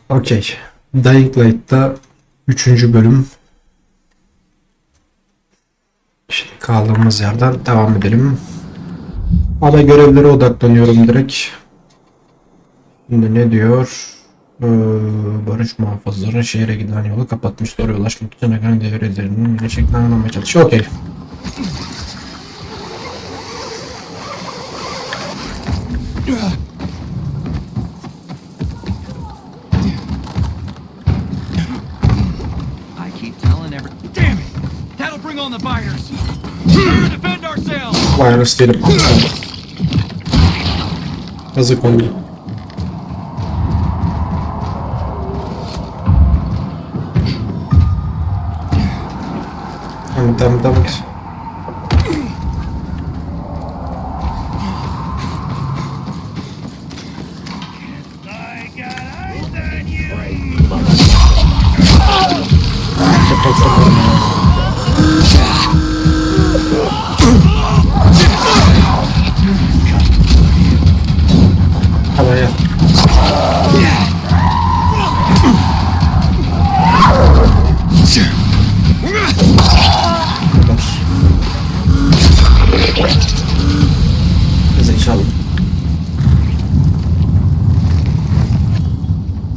Okey. Dying Light'ta 3. bölüm. Şimdi kaldığımız yerden devam edelim. Ana görevlere odaklanıyorum direkt. Şimdi ne diyor? Barış muhafızları şehre giden yolu kapatmış. Oraya ulaşmak için Agan devrelerinin gerçekten anlamaya çalışıyor. Okey. Wireless değilim. Yazık oldu. Tamam. Havaya. Biz inşallah.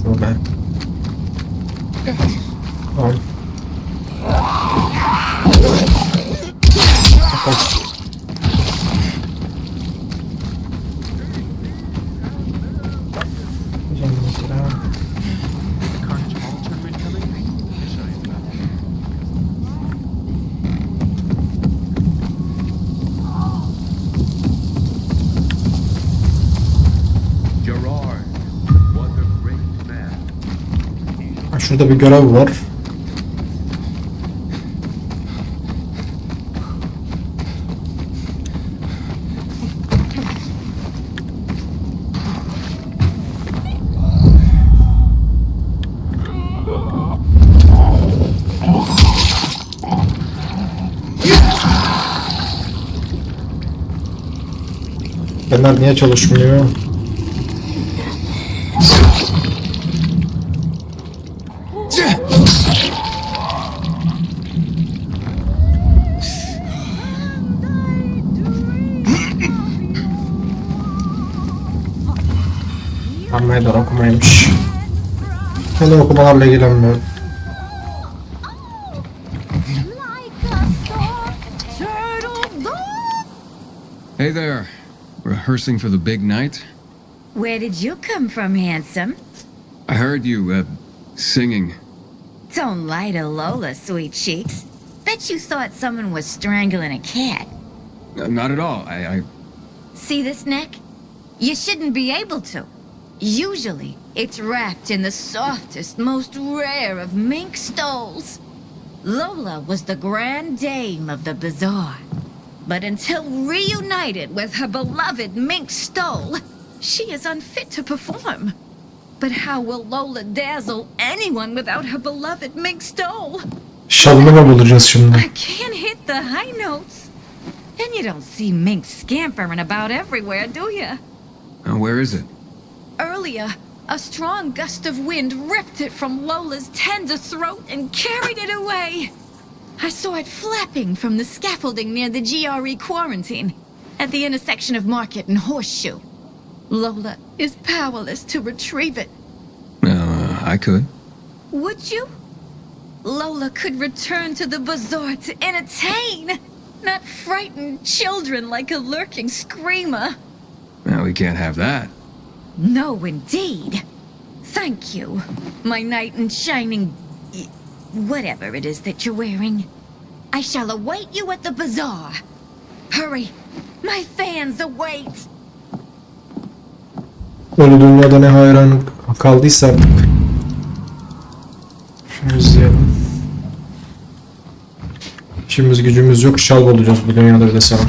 So bad. Tamam. Kapat. Şurada bir görev var. Fener niye çalışmıyor? Meydan okumaymış. Ben de okumalarla ilgilenmiyorum. Hey there. Rehearsing for the big night? Where did you come from, handsome? I heard you, singing. Don't lie to Lola, sweet cheeks. Bet you thought someone was strangling a cat. Not at all. I... See this neck? You shouldn't be able to. Usually, it's wrapped in the softest, most rare of mink stoles. Lola was the grand dame of the bazaar. But until reunited with her beloved mink stole, she is unfit to perform. But how will Lola dazzle anyone without her beloved mink stole? Şalını mı bulacağız şimdi? I can't hit the high notes. And you don't see mink scampering about everywhere, do you? Where is it? Earlier, a strong gust of wind ripped it from Lola's tender throat and carried it away. I saw it flapping from the scaffolding near the GRE quarantine, at the intersection of Market and Horseshoe. Lola is powerless to retrieve it. I could. Would you? Lola could return to the bazaar to entertain, not frighten children like a lurking screamer. Well, we can't have that. No, indeed. Thank you, my knight in shining... whatever it is that you're wearing. I shall await you at the bazaar. Hurry, my fans await. Ölü dünyada ne hayran kaldıysa artık. Şunu izleyelim. İşimiz gücümüz yok, şal olacağız bu dünyada bir de sana.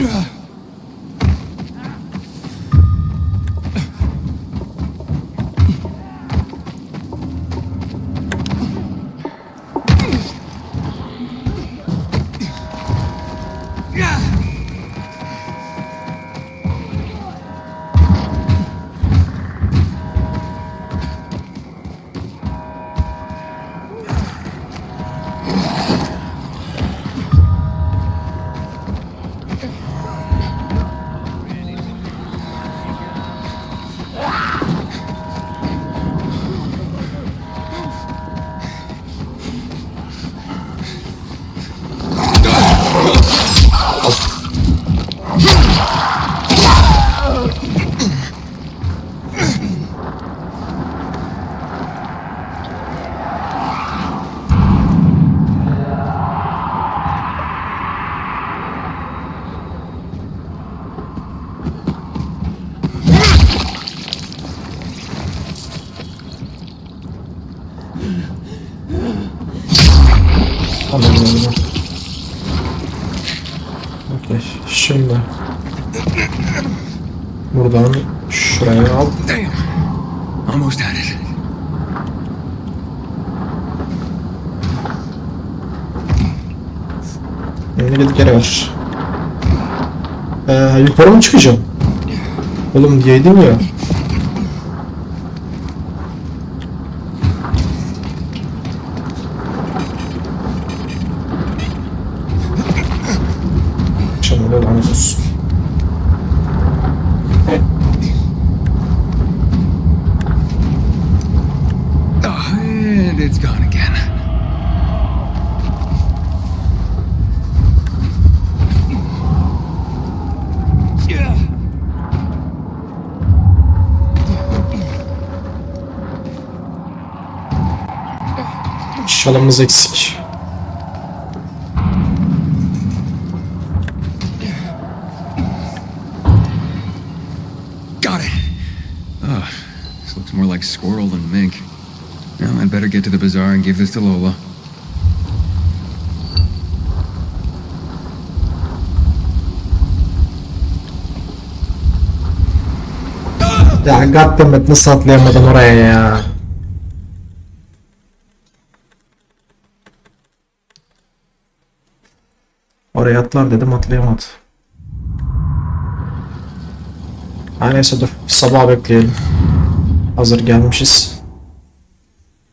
Anladım. Okey. Şimdi buradan şuraya al. Damn. Almost had it. Şimdi gidip geri ver. Yukarı mı çıkacağım? Oğlum diyeydim ya. Şimdi de lanet olsun. Oh, and it's gone again. Yeah. Şalımız eksik. Got it. Oh, this looks more like squirrel than mink. Well, I'd better get to the bazaar and give this to Lola. Ya goddammit nasıl atlayamadım oraya ya. Oraya atlar dedim atlayamadı. Ha neyse dur. Sabah bekleyelim. Hazır gelmişiz.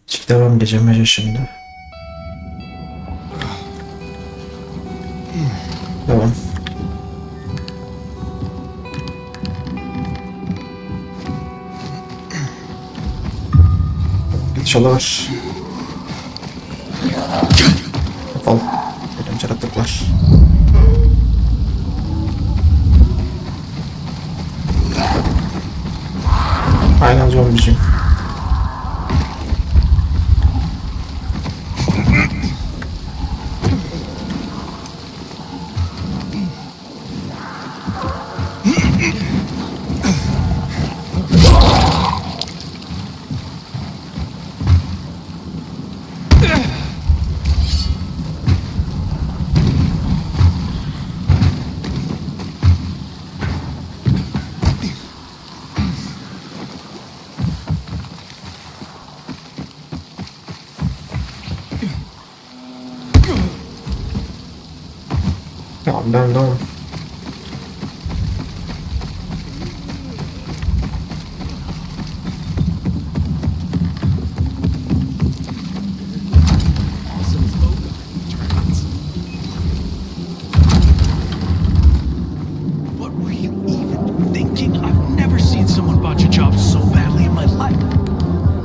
Çık devam gece mece şimdi. Devam. Çalar. Kapalı. Eğlence yaratıklar. Aynen zombici. Tamam ben de What were you even thinking? I've never seen someone botch a job so badly in my life.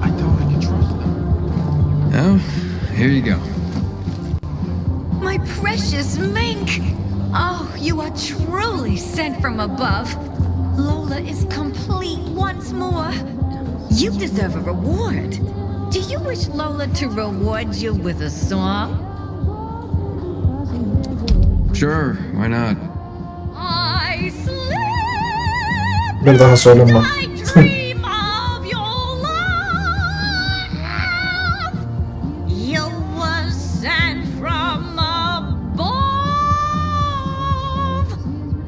I thought I could trust them. Oh, here you go. My precious mink! Oh, you are truly sent from above. Lola is complete once more. You deserve a reward. Do you wish Lola to reward you with a song? Sure, why not? I sleep bir daha söyleme. I dream of your love. You were sent from above,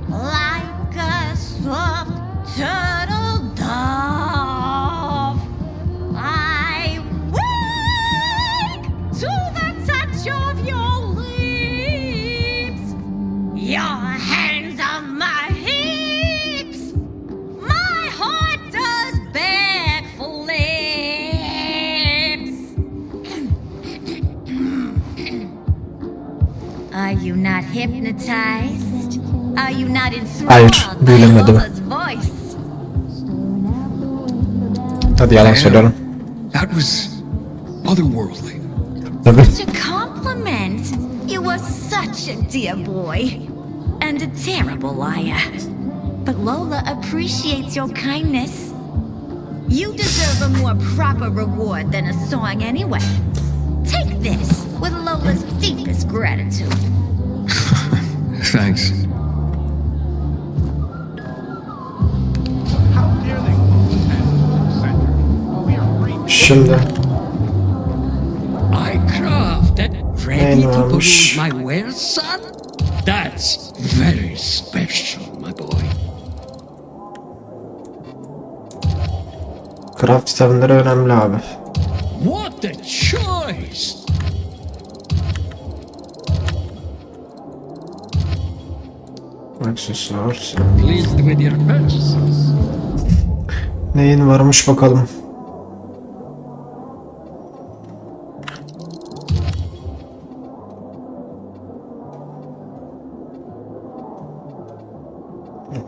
like a soft turtle dove. I wake to the touch of your lips. Your hands on my hips. My heart does beg for lips. Are you not hypnotized? Are you not Hayır, enthralled by büyülemedim. Lola's voice? Hadi yalan söylüyorum. That was otherworldly. Tabii. Such a compliment. You were such a dear boy. And a terrible liar. But Lola appreciates your kindness. You deserve a more proper reward than a song anyway. Take this with Lola's deepest gratitude. Thanks. How dare they close the center? We are free. Şimdi I crafted neydi? Neyin to varmış? peruse my wares, son? That's very special, my boy. Craft itemleri önemli abi. What a choice! Aksesuar. Pleased with your purchases. Neyin varmış bakalım.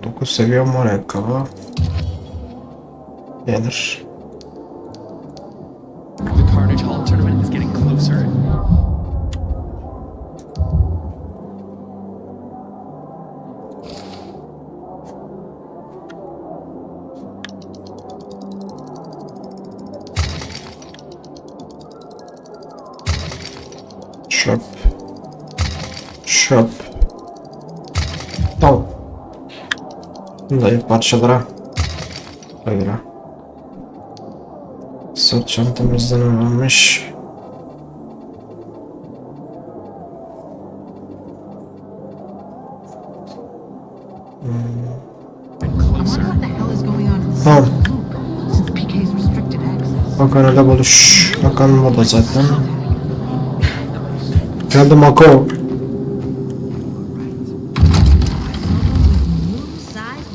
Dokuz seviyem var ayakkabı. Yenir. The Carnage Hall tournament is getting closer. Şöp. Şöp. Tamam. Bundayı parçalara ayıra. Sırt çantamızda ne varmış? What the hell is going on in the Tamam. since PK's restricted access? Hakan ile buluş. Hakan burada zaten. Geldi Mako. Size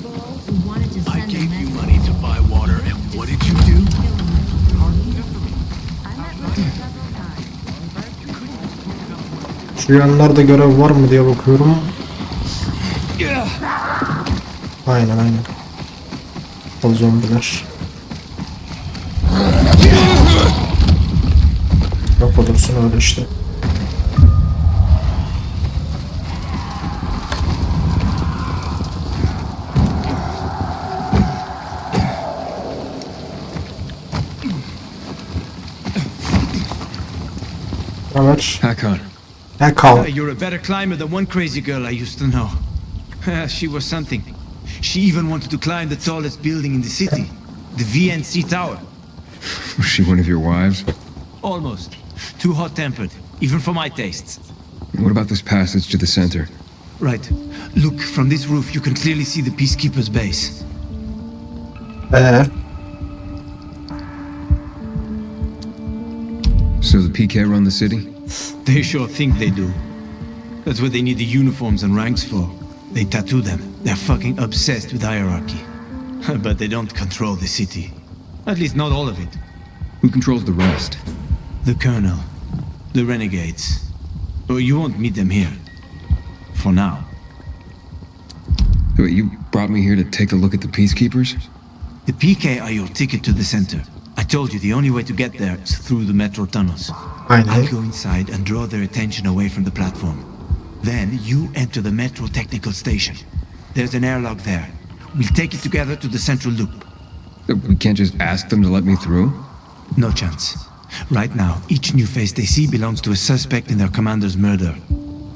balls who wanted to I send a gave you message. money to buy water, and what did you do? I met with him several times. Şu yanlarda görev var mı diye bakıyorum. Aynen aynen. O zombiler. Yok olursun öyle işte. Haber. Hakon. Kal. You're a better climber than one crazy girl I used to know. She was something. She even wanted to climb the tallest building in the city, the VNC Tower. Was she one of your wives? Almost. Too hot-tempered, even for my tastes. What about this passage to the center? Right. Look, from this roof you can clearly see the Peacekeeper's base. So the PK run the city? They sure think they do. That's what they need the uniforms and ranks for. They tattoo them. They're fucking obsessed with hierarchy. But they don't control the city. At least not all of it. Who controls the rest? The Colonel. The Renegades. Oh, you won't meet them here. For now. Wait, you brought me here to take a look at the Peacekeepers? The PK are your ticket to the center. I told you the only way to get there is through the metro tunnels. I'll Aynen. go inside and draw their attention away from the platform. Then you enter the metro technical station. There's an airlock there. We'll take it together to the central loop. We can't just ask them to let me through? No chance. Right now, each new face they see belongs to a suspect in their commander's murder.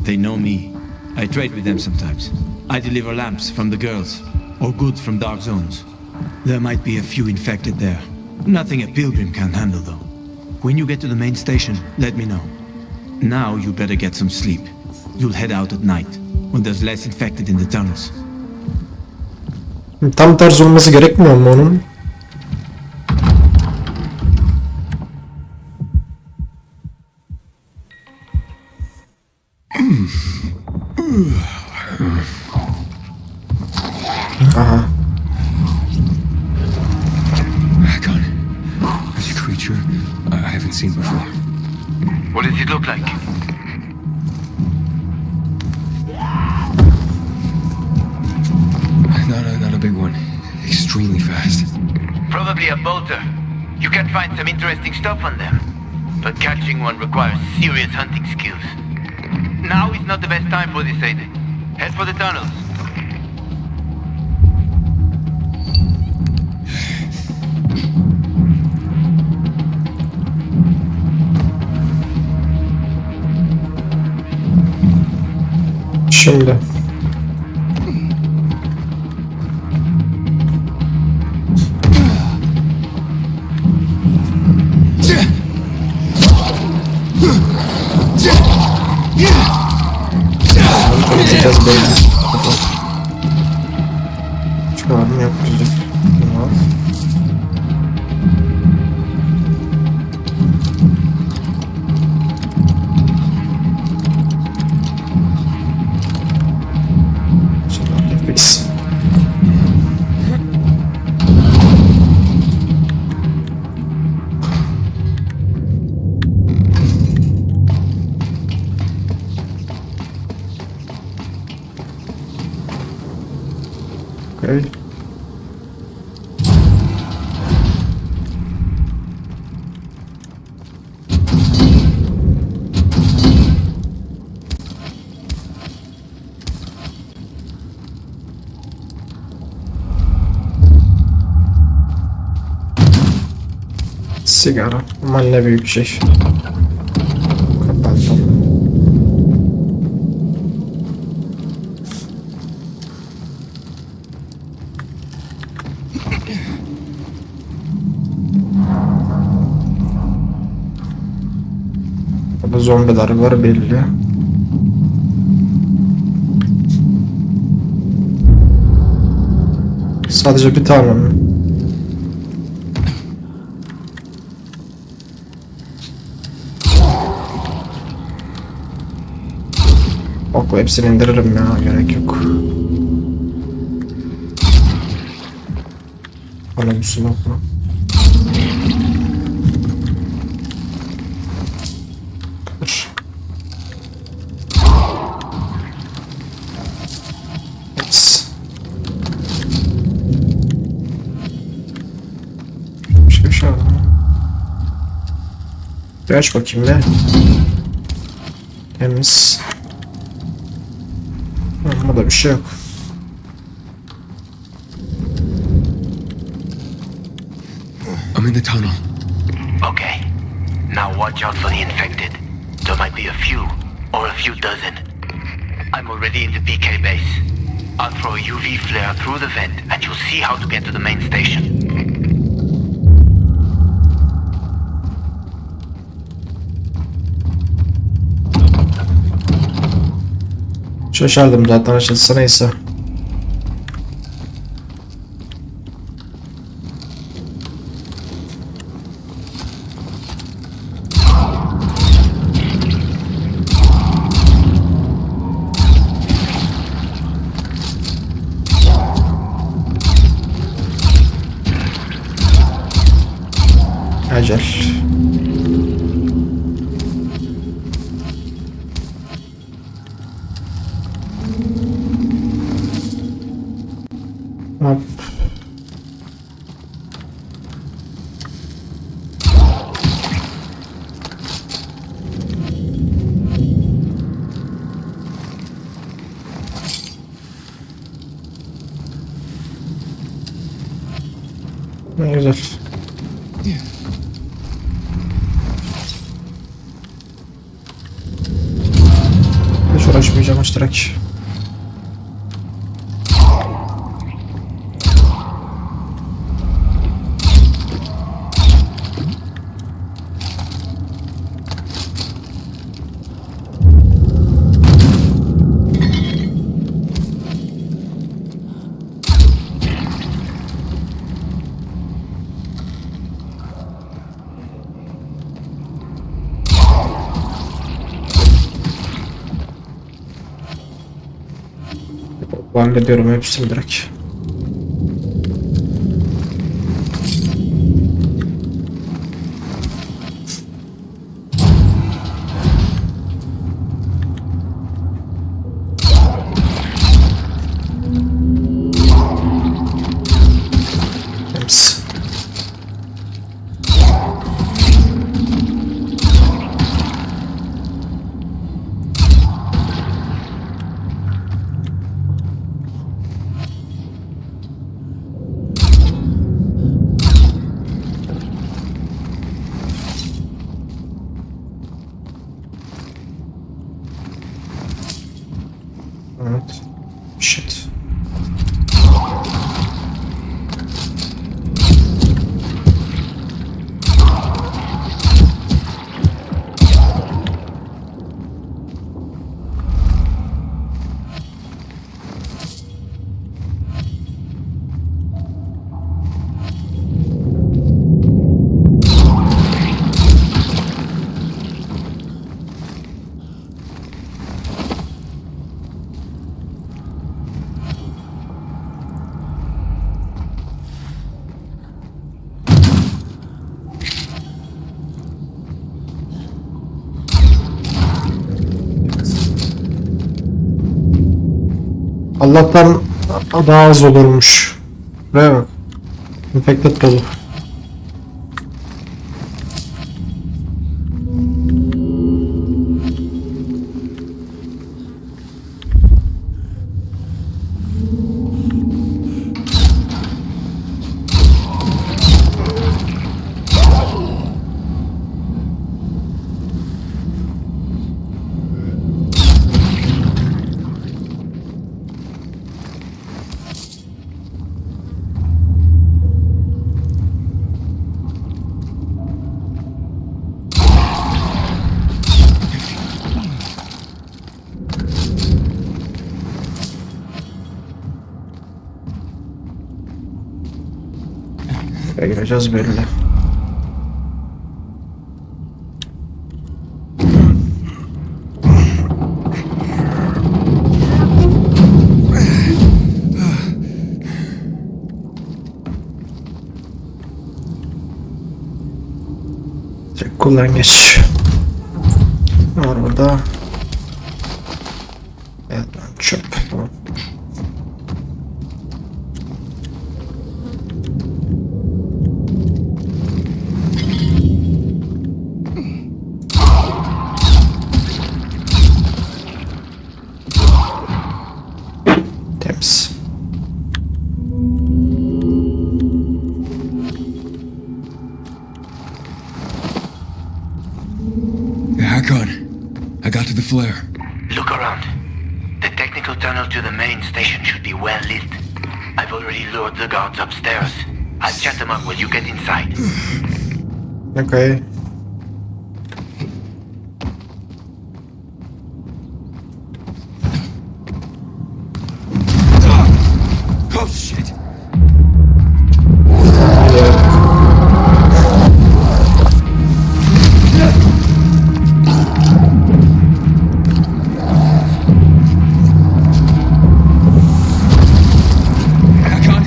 They know me. I trade with them sometimes. I deliver lamps from the girls, or goods from dark zones. There might be a few infected there. Nothing a pilgrim can handle, though. When you get to the main station, let me know. Now you better get some sleep. You'll head out at night, when there's less infected in the tunnels. Tam tersi olması gerekmiyor mu onun? Aha. Hakon. There's a creature I haven't seen before. What does it look like? Not a big one. Extremely fast. Probably a bolter. You can find some interesting stuff on them. But catching one requires serious hunting skills. Now is not the best time for this, Aiden. Head for the tunnels. Şimdi. Yok güzel. Tamam. Şimdi fix. Okay. Sigara. Aman ne büyük şey. Kapattım. Burada zombiler var belli. Sadece bir tane mi? Okla hepsini indiririm ya, gerek yok. Bana bir su yok mu? Dur. Yes. Bir şey var mı? Bir aç bakayım be. Temiz. Burada bir şey yok. I'm in the tunnel. Okay. Now watch out for the infected. There might be a few, or a few dozen. I'm already in the PK base. I'll throw a UV flare through the vent, and you'll see how to get to the main station. Şaşardım zaten açılsa neyse. Acel. Hop. Ne güzel. Hiç uğraşmayacağım hiç direkt. Hallediyorum hepsini direkt. Temiz. Allah'tan daha az olurmuş. Buraya bak. Infected dolu. Buraya gireceğiz belli. Çek kullan geç. Ne var burada? Elden çöp. Tamam. Temiz. Hakon, I got to the flare. Look around. The technical tunnel to the main station should be well lit. I've already lured the guards upstairs. I'll chat them up while you get inside. Okay. Oh shit! Hakon,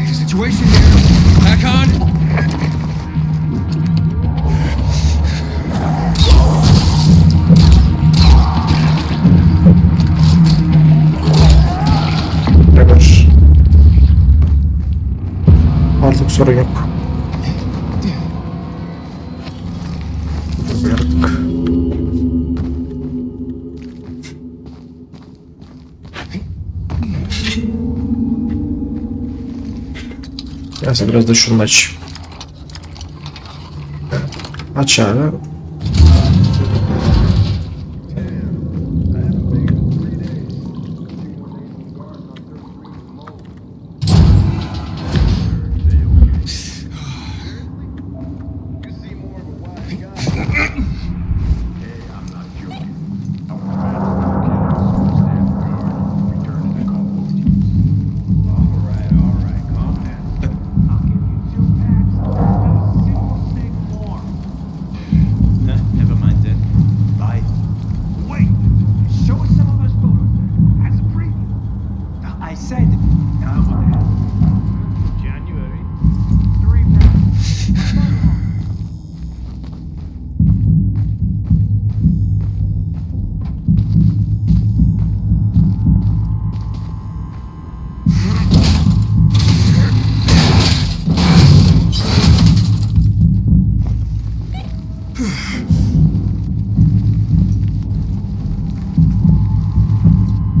the situation here. Hakon. Beraber. Artık sorun yok. Uyardık. Neyse biraz da şunu aç. Aç abi. Never mind then. Bye. Wait! Show us some of those photos as a preview. I said. January. 3 minutes.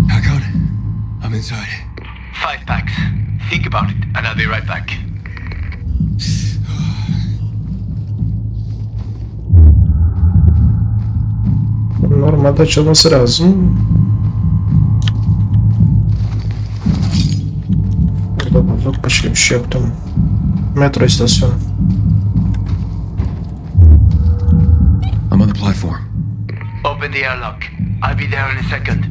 Hakon, I'm inside. 5 packs. Think about it, and I'll be right back. Normalde açılması lazım. Burada bulduk. Başka bir şey yoktu mu? Metro istasyonu. I'm on the platform. Open the airlock. I'll be there in a second.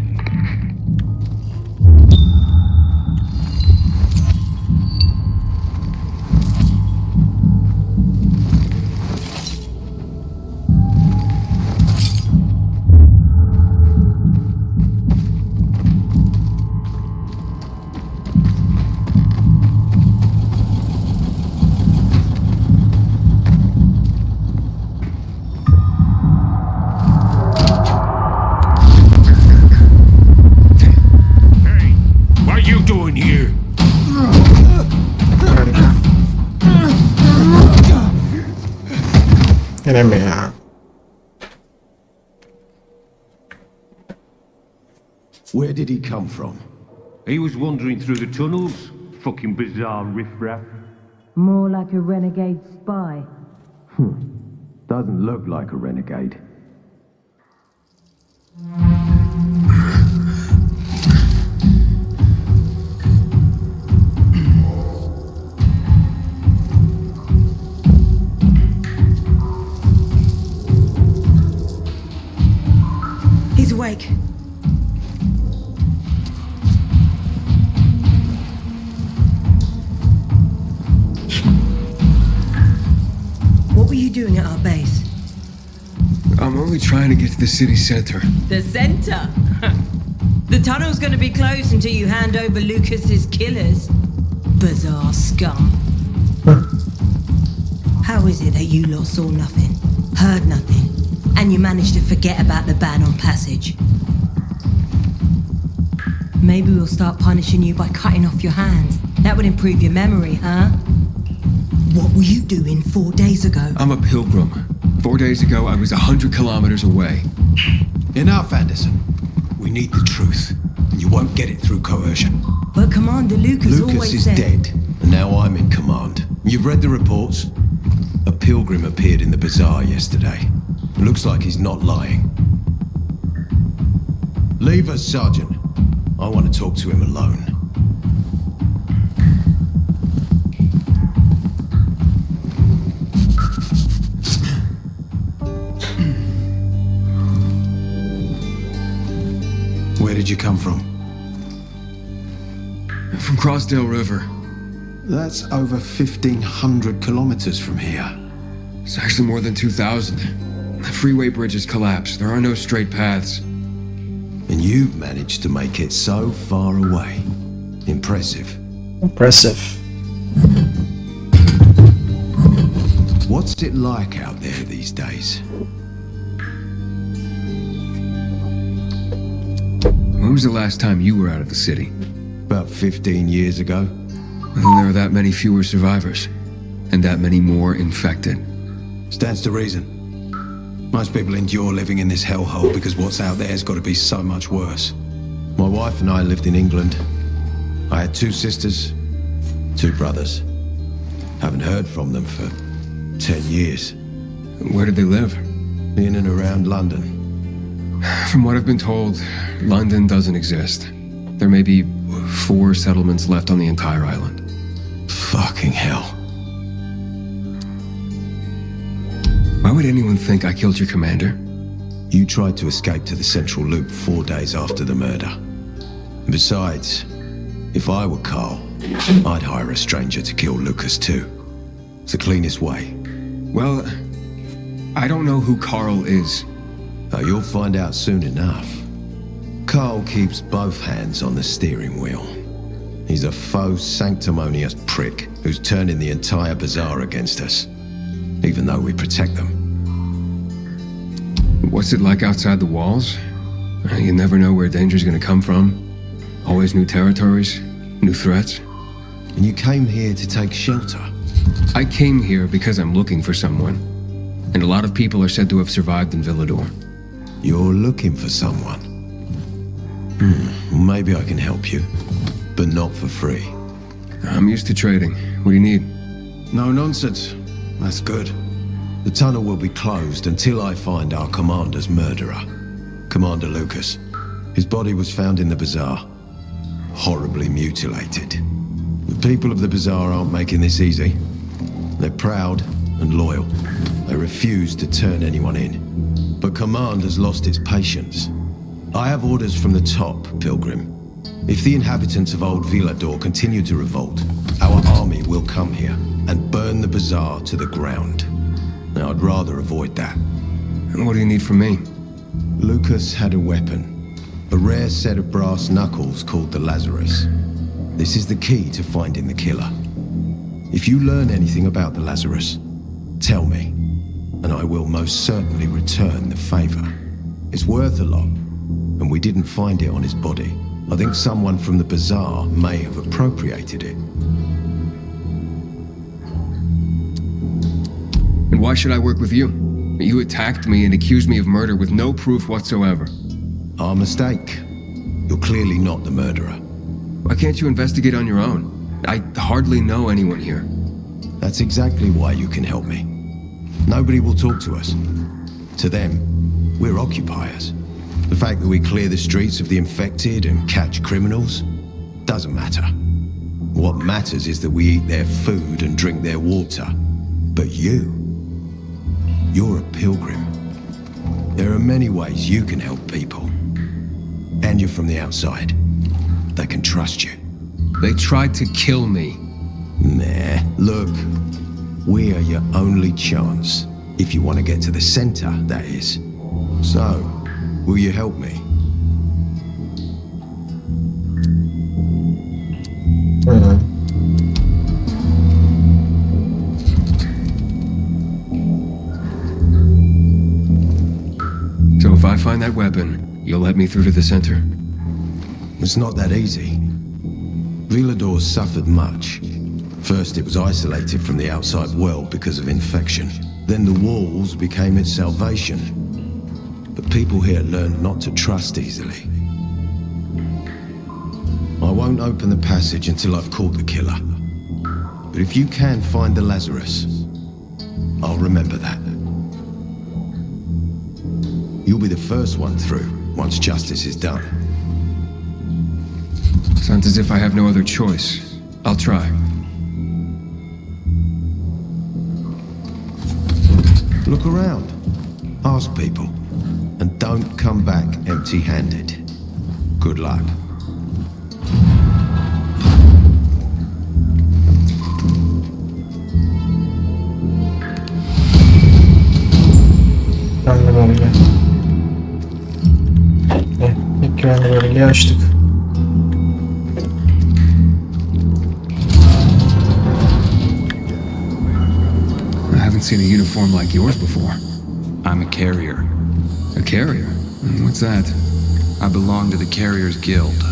Yine mi ya? Where did he come from? He was wandering through the tunnels. Fucking bizarre riffraff. More like a renegade spy. Doesn't look like a renegade. He's awake. What were you doing at our base? I'm only trying to get to the city center. The center? The tunnel's gonna be closed until you hand over Lucas's killers. Bizarre scum. How is it that you lot saw nothing, heard nothing, and you managed to forget about the ban on passage? Maybe we'll start punishing you by cutting off your hands. That would improve your memory, huh? What were you doing 4 days ago? I'm a pilgrim. 4 days ago, I was 100 kilometers away. Enough, Anderson. We need the truth, and you won't get it through coercion. But Commander Lucas Lucas always is said... dead, and now I'm in command. You've read the reports? A pilgrim appeared in the bazaar yesterday. Looks like he's not lying. Leave us, Sergeant. I want to talk to him alone. Where did you come from? From Crossdale River. That's over 1,500 kilometers from here. It's actually more than 2,000. The freeway bridges collapsed. There are no straight paths. And you've managed to make it so far away. Impressive. Impressive. What's it like out there these days? When was the last time you were out of the city? About 15 years ago. Then there are that many fewer survivors, and that many more infected. Stands to reason. Most people endure living in this hellhole because what's out there has got to be so much worse. My wife and I lived in England. I had 2 sisters, 2 brothers. Haven't heard from them for 10 years. Where did they live? In and around London. From what I've been told, London doesn't exist. There may be 4 settlements left on the entire island. Fucking hell. Why would anyone think I killed your commander? You tried to escape to the Central Loop 4 days after the murder. Besides, if I were Carl, I'd hire a stranger to kill Lucas too. It's the cleanest way. Well, I don't know who Carl is. You'll find out soon enough. Carl keeps both hands on the steering wheel. He's a faux sanctimonious prick who's turning the entire bazaar against us, even though we protect them. What's it like outside the walls? You never know where danger's gonna come from. Always new territories, new threats. And you came here to take shelter. I came here because I'm looking for someone. And a lot of people are said to have survived in Villador. You're looking for someone. Maybe I can help you, but not for free. I'm used to trading. What do you need? No nonsense. That's good. The tunnel will be closed until I find our commander's murderer, Commander Lucas. His body was found in the bazaar, horribly mutilated. The people of the bazaar aren't making this easy. They're proud and loyal. They refuse to turn anyone in. But command has lost its patience. I have orders from the top, Pilgrim. If the inhabitants of Old Villador continue to revolt, our army will come here and burn the bazaar to the ground. Now, I'd rather avoid that. And what do you need from me? Lucas had a weapon, a rare set of brass knuckles called the Lazarus. This is the key to finding the killer. If you learn anything about the Lazarus, tell me, and I will most certainly return the favor. It's worth a lot, and we didn't find it on his body. I think someone from the bazaar may have appropriated it. And why should I work with you? You attacked me and accused me of murder with no proof whatsoever. Our mistake. You're clearly not the murderer. Why can't you investigate on your own? I hardly know anyone here. That's exactly why you can help me. Nobody will talk to us. To them, we're occupiers. The fact that we clear the streets of the infected and catch criminals doesn't matter. What matters is that we eat their food and drink their water. But you're a pilgrim. There are many ways you can help people. And you're from the outside. They can trust you. They tried to kill me. Nah, look. We are your only chance. If you want to get to the center, that is. So, will you help me? So if I find that weapon, you'll let me through to the center? It's not that easy. Villador's suffered much. First, it was isolated from the outside world because of infection. Then the walls became its salvation. But people here learned not to trust easily. I won't open the passage until I've caught the killer. But if you can find the Lazarus, I'll remember that. You'll be the first one through, once justice is done. Sounds as if I have no other choice. I'll try. Look around. Ask people. And don't come back empty-handed. Good luck. Güvenli bölge. İlk güvenli bölgeyi açtık. I haven't seen a uniform like yours before. I'm a carrier. A carrier? What's that? I belong to the Carriers Guild.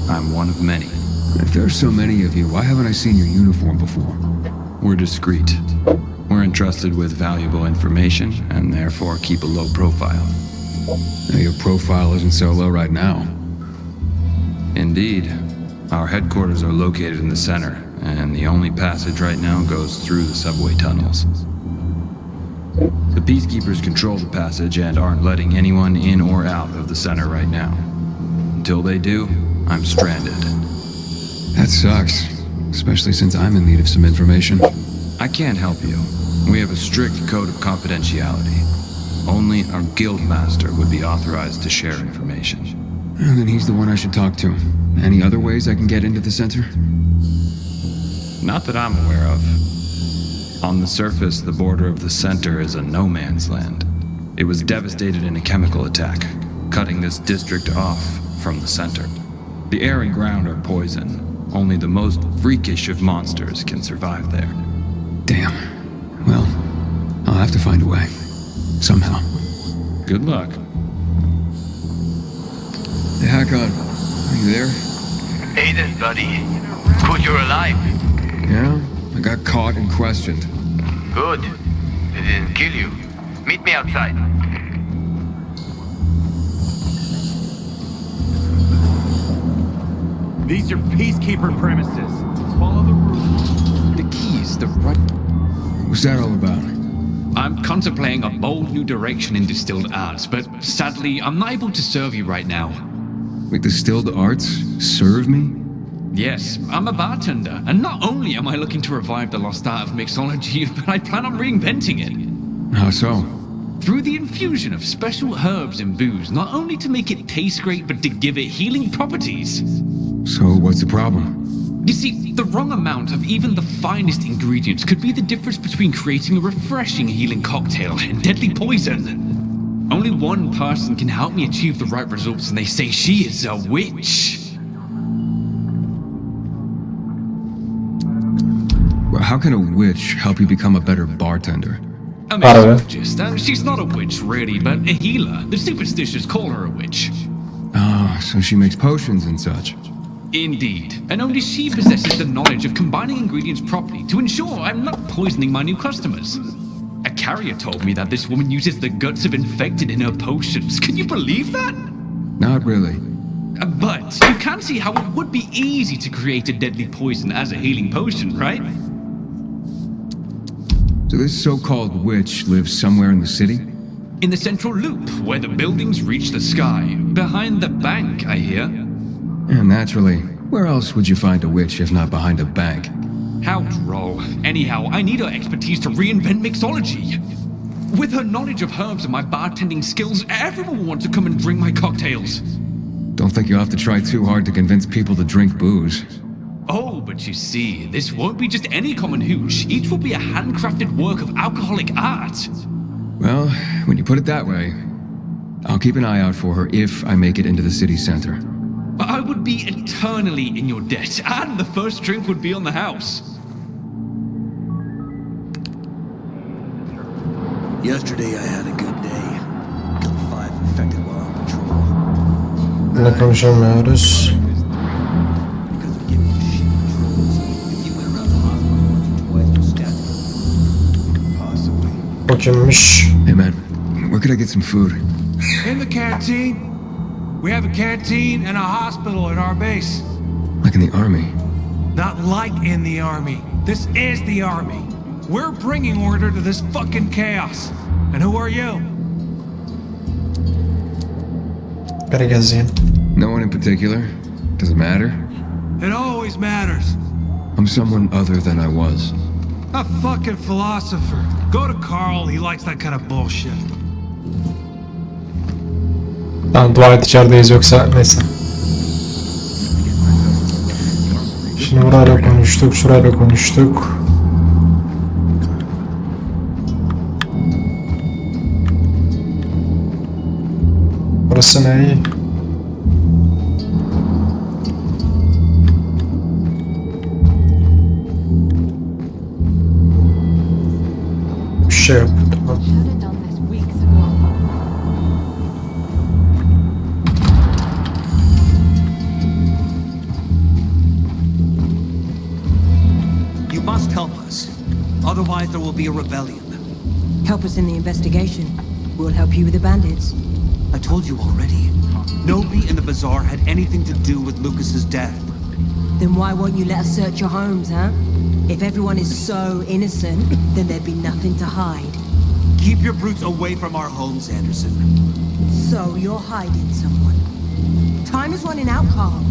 I'm one of many. If there's so many of you, why haven't I seen your uniform before? We're discreet. We're entrusted with valuable information and therefore keep a low profile. Now, your profile isn't so low right now. Indeed. Our headquarters are located in the center, and the only passage right now goes through the subway tunnels. The Peacekeepers control the passage and aren't letting anyone in or out of the center right now. Until they do, I'm stranded. That sucks, especially since I'm in need of some information. I can't help you. We have a strict code of confidentiality. Only our guild master would be authorized to share information. And then he's the one I should talk to. Any other ways I can get into the center? Not that I'm aware of. On the surface, the border of the center is a no man's land. It was devastated in a chemical attack, cutting this district off from the center. The air and ground are poison. Only the most freakish of monsters can survive there. Damn. Well, I'll have to find a way. Somehow. Good luck. Hey, Hakon. Are you there? Aiden, buddy. Good you're alive. Yeah? I got caught and questioned. Good. They didn't kill you. Meet me outside. These are Peacekeeper premises. Follow the rules. The keys, the right... What's that all about? I'm contemplating a bold new direction in distilled arts, but sadly, I'm not able to serve you right now. Wait, distilled arts? Serve me? Yes, I'm a bartender, and not only am I looking to revive the lost art of mixology, but I plan on reinventing it. How so? Through the infusion of special herbs and booze, not only to make it taste great, but to give it healing properties. So what's the problem? You see, the wrong amount of even the finest ingredients could be the difference between creating a refreshing healing cocktail and deadly poison. Only one person can help me achieve the right results, and they say she is a witch. Well, how can a witch help you become a better bartender? A mixologist. She's not a witch, really, but a healer. The superstitious call her a witch. Ah, so she makes potions and such. Indeed. And only she possesses the knowledge of combining ingredients properly to ensure I'm not poisoning my new customers. A carrier told me that this woman uses the guts of infected in her potions. Can you believe that? Not really. But you can see how it would be easy to create a deadly poison as a healing potion, right? So this so-called witch lives somewhere in the city? In the central loop, where the buildings reach the sky. Behind the bank, I hear. Yeah, naturally. Where else would you find a witch if not behind a bank? How droll. Anyhow, I need her expertise to reinvent mixology. With her knowledge of herbs and my bartending skills, everyone will want to come and drink my cocktails. Don't think you'll have to try too hard to convince people to drink booze. Oh, but you see, this won't be just any common hooch. Each will be a handcrafted work of alcoholic art. Well, when you put it that way, I'll keep an eye out for her if I make it into the city center. I would be eternally in your debt, and the first drink would be on the house. Yesterday I had a good day. Killed 5 infected while on patrol. Ne konuşamıyoruz. Because of giving you shit patrols, if you went around the hospital twice with staff. Possibly. O kimmiş? Hey man, where could I get some food? In the canteen. We have a canteen and a hospital at our base. Like in the army. Not like in the army. This is the army. We're bringing order to this fucking chaos. And who are you? Gotta gezeyim. No one in particular? Does it matter? It always matters. I'm someone other than I was. A fucking philosopher. Go to Carl, he likes that kind of bullshit. Tamam, dua et içerideyiz, yoksa neyse. Şimdi burayla konuştuk, şurayla konuştuk. Burası ne? Bir şey yok. Tamam. You must help us. Otherwise there will be a rebellion. Help us in the investigation. We'll help you with the bandits. I told you already. Nobody in the bazaar had anything to do with Lucas's death. Then why won't you let us search your homes, huh? If everyone is so innocent, then there'd be nothing to hide. Keep your brutes away from our homes, Anderson. So you're hiding someone. Time is running out, Carl.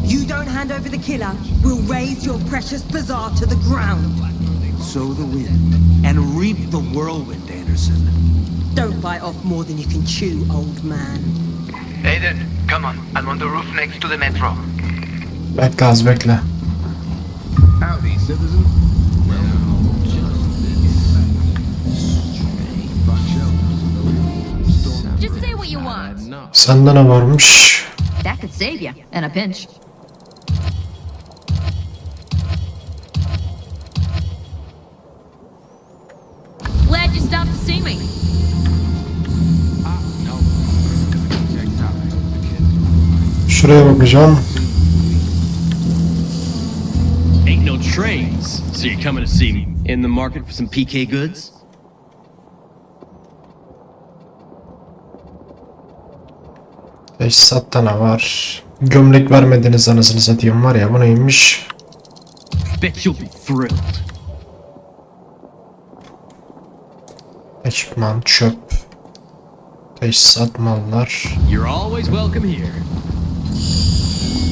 You don't hand over the killer, we'll raise your precious bazaar to the ground. Sow the wind and reap the whirlwind, Anderson. Don't bite off more than you can chew, old man. Aiden, come on. I'm on the roof next to the metro. Bekle az bekle. Howdy, citizen. Just say what you want. Sende ne varmış? That could save you in a pinch. Glad you stopped to see me. Şuraya bakacağım. Ain't no trains, so you're coming to see me. In the market for some PK goods? Teşhisatta ne var? Gömlek vermediniz anasını satayım, var ya, bu neymiş? Bet you'll be thrilled. Ekipman, çöp. Teşhisat, mallar. You're always welcome here.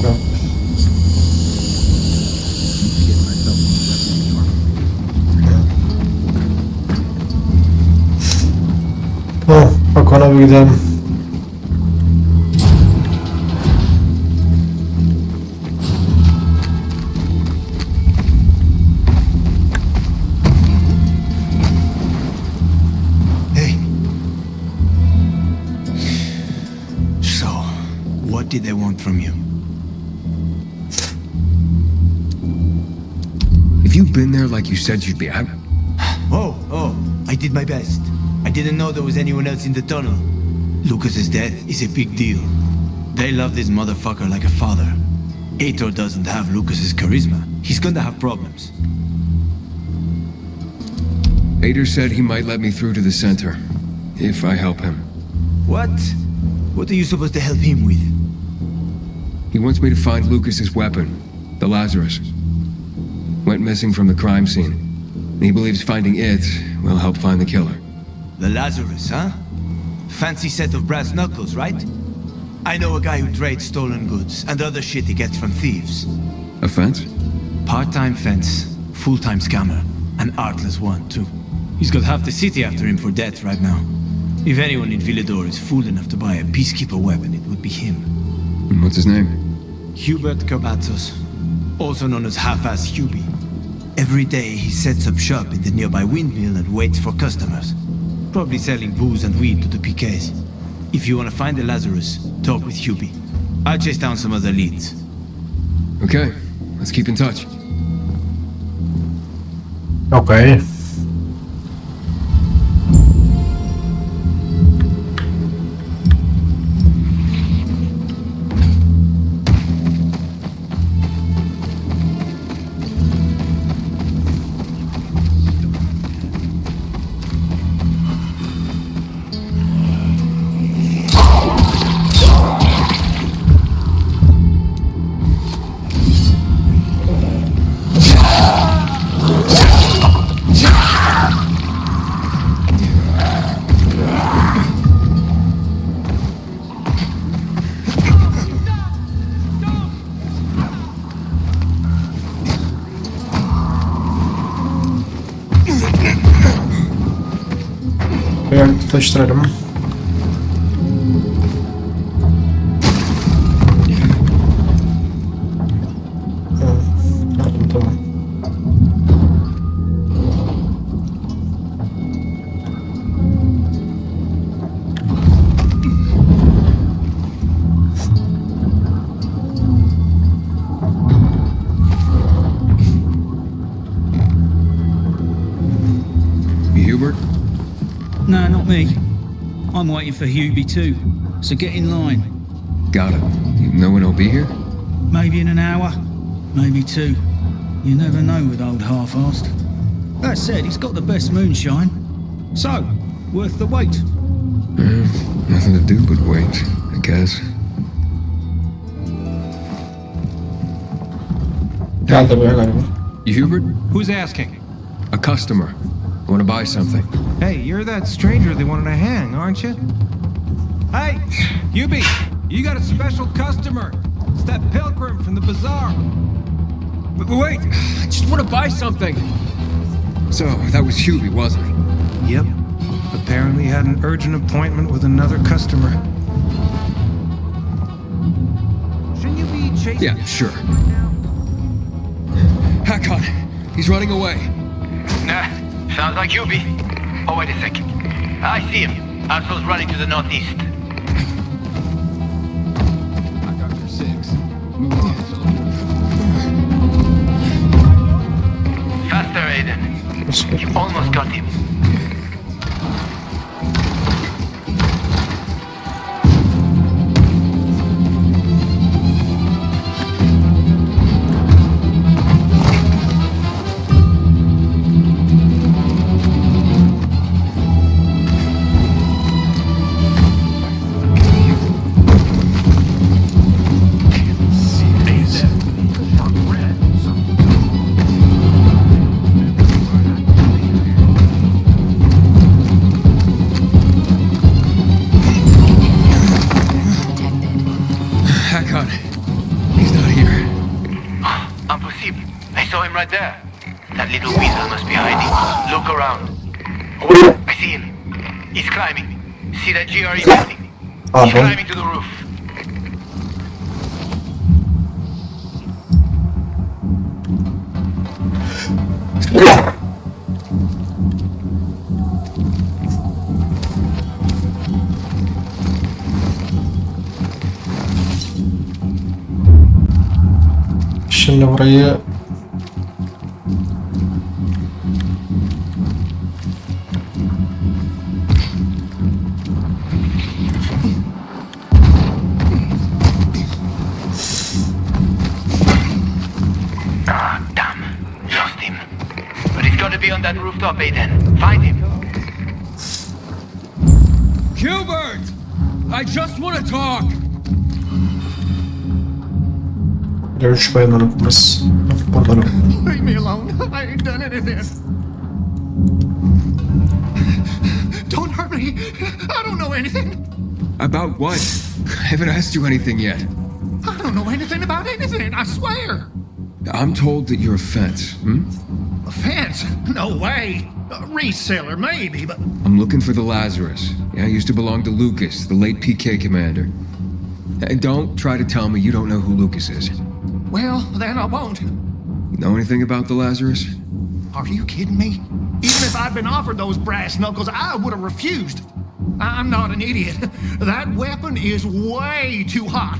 Yok. Oh, bak ona bir gidelim. What did they want from you? If you've been there like you said you'd be, Oh, I did my best. I didn't know there was anyone else in the tunnel. Lucas's death is a big deal. They love this motherfucker like a father. Aitor doesn't have Lucas's charisma. He's gonna have problems. Ader said he might let me through to the center, if I help him. What? What are you supposed to help him with? He wants me to find Lucas's weapon, the Lazarus. Went missing from the crime scene. He believes finding it will help find the killer. The Lazarus, huh? Fancy set of brass knuckles, right? I know a guy who trades stolen goods and other shit he gets from thieves. A fence? Part-time fence, full-time scammer. An artless one, too. He's got half the city after him for debt right now. If anyone in Villador is fool enough to buy a peacekeeper weapon, it would be him. And what's his name? Hubert Carbatzos, also known as Half-Ass Hubie. Every day he sets up shop in the nearby windmill and waits for customers. Probably selling booze and weed to the PKs. If you want to find the Lazarus, talk with Hubie. I'll chase down some other leads. Okay, let's keep in touch. Okay. Yaklaştıralım. Tamam. Hubert? No, not me. I'm waiting for Hubie too, so get in line. Got it. You know when I'll be here? Maybe in an hour, maybe two. You never know with old half-assed. That said, he's got the best moonshine. So, worth the wait. Nothing to do but wait, I guess. Geldi buraya galiba. You Hubert? Who's asking? A customer. I want to buy something. Hey, you're that stranger they wanted to hang, aren't you? Hey, Hubie, you got a special customer. It's that pilgrim from the bazaar. But wait, I just want to buy something. So, that was Hubie, wasn't it? Yep. Apparently had an urgent appointment with another customer. Shouldn't you be chasing? Yeah, sure. Hack on. He's running away. Nah, sounds like Hubie. Oh, wait a second. I see him. Arsenal's running to the northeast. I got your 6. Faster, Aiden. You almost got him. Right there. That little weasel must be hiding. Look around. I see him. He's climbing. See that GRE building? He's climbing to the roof. Şimdi burayı gotta be on that rooftop, Aiden. Find him. Hubert! I just want to talk! Dövüş bayanları okuması. Buradan Leave me alone. I ain't done anything. Don't hurt me. I don't know anything. About what? I haven't asked you anything yet. I don't know anything about anything, I swear. I'm told that you're a fence, A fence? No way. A reseller, maybe, but... I'm looking for the Lazarus. Yeah, used to belong to Lucas, the late PK commander. And don't try to tell me you don't know who Lucas is. Well, then I won't. Know anything about the Lazarus? Are you kidding me? Even if I'd been offered those brass knuckles, I would have refused. I'm not an idiot. That weapon is way too hot.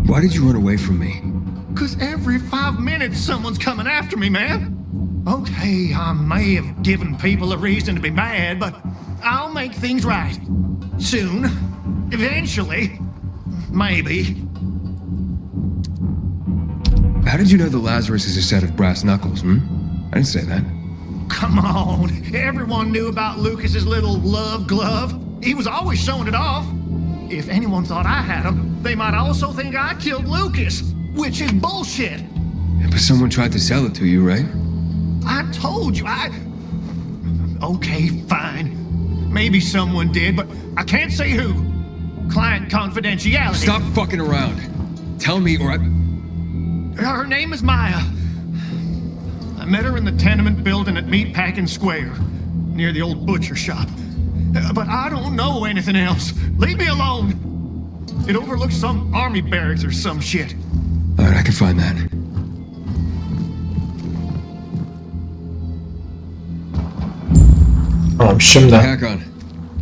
Why did you run away from me? 'Cause every 5 minutes someone's coming after me, man. Okay, I may have given people a reason to be mad, but I'll make things right. Soon. Eventually. Maybe. How did you know the Lazarus is a set of brass knuckles, I didn't say that. Come on. Everyone knew about Lucas's little love glove. He was always showing it off. If anyone thought I had him, they might also think I killed Lucas, which is bullshit. Yeah, but someone tried to sell it to you, right? I told you, Okay, fine. Maybe someone did, but I can't say who. Client confidentiality. Stop fucking around. Tell me or I... Her name is Maya. I met her in the tenement building at Meatpacking Square, near the old butcher shop. But I don't know anything else. Leave me alone. It overlooks some army barracks or some shit. All right, I can find that. Tamam şimdi. Hack on.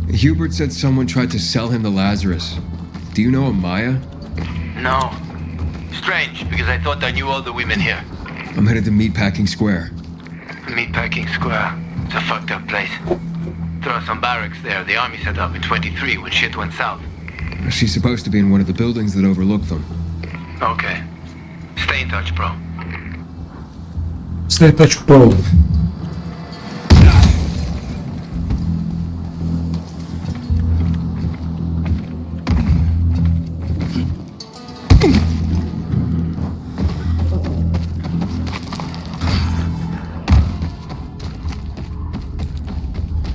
Hubert said someone tried to sell him the Lazarus. Do you know a Maya? No. Strange, because I thought I knew all the women here. I'm headed to Meatpacking Square. Meatpacking Square. It's a fucked up place. There are some barracks there the army set up in 23 when shit went south. She's supposed to be in one of the buildings that overlook them. Okay. Stay in touch, bro. Stay in touch, bro.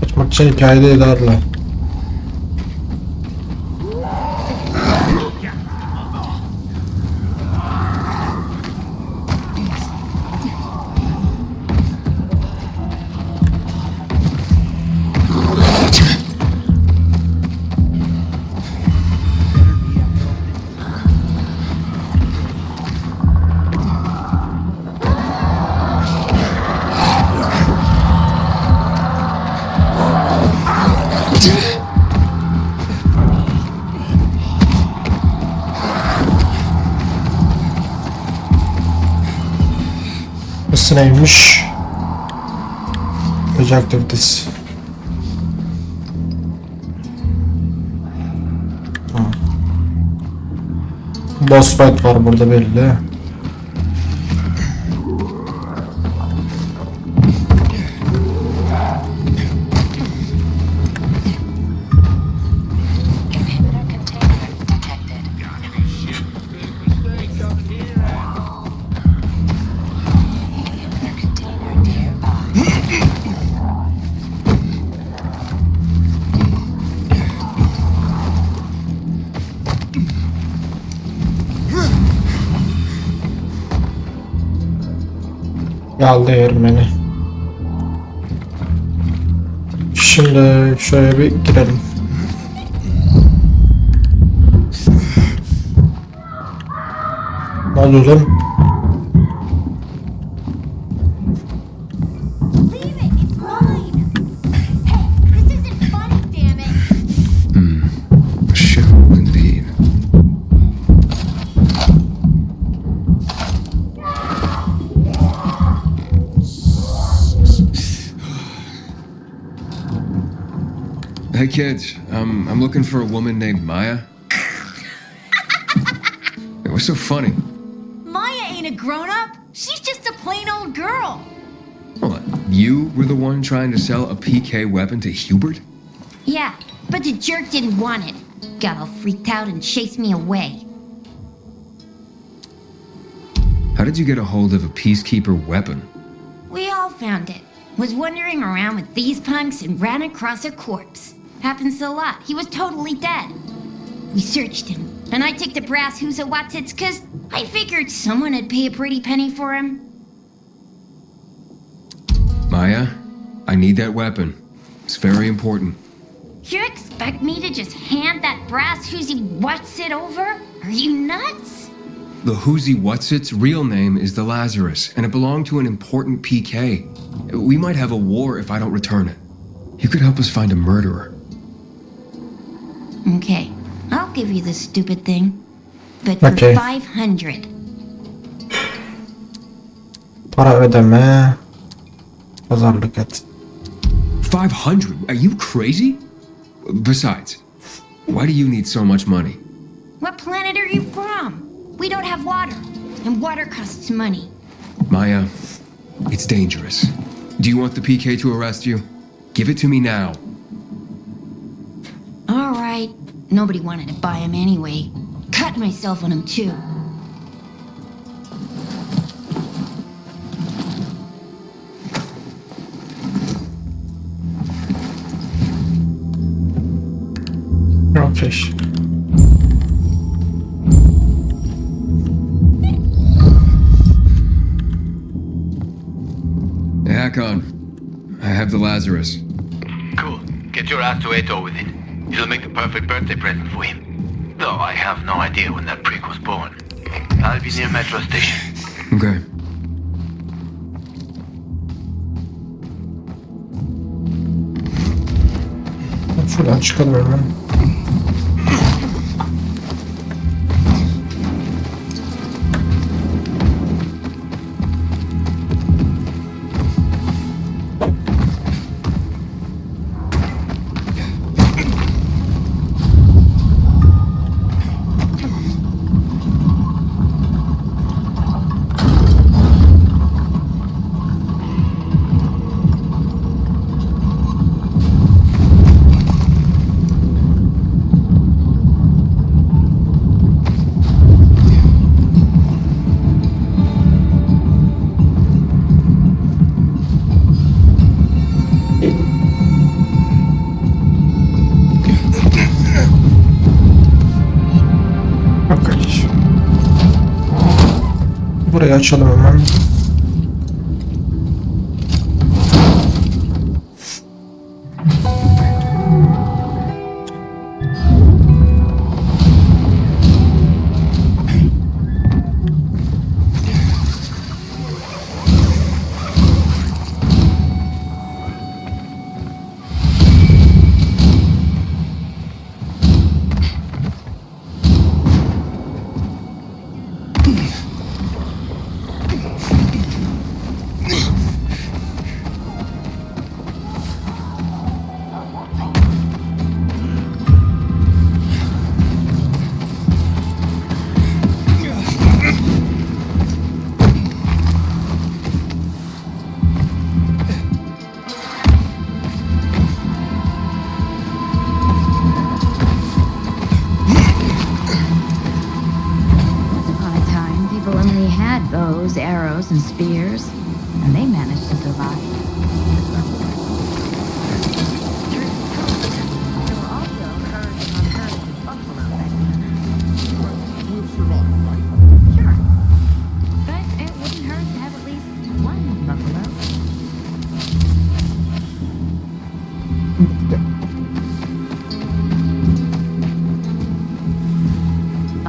Kaçmak için hikayede ederler. Burası neymiş? Gece aktivitesi. Boss fight var burada belli. Geldi Ermeni. Şimdi şöyle bir girelim. Ne oluyor lan? Shithole indeed. Hey kids, I'm looking for a woman named Maya. It was so funny. Maya ain't a grown-up. She's just a plain old girl. Hold on. You were the one trying to sell a PK weapon to Hubert? Yeah, but the jerk didn't want it. Got all freaked out and chased me away. How did you get a hold of a peacekeeper weapon? We all found it. Was wandering around with these punks and ran across a corpse. Happens a lot. He was totally dead. We searched him, and I took the brass who's a Watsits cause I figured someone would pay a pretty penny for him. Maya, I need that weapon. It's very important. You expect me to just hand that brass whoozy Watsit over? Are you nuts? The Whoozy Whatsit's real name is the Lazarus, and it belonged to an important PK. We might have a war if I don't return it. You could help us find a murderer. Okay, I'll give you this stupid thing. But for Okay. 500. Para ödeme. Pazarlık et. 500? Are you crazy? Besides, why do you need so much money? What planet are you from? We don't have water, and water costs money. Maya, it's dangerous. Do you want the PK to arrest you? Give it to me now. All right. Nobody wanted to buy him anyway. Cut myself on him too. Okay. Hakon, I have the Lazarus. Cool. Get your ass to Eto with it. It'll make the perfect birthday present for him. Though I have no idea when that prick was born. I'll be near metro station. Okay. Şuradan çıkalım hemen. Burayı açalım hemen. Bows, arrows, and spears, and they managed to survive. Sure, but it wouldn't hurt to have at least one buffalo.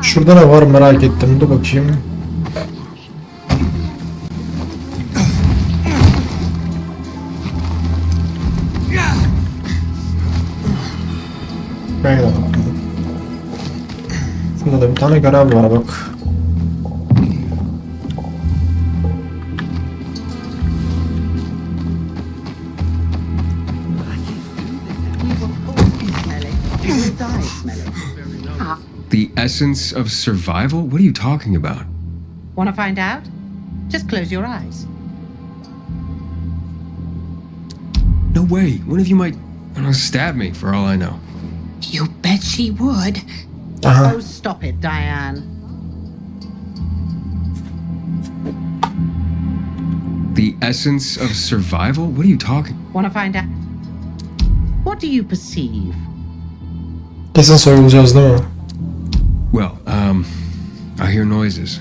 Şurada ne var merak ettim. Dur bakayım. Şuraya da bakalım. Şurada da bir tane görev var bak. The essence of survival? What are you talking about? Want to find out? Just close your eyes. No way. One of you might, stab me for all I know. You bet she would. Uh-huh. Oh, stop it, Diane. The essence of survival? What are you talking? Want to find out? What do you perceive? Kesin soyulacağız değil mi? Well, I hear noises.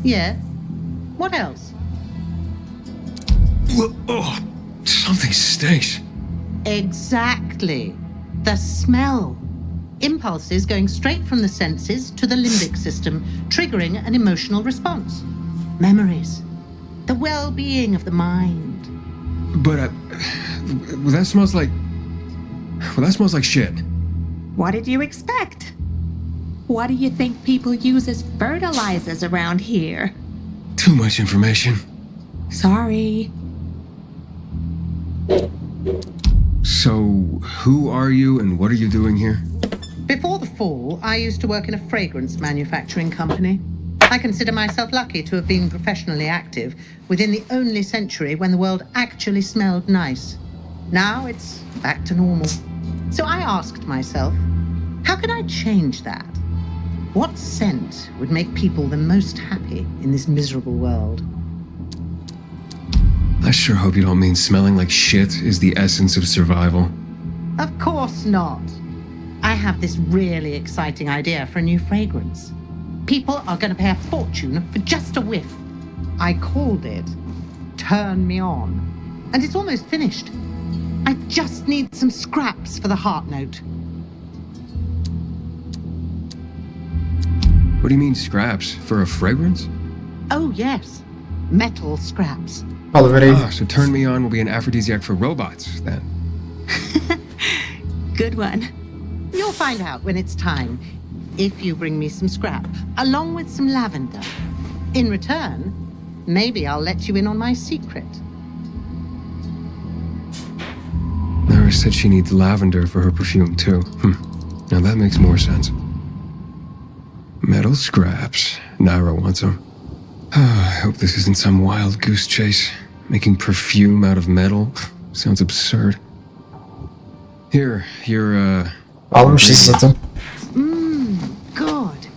Yeah. What else? Oh, something stinks. Exactly. The smell. Impulses going straight from the senses to the limbic system, triggering an emotional response. Memories. The well-being of the mind. But, that smells like... Well, that smells like shit. What did you expect? What do you think people use as fertilizers around here? Too much information. Sorry. So, who are you and what are you doing here? Before the fall, I used to work in a fragrance manufacturing company. I consider myself lucky to have been professionally active within the only century when the world actually smelled nice. Now it's back to normal. So I asked myself, how can I change that? What scent would make people the most happy in this miserable world? I sure hope you don't mean smelling like shit is the essence of survival. Of course not. I have this really exciting idea for a new fragrance. People are going to pay a fortune for just a whiff. I called it Turn Me On. And it's almost finished. I just need some scraps for the heart note. What do you mean scraps? For a fragrance? Oh, yes. Metal scraps. So Turn Me On will be an aphrodisiac for robots, then. Good one. You'll find out when it's time. If you bring me some scrap, along with some lavender. In return, maybe I'll let you in on my secret. Nara said she needs lavender for her perfume, too. Now that makes more sense. Metal scraps. Nara wants them. I hope this isn't some wild goose chase. Making perfume out of metal. Sounds absurd. Here, you're, Almışız zaten. Good.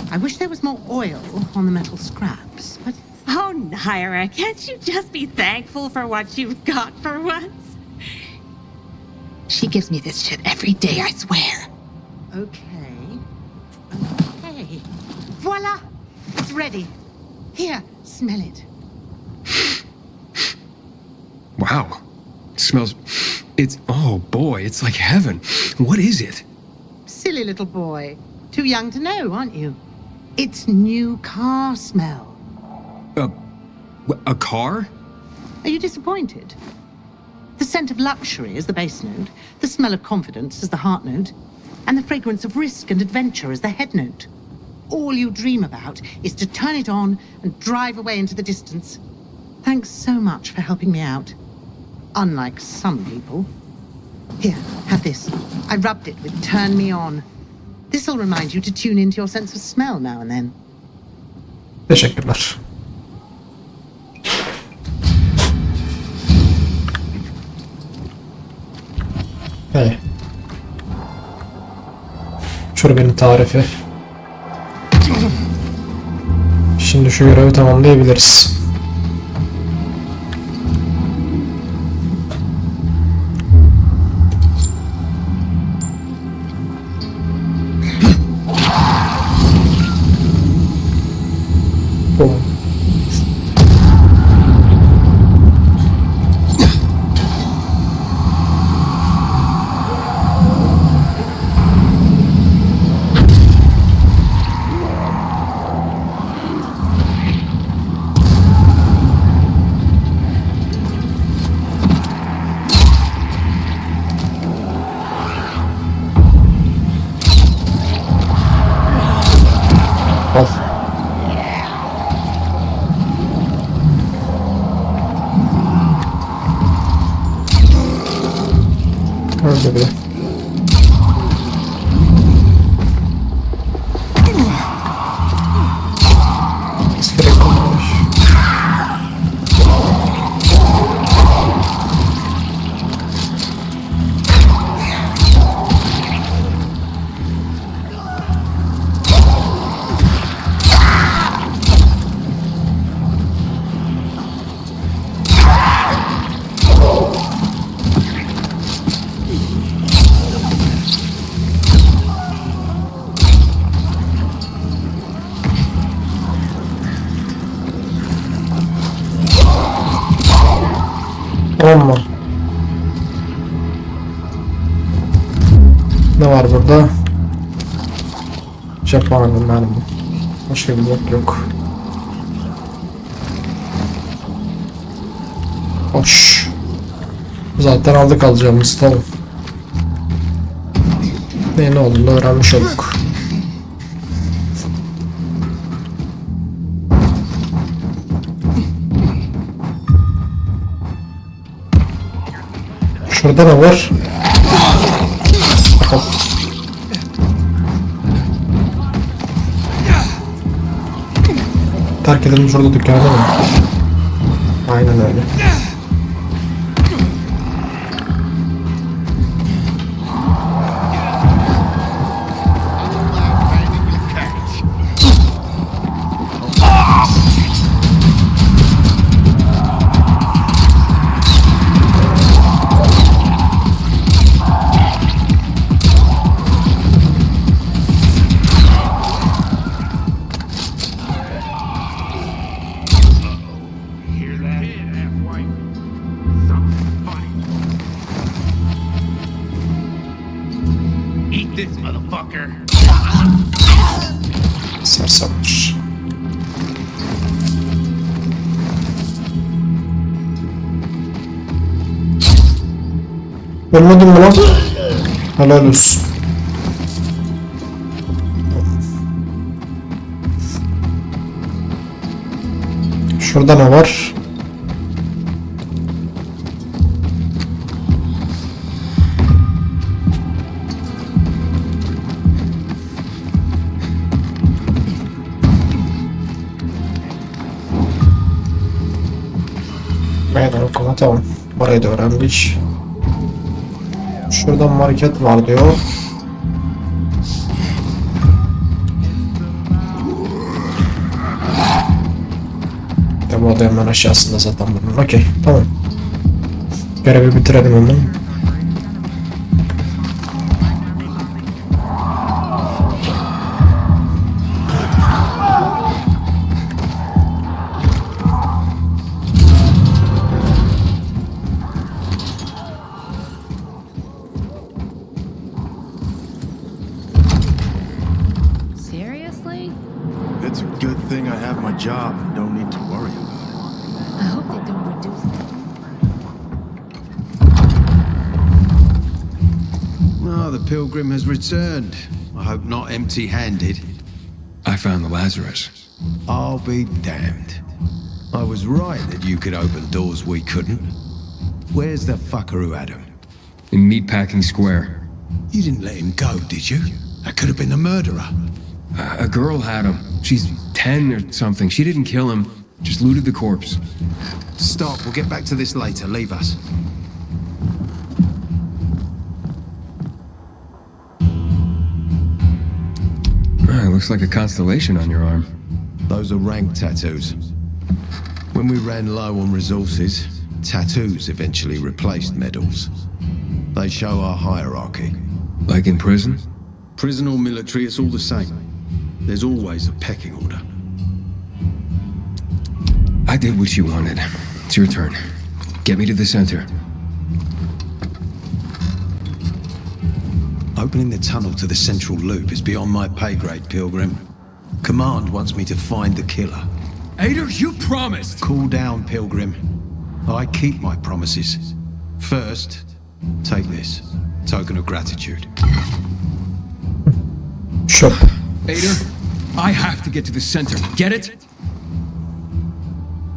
I wish there was more oil on the metal scraps, but... Oh, Naira, can't you just be thankful for what you've got for once? She gives me this shit every day, I swear. Okay. Voila! It's ready. Here, smell it. Wow. It smells... Oh boy, it's like heaven. What is it? Silly little boy. Too young to know, aren't you? It's new car smell. A car? Are you disappointed? The scent of luxury is the base note, the smell of confidence is the heart note, and the fragrance of risk and adventure is the head note. All you dream about is to turn it on and drive away into the distance. Thanks so much for helping me out. Unlike some people. Here, have this. I rubbed it with Turn Me On. This'll remind you to tune into your sense of smell now and then. Teşekkürler. Hey. Şurada benim tarifi. Şimdi şu görevi tamamlayabiliriz. Boom. Al. Öldü bile. İskelet tamam mı? Ne var burada? Cephane mermi. Başka bir bok yok. Hoş. Zaten aldık alacağımız, tamam. Ne olduğunu öğrenmiş olduk. Şurada ne var? Hop. Terk edelim şurada dükkanı mı? Aynen öyle. Eat this, motherfucker. Sersemler. Ölmedin mi lan? Helal olsun. Şurada ne var? Meydan okuma, tamam. Burayı da öğrendik. Şurada market var diyor. Ya bu da hemen aşağısında zaten bunun. Okey, tamam. Görevi bitirelim hemen. Seriously? It's a good thing I have my job and don't need to worry about it. I hope they don't reduce that. Oh, the pilgrim has returned. I hope not empty-handed. I found the Lazarus. I'll be damned. I was right that you could open doors we couldn't. Where's the fucker who had him? In Meatpacking Square. You didn't let him go, did you? That could have been the murderer. A girl had him. She's 10 or something. She didn't kill him. Just looted the corpse. Stop, we'll get back to this later. Leave us. Looks like a constellation on your arm. Those are rank tattoos. When we ran low on resources, tattoos eventually replaced medals. They show our hierarchy. Like in prison? Prison or military, it's all the same. There's always a pecking order. I did what you wanted. It's your turn. Get me to the center. Opening the tunnel to the central loop is beyond my pay grade, Pilgrim. Command wants me to find the killer. Ader, you promised! Cool down, Pilgrim. I keep my promises. First, take this. Token of gratitude. Sure. Ader, I have to get to the center. Get it?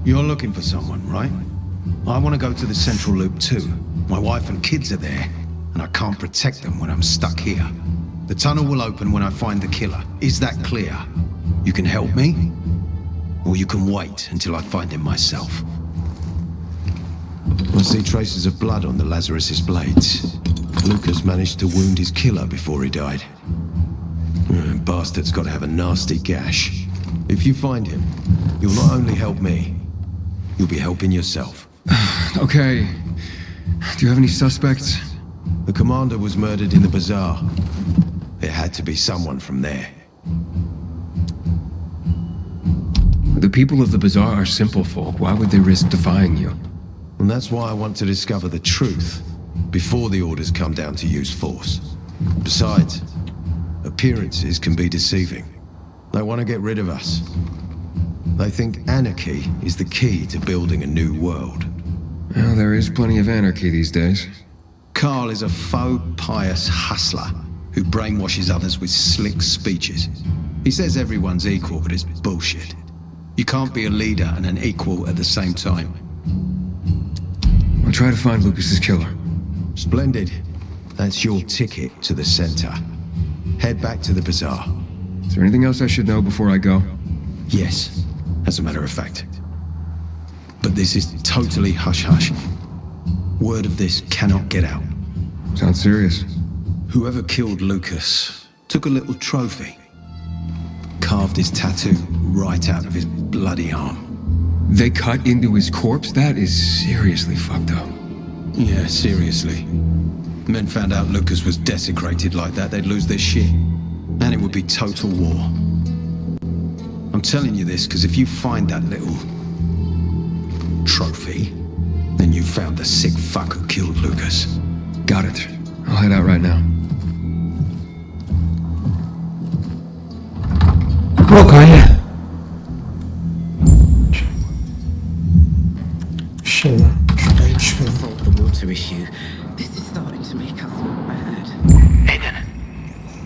You're looking for someone, right? I want to go to the central loop too. My wife and kids are there, and I can't protect them when I'm stuck here. The tunnel will open when I find the killer. Is that clear? You can help me, or you can wait until I find him myself. I see traces of blood on the Lazarus's blades. Lucas managed to wound his killer before he died. Bastard's got to have a nasty gash. If you find him, you'll not only help me, you'll be helping yourself. Okay. Do you have any suspects? The commander was murdered in the bazaar. It had to be someone from there. The people of the bazaar are simple folk. Why would they risk defying you? And that's why I want to discover the truth before the orders come down to use force. Besides, appearances can be deceiving. They want to get rid of us. They think anarchy is the key to building a new world. Well, there is plenty of anarchy these days. Carl is a faux pious hustler who brainwashes others with slick speeches. He says everyone's equal, but it's bullshit. You can't be a leader and an equal at the same time. I'll try to find Lucas's killer. Splendid. That's your ticket to the center. Head back to the bazaar. Is there anything else I should know before I go? Yes, as a matter of fact. But this is totally hush-hush. Word of this cannot get out. Sounds serious. Whoever killed Lucas took a little trophy. Carved his tattoo right out of his bloody arm. They cut into his corpse? That is seriously fucked up. Yeah, seriously. Men found out Lucas was desecrated like that, they'd lose their shit. And it would be total war. I'm telling you this because if you find that little trophy, then you found the sick fuck who killed Lucas. Got it. I'll head out right now. Okay. Şimdi şuradan çıkalım. Solve the water issue. This is starting to make us look bad. Aiden,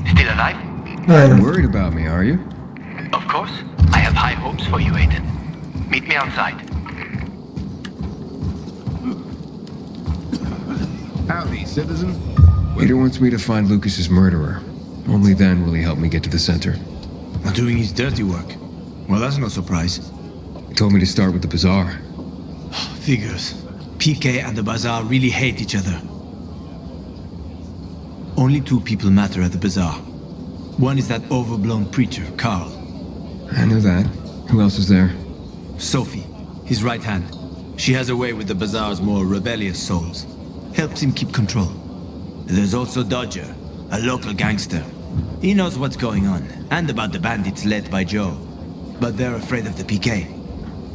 still alive? Aynen. Worried about me, are you? Of course. I have high hopes for you, Aiden. Meet me outside. Howdy, citizen. Vader wants me to find Lucas's murderer. Only then will he help me get to the center. Doing his dirty work. Well, that's no surprise. He told me to start with the bazaar. Figures. PK and the bazaar really hate each other. Only two people matter at the bazaar. One is that overblown preacher, Carl. I knew that. Who else is there? Sophie, his right hand. She has a way with the bazaar's more rebellious souls. Helps him keep control. There's also Dodger, a local gangster. He knows what's going on, and about the bandits led by Joe. But they're afraid of the PK.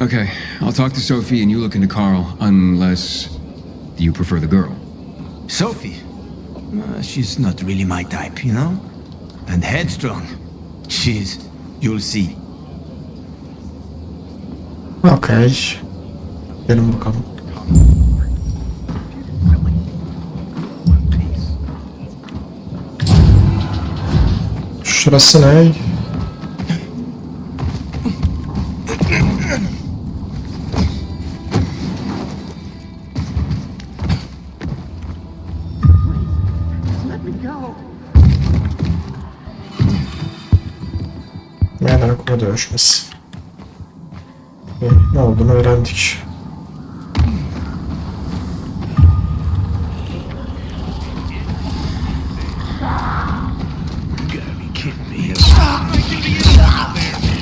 Okay, I'll talk to Sophie and you look into Carl, unless you prefer the girl. Sophie? She's not really my type, you know? And headstrong. You'll see. Okay. Gelin bakalım. Şurası ne? Let me go. Meydan okuma dövüşmesi. Ne olduğunu öğrendik.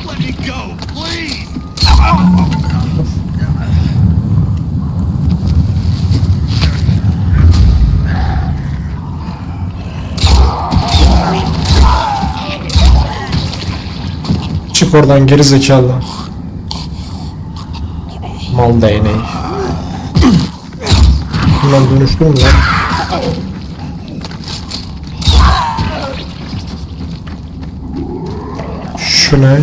Let me go, please. Çık oradan geri zekalı. Mal değneği. Bundan dönüştün mü lan? Şu ne?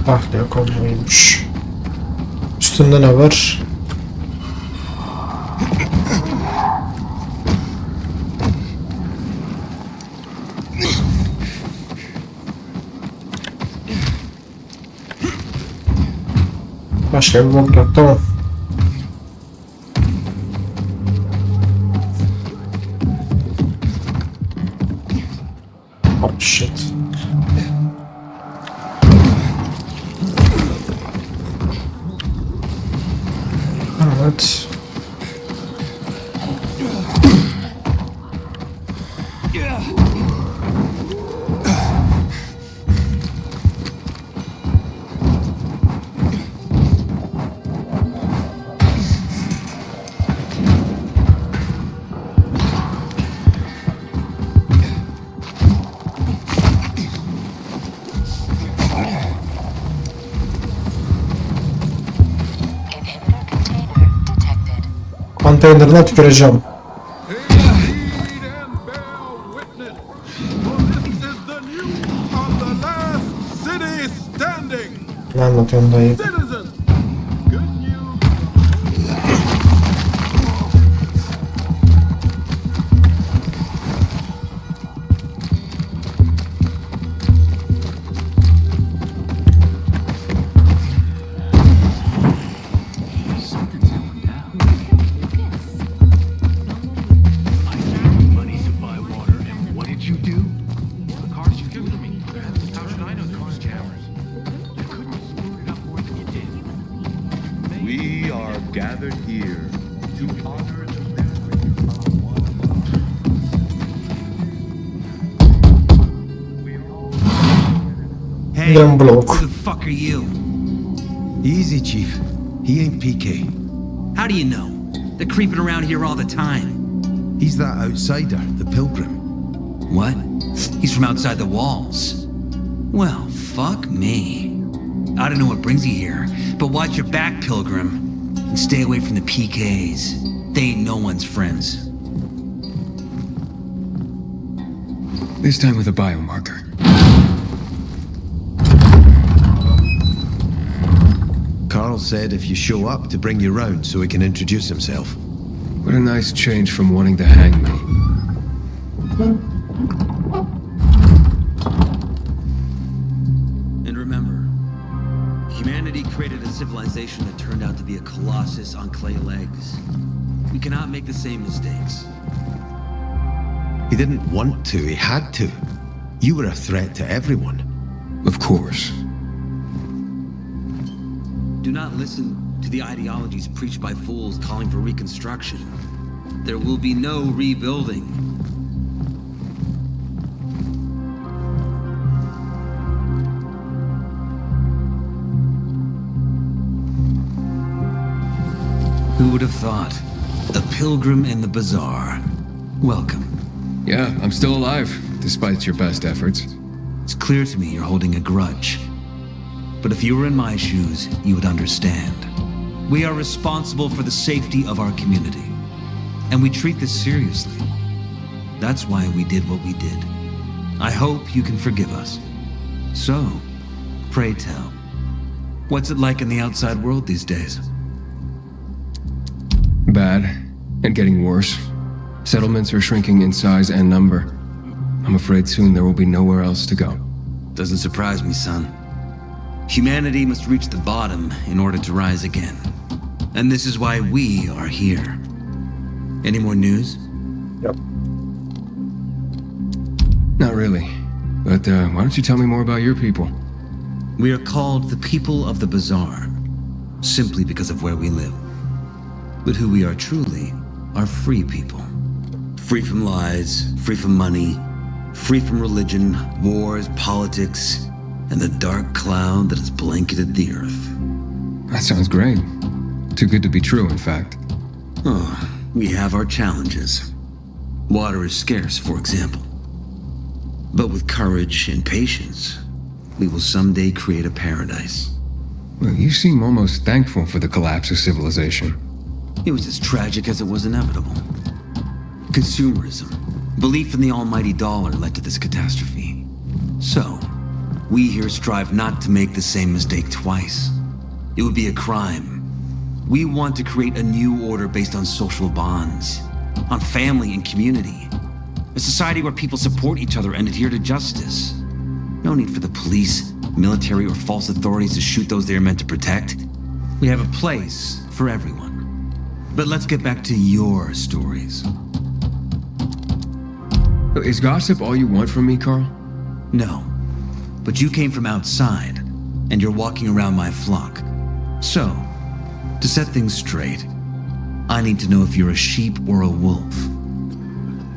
Tahliye konvoymuş. Üstünde ne var? Başka bir bok yok, tamam. Oh shit. Evet. konteynerine tüküreceğim. Ne anlatıyorsun dayı? We are gathered here to honor the Hey, Them block. who the fuck are you? Easy, Chief. He ain't PK. How do you know? They're creeping around here all the time. He's that outsider, the pilgrim. What? He's from outside the walls. Well, fuck me. I don't know what brings you here, but watch your back, Pilgrim. And stay away from the PKs. They ain't no one's friends. This time with a biomarker. Carl said if you show up to bring you round so he can introduce himself. What a nice change from wanting to hang me. And remember, humanity created a civilization that turned out to be a colossus on clay legs. We cannot make the same mistakes. He didn't want to, he had to. You were a threat to everyone. Of course. Do not listen to the ideologies preached by fools calling for reconstruction. There will be no rebuilding. Who would have thought? A pilgrim in the bazaar. Welcome. Yeah, I'm still alive, despite your best efforts. It's clear to me you're holding a grudge. But if you were in my shoes, you would understand. We are responsible for the safety of our community. And we treat this seriously. That's why we did what we did. I hope you can forgive us. So, pray tell, what's it like in the outside world these days? Bad, and getting worse. Settlements are shrinking in size and number. I'm afraid soon there will be nowhere else to go. Doesn't surprise me, son. Humanity must reach the bottom in order to rise again. And this is why we are here. Any more news? Yep. Not really. But why don't you tell me more about your people? We are called the people of the bazaar, simply because of where we live. But who we are truly are free people. Free from lies, free from money, free from religion, wars, politics, and the dark cloud that has blanketed the earth. That sounds great. Too good to be true, in fact. Oh, we have our challenges. Water is scarce, for example. But with courage and patience, we will someday create a paradise. Well, you seem almost thankful for the collapse of civilization. It was as tragic as it was inevitable. Consumerism, belief in the almighty dollar led to this catastrophe. So, we here strive not to make the same mistake twice. It would be a crime. We want to create a new order based on social bonds, on family and community. A society where people support each other and adhere to justice. No need for the police, military, or false authorities to shoot those they are meant to protect. We have a place for everyone. But let's get back to your stories. Is gossip all you want from me, Carl? No. But you came from outside, and you're walking around my flock. So, to set things straight, I need to know if you're a sheep or a wolf.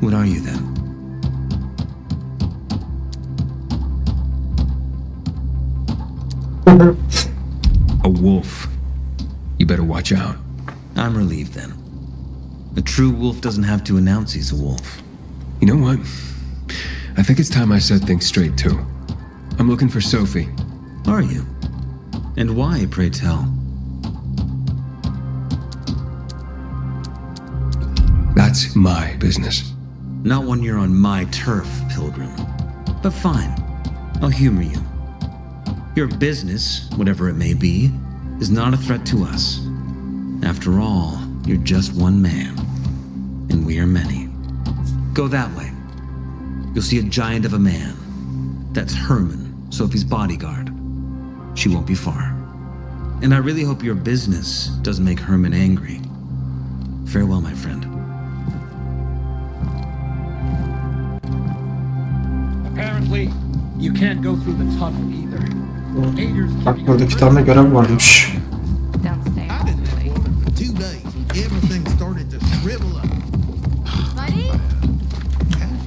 What are you then? A wolf. You better watch out. I'm relieved then. A true wolf doesn't have to announce he's a wolf. You know what? I think it's time I set things straight, too. I'm looking for Sophie. Are you? And why, pray tell? That's my business. Not when you're on my turf, Pilgrim. But fine, I'll humor you. Your business, whatever it may be, is not a threat to us. After all, you're just one man, and we are many. Go that way. You'll see a giant of a man. That's Herman, Sophie's bodyguard. She won't be far. And I really hope your business doesn't make Herman angry. Farewell, my friend. Apparently, you can't go through the tunnel either. Aiders Bak burada 2 tane görev varmış. I didn't have water for 2 days. Everything started to shrivel up. Buddy?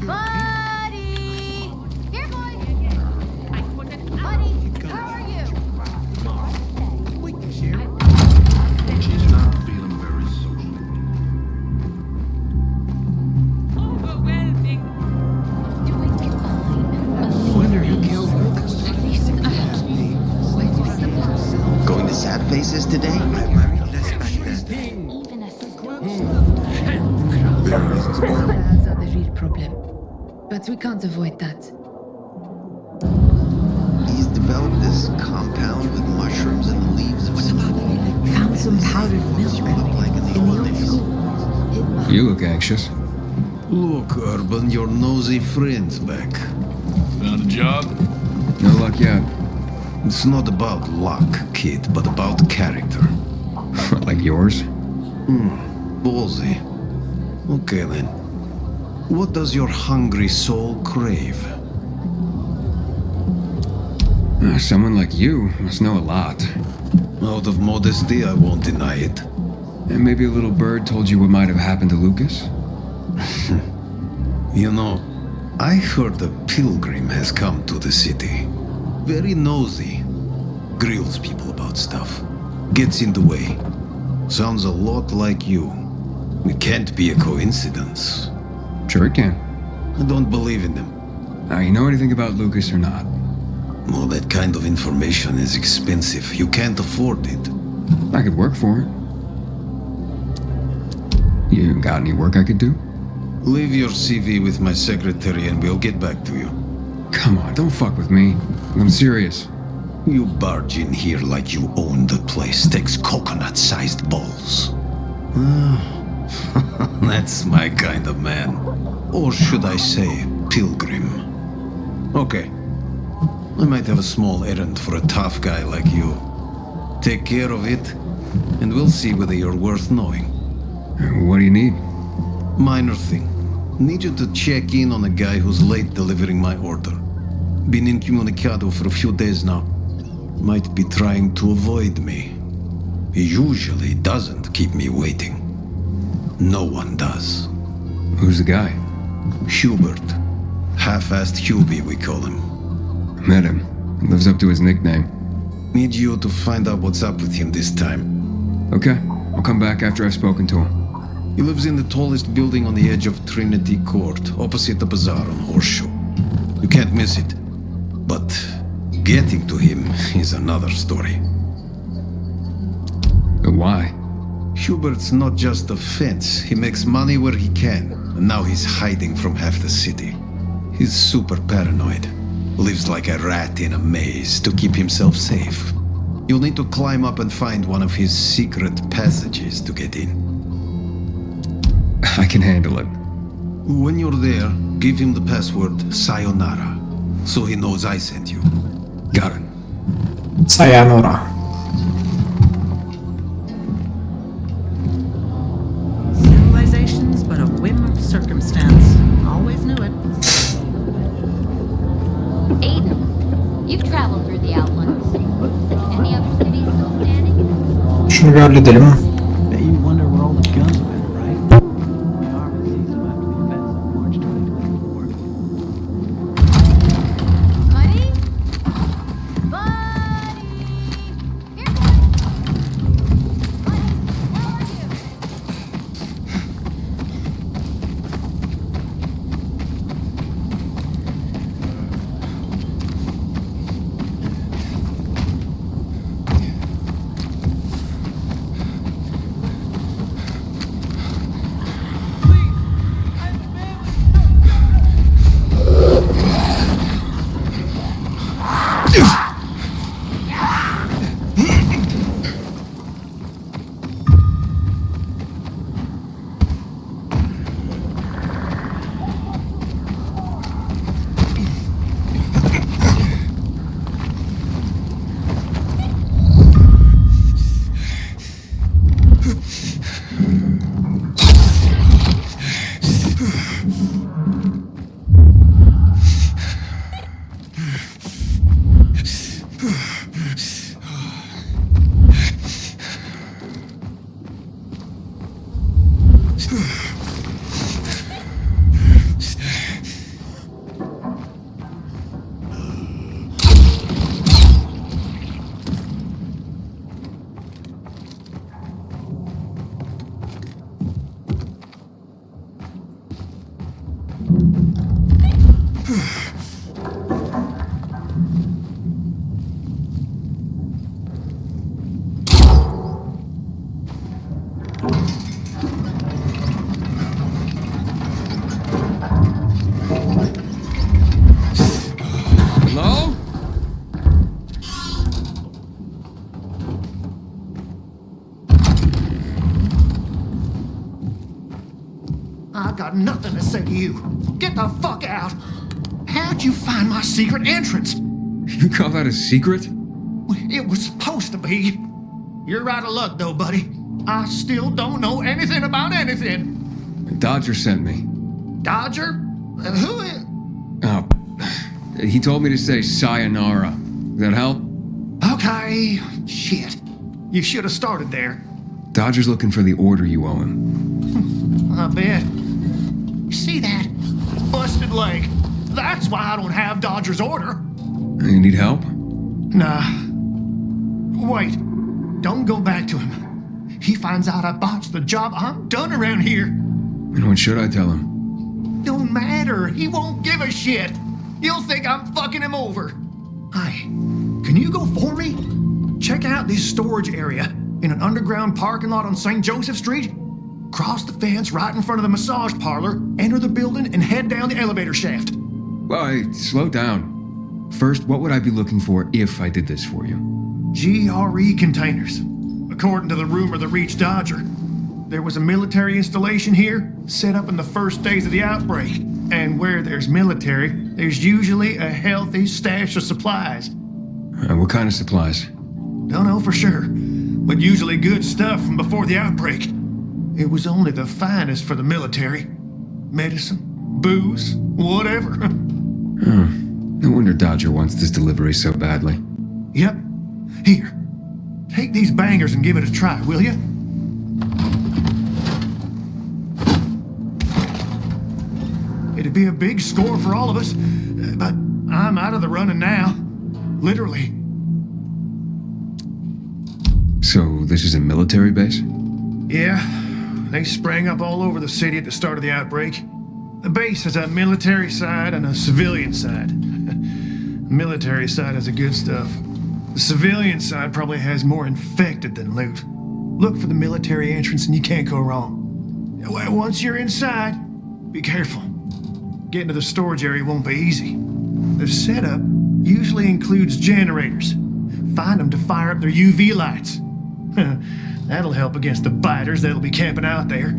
Buddy! Here, boy! Buddy, how are you? She's not feeling very social. Wonder who killed her. Going to sad faces today? Fads are the real problem. But we can't avoid that. He's developed this compound with mushrooms and the leaves of some. Found some powdered milk in the old school. You look anxious. Look, Urban, your nosy friend's back. Found a job? No luck yet. It's not about luck, kid, but about character. Like yours? Ballsy. Okay then. What does your hungry soul crave? Someone like you must know a lot. Out of modesty, I won't deny it. And maybe a little bird told you what might have happened to Lucas? You know, I heard a pilgrim has come to the city. Very nosy. Grills people about stuff. Gets in the way. Sounds a lot like you. It can't be a coincidence. Sure it can. I don't believe in them. Now, you know anything about Lucas or not? Well, that kind of information is expensive. You can't afford it. I could work for it. You got any work I could do? Leave your CV with my secretary and we'll get back to you. Come on, don't fuck with me. I'm serious. You barge in here like you own the place. Takes coconut-sized balls. That's my kind of man. Or should I say, pilgrim. Okay. I might have a small errand for a tough guy like you. Take care of it, and we'll see whether you're worth knowing. What do you need? Minor thing. Need you to check in on a guy who's late delivering my order. Been incommunicado for a few days now. Might be trying to avoid me. He usually doesn't keep me waiting. No one does. Who's the guy? Hubert. Half-assed Hubie, we call him. Met him. He lives up to his nickname. Need you to find out what's up with him this time. Okay. I'll come back after I've spoken to him. He lives in the tallest building on the edge of Trinity Court, opposite the bazaar on Horseshoe. You can't miss it. But getting to him is another story. Why? Hubert's not just a fence. He makes money where he can, and now he's hiding from half the city. He's super paranoid. Lives like a rat in a maze to keep himself safe. You'll need to climb up and find one of his secret passages to get in. I can handle it. When you're there, give him the password Sayonara, so he knows I sent you. Got it. Sayonara. Civilization's but a whim of circumstance. Always knew it. Aiden, you've traveled through the Outlands. Any other cities still standing? Şunu bir halledelim. Bet you wonder where all the guns went, right? The army seized them after the events of March 2024. Buddy? Buddy! Here, boy! Buddy, how are you? Hello? I've got nothing to say to you. Get the fuck out. How'd you find my secret entrance? You call that a secret? It was supposed to be. You're out of luck, though, buddy. I still don't know anything about anything. Dodger sent me. Dodger? Who is... Oh, he told me to say sayonara. Does that help? Okay. Shit. You should have started there. Dodger's looking for the order you owe him. I bet. You see that? Busted leg. That's why I don't have Dodger's order. You need help? Nah. Wait. Don't go back to him. He finds out I botched the job, I'm done around here. And what should I tell him? Don't matter. He won't give a shit. He'll think I'm fucking him over. Hi. Can you go for me? Check out this storage area in an underground parking lot on St. Joseph Street. Cross the fence right in front of the massage parlor, enter the building, and head down the elevator shaft. Well, hey, slow down. First, what would I be looking for if I did this for you? GRE containers. According to the rumor that reached Dodger, there was a military installation here set up in the first days of the outbreak. And where there's military, there's usually a healthy stash of supplies. What kind of supplies? Don't know for sure, but usually good stuff from before the outbreak. It was only the finest for the military. Medicine, booze, whatever. No wonder Dodger wants this delivery so badly. Yep. Here, take these bangers and give it a try, will you? It'd be a big score for all of us, but I'm out of the running now. Literally. So this is a military base? Yeah, they sprang up all over the city at the start of the outbreak. The base has a military side and a civilian side. The military side has the good stuff. The civilian side probably has more infected than loot. Look for the military entrance and you can't go wrong. Once you're inside, be careful. Getting to the storage area won't be easy. The setup usually includes generators. Find them to fire up their UV lights. That'll help against the biters that'll be camping out there.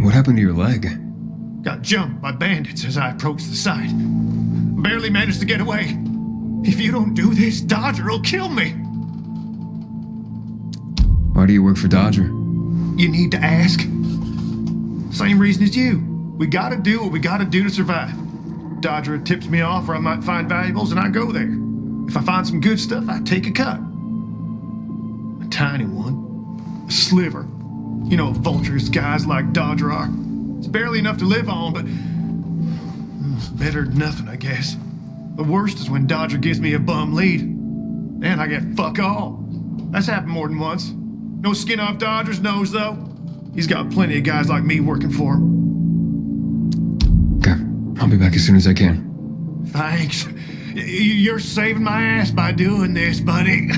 What happened to your leg? Got jumped by bandits as I approached the site. Barely managed to get away. If you don't do this, Dodger will kill me. Why do you work for Dodger? You need to ask. Same reason as you. We gotta do what we gotta do to survive. Dodger tips me off where I might find valuables and I go there. If I find some good stuff, I take a cut. A tiny one. A sliver. You know, vultures guys like Dodger are. It's barely enough to live on, but better than nothing, I guess. The worst is when Dodger gives me a bum lead. And I get fuck all. That's happened more than once. No skin off Dodger's nose, though. He's got plenty of guys like me working for him. Okay, I'll be back as soon as I can. Thanks. You're saving my ass by doing this, buddy.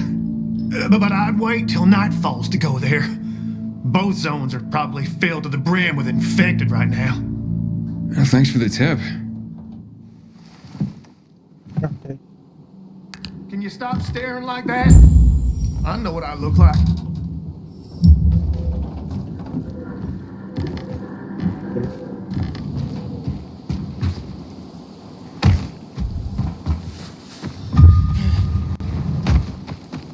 But I'd wait till night falls to go there. Both zones are probably filled to the brim with infected right now. Well, thanks for the tip. Can you stop staring like that? I know what I look like.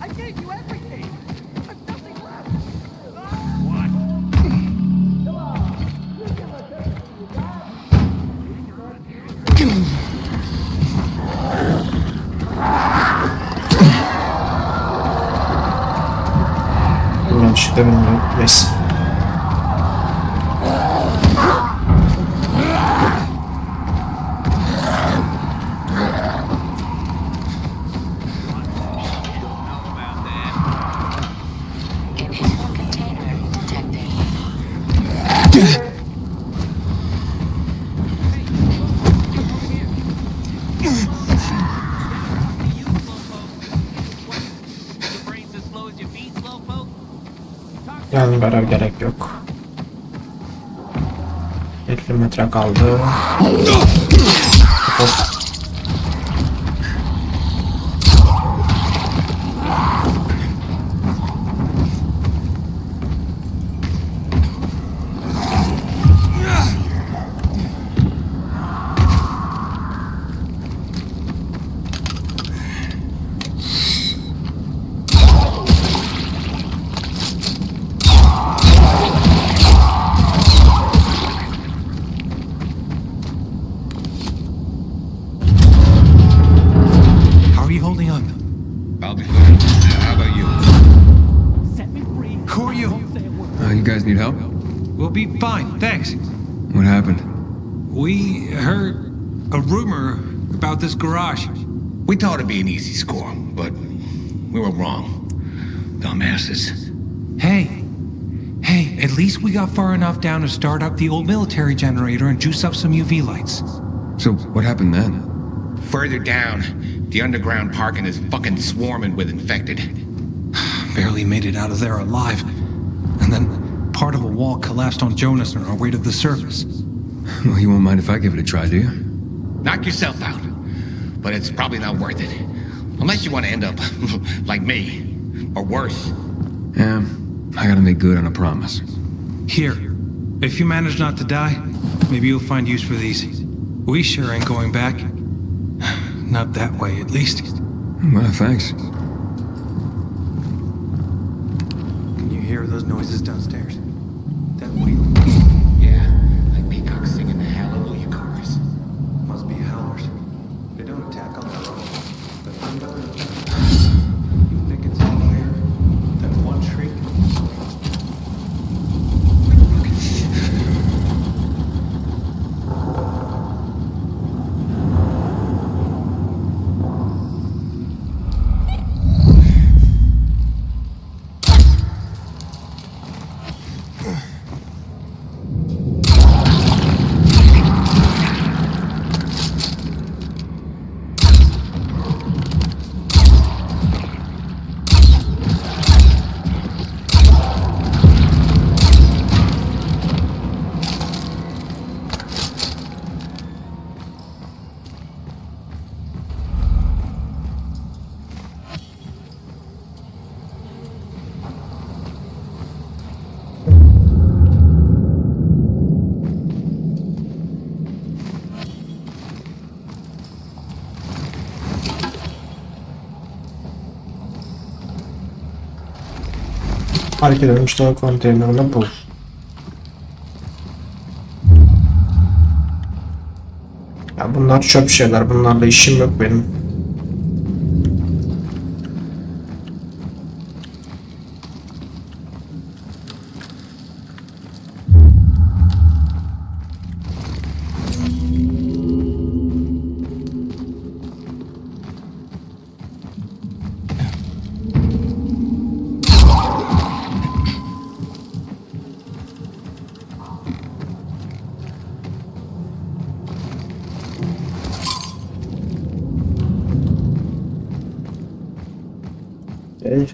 I gave you everything. There's nothing left. Yanlışlıkla bilmiyorum. Neyse. Yani beraber gerek yok. 50 metre kaldı. Hop. How are you holding up? I'll be fine. How about you? Set me free. Who are you? Don't say a word. You guys need help? We'll be fine, thanks. What happened? We heard a rumor about this garage. We thought it'd be an easy score, but we were wrong. Dumbasses. Hey, at least we got far enough down to start up the old military generator and juice up some UV lights. So, what happened then? Further down, the underground parking is fucking swarming with infected. Barely made it out of there alive. And then part of a wall collapsed on Jonas on our way to the surface. Well, you won't mind if I give it a try, do you? Knock yourself out. But it's probably not worth it. Unless you want to end up like me. Or worse. Yeah, I gotta make good on a promise. Here, if you manage not to die, maybe you'll find use for these. We sure ain't going back. Not that way, at least. Well, thanks. Can you hear those noises downstairs? That wheel? Yeah, like peacocks singing the Hallelujah chorus. Must be howlers. They don't attack on their own. But you think it's all here? That one shriek? Hareket edilmiş daha konteynerini bul. Ya bunlar çöp şeyler. Bunlarla işim yok benim. Okay.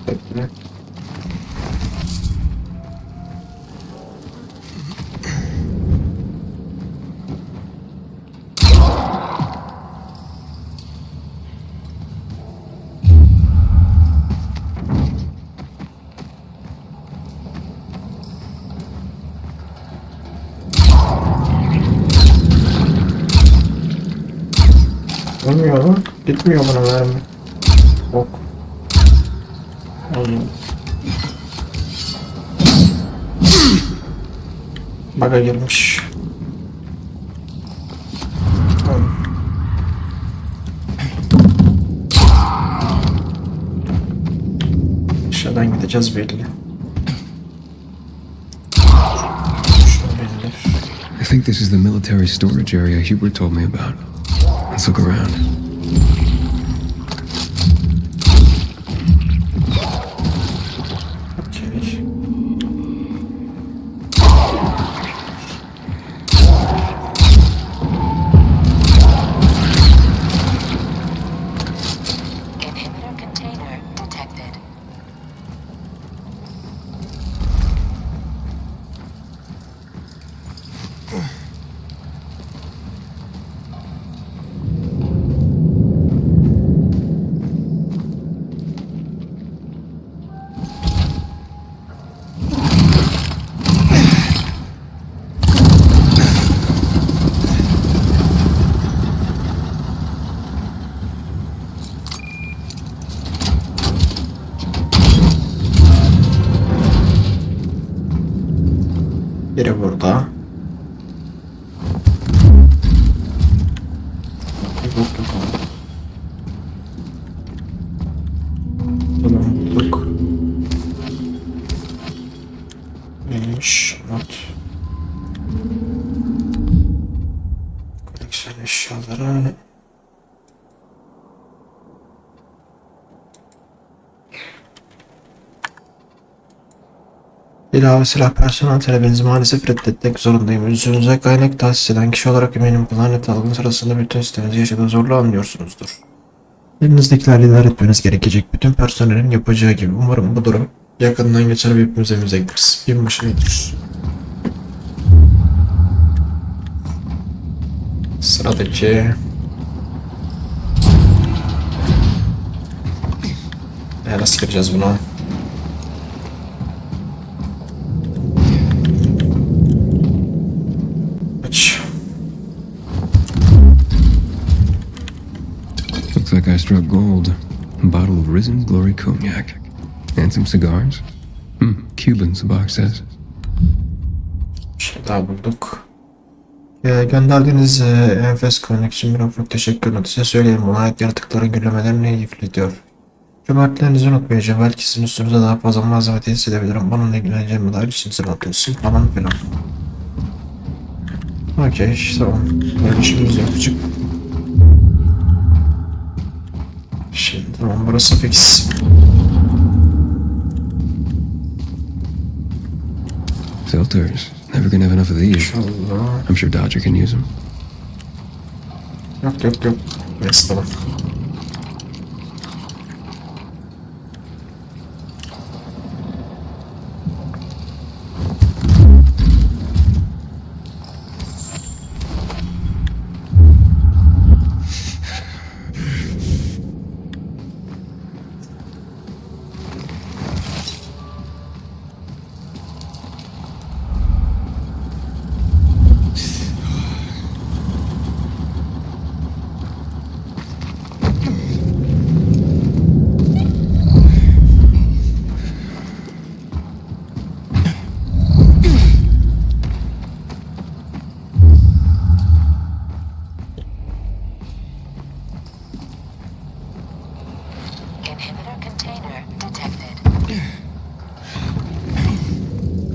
Bekle. Gitmiyor mu? Gitmiyor bana mermi. Ok. Alayım. Baga girmiş. Tamam. Aşağıdan gideceğiz belli. I think this is the military storage area Hubert told me about. Let's look around. Okay. Inhibitor container detected. Biri burada. Tamam bulduk. Neymiş? Not. Koleksiyon eşyaları. İlave silah personel talebinizi maalesef reddetmek zorundayım. Üstünüze kaynak tahsis eden kişi olarak eminim planet alımı sırasında bütün sisteminizi yaşadığı zorluğu anlıyorsunuzdur. Elinizdekilerle idare etmeniz gerekecek bütün personelin yapacağı gibi. Umarım bu durum yakından geçer ve hepimiz evimize gideriz. Binbaşı nedir? Sıradaki... Nasıl gireceğiz buna? Looks like I struck gold. A bottle of risen glory cognac. And some cigars. Cubans, the box says. Bir şey daha bulduk. Gönderdiğiniz enfes konak için bir ufak teşekkür ederim. Size söyleyeyim, buna ait yaratıkların güllemelerini ifletiyor. Cömertlerinizi unutmayacağım. Belki sizin üstünüze daha fazla malzeme tesis edebilirim. Bununla ilgileneceğime dair içinize atıyorsun falan filan. Okey, tamam. Böyle işimiz yok. Küçük. Şimdi tamam, burası fix. Filters. Never gonna have enough of these. İnşallah. I'm sure Dodger can use them. Yok. Neyse tamam.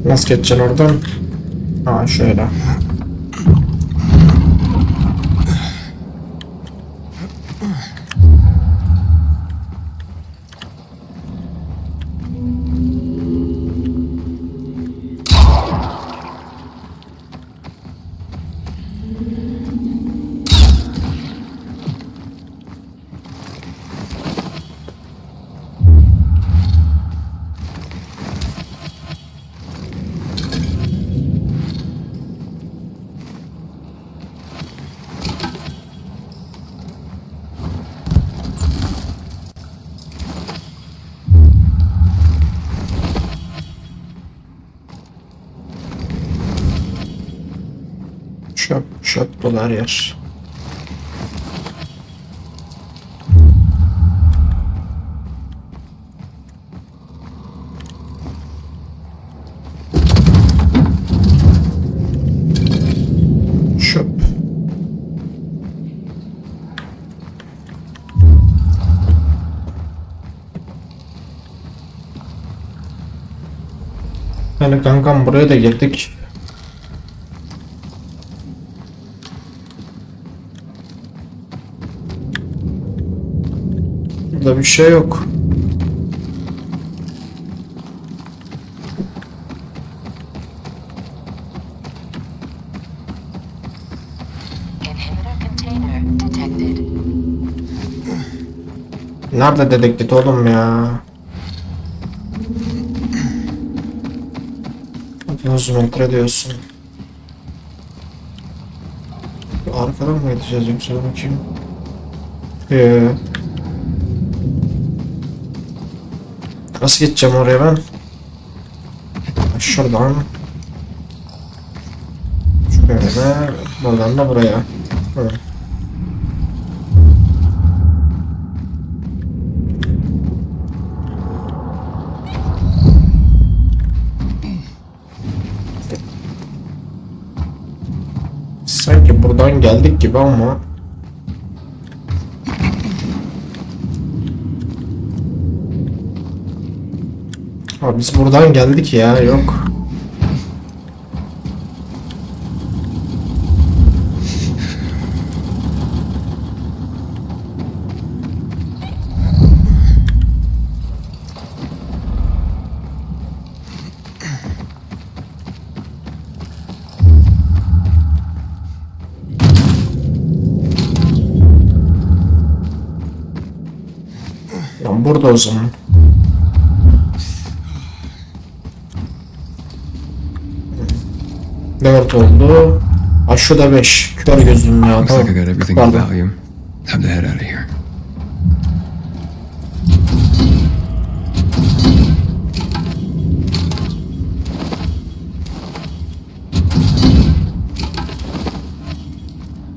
Nasıl geçeceksin oradan? Ha şöyle. Çöp dolu her yer. Yani kankam buraya da girdik. Burada bir şey yok. Inhibitor container detected. Nerede dedektif oğlum ya? 30 metre diyorsun. Arkadan mı gideceğiz yoksa bakayım? Nasıl gideceğim oraya ben? Şuradan. Şöyle. Buradan da buraya. Hı. Sanki buradan geldik gibi ama abi biz buradan geldik ya, yok. Ya burada o zaman. Dört oldu. Ha şu da 5. Kör gözüm ya. Looks like I got everything of Pardon. value. Time to head out of here.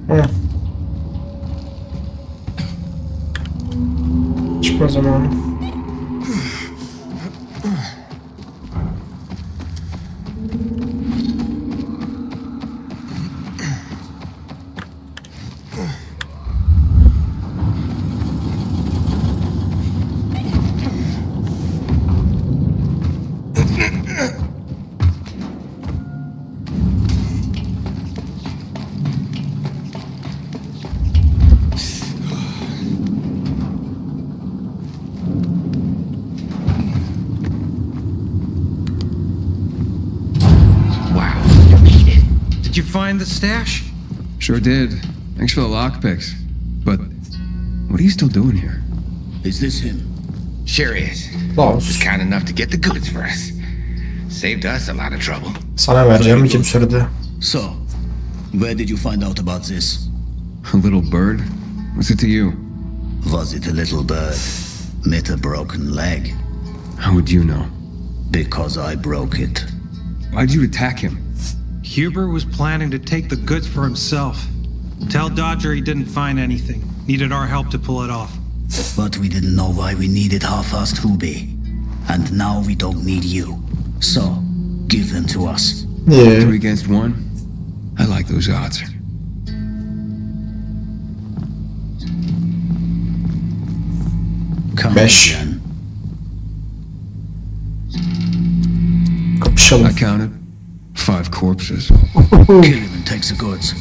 Hı. Çıkma zamanı. Wow, you made it. Did you find the stash? Sure did. Thanks for the lockpicks. But what are you still doing here? Is this him? Sure is. Close. Just kind enough to get the goods for us. Saved us a lot of trouble. Sana vereceğim kim sürdü? So, where did you find out about this? A little bird? What's it to you? Was it a little bird? Met a broken leg? How would you know? Because I broke it. Why'd you attack him? Huber was planning to take the goods for himself. Tell Dodger he didn't find anything. Needed our help to pull it off. But we didn't know why we needed half-assed Hubie. And now we don't need you. So, give them to us. Yeah. 3 against 1? I like those odds. Come Beş. again. Kapışalım. I counted 5 corpses. Kill him and take the goods.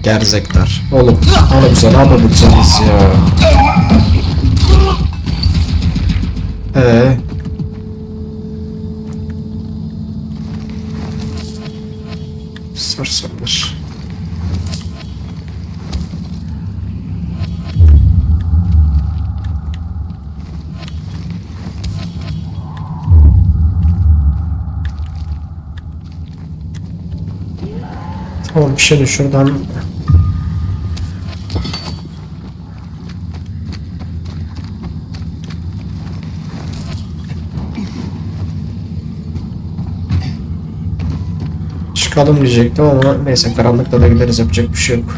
Gerzekler. Oğlum bize ne yapabileceğiz ya? Sarsamlar. Tamam, şimdi şuradan çıkalım diyecektim ama neyse, karanlıkta da gideriz, yapacak bir şey yok.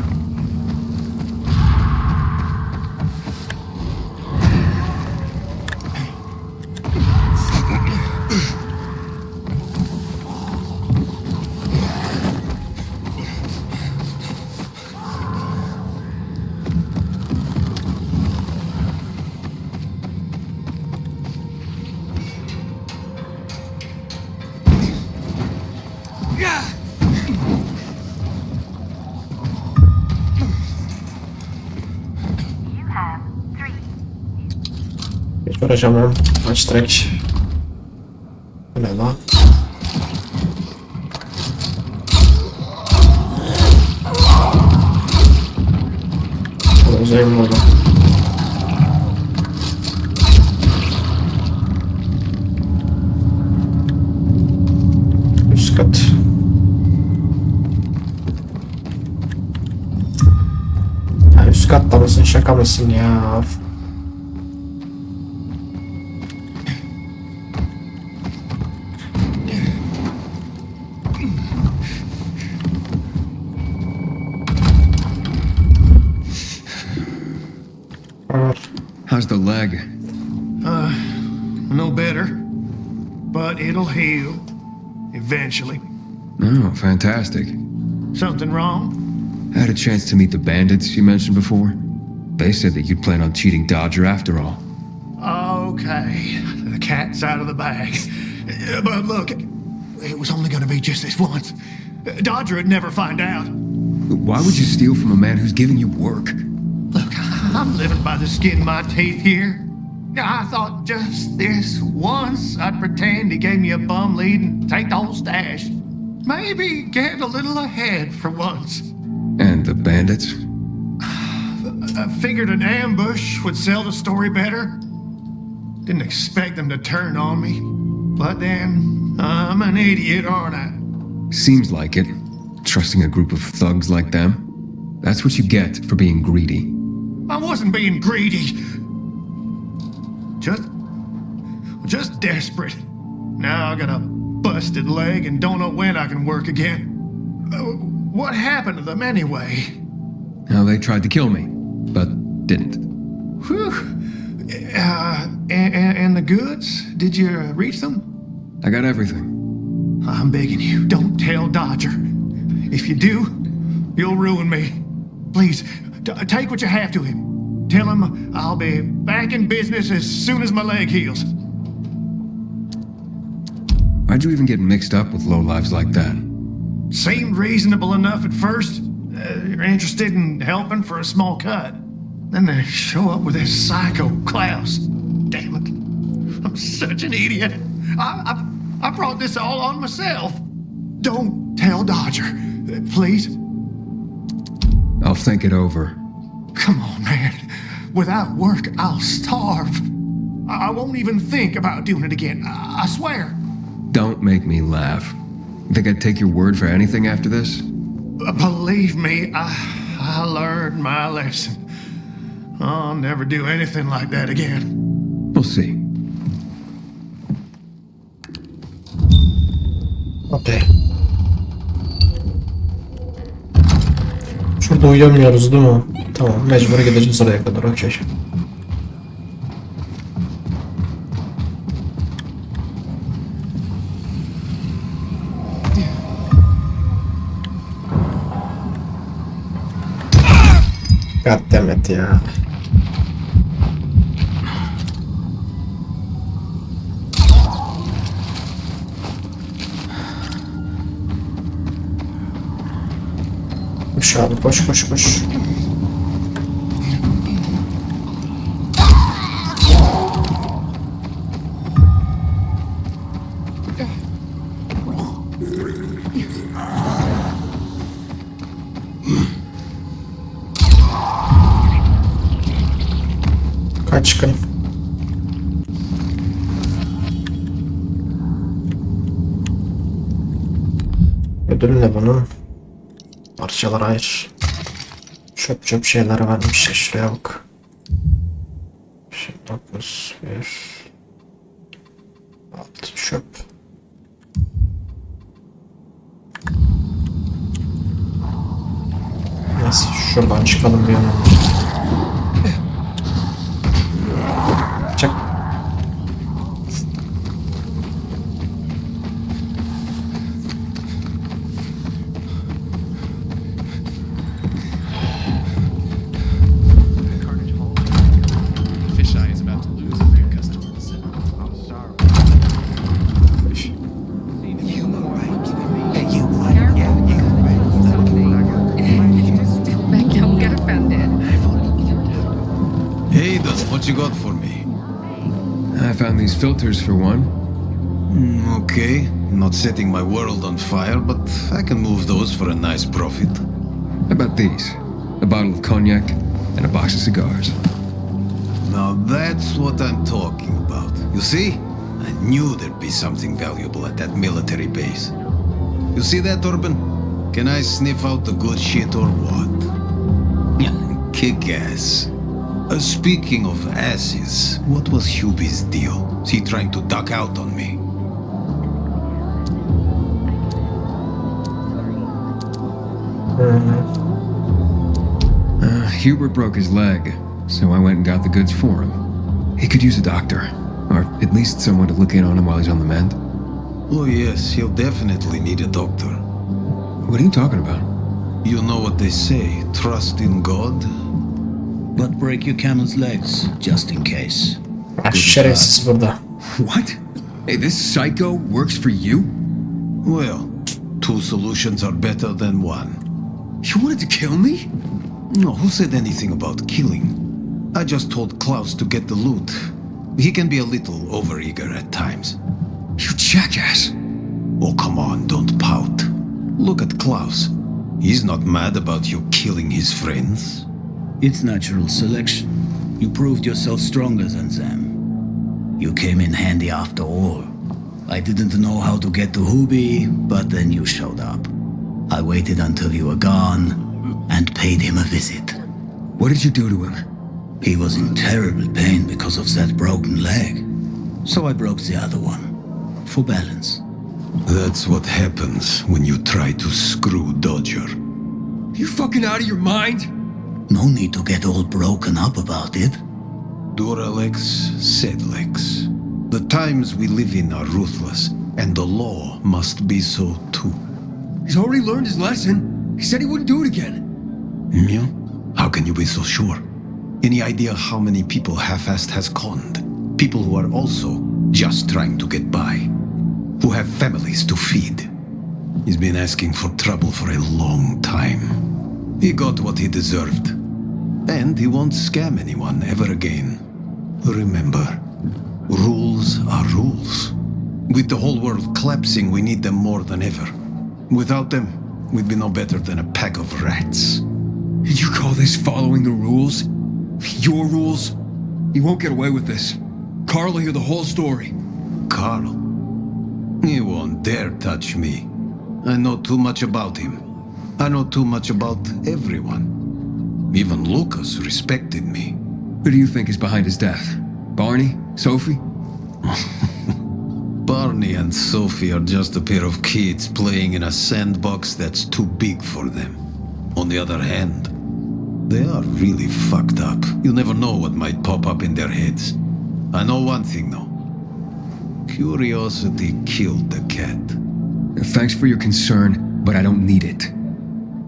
Hiç uğraşamam. Aç direkt. Bu ne la? Şöyle uzayım burada. Üst kat. Ya üst katta mısın? Şaka mısın ya? How's the leg? No better. But it'll heal. Eventually. Oh, fantastic. Something wrong? I had a chance to meet the bandits you mentioned before. They said that you'd plan on cheating Dodger after all. Okay. The cat's out of the bag. But look, it was only gonna be just this once. Dodger would never find out. Why would you steal from a man who's giving you work? Look, I'm living by the skin of my teeth here. I thought just this once I'd pretend he gave me a bum lead and take the whole stash. Maybe get a little ahead for once. And the bandits? I figured an ambush would sell the story better. Didn't expect them to turn on me. But then, I'm an idiot, aren't I? Seems like it. Trusting a group of thugs like them. That's what you get for being greedy. I wasn't being greedy. Just desperate. Now I got a busted leg and don't know when I can work again. What happened to them anyway? Now, they tried to kill me, but didn't. Whew. And the goods? Did you reach them? I got everything. I'm begging you, don't tell Dodger. If you do, you'll ruin me. Please, take what you have to him. Tell him I'll be back in business as soon as my leg heals. Why'd you even get mixed up with lowlives like that? Seemed reasonable enough at first. You're interested in helping for a small cut. Then they show up with this psycho Klaus. Damn it. I'm such an idiot. I brought this all on myself. Don't tell Dodger, please. I'll think it over. Come on, man. Without work, I'll starve. I won't even think about doing it again. I swear. Don't make me laugh. You think I'd take your word for anything after this? Believe me, I learned my lesson. I'll never do anything like that again. We'll see. Okay. Şurada uyuyamıyoruz değil mi? Tamam, mecbur gideceğiz oraya kadar. Okey. Goddammit ya. Koş abi, koş koş koş. Kaçkın. Ödül ne bunun? Parçalar hayır. Çöp şeyler varmış ya, şuraya bak. Şimdi 9 1 6 çöp. Neyse şuradan çıkalım bir yana. Çek. What you got for me? I found these filters for one. Okay, not setting my world on fire, but I can move those for a nice profit. How about these? A bottle of cognac and a box of cigars. Now that's what I'm talking about. You see? I knew there'd be something valuable at that military base. You see that, Urban? Can I sniff out the good shit or what? Kick ass. Speaking of asses, what was Hubie's deal? Is he trying to duck out on me? Hubert broke his leg, so I went and got the goods for him. He could use a doctor, or at least someone to look in on him while he's on the mend. Oh yes, he'll definitely need a doctor. What are you talking about? You know what they say, trust in God. But break your camel's legs, just in case. Şerefsiz burada. What? Hey, this psycho works for you? Well, two solutions are better than one. You wanted to kill me? No, who said anything about killing? I just told Klaus to get the loot. He can be a little overeager at times. You jackass! Oh, come on, don't pout. Look at Klaus. He's not mad about you killing his friends. It's natural selection. You proved yourself stronger than them. You came in handy after all. I didn't know how to get to Hubie, but then you showed up. I waited until you were gone and paid him a visit. What did you do to him? He was in terrible pain because of that broken leg. So I broke the other one. For balance. That's what happens when you try to screw Dodger. You fucking out of your mind? No need to get all broken up about it. Duralex, Sedlex. The times we live in are ruthless, and the law must be so too. He's already learned his lesson. He said he wouldn't do it again. Yeah? How can you be so sure? Any idea how many people half-assed has conned? People who are also just trying to get by. Who have families to feed. He's been asking for trouble for a long time. He got what he deserved. And he won't scam anyone ever again. Remember, rules are rules. With the whole world collapsing, we need them more than ever. Without them, we'd be no better than a pack of rats. You call this following the rules? Your rules? You won't get away with this. Carl will hear the whole story. Carl? He won't dare touch me. I know too much about him. I know too much about everyone. Even Lucas respected me. Who do you think is behind his death? Barney? Sophie? Barney and Sophie are just a pair of kids playing in a sandbox that's too big for them. On the other hand, they are really fucked up. You never know what might pop up in their heads. I know one thing though. Curiosity killed the cat. Thanks for your concern, but I don't need it.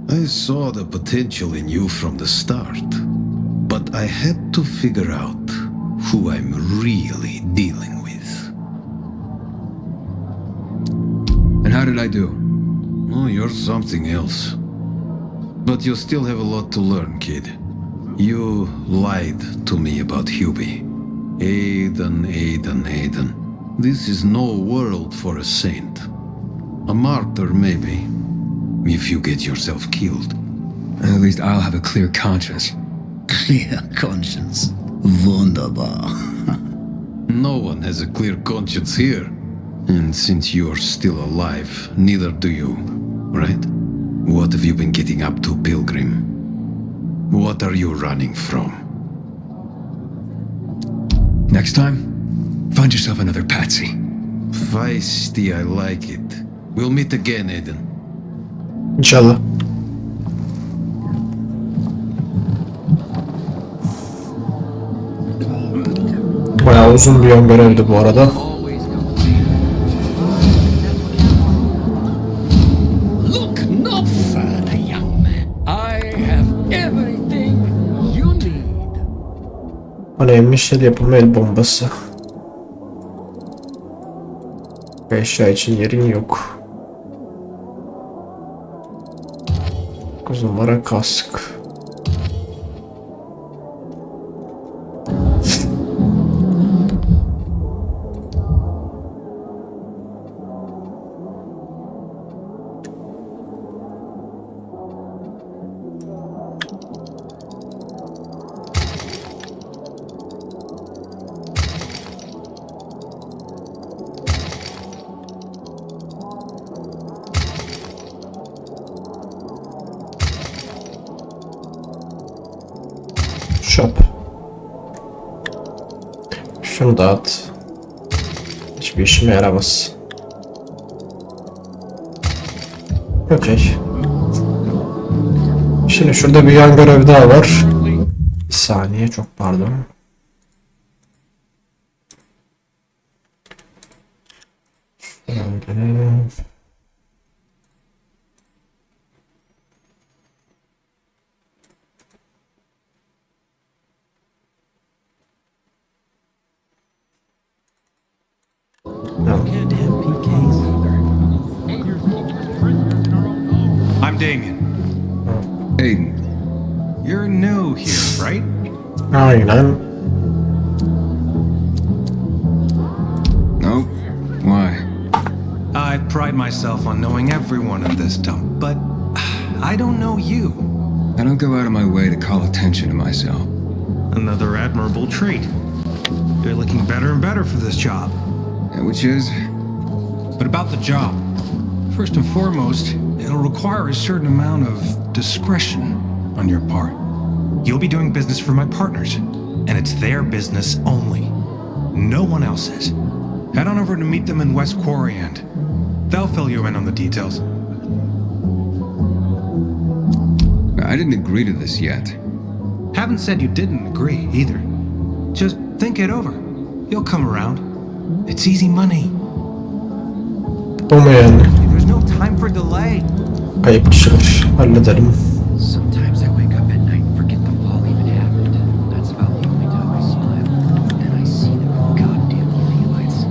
I saw the potential in you from the start, but I had to figure out who I'm really dealing with. And how did I do? Oh, you're something else. But you still have a lot to learn, kid. You lied to me about Hubie. Aiden. This is no world for a saint. A martyr, maybe. If you get yourself killed. At least I'll have a clear conscience. Clear conscience. Wunderbar. No one has a clear conscience here. And since you're still alive, neither do you, right? What have you been getting up to, Pilgrim? What are you running from? Next time, find yourself another patsy. Feisty, I like it. We'll meet again, Aiden. İnşallah. Bayağı uzun bir yön görevdi bu arada. Look no further, young man. I have everything you need. O neymiş? El yapımı el bombası. Eşya için yerin yok. 9 numara kask. Shop. Şunu da at. Hiçbir işime yaramaz. Okey. Şimdi şurada bir yan görev daha var. Bir saniye, çok pardon. Şöyle. I'm Damien. Aiden. You're new here, right? Aynen. No? Why? I pride myself on knowing everyone in this dump, but I don't know you. I don't go out of my way to call attention to myself. Another admirable trait. You're looking better and better for this job. Which is? But about the job. First and foremost, it'll require a certain amount of discretion on your part. You'll be doing business for my partners, and it's their business only. No one else's. Head on over to meet them in West Quarry End. They'll fill you in on the details. I didn't agree to this yet. Haven't said you didn't agree, either. Just think it over. You'll come around. It's easy money. Bu mu yani? There's no time for delay. Kayıp kişiler. Hallederim. Sometimes I wake up at night and forget the fall even happened. That's about the only time I smile. Then I see them goddamn daylights.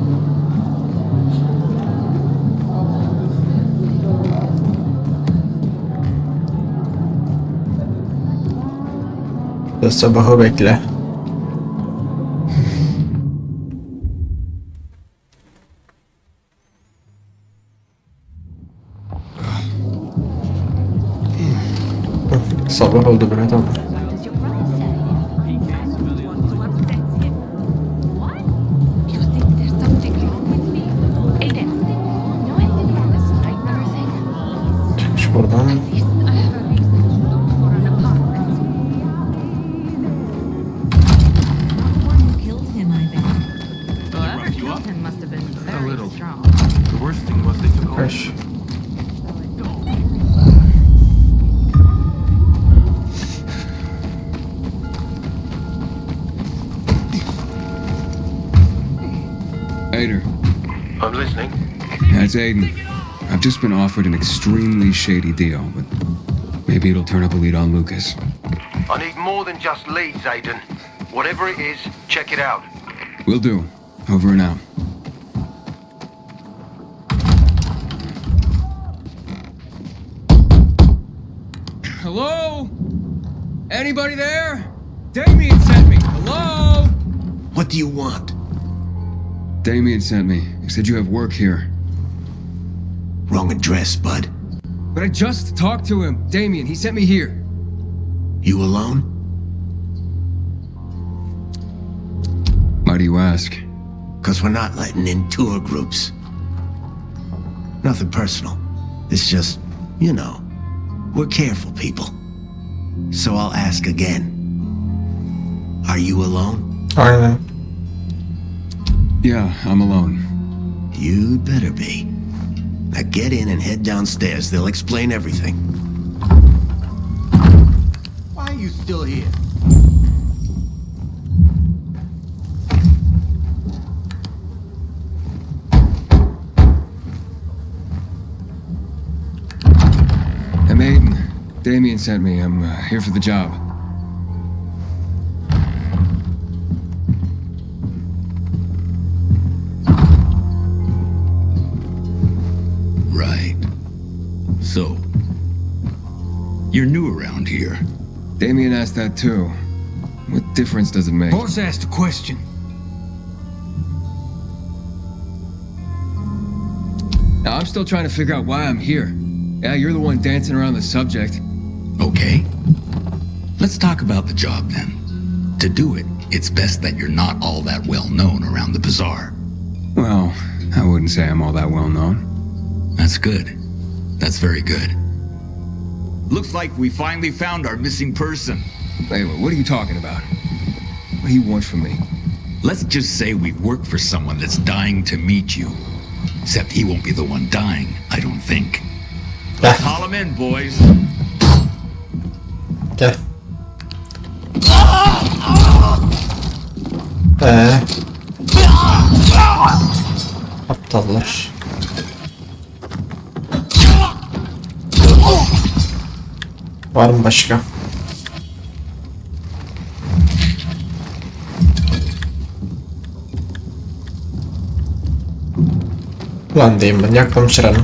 Ve sabahı bekle. Sabah oldu bile, tamam. Çıkmış buradan. A little. The worst thing was they took Kaç. Aiden. I'm listening. That's Aiden. I've just been offered an extremely shady deal, but maybe it'll turn up a lead on Lucas. I need more than just leads, Aiden. Whatever it is, check it out. Will do. Over and out. Hello? Anybody there? Damien sent me. Hello? What do you want? Damien sent me. He said you have work here. Wrong address, bud. But I just talked to him. Damien, he sent me here. You alone? Why do you ask? Because we're not letting in tour groups. Nothing personal. It's just, you know, we're careful people. So I'll ask again. Are you alone? Aynen. Yeah, I'm alone. You'd better be. Now get in and head downstairs. They'll explain everything. Why are you still here? I'm Aiden. Damien sent me. I'm here for the job. Right. So, you're new around here. Damien asked that too. What difference does it make? Boss asked a question. Now, I'm still trying to figure out why I'm here. Yeah, you're the one dancing around the subject. Okay. Let's talk about the job then. To do it, it's best that you're not all that well known around the bazaar. Well, I wouldn't say I'm all that well known. That's good. That's very good. Looks like we finally found our missing person. Hey, what are you talking about? What do you want from me? Let's just say we work for someone that's dying to meet you. Except he won't be the one dying, I don't think. Call him in, boys. Gel. Aptallar. Var mı başka? Ulan diyeyim ben, yaktım çıranı.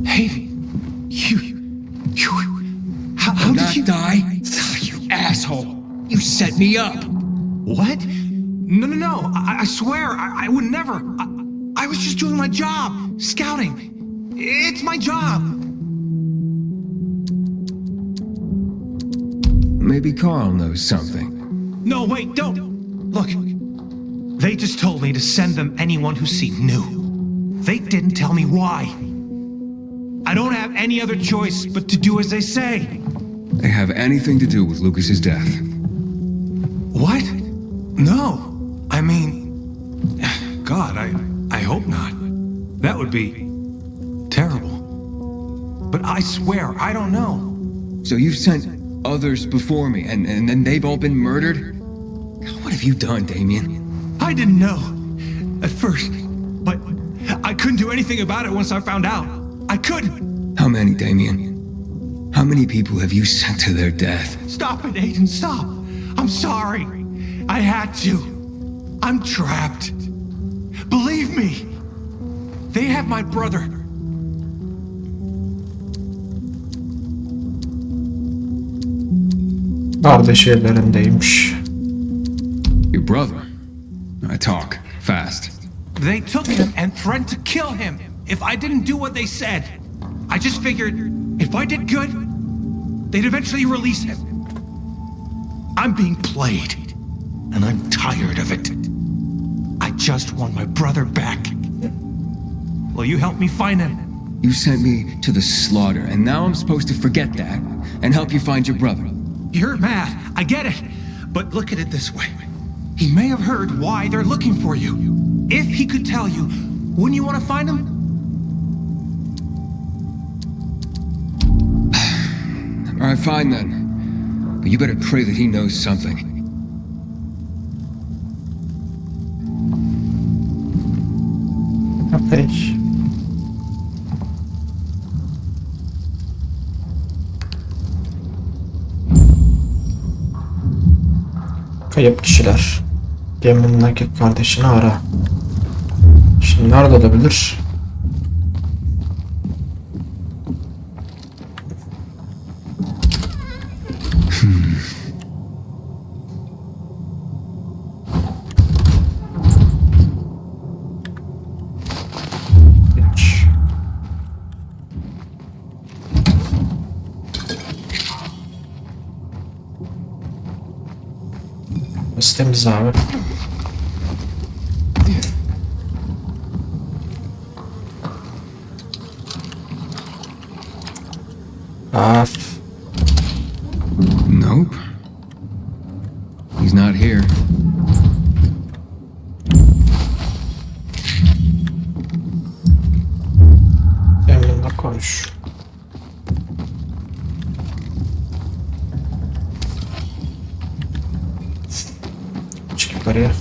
Hey, how did you die? You asshole! You set me up. What? No! I swear, I would never. I was just doing my job, scouting. It's my job. Maybe Carl knows something. No, wait, don't. Look, they just told me to send them anyone who seemed new. They didn't tell me why. I don't have any other choice but to do as they say. They have anything to do with Lucas's death? What? No. I mean, God, I hope not. That would be terrible. But I swear, I don't know. So you've sent others before me, and then they've all been murdered? What have you done, Damien? I didn't know at first, but I couldn't do anything about it once I found out. I couldn't. How many, Damien? How many people have you sent to their death? Stop it, Aiden, stop. I'm sorry. I had to. I'm trapped. Believe me. They have my brother. Kardeş evlerindeymiş. Your brother? I talk fast. They took him and threatened to kill him if I didn't do what they said. I just figured if I did good, they'd eventually release him. I'm being played, and I'm tired of it. I just want my brother back. Will you help me find him? You sent me to the slaughter, and now I'm supposed to forget that and help you find your brother. You're mad, I get it. But look at it this way. He may have heard why they're looking for you. If he could tell you, wouldn't you want to find him? All right, fine then. But you better pray that he knows something. Okay. Kayıp kişiler. Geminin erkek kardeşini ara. Şimdi nerede olabilir? Temiz abi. Nope. He's not here. Benimle konuş. Yukarıya.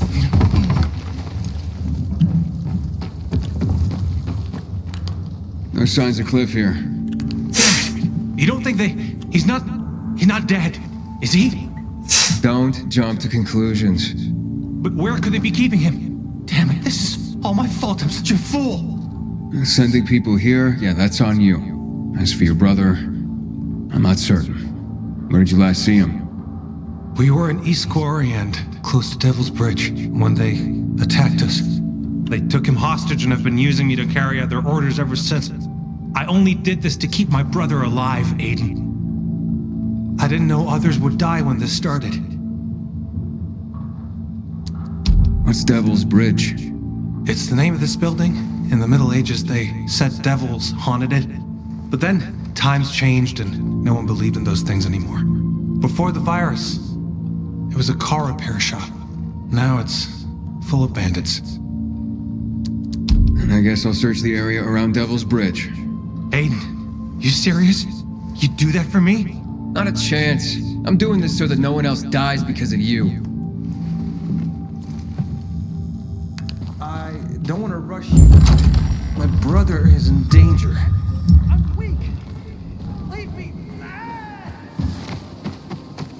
No signs of Cliff here. You don't think he's not dead, is he? Don't jump to conclusions. But where could they be keeping him? Damn it, this is all my fault. I'm such a fool. Sending people here, yeah, that's on you. As for your brother, I'm not certain. Where did you last see him? We were in East Quarry and close to Devil's Bridge when they attacked us. They took him hostage and have been using me to carry out their orders ever since. I only did this to keep my brother alive, Aiden. I didn't know others would die when this started. What's Devil's Bridge? It's the name of this building. In the Middle Ages, they said devils haunted it. But then, times changed and no one believed in those things anymore. Before the virus, it was a car repair shop. Now it's full of bandits. And I guess I'll search the area around Devil's Bridge. Aiden, you serious? You do that for me? Not a chance. I'm doing this so that no one else dies because of you. I don't want to rush you. My brother is in danger. I'm weak. Leave me.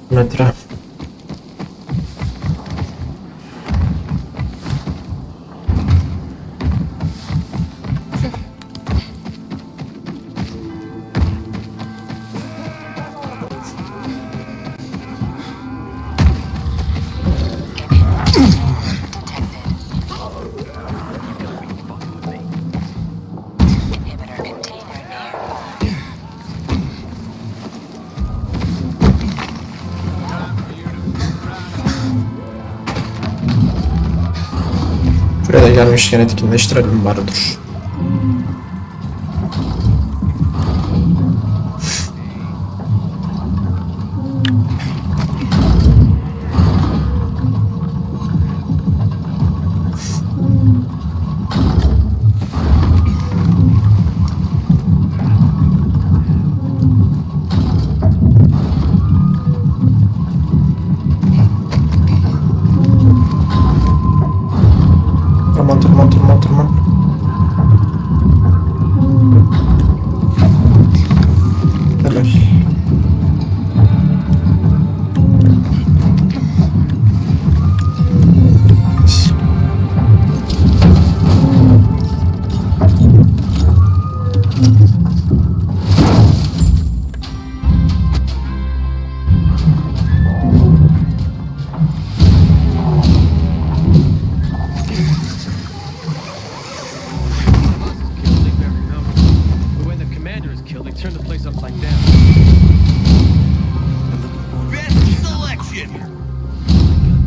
Metre. Şuraya da gelmişken etkinleştirelim bari dur. Tırman. Helal.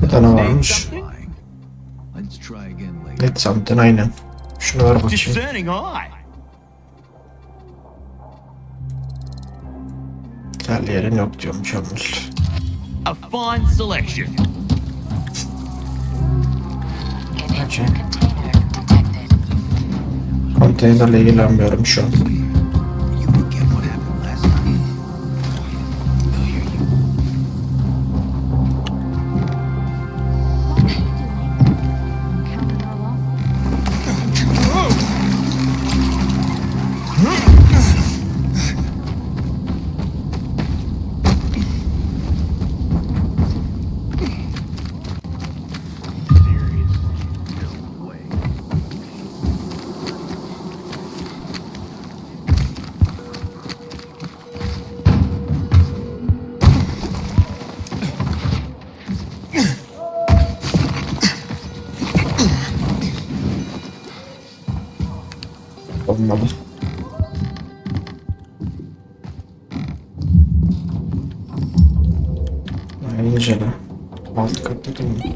Bir tane varmış. Net something aynen. Şunu ver bakayım. Gel yerin yok diyormuş Amil. A fine selection. Okay. Konteynerle ilgilenmiyorum şu an. Olmalı. İyice de. Alt katta değil mi?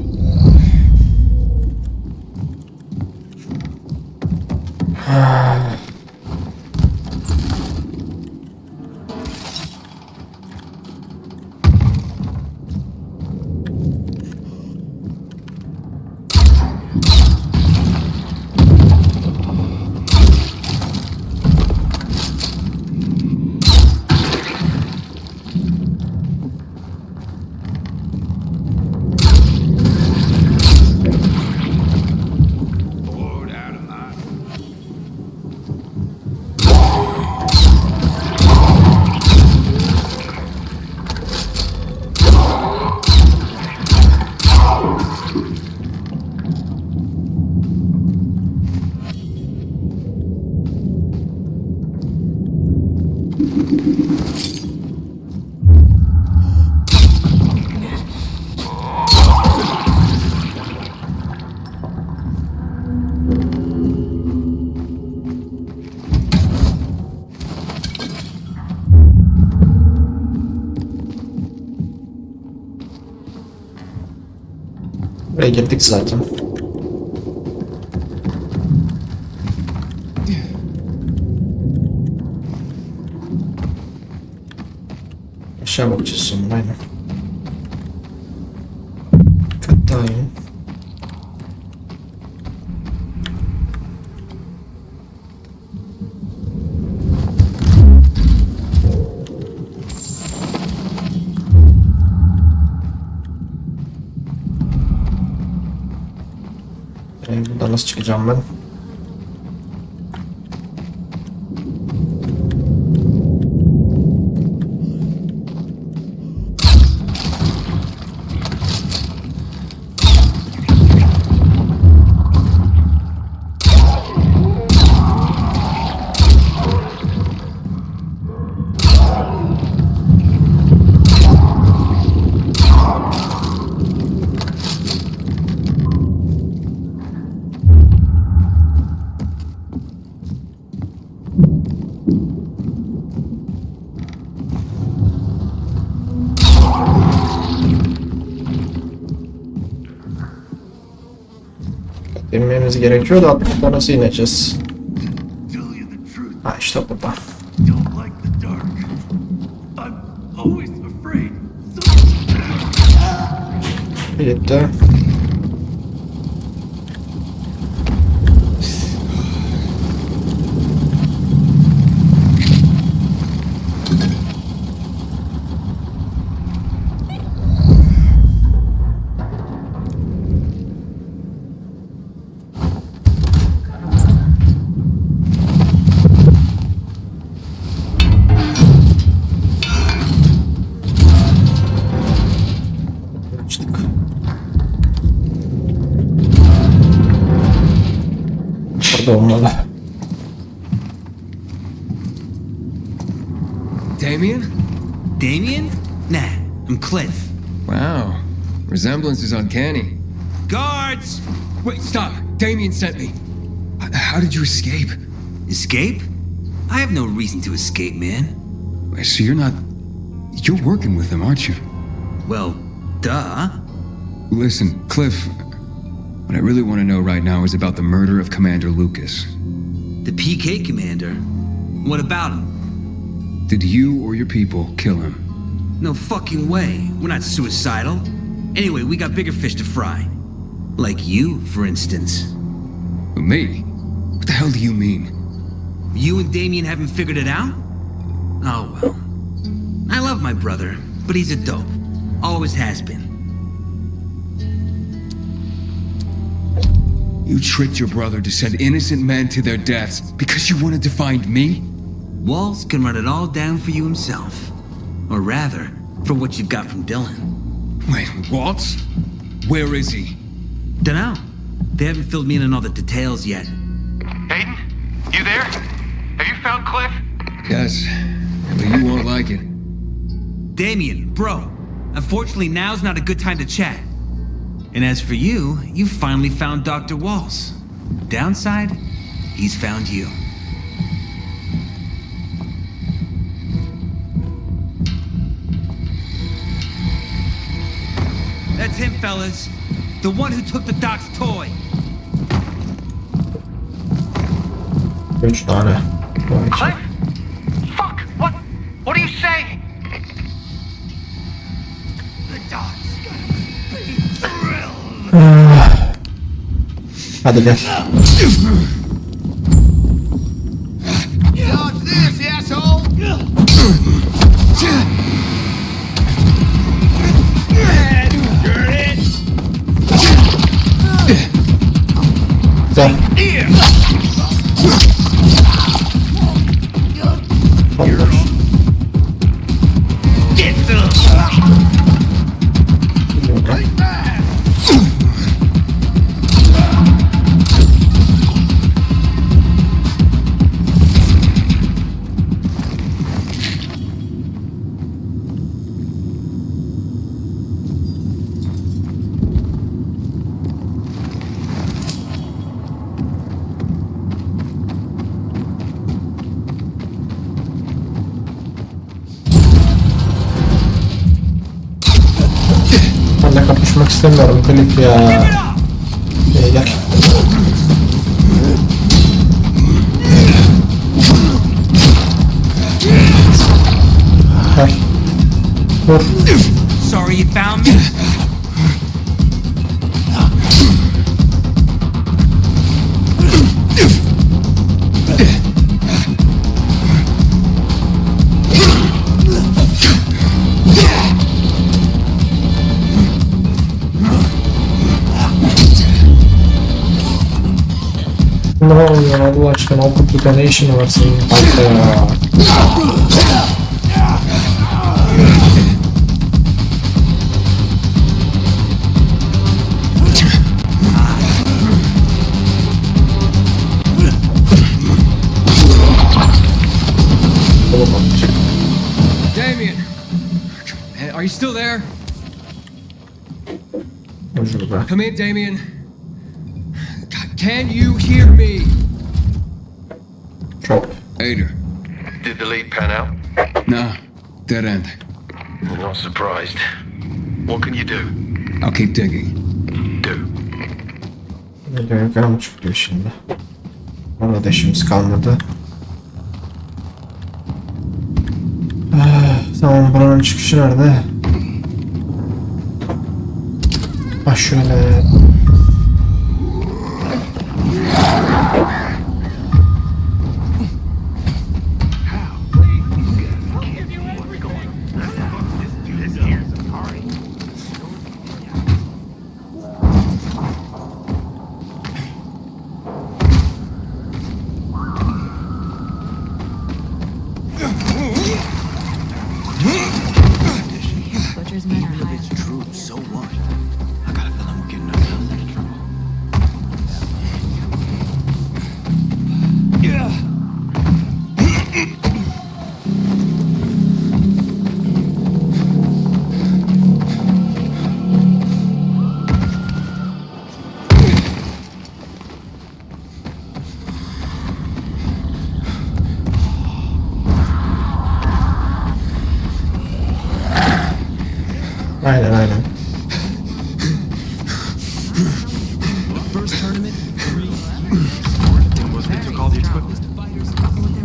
girdik zaten. Aşağı bakacağız sonra aynen. Kat daha iyi. Buradan nasıl çıkacağım ben? Inmemiz gerekiyor da atlıkta nasıl ineceğiz? Ha işte burada. Bitti. Burada olmalı. Damien? Damien? Nah, I'm Cliff. Wow. Resemblance is uncanny. Guards! Wait, stop. Damien sent me. How did you escape? Escape? I have no reason to escape, man. So you're working with him, aren't you? Well, duh. Listen, Cliff, what I really want to know right now is about the murder of Commander Lucas. The PK commander? What about him? Did you or your people kill him? No fucking way. We're not suicidal. Anyway, we got bigger fish to fry. Like you, for instance. Me? What the hell do you mean? You and Damien haven't figured it out? Oh well. I love my brother, but he's a dope. Always has been. You tricked your brother to send innocent men to their deaths because you wanted to find me? Walls can run it all down for you himself. Or rather, for what you've got from Dylan. Wait, Waltz? Where is he? Dunno. They haven't filled me in on all the details yet. Aiden? You there? Have you found Cliff? Yes, but you won't like it. Damien, bro. Unfortunately, now's not a good time to chat. And as for you, you finally found Dr. Waltz. Downside, he's found you. That's him, fellas. The one who took the doc's toy. 3 tane. Cliff? Fuck! What are you saying? The dog's gonna be thrilled. Hadi gel. Dodge this, asshole! Gel. Get some! Right back! Ben de kapışmak istemiyorum Cliff ya. Sorry you found me. Ne oluyor Allah aşkına, o kutuda ne işin var senin kanka ya? Damien, are you still there? Come in, Damien. Can you hear me? Çok. Ader. Did the lead pan out? No, dead end. I'm not surprised. What can you do? I'll keep digging. Do. Ne diyor, gel çıkıyor şimdi. Orada da işimiz kalmadı. Tamam, buranın çıkışı nerede? Ha şöyle. Butcher's men are high. It's true, so what? I got a feeling we're getting ourselves into trouble. Aynen. First tournament in 3 years. Was they took all the equipment?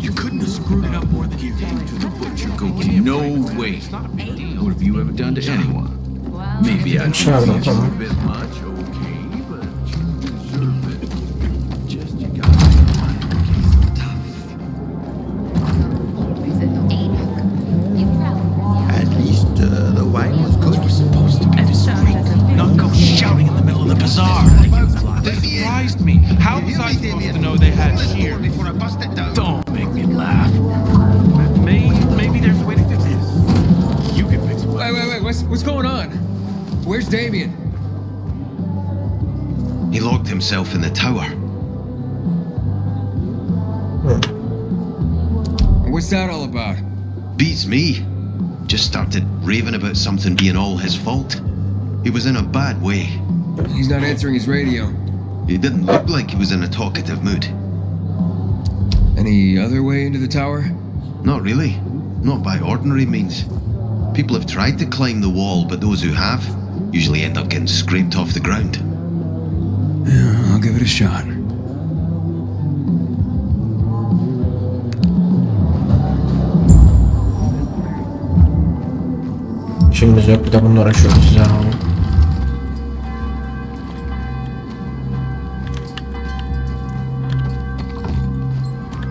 You couldn't have screwed it up more than you did. To the butcher goes, no way. What have you ever done to anyone? Maybe I should Tamam, teach you tamam. a bit much, okay, but you deserve it. Just you got At least the wine was good. We're supposed to be discreet, not go shouting in the middle of the bazaar. That surprised me. How was I supposed to know they had shear? Don't make me laugh. Maybe there's a way to fix this. You can fix it. Wait, what's going on? Where's Damien? He locked himself in the tower. What's that all about? Beats me. Just started raving about something being all his fault. He was in a bad way. He's not answering his radio. He didn't look like he was in a talkative mood. Any other way into the tower? Not really. Not by ordinary means. People have tried to climb the wall, but those who have usually end up getting scraped off the ground. Yeah, I'll give it a shot. İşimiz yok, bir de bunları açıyoruz ya.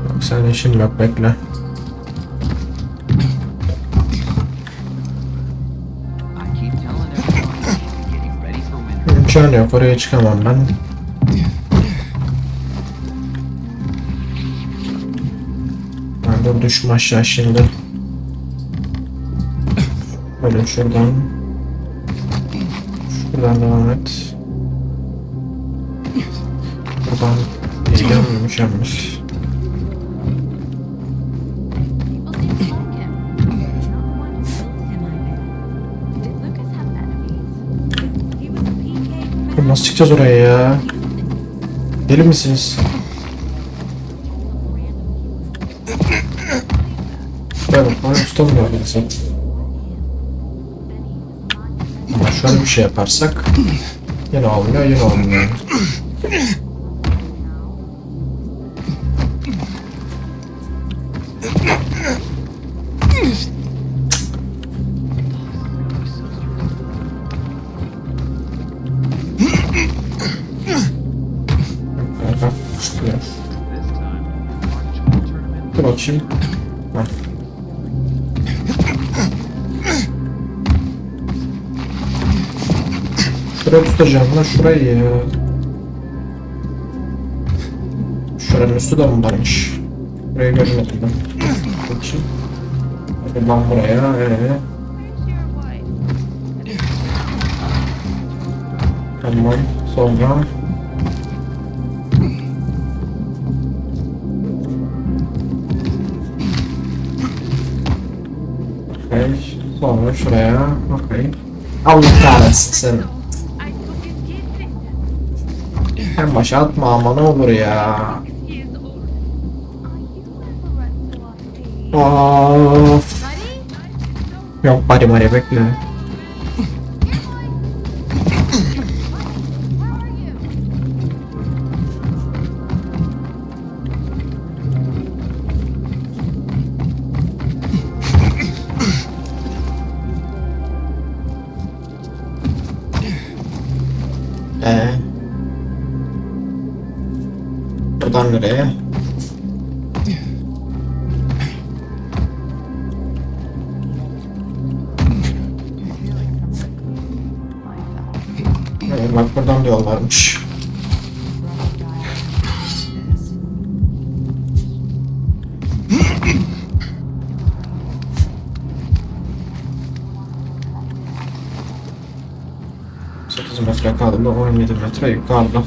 Bak sen işin yok, bekle. İmkanı yok, oraya çıkamam ben. Dur, düşme aşağı şimdi. Böyle şuradan devam et. Buradan mükemmel. Nasıl çıkacağız oraya ya? Deli misiniz? Evet, bana tutamıyor zaten. Ama şöyle bir şey yaparsak yine olmuyor. çıkıyor. Dur bakayım. Heh. Şuraya tutacağım lan şurayı ya. Şuranın üstü de bunlarmış. Burayı görmedim ben. Bakayım. Buradan buraya. Tamam. Sonra. Okay. Sonra şuraya. Okay. Allah kahretsin seni. Hem başa atma ama ne olur ya. Of. Yok bari bekle. Buradan nereye? Bak buradan da yol varmış. Metre kaldı, 17 metre yukarıda.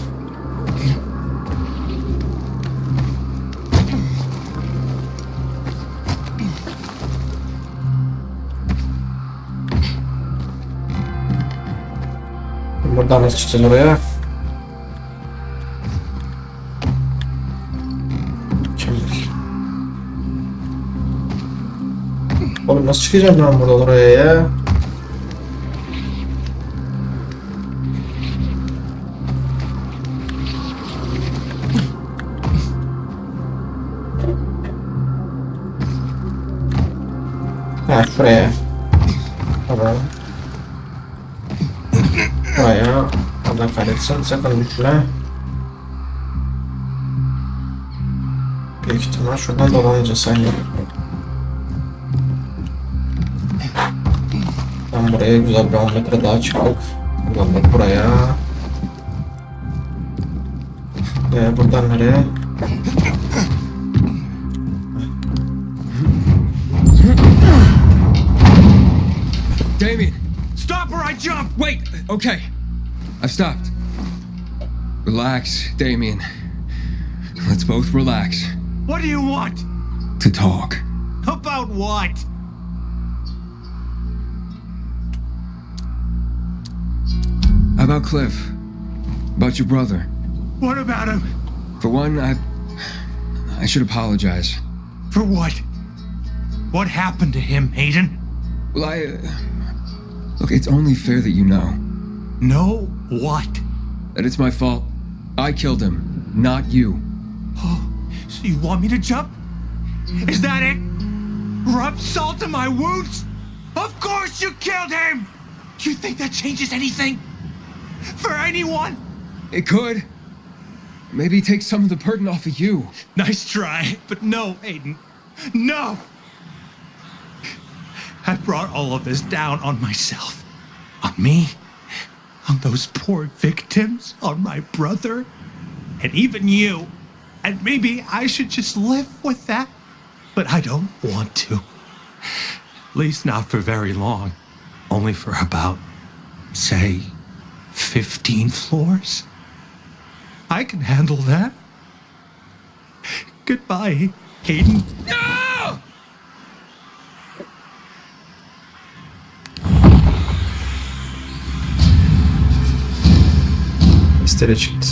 Buradan nasıl çıkacağız oraya? Oğlum nasıl çıkacağım ben buradan oraya ya? Ha şuraya. Tamam. Buraya. Allah kahretsin. Sakın düşme. Büyük ihtimal şuradan dolanacağız sanki. Ben buraya güzel bir 10 metre daha çıktık. Buradan da buraya. Buradan nereye? Damien! Stop or I jump! Wait! Okay. I've stopped. Relax, Damien. Let's both relax. What do you want? To talk. About what? How about Cliff? About your brother? What about him? For one, I should apologize. For what? What happened to him, Hayden? Well, look, it's only fair that you know. Know what? That it's my fault. I killed him, not you. Oh, so you want me to jump? Is that it? Rub salt in my wounds? Of course you killed him! Do you think that changes anything? For anyone? It could. Maybe take some of the burden off of you. Nice try, but no, Hayden. No! I brought all of this down on myself. On me. On those poor victims. On my brother. And even you. And maybe I should just live with that. But I don't want to. At least not for very long. Only for about, say, 15 floors. I can handle that. Goodbye, Hayden. No! İstere çıktı.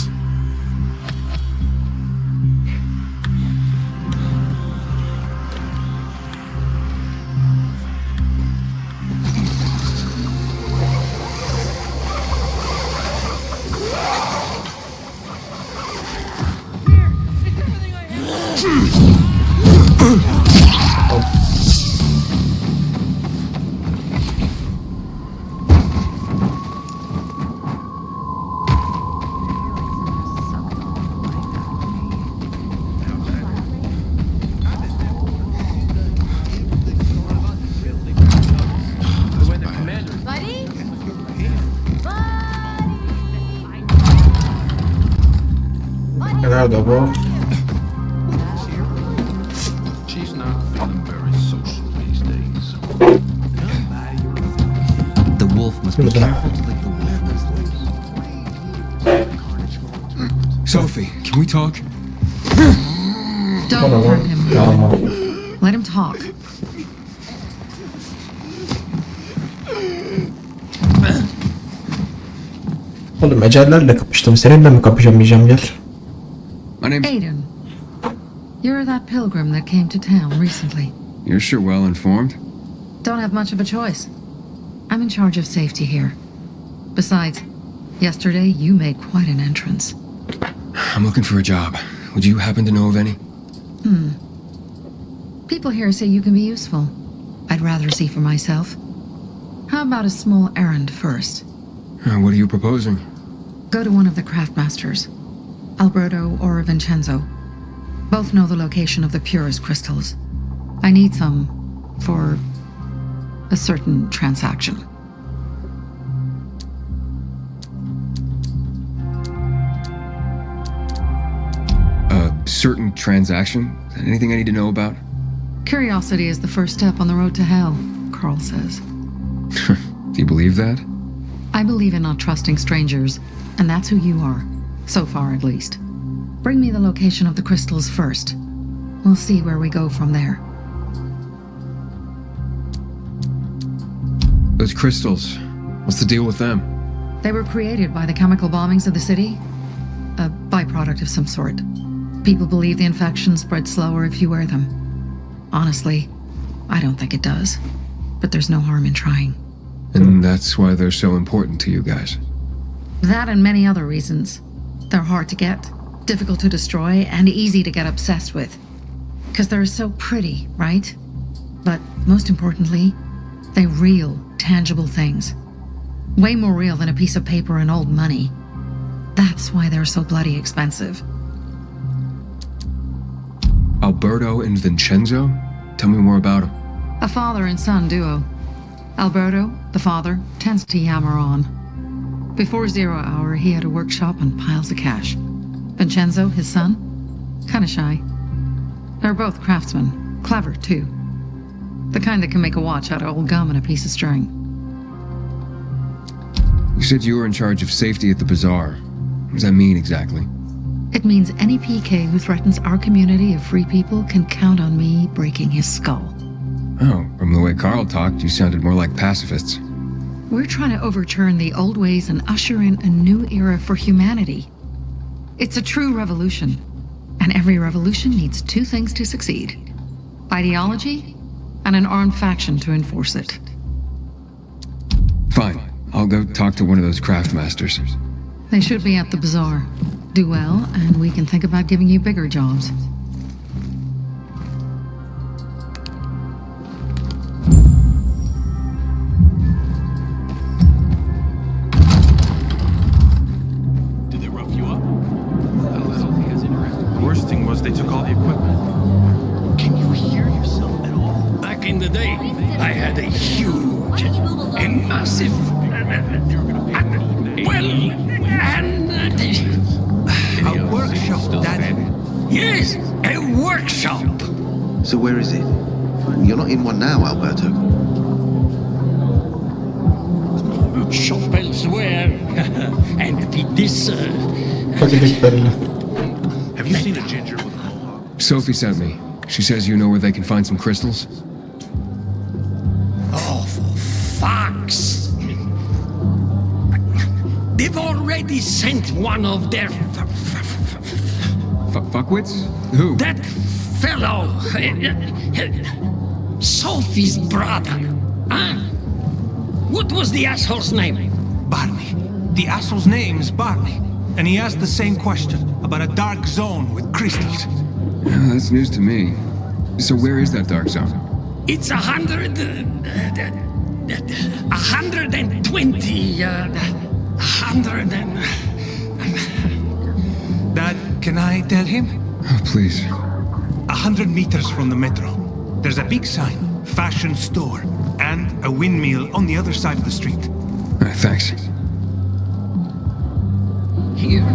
Nerede bu? She's not feeling very social these days. The wolf must be Burada. careful to lick the wolf. Sophie, can we talk? Don't Tamam. hurt him. Tamam. Let him talk. Oğlum ecellerle kapıştım. Seninle mi kapışamayacağım gel. My name's... Aiden, you're that pilgrim that came to town recently. You're sure well informed. Don't have much of a choice. I'm in charge of safety here. Besides, yesterday you made quite an entrance. I'm looking for a job. Would you happen to know of any? People here say you can be useful. I'd rather see for myself. How about a small errand first? What are you proposing? Go to one of the craftmasters, Alberto or Vincenzo. Both know the location of the purest crystals. I need some for a certain transaction. A certain transaction? Anything I need to know about? Curiosity is the first step on the road to hell, Carl says. Do you believe that? I believe in not trusting strangers, and that's who you are. So far, at least. Bring me the location of the crystals first. We'll see where we go from there. Those crystals. What's the deal with them? They were created by the chemical bombings of the city. A byproduct of some sort. People believe the infection spreads slower if you wear them. Honestly, I don't think it does. But there's no harm in trying. And that's why they're so important to you guys. That and many other reasons. They're hard to get, difficult to destroy, and easy to get obsessed with. Because they're so pretty, right? But most importantly, they're real, tangible things. Way more real than a piece of paper and old money. That's why they're so bloody expensive. Alberto and Vincenzo? Tell me more about them. A father and son duo. Alberto, the father, tends to yammer on. Before 0 hour, he had a workshop and piles of cash. Vincenzo, his son, kinda shy. They're both craftsmen, clever too. The kind that can make a watch out of old gum and a piece of string. You said you were in charge of safety at the bazaar. What does that mean exactly? It means any PK who threatens our community of free people can count on me breaking his skull. Oh, from the way Carl talked, you sounded more like pacifists. We're trying to overturn the old ways and usher in a new era for humanity. It's a true revolution. And every revolution needs two things to succeed. Ideology and an armed faction to enforce it. Fine. I'll go talk to one of those craftmasters. They should be at the bazaar. Do well, and we can think about giving you bigger jobs. Did they rough you up? A little. The worst thing was they took all the equipment. Can you hear yourself at all? Back in the day, I had a huge, a massive, A workshop, Daddy. Yes, a workshop. So where is it? You're not in one now, Alberto. Shop elsewhere. And beat this. Fakirliklerine. Have you seen a ginger with a mohawk? Sophie sent me. She says you know where they can find some crystals. Oh, for fuck's. They've already sent one of their. Fuckwits? Who? That fellow. Sophie's brother. Huh? What was the asshole's name? Barney. The asshole's name's Barney. And he asked the same question about a dark zone with crystals. That's news to me. So where is that dark zone? It's 120. 100 and. Dad, can I tell him? Oh, please. 100 meters from the metro. There's a big sign, fashion store, and a windmill on the other side of the street. Thanks. Here,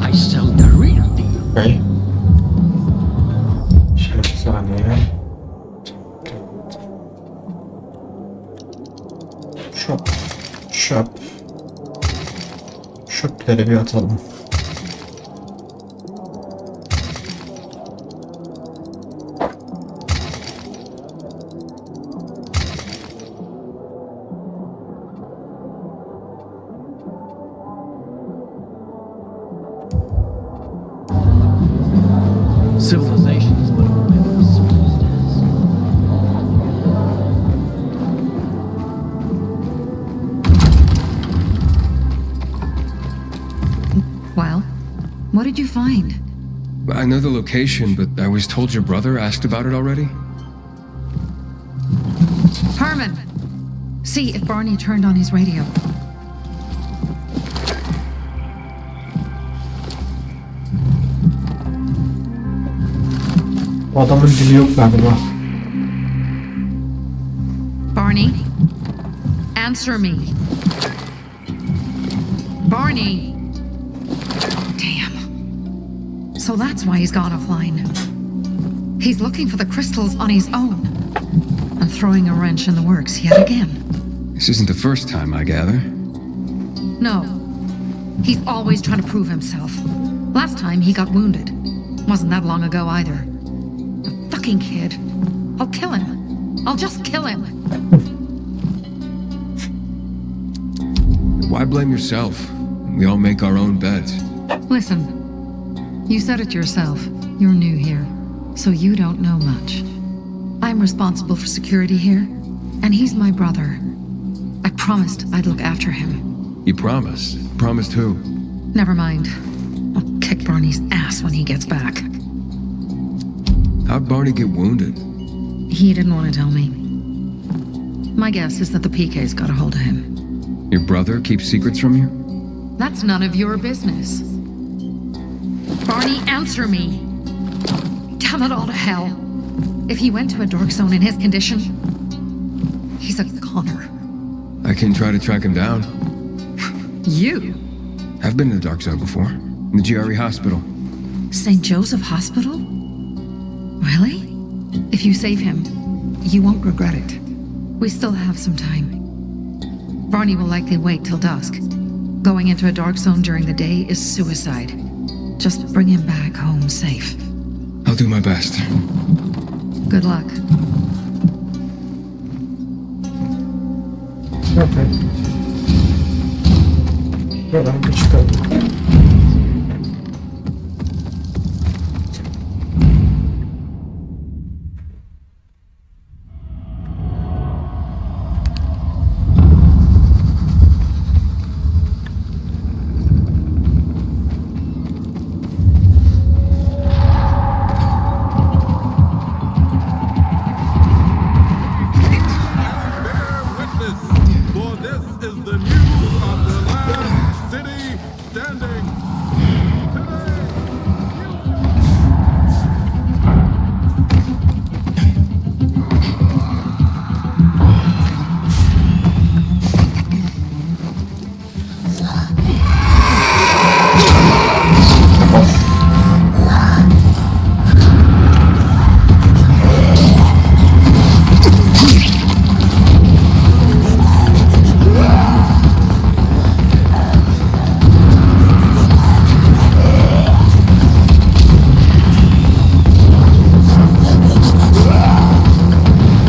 I sell the real deal. Okay. Şimdi bir saniye. Şöp. Şöpleri bir atalım. Civilization is but a whim of circumstance. Well, what did you find? I know the location, but I was told your brother asked about it already. Herman! See if Barney turned on his radio. O adamın dili yok galiba. Barney? Answer me. Barney! Damn. So that's why he's gone offline. He's looking for the crystals on his own. And throwing a wrench in the works yet again. This isn't the first time, I gather. No. He's always trying to prove himself. Last time he got wounded. Wasn't that long ago either. A fucking kid. I'll kill him. I'll just kill him. Why blame yourself? We all make our own beds. Listen. You said it yourself. You're new here. So you don't know much. I'm responsible for security here. And he's my brother. I promised I'd look after him. You promised? Promised who? Never mind. I'll kick Barney's ass when he gets back. How'd Barney get wounded? He didn't want to tell me. My guess is that the PK's got a hold of him. Your brother keeps secrets from you? That's none of your business. Barney, answer me. Damn it all to hell. If he went to a dark zone in his condition, he's a goner. I can try to track him down. You? I've been in the dark zone before. In the GRE hospital. St. Joseph Hospital? Really? If you save him, you won't regret it. We still have some time. Barney will likely wait till dusk. Going into a dark zone during the day is suicide. Just bring him back home safe. I'll do my best. Good luck. Okay. Buradan bir çıkalım. For this is the news of the last city standing.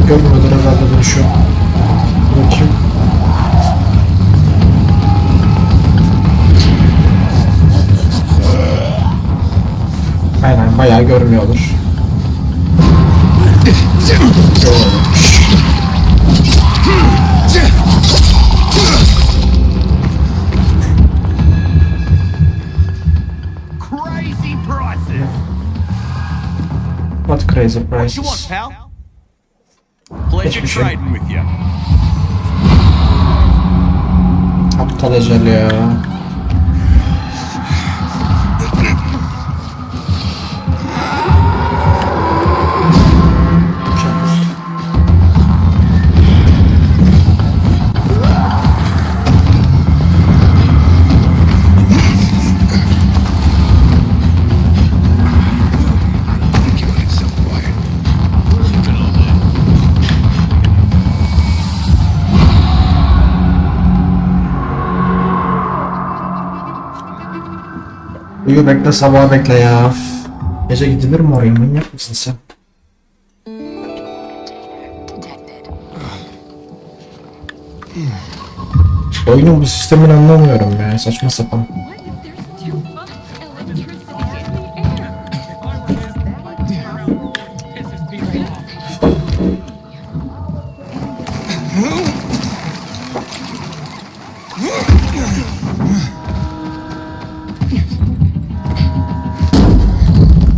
Görmüyordur herhalde ben şu. Bakayım. Aynen bayağı görmüyordur. Crazy prices. What crazy What prices? you want, pal? Pleasure trading with you. Aptal ecel ya. Uyu bekle, sabah bekle ya. Üf. Gece gidilir mi oraya, manyak mısın sen? Oyunun bu sistemini anlamıyorum ya, saçma sapan.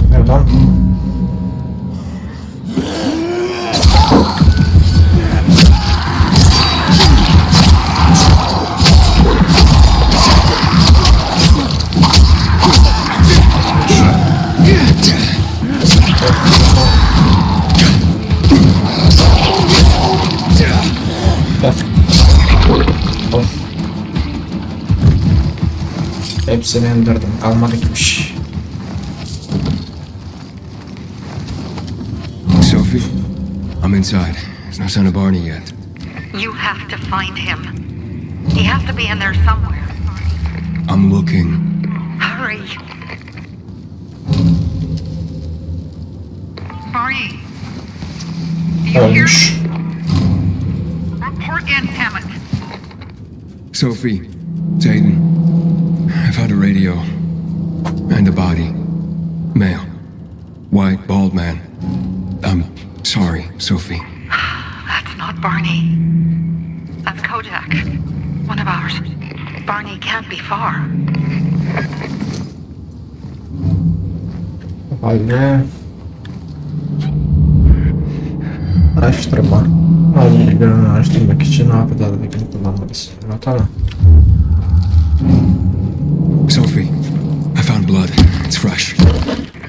Ne lan? Of. Hepsini indirdim. Kalmadı ki bir şey. Sophie, I'm inside. There's no sign of Barney yet. You have to find him. He has to be in there somewhere. I'm looking. Hurry. Barney. Do you hear Ölmüş. me? Report in, damn it. Sophie, Zayden, I found a radio. And a body. Male. White, bald man. I'm sorry, Sophie. That's not Barney. That's Kojak. One of ours. Barney can't be far. Halde araştırma. Malzemeleri araştırmak için hafızadakini kullanmalısın. Tamam. Sophie, I found blood. It's fresh.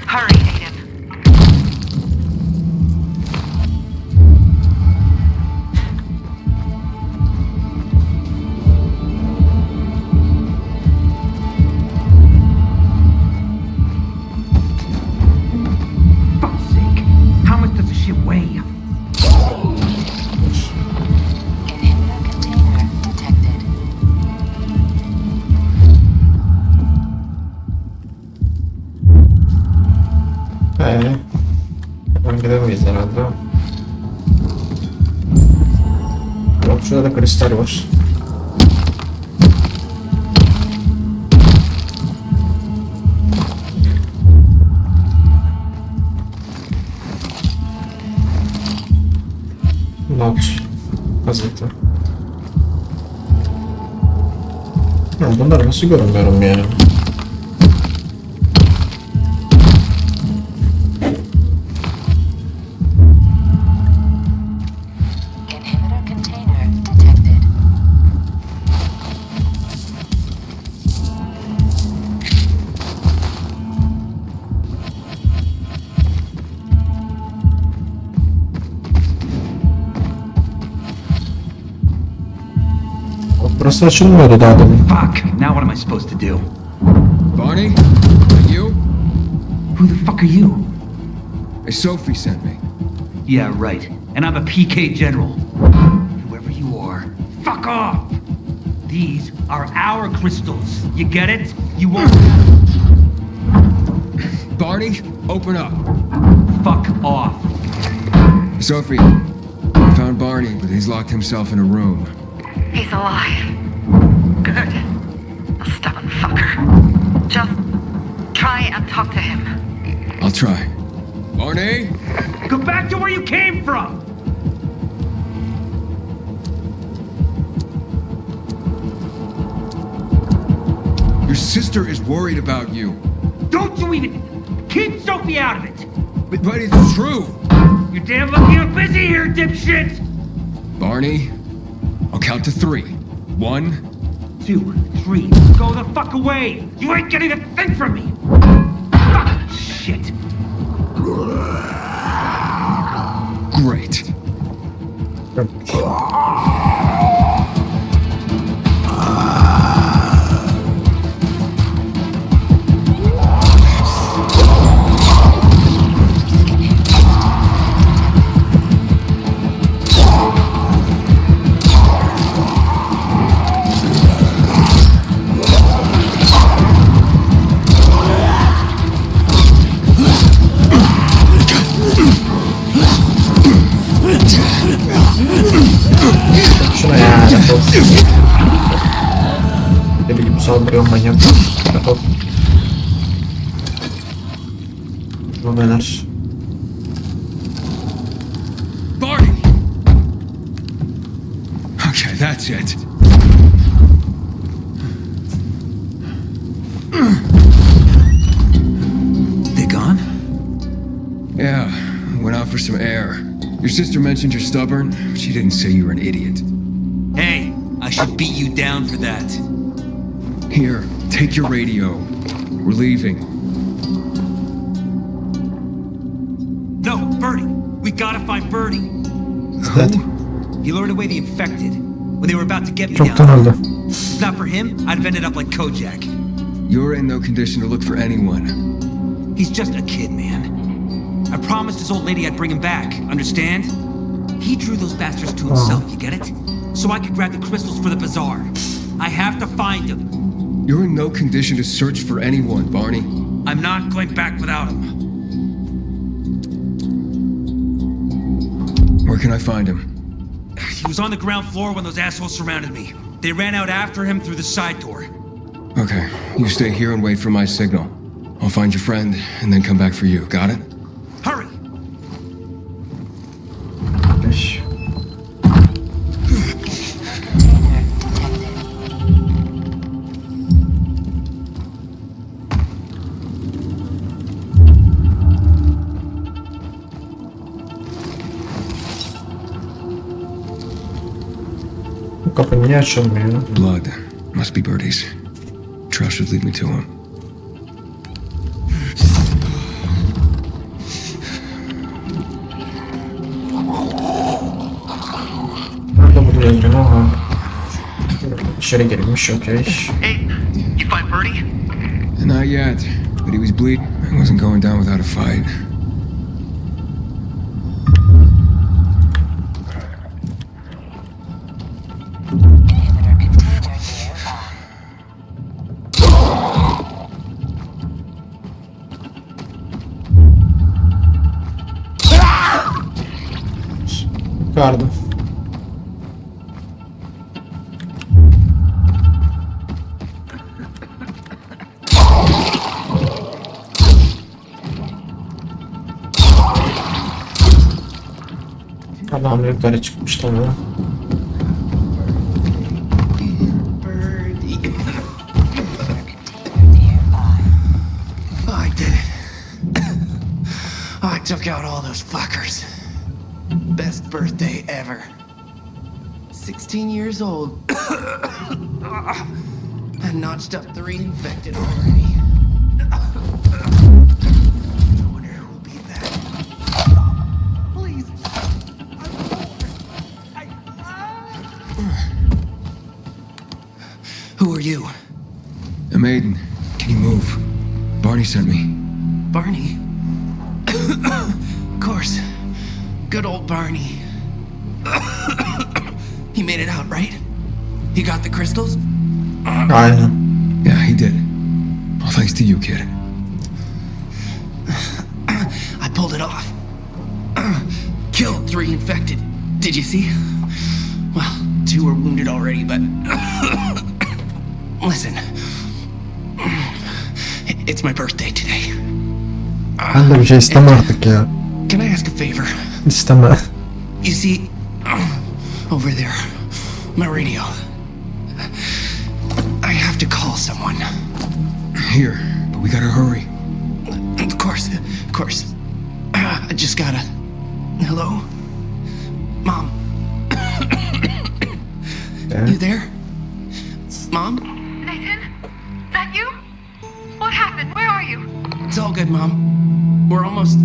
Hurry, Aiden. Fuck's sake. How much does this shit weigh? Inhibitor container detected. Ben gidemeyiz herhalde. Yok, şurada da kristal var. Not. Gazete. Ya bunları nasıl görmüyorum ya? Inhibitor container detected. Burası açılmıyordu daha demin. Fuck. Now what am I supposed to do? Barney? You? Who the fuck are you? Hey, Sophie sent me. Yeah, right. And I'm a PK general. Whoever you are, fuck off! These are our crystals. You get it? You won't. Barney, open up. Fuck off. Sophie, I found Barney, but he's locked himself in a room. He's alive. Good. A stubborn fucker. Just try and talk to him. I'll try. Barney? Go back to where you came from! Your sister is worried about you. Don't you even... Keep Sophie out of it! But it's true. You're damn lucky I'm busy here, dipshit! Barney, I'll count to 3. 1, 2, 3. Go the fuck away! You ain't getting a thing from me! Fuck! Shit! Great. manyak. Hop. Bu beyler. Barney! Okay, that's it. They gone? Yeah, went out for some air. Your sister mentioned you're stubborn. She didn't say you were an idiot. Hey, I should beat you down for that. Here, take your radio. We're leaving. No, Bertie. We gotta find Bertie. Dead. He lured away the infected when they were about to get me Çoktan down. öldü. If not for him, I'd have ended up like Kojak. You're in no condition to look for anyone. He's just a kid, man. I promised his old lady I'd bring him back, understand? He drew those bastards to himself, you get it? So I could grab the crystals for the bazaar. I have to find him. You're in no condition to search for anyone, Barney. I'm not going back without him. Where can I find him? He was on the ground floor when those assholes surrounded me. They ran out after him through the side door. Okay, you stay here and wait for my signal. I'll find your friend and then come back for you, got it? Hurry! Beş. Bu kapı niye açılmıyor? Blood. Must be Bertie's. Trust should lead me to him. Nerede bu yazıyor? Aha. İçeri girmiş, okey. Hey, you find Bertie? Not yet, but he was bleeding. I wasn't going down without a fight. Çıkardım. Adam yukarı çıkmış tamam. I did it. I took out all those fuckers. Best birthday ever. 16 years old. I notched up 3 infected already. I wonder who will be that. Please. Who are you? A maiden. Can you move? Barney sent me. Barney? Of course. Good old Barney. He made it out, right? He got the crystals? Aynen. Yeah, he did. All thanks to you, kid. I pulled it off. Killed 3 infected. Did you see? Well, 2 were wounded already, but... Listen. It's my birthday today. Ben de bir şey istemem artık ya. Can I ask a favor? İsteme. You see, over there, my radio. I have to call someone. Here, but we gotta hurry. Of course, of course. I just gotta... Hello? Mom? You there? Mom? Nathan? That you? What happened? Where are you? It's all good, Mom. We're almost...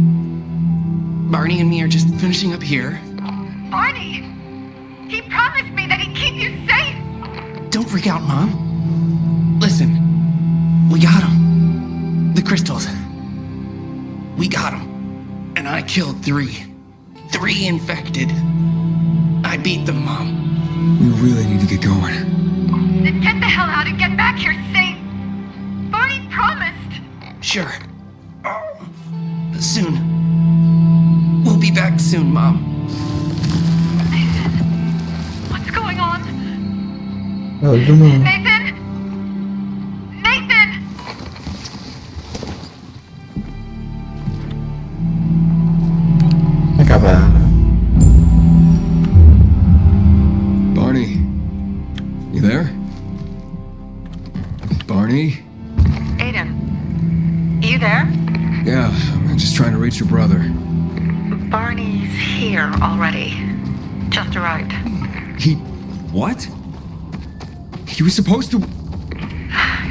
Barney and me are just finishing up here. Barney! He promised me that he'd keep you safe! Don't freak out, Mom. Listen, we got him. The crystals. We got him. And I killed 3. 3 infected. I beat them, Mom. We really need to get going. Then get the hell out and get back here safe! Barney promised! Sure. Soon. We'll be back soon, Mom. Nathan, what's going on? Öldü mü? Nathan? Nathan! Yeah, I'm just trying to reach your brother. Barney's here already. Just arrived. He... what? He was supposed to...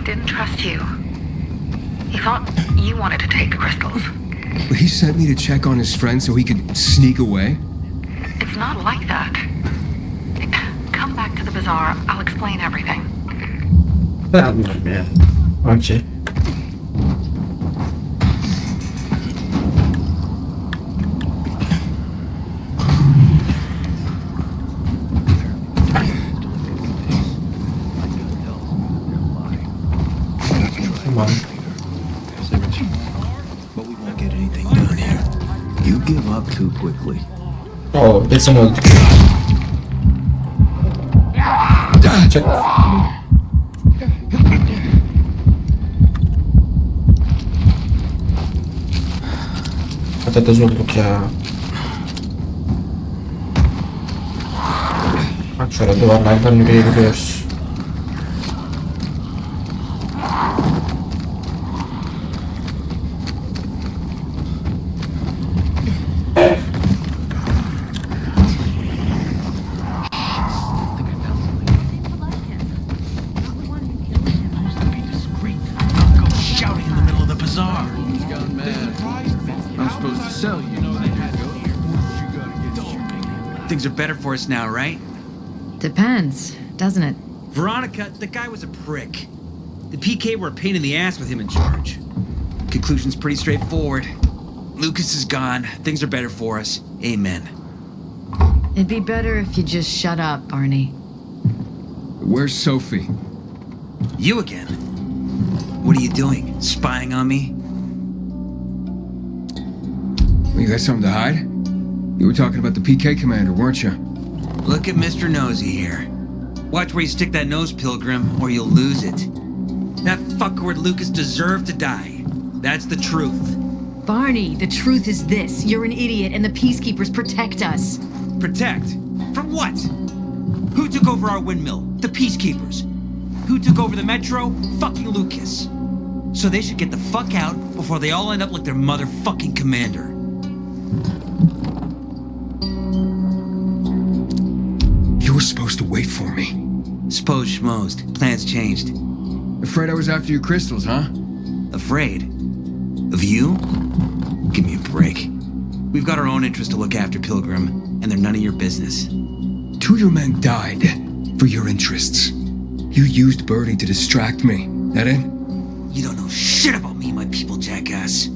Didn't trust you. He thought you wanted to take the crystals. He sent me to check on his friend so he could sneak away? It's not like that. Come back to the bazaar. I'll explain everything. Tamam ya. Okey. Tamam. But we won't get anything done here. You give up too quickly. Oo, kesin öldük. Çek. Patates olduk ya. Bak şöyle duvarlardan yürüyebiliyoruz. Shouting in the middle of the bazaar. He's gone mad. I'm supposed to sell you. Things are better for us now, right? Depends, doesn't it? Veronica, the guy was a prick. The PK were a pain in the ass with him in charge. Conclusion's pretty straightforward. Lucas is gone. Things are better for us. Amen. It'd be better if you just shut up, Barney. Where's Sophie? You again? What are you doing? Spying on me? You got something to hide? You were talking about the PK commander, weren't you? Look at Mr. Nosy here. Watch where you stick that nose, Pilgrim, or you'll lose it. That fuckward Lucas deserved to die. That's the truth. Barney, the truth is this. You're an idiot and the peacekeepers protect us. Protect? From what? Who took over our windmill? The peacekeepers. Who took over the metro? Fucking Lucas. So they should get the fuck out before they all end up like their motherfucking commander. You were supposed to wait for me. Suppose schmozed. Plans changed. Afraid I was after your crystals, huh? Afraid? Of you? Give me a break. We've got our own interests to look after, Pilgrim, and they're none of your business. 2 of your men died for your interests. You used Birdie to distract me. That it? You don't know shit about me, my people, jackass.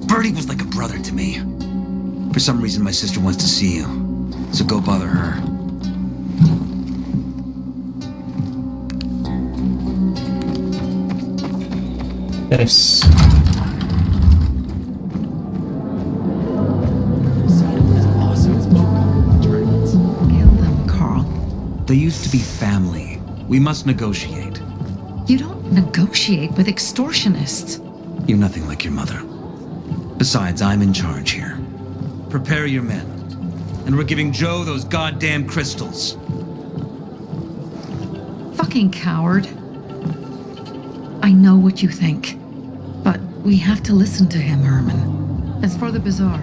Birdie was like a brother to me. For some reason, my sister wants to see you. So go bother her. Yes. Kill them, Carl. They used to be family. We must negotiate. You don't negotiate with extortionists. You're nothing like your mother. Besides, I'm in charge here. Prepare your men. And we're giving Joe those goddamn crystals. Fucking coward. I know what you think. But we have to listen to him, Herman. It's for the bazaar.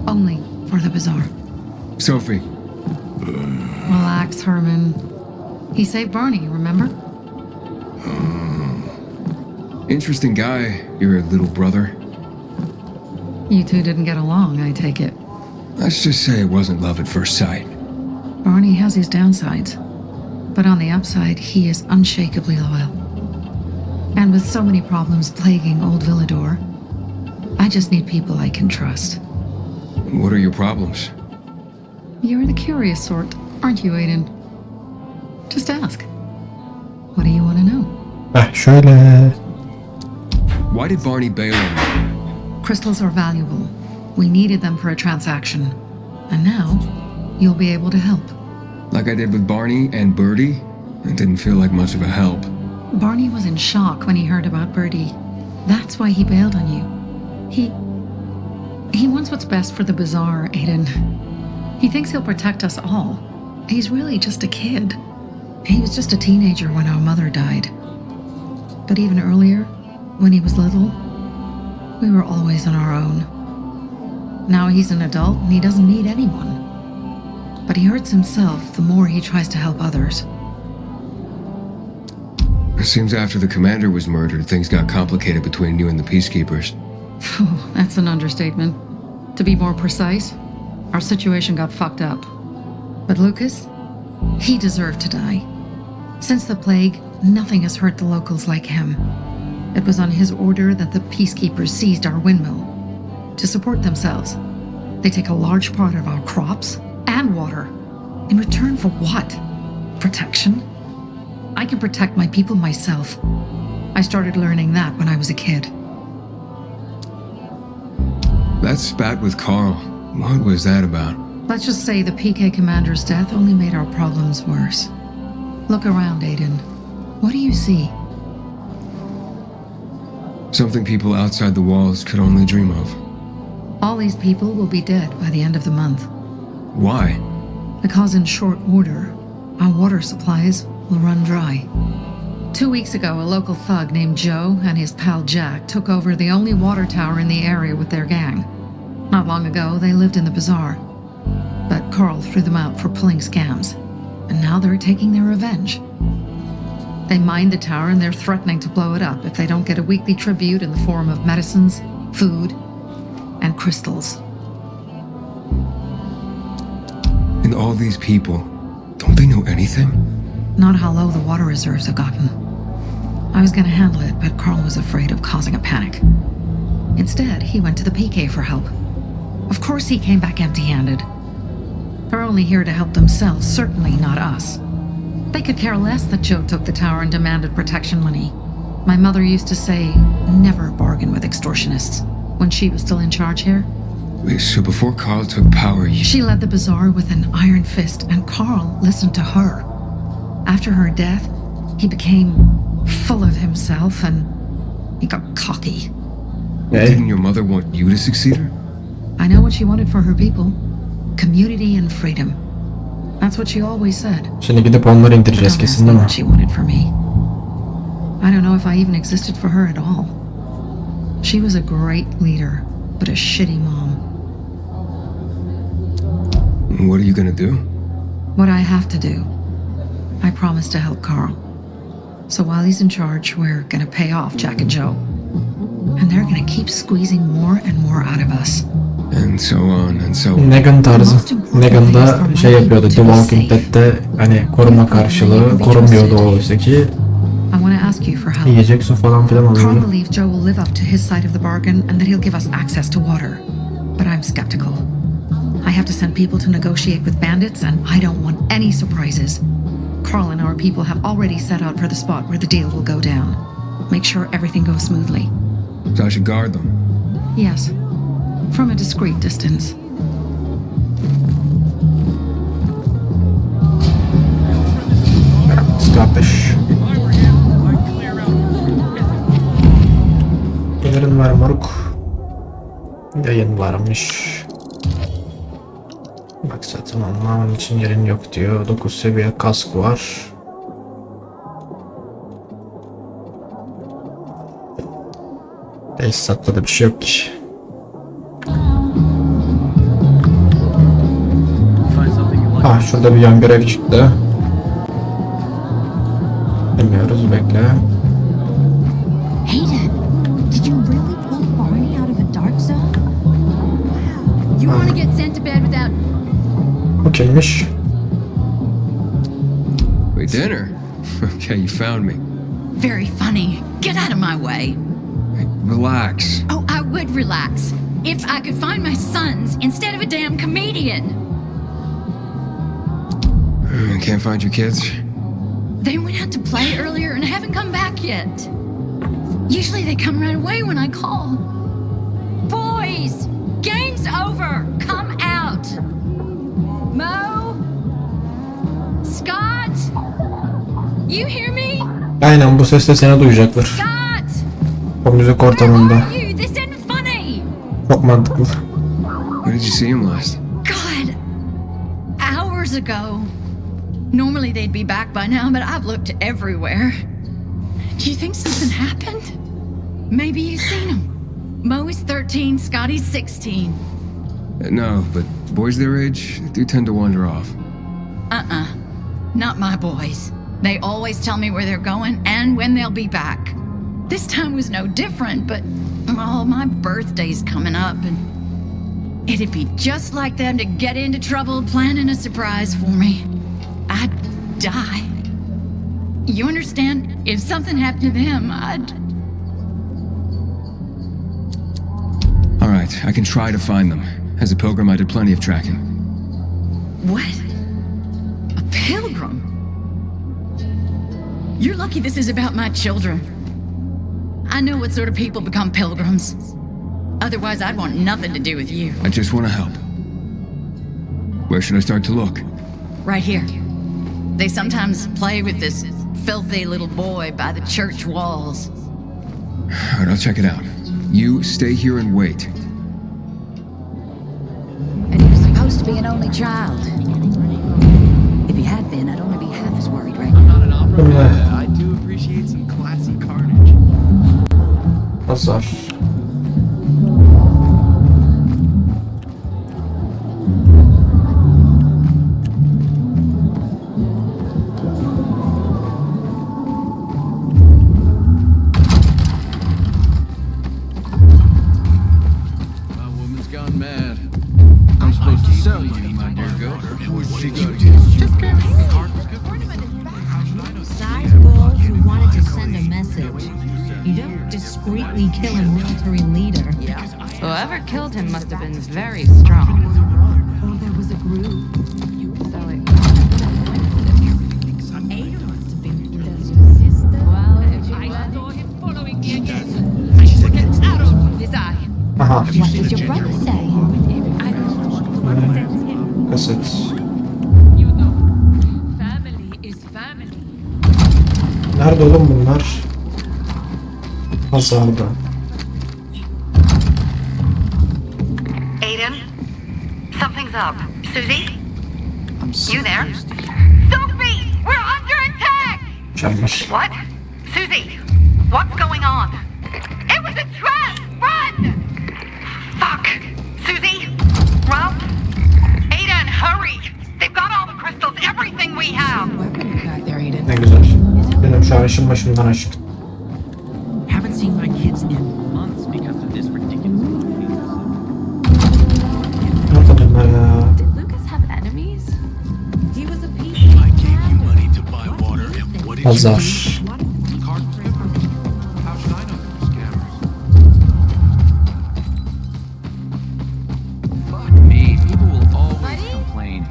Only for the bazaar. Sophie. Relax, Herman. He saved Barney, remember? Interesting guy, your little brother. You two didn't get along, I take it. Let's just say it wasn't love at first sight. Barney has his downsides. But on the upside, he is unshakably loyal. And with so many problems plaguing old Villador, I just need people I can trust. What are your problems? You're the curious sort, aren't you, Aiden? Just ask. What do you want to know? Şöyle. Why did Barney bail on me? Crystals are valuable. We needed them for a transaction. And now, you'll be able to help. Like I did with Barney and Birdie? It didn't feel like much of a help. Barney was in shock when he heard about Birdie. That's why he bailed on you. He wants what's best for the bazaar, Aiden. He thinks he'll protect us all. He's really just a kid. He was just a teenager when our mother died. But even earlier, when he was little, We were always on our own. Now he's an adult and he doesn't need anyone. But he hurts himself the more he tries to help others. It seems after the commander was murdered, things got complicated between you and the peacekeepers. That's an understatement. To be more precise, our situation got fucked up. But Lucas, he deserved to die. Since the plague, nothing has hurt the locals like him. It was on his order that the peacekeepers seized our windmill. To support themselves, they take a large part of our crops and water. In return for what? Protection? I can protect my people myself. I started learning that when I was a kid. That spat with Carl, what was that about? Let's just say the PK commander's death only made our problems worse. Look around, Aiden. What do you see? Something people outside the walls could only dream of. All these people will be dead by the end of the month. Why? Because in short order, our water supplies will run dry. 2 weeks ago, a local thug named Joe and his pal Jack took over the only water tower in the area with their gang. Not long ago, they lived in the bazaar. But Carl threw them out for pulling scams. And now they're taking their revenge. They mined the tower and they're threatening to blow it up if they don't get a weekly tribute in the form of medicines, food, and crystals. And all these people, don't they know anything? Not how low the water reserves have gotten. I was gonna handle it, but Carl was afraid of causing a panic. Instead, he went to the PK for help. Of course he came back empty-handed. They're only here to help themselves, certainly not us. They could care less that Joe took the tower and demanded protection money. My mother used to say, never bargain with extortionists, when she was still in charge here. Wait, so before Carl took power, She led the bazaar with an iron fist, and Carl listened to her. After her death, he became full of himself and he got cocky. Didn't your mother want you to succeed her? I know what she wanted for her people. Community and freedom. That's what she always said. Şimdi gidip onları indireceğiz Don't kesin ask me değil mi? what she wanted for me. I don't know if I even existed for her at all. She was a great leader, but a shitty mom. What are you gonna do? What I have to do. I promised to help Carl. So while he's in charge, we're gonna pay off Jack and Joe. And they're gonna keep squeezing more and more out of us. And so on and so on. Negan tarzı. Negan da şey yapıyordu. The Walking Dead'te hani koruma karşılığı korumuyordu o oysaki. I want to ask you for help. Yiyecek su falan filan Carl alıyordu. believes Joe will live up to his side of the bargain and that he'll give us access to water. But I'm skeptical. I have to send people to negotiate with bandits and I don't want any surprises. Carl and our people have already set out for the spot where the deal will go down. Make sure everything goes smoothly. So I should guard them. Yes. From a discreet distance. Scottish. Gelirin var moruk. Yayın varmış. Bak satın almam için yerin yok diyor. 9 seviye kask var. Tesisat'ta da bir şey yok ki. Ah şurada bir yan görev çıktı. Bilmiyoruz bekle. Hayden, did you really pull Barney out of a dark zone? Wow. You want to get sent to bed without... Bu kimmiş? Wait, dinner? Okay, you found me. Very funny. Get out of my way. Hey, relax. Oh, I would relax if I could find my sons instead of a damn comedian. I can't find your kids. They went out to play earlier and haven't come back yet. Usually they come right away when I call. Boys, game's over. Come out. Mo? Scott? You hear me? Aynen bu sesle seni duyacaklar. Scott? O müzik ortamında. You, this isn't funny. Çok mantıklı. When did you see him last? God, hours ago. Normally they'd be back by now, but I've looked everywhere. Do you think something happened? Maybe you've seen them. Mo is 13, Scotty's 16. No, but boys their age do tend to wander off. Not my boys. They always tell me where they're going and when they'll be back. This time was no different, but my birthday's coming up and it'd be just like them to get into trouble planning a surprise for me. I'd die. You understand? If something happened to them, I'd... All right, I can try to find them. As a pilgrim, I did plenty of tracking. What? A pilgrim? You're lucky this is about my children. I know what sort of people become pilgrims. Otherwise, I'd want nothing to do with you. I just want to help. Where should I start to look? Right here. They sometimes play with this filthy little boy by the church walls. All right, I'll check it out. You stay here and wait. And he was supposed to be an only child. If he had been, I'd only be half as worried right now. I'm not an opera fan. I do appreciate some classy carnage. Pazar. Kill a military leader. Whoever killed him must have been very strong. Or there was a group. So it... Ada must have been Well, if I saw him following me again, I should get out of his eye. What did your brother say? I Kaset. You know, family is family. Nerede oğlum bunlar? Pazarda. Aiden, something's up. Susie? You there? Sophie! We're under attack! Mükemmel. What? Susie, what's going on? It was a trap! Run! Fuck! Susie? Ralph? Aiden, hurry! They've got all the crystals, everything we have! Ne güzel. Benim şu an işim başımdan aşık. Haven't seen my kids in months because of this ridiculous. Ne yapalım ya? Did Lucas have enemies? He was a piece. I gave you money to buy water, and what did you Pazar. do? How should I know they're scammers? Fuck me. People will always complain.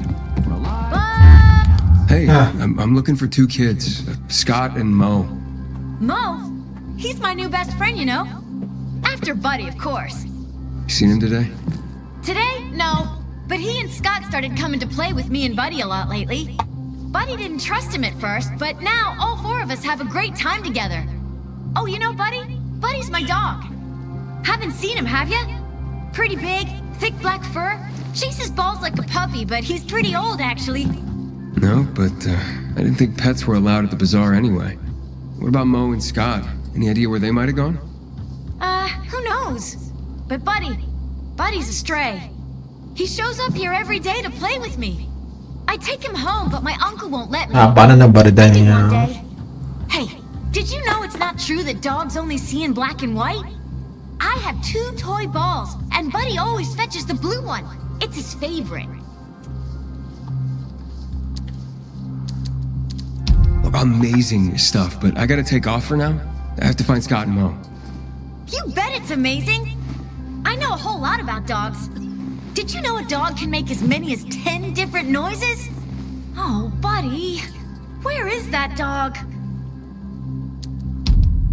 Hey, I'm looking for two kids, Scott and Mo. Mo? He's my new best friend, you know. After Buddy, of course. You seen him today? Today? No. But he and Scott started coming to play with me and Buddy a lot lately. Buddy didn't trust him at first, but now all four of us have a great time together. Oh, you know Buddy? Buddy's my dog. Haven't seen him, have ya? Pretty big, thick black fur. Chases balls like a puppy, but he's pretty old, actually. No, but I didn't think pets were allowed at the bazaar anyway. What about Mo and Scott? Any idea where they might have gone? Who knows? But Buddy's a stray. He shows up here every day to play with me. I take him home, but my uncle won't let me. Bana ne Buddy'den ya. One day. Hey, did you know it's not true that dogs only see in black and white? I have 2 toy balls, and Buddy always fetches the blue one. It's his favorite. Amazing stuff, but I gotta take off for now. I have to find Scott and Mo. You bet it's amazing. I know a whole lot about dogs. Did you know a dog can make as many as 10 different noises? Oh, Buddy, where is that dog?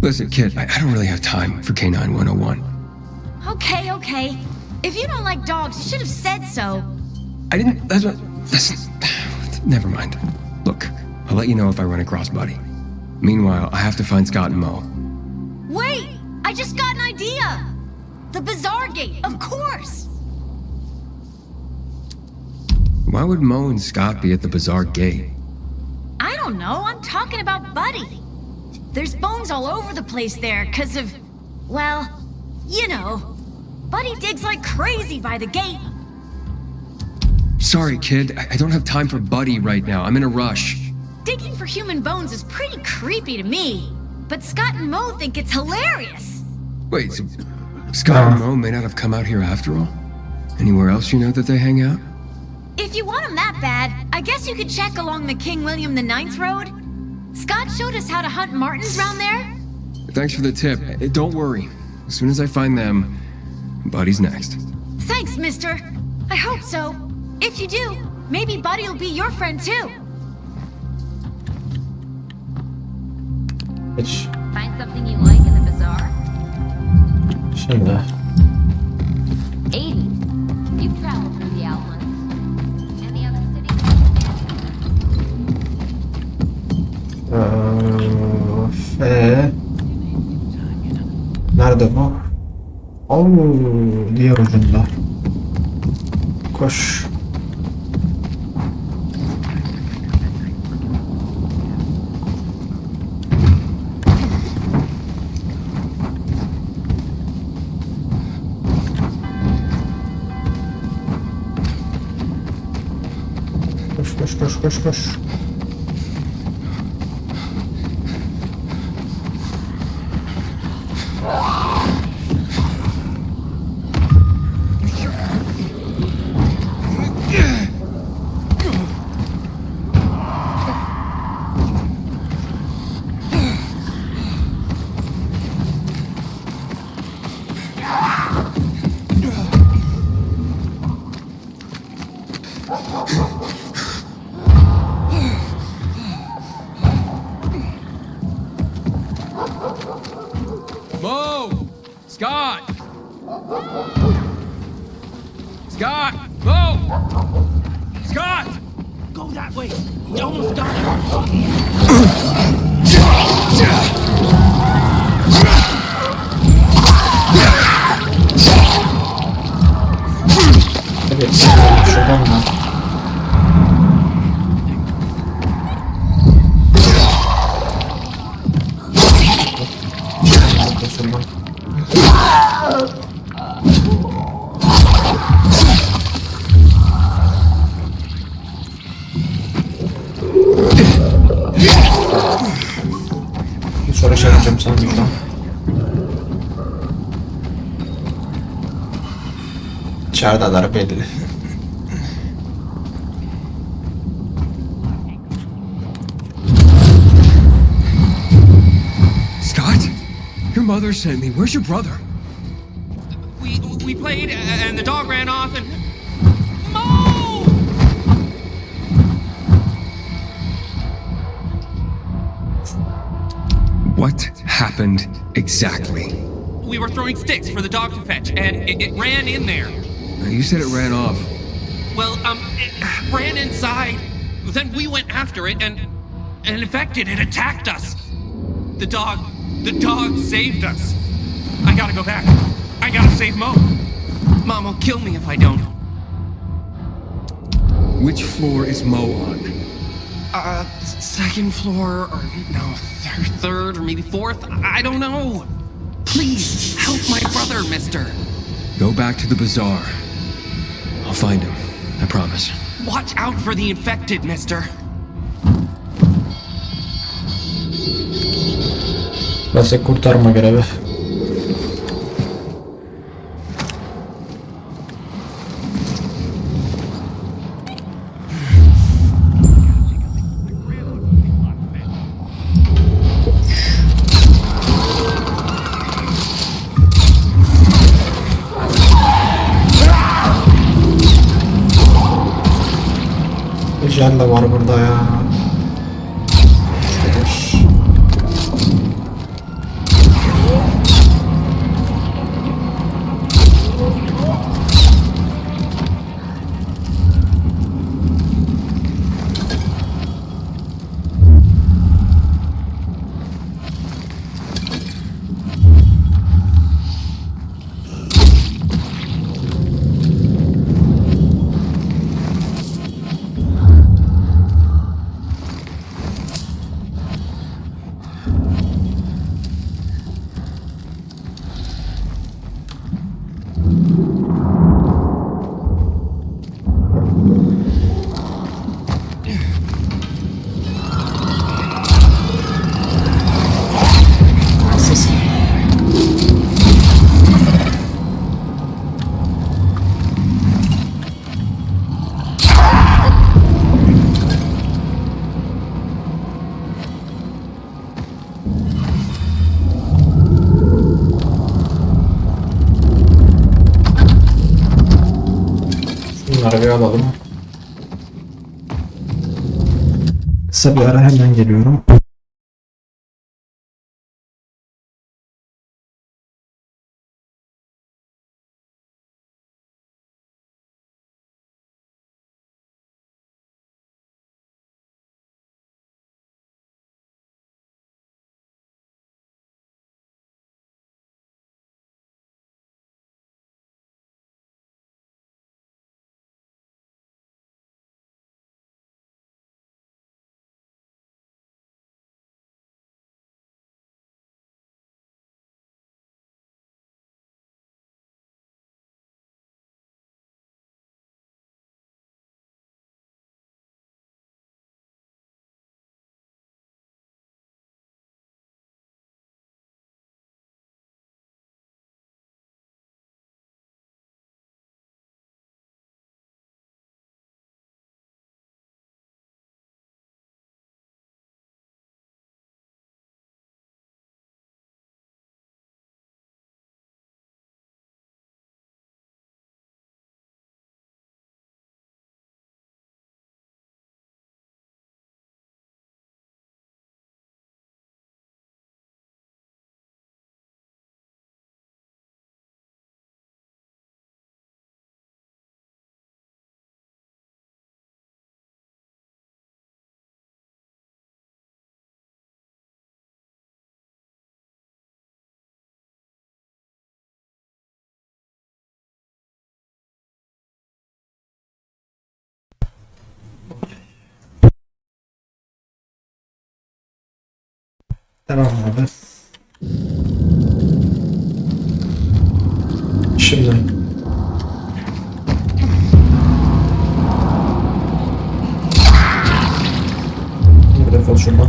Listen, kid, I don't really have time for K9 101. Okay. If you don't like dogs, you should have said so. I didn't. Never mind. Look, I'll let you know if I run across Buddy. Meanwhile, I have to find Scott and Mo. Wait! I just got an idea! The bazaar gate, of course! Why would Mo and Scott be at the bazaar gate? I don't know, I'm talking about Buddy. There's bones all over the place there, 'cause of, well, You know, Buddy digs like crazy by the gate. Sorry, kid. I don't have time for Buddy right now. I'm in a rush. Digging for human bones is pretty creepy to me, but Scott and Mo think it's hilarious. Wait, so Scott and Mo may not have come out here after all? Anywhere else you know that they hang out? If you want them that bad, I guess you could check along the King William IX road. Scott showed us how to hunt martins round there. Thanks for the tip. Don't worry. As soon as I find them, Buddy's next. Thanks, mister. I hope so. If you do, maybe Buddy will be your friend too. Geç. Find something you like in the bazaar? Şimdi. Aiden, you've traveled through the Outlands. Any other cities? Nerede bu? Oo, diğer ucunda. Koş. Koş. Mo! Scott! Scott! Mo! Scott! Go that way. You almost got it. Evet, şuradan mı? Sonra şey yapacağım sana bir an. İçerideler belli. Scott? Your mother sent me. Where's your brother? We played and the dog ran off and What happened exactly? we were throwing sticks for the dog to fetch and it ran in there. You said it ran off. Well, it ran inside. Then we went after it and infected it attacked us. The dog saved us. I gotta go back. I gotta save Mo. Mom will kill me if I don't. Which floor is Mo on? Second floor, or no, third, or maybe fourth. I don't know. Please help my brother, mister. Go back to the bazaar. I'll find him. I promise. Watch out for the infected, mister. Burası kurtarma görevi. Ejel de var burada ya. Şudur. Şunları bir alalım. Kısa bir ara hemen geliyorum. Tamam abi. Şimdi. Bir defol şuradan.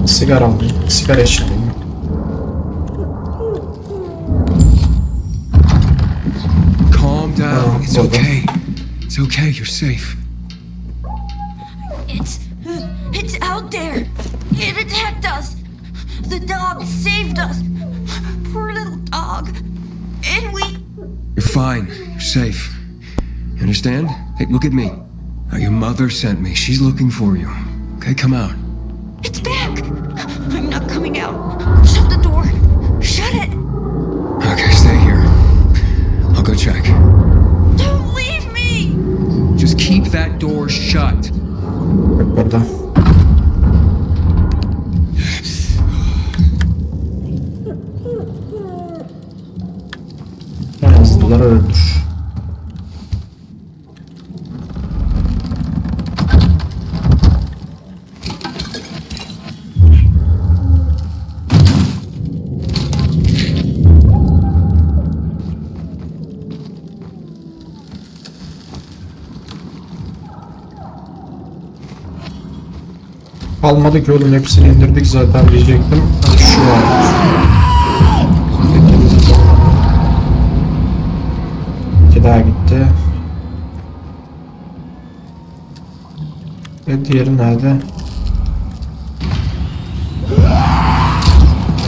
Sigara alayım. Sigara içeyim. Calm down. It's okay. It's okay. You're safe. It's out there. It attacked us. The dog saved us. Poor little dog. And we... You're fine. You're safe. You understand? Hey, look at me. Now, your mother sent me. She's looking for you. Okay, come out. It's back. I'm not coming out. Shut the door. Shut it. Okay, stay here. I'll go check. Don't leave me. Just keep that door shut. Burada. Yazdılar öldür. Kalmadı ki oğlum, hepsini indirdik zaten diyecektim. Hani şu var. İki daha gitti. Ve diğeri nerede?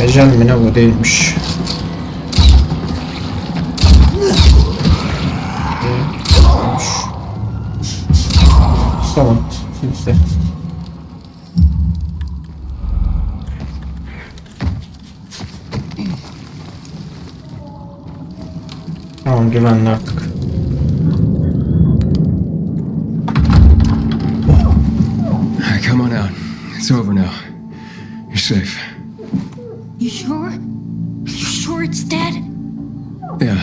Ecel mi ne, bu değilmiş. Tamam, bitti. Tamam, güvenli artık. Come on out. It's over now. You're safe. You sure? You sure it's dead? Yeah.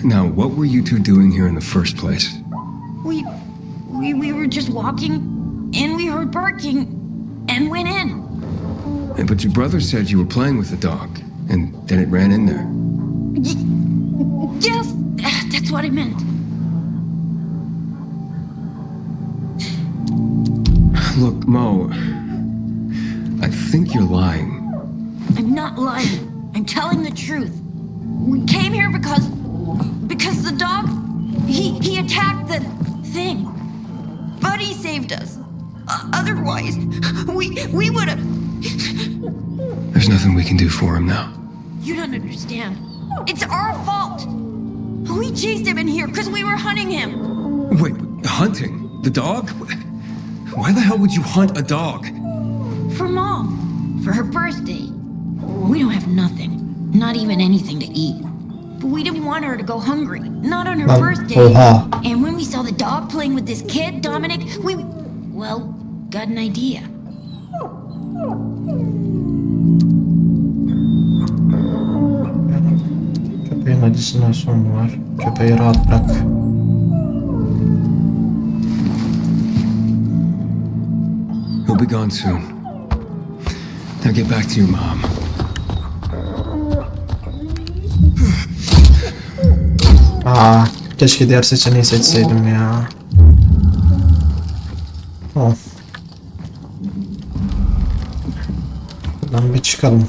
Now, what were you two doing here in the first place? We were just walking, and we heard barking, and went in. Yeah, but your brother said you were playing with the dog, and then it ran in there. Yes, that's what I meant. Look, Mo, I think you're lying. I'm not lying. I'm telling the truth. We came here because the dog, he attacked the thing. Buddy saved us. Otherwise, we would have... There's nothing we can do for him now. You don't understand. It's our fault. We chased him in here because we were hunting him. Wait, hunting? The dog? Why the hell would you hunt a dog? For Mom. For her birthday. We don't have nothing. Not even anything to eat. But we didn't want her to go hungry. Not on her birthday. And when we saw the dog playing with this kid, Dominic, we, well, got an idea. Köpeğin acısından son var. Köpeği rahat bırak. He'll be gone soon. Now get back to your mom. Keşke diğer seçeneği seçseydim ya. Of. Buradan bir çıkalım.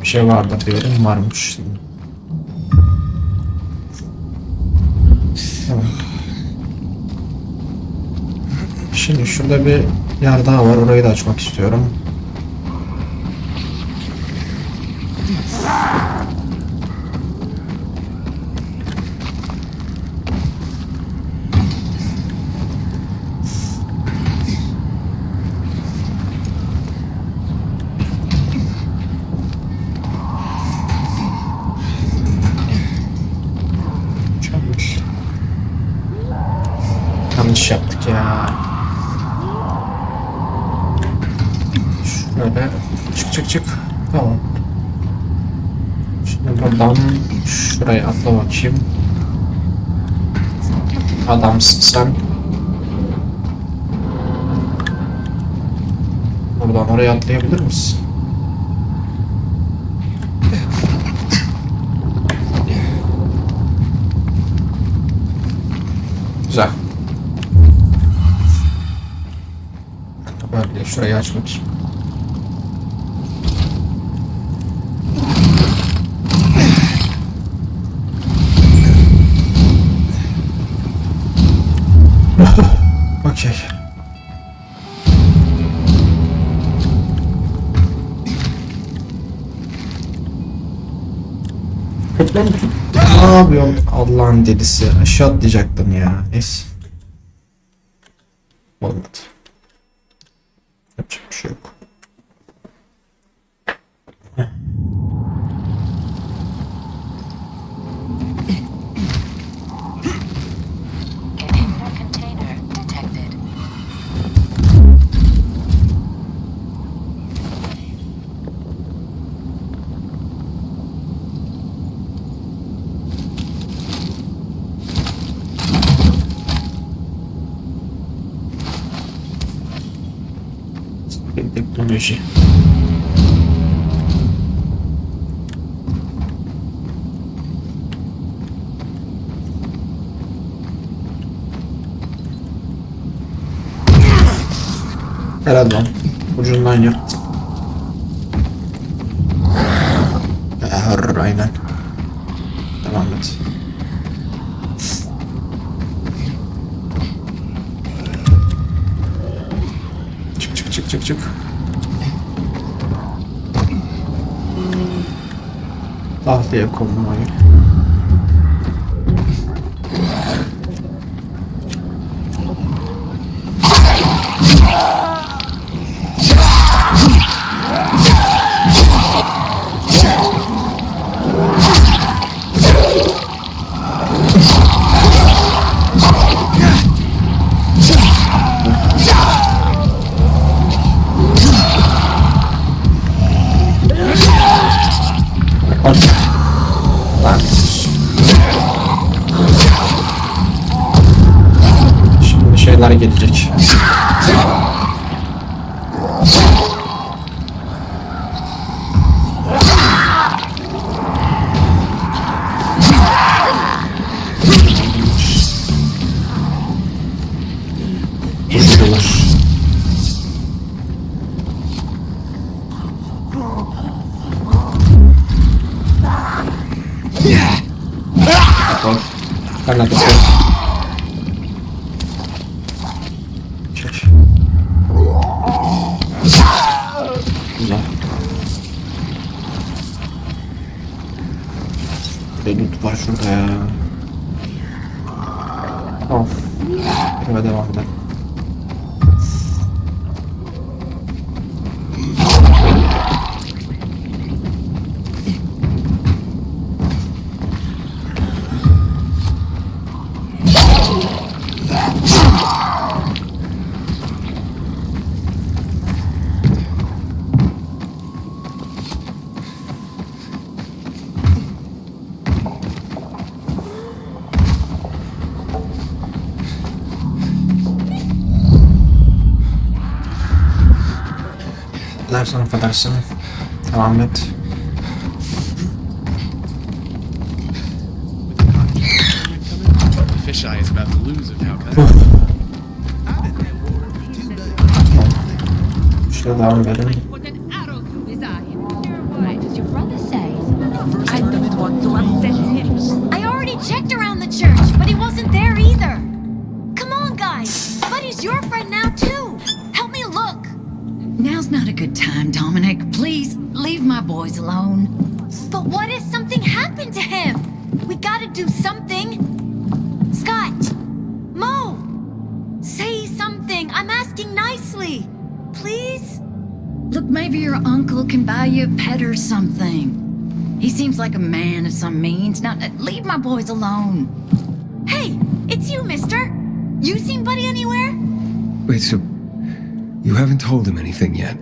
Bir şey vardı diyorum, varmış. Tamam. Şimdi şurada bir yer daha var, orayı da açmak istiyorum. Yanlış yaptık ya. Şöyle çık. Tamam. Şimdi buradan şuraya atla bakayım. Adamsın sen. Buradan oraya atlayabilir misin? Güzel. Böyle şurayı aç bakayım. Okey. Ne yapıyorsun? Allah'ın delisi. Aşağı atlayacaktım ya. Neyse. Olmadı. Yapacak bir şey yok. Teknoloji. Herhalde lan. Ucundan yaptım. Aynen. Devam et. Çık. Tahtaya konmayı. Şimdi şeyler gelecek. Dur. Ben de dur. Çek. Güzel. Bir loot var şurada ya. Of. Ve devam edelim. Dersen affedersin. Devam et. Fisheye is about to lose it now. Şuraya devam edelim. What does your brother say? I don't want to upset him. I already checked around the church, but he wasn't there either. Come on, guys. Buddy's your friend now, too. Help me look. Now's not a good time, Dominic. Please, leave my boys alone. But what if something happened to him? We gotta do something. Scott! Mo! Say something. I'm asking nicely. Please? Look, maybe your uncle can buy you a pet or something. He seems like a man of some means. Now, leave my boys alone. Hey, it's you, mister. You seen Buddy anywhere? Wait, so you haven't told him anything yet?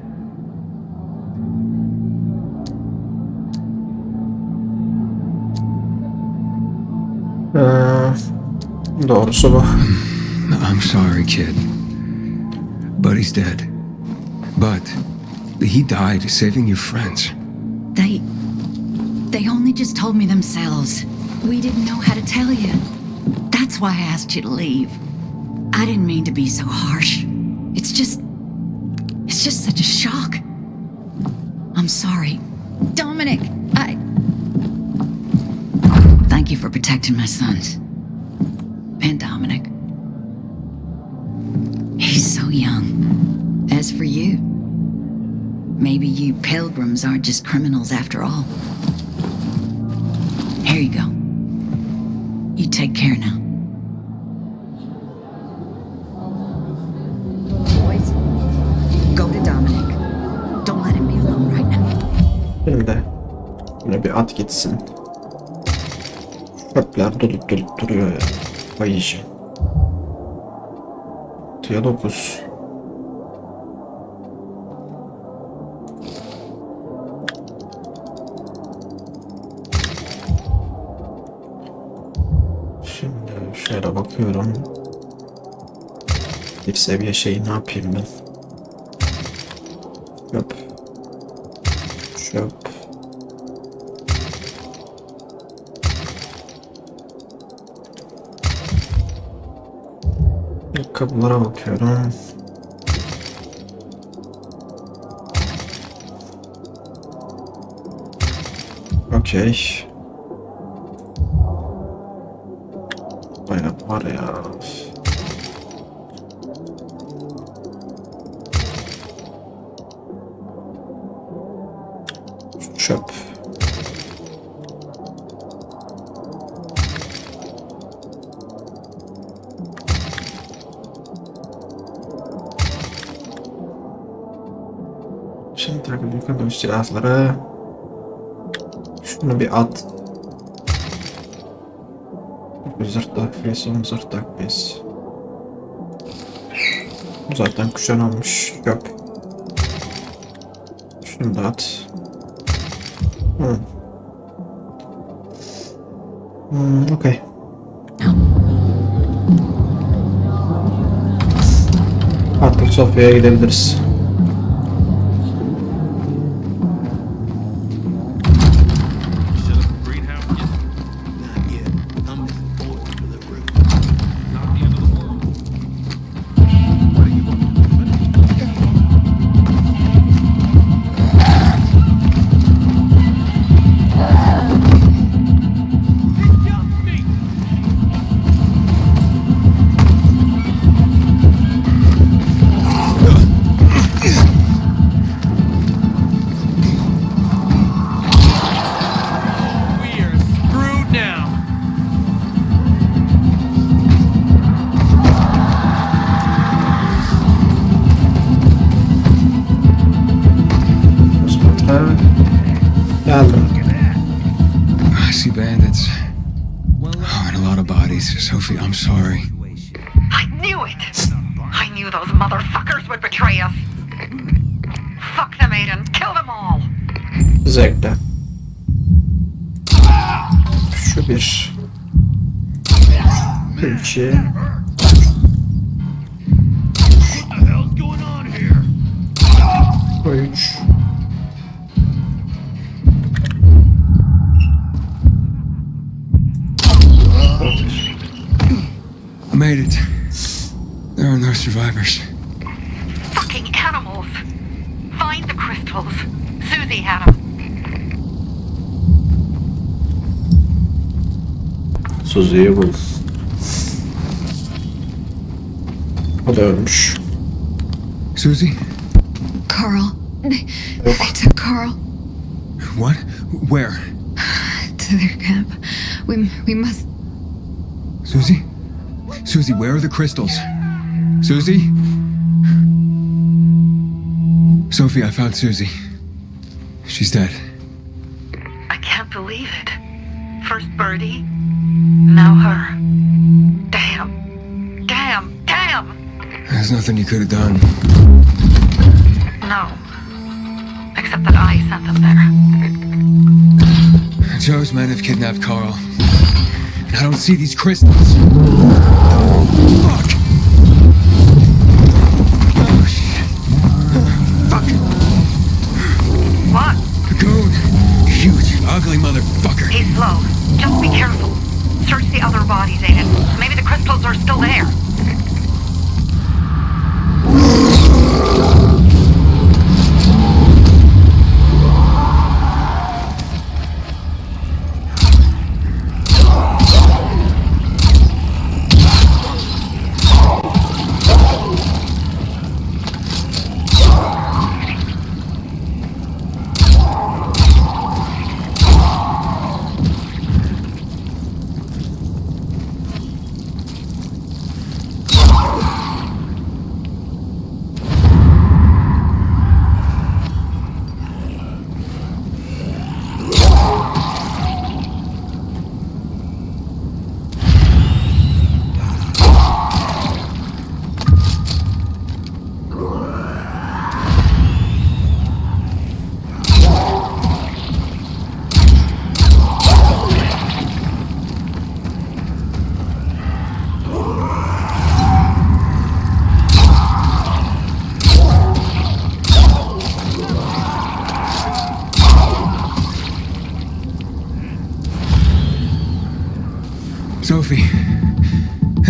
Doğrusu bu. I'm sorry, kid. Buddy's dead. But he died saving your friends. They only just told me themselves. We didn't know how to tell you. That's why I asked you to leave. I didn't mean to be so harsh. It's just such a shock. I'm sorry. Dominic, Thank you for protecting my sons. And Dominic. He's so young. As for you, maybe you pilgrims aren't just criminals after all. Here you go. You take care now. Boys, go to Dominic. Don't let him be alone right now. Şimdi yine bir at gitsin. Çöpler dolup duruyor ya. Vay işi. 6'ya 9. Şimdi şöyle bakıyorum. Bir seviye şeyi ne yapayım ben? Çöp. Çöp. Ayakkabılara bakıyorum. Okey. Bayağı var ya. Çöp. Şimdi takılı dövüş silahları. Şunu bir at. Zırt takviyesi, zırt takviyesi. Bu zaten kuşanılmış çöp. Şunu da at. Okey. Artık Sofya'ya gidebiliriz. see bandits. Oh, and a lot of bodies. Sophie, I'm sorry. I knew it! I knew those motherfuckers would betray us. Fuck them, Aiden. Kill them all. Zevkle. Şu bir. İki. Üç. I made it. There are no survivors. Fucking animals. Find the crystals. Susie had them. Suzi'yi bul. O da ölmüş. Susie? Carl. They took Carl What? Where? to their camp. We must. Susie? Susie, where are the crystals? Susie? Sophie, I found Susie. She's dead. I can't believe it. First Birdie, now her. Damn. Damn. Damn. There's nothing you could have done. No. Except that I sent them there. Joe's men have kidnapped Carl. And I don't see these crystals. Fuck! Oh, shit. Fuck! What? The goon! Huge, ugly motherfucker. He's slow. Just be careful. Search the other bodies, Aiden. Maybe the crystals are still there. Sophie,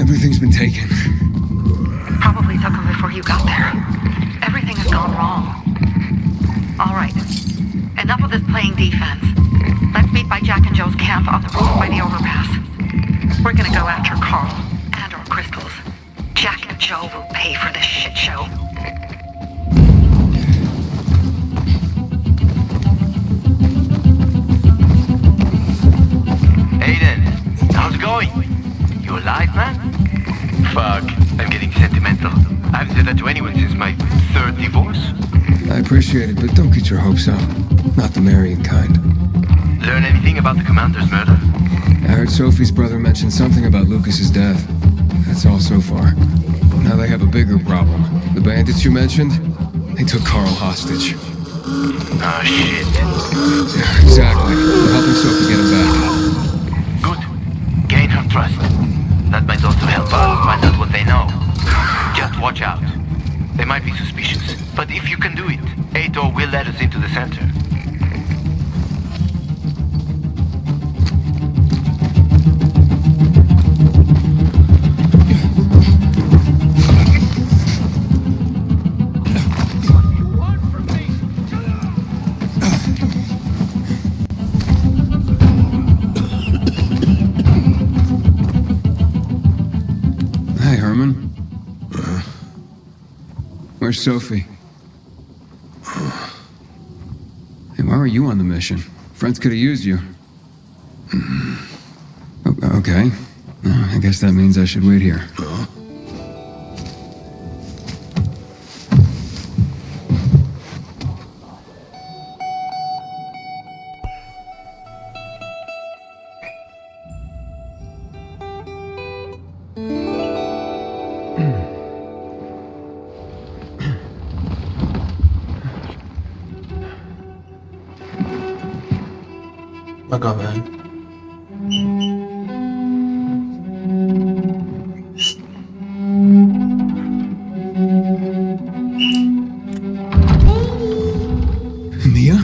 everything's been taken. Probably took them before you got there. Everything has gone wrong. All right. Enough of this playing defense. Let's meet by Jack and Joe's camp on the roof by the overpass. We're gonna go after Carl and our crystals. Jack and Joe will pay for this shit show. Aiden, how's it going? You alive, man? Fuck, I'm getting sentimental. I haven't said that to anyone since my third divorce. I appreciate it, but don't get your hopes up. Not the marrying kind. Learn anything about the commander's murder? I heard Sophie's brother mention something about Lucas's death. That's all so far. Now they have a bigger problem. The bandits you mentioned, they took Carl hostage. Oh, shit. Yeah, exactly. We're helping Sophie get him back. Good. Gain her trust. That might also help us find out what they know. Just watch out. They might be suspicious, but if you can do it, Ator will let us into the center. Hey, Herman. Where's Sophie? Hey, why were you on the mission? Friends could have used you. Okay. I guess that means I should wait here. Aga be. Mia?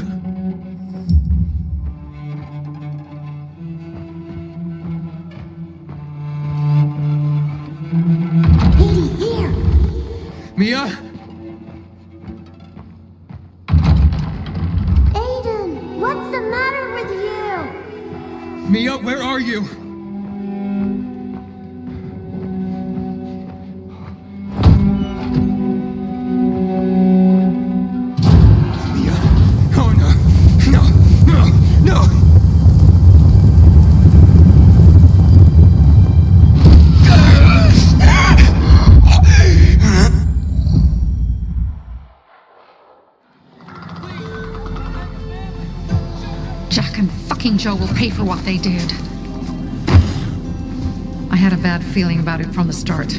Mia? Aiden, what's the matter with you? Mia, where are you? Mia? Oh no! No! No! No! Jack and fucking Joe will pay for what they did. I had a bad feeling about it from the start.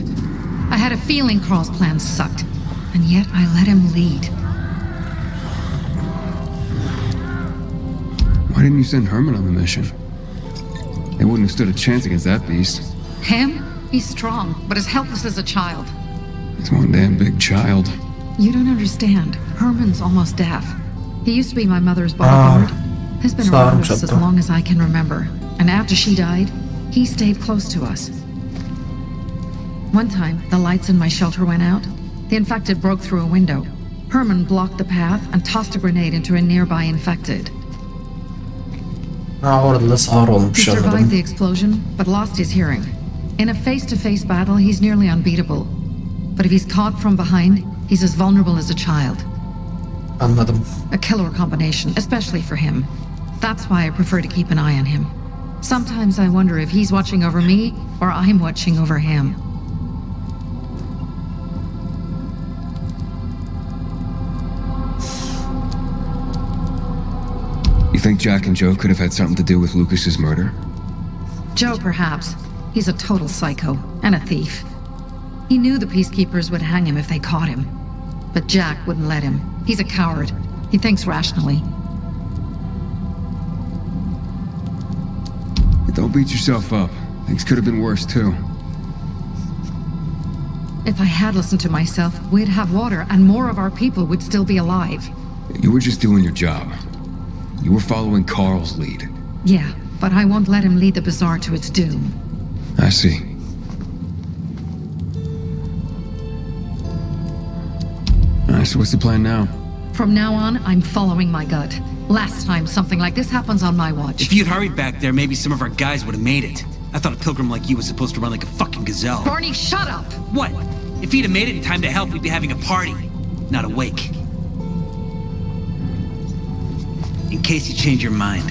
I had a feeling Carl's plan sucked, and yet I let him lead. Why didn't you send Herman on the mission? They wouldn't have stood a chance against that beast. Him? He's strong, but as helpless as a child. He's one damn big child. You don't understand. Herman's almost deaf. He used to be my mother's bodyguard. Has been around us as long as I can remember. And after she died, he stayed close to us. One time, the lights in my shelter went out. The infected broke through a window. Herman blocked the path and tossed a grenade into a nearby infected. Orada sağır olmuş He survived anladım. the explosion, but lost his hearing. In a face-to-face battle, he's nearly unbeatable. But if he's caught from behind, he's as vulnerable as a child. Anladım. A killer combination, especially for him. That's why I prefer to keep an eye on him. Sometimes I wonder if he's watching over me or I'm watching over him. You think Jack and Joe could have had something to do with Lucas's murder? Joe, perhaps. He's a total psycho and a thief. He knew the peacekeepers would hang him if they caught him. But Jack wouldn't let him. He's a coward. He thinks rationally. Don't beat yourself up. Things could have been worse, too. If I had listened to myself, we'd have water and more of our people would still be alive. You were just doing your job. You were following Carl's lead. Yeah, but I won't let him lead the bazaar to its doom. I see. Alright, so what's the plan now? From now on, I'm following my gut. Last time something like this happens on my watch. If you'd hurried back there, maybe some of our guys would have made it. I thought a pilgrim like you was supposed to run like a fucking gazelle. Barney, shut up! What? If he'd have made it in time to help, we'd be having a party, not a wake. In case you change your mind.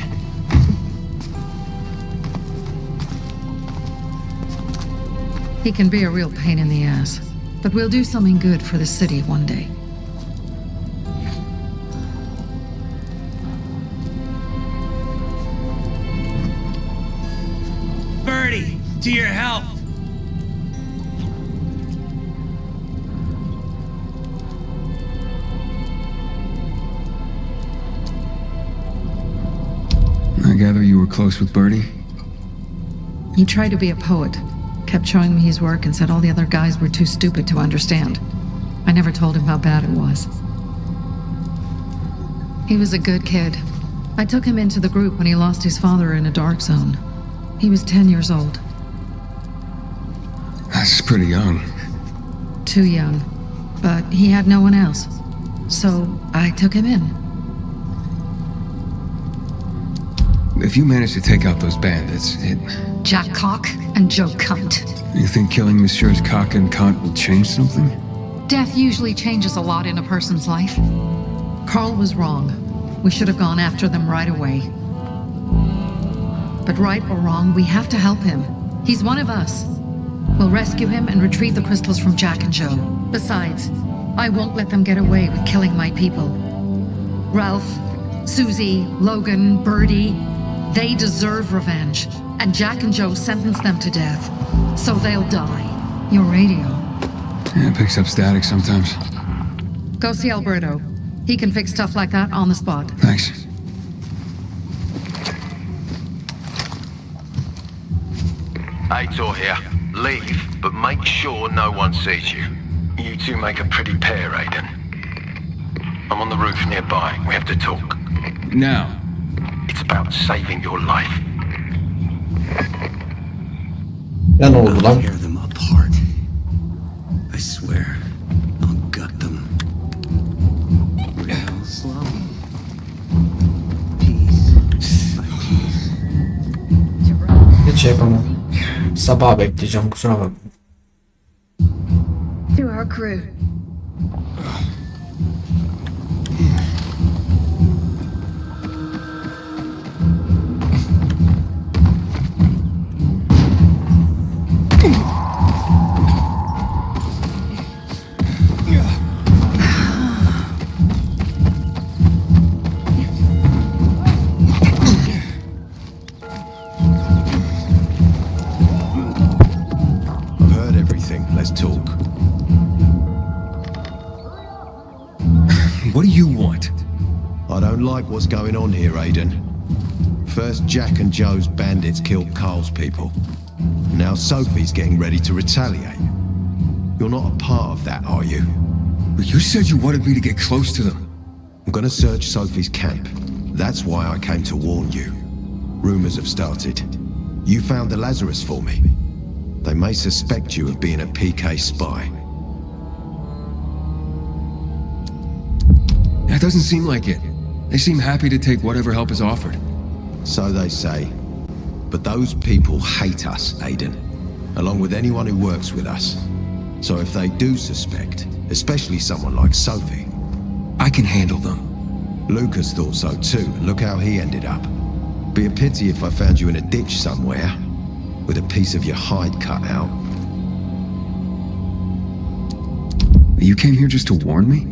He can be a real pain in the ass. But we'll do something good for the city one day. Birdie, to your health. I gather you were close with Bertie? He tried to be a poet, kept showing me his work and said all the other guys were too stupid to understand. I never told him how bad it was. He was a good kid. I took him into the group when he lost his father in a dark zone. He was 10 years old. That's pretty young. Too young. But he had no one else. So I took him in. If you manage to take out those bandits, Jack Cock and Joe Cunt. You think killing Messieurs Cock and Cunt will change something? Death usually changes a lot in a person's life. Carl was wrong. We should have gone after them right away. But right or wrong, we have to help him. He's one of us. We'll rescue him and retrieve the crystals from Jack and Joe. Besides, I won't let them get away with killing my people. Ralph, Susie, Logan, Birdie, they deserve revenge. And Jack and Joe sentenced them to death. So they'll die. Your radio. Yeah, it picks up static sometimes. Go see Alberto. He can fix stuff like that on the spot. Thanks. Aitor here. Leave, but make sure no one sees you. You two make a pretty pair, Aiden. I'm on the roof nearby. We have to talk. Now. It's about saving your life. Ya ne oldu lan? Tear them apart. I swear, I'll gut them. Real slow. Piece by piece. Hiç şey yapamam. Sabah bekleyeceğim, kusura bakma. To our crew. I've heard everything. Let's talk. What do you want? I don't like what's going on here, Aiden. First, Jack and Joe's bandits killed Carl's people. Now Sophie's getting ready to retaliate. You're not a part of that, are you? But you said you wanted me to get close to them. I'm gonna search Sophie's camp. That's why I came to warn you. Rumors have started. You found the Lazarus for me. They may suspect you of being a PK spy. That doesn't seem like it. They seem happy to take whatever help is offered. So they say. But those people hate us, Aiden. Along with anyone who works with us. So if they do suspect, especially someone like Sophie, I can handle them. Lucas thought so too, and look how he ended up. Be a pity if I found you in a ditch somewhere, with a piece of your hide cut out. You came here just to warn me?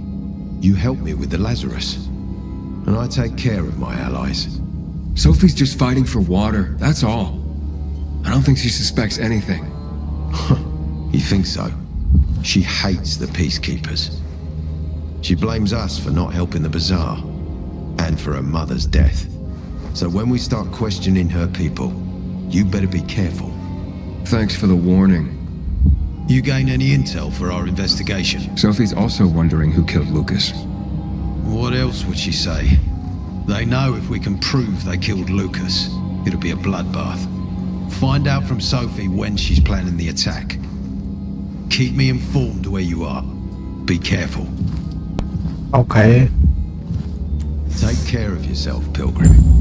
You helped me with the Lazarus, and I take care of my allies. Sophie's just fighting for water, that's all. I don't think she suspects anything. You think so? She hates the peacekeepers. She blames us for not helping the bazaar, and for her mother's death. So when we start questioning her people, you better be careful. Thanks for the warning. You gain any intel for our investigation? Sophie's also wondering who killed Lucas. What else would she say? They know if we can prove they killed Lucas, it'll be a bloodbath. Find out from Sophie when she's planning the attack. Keep me informed where you are. Be careful. Okay. Take care of yourself, Pilgrim.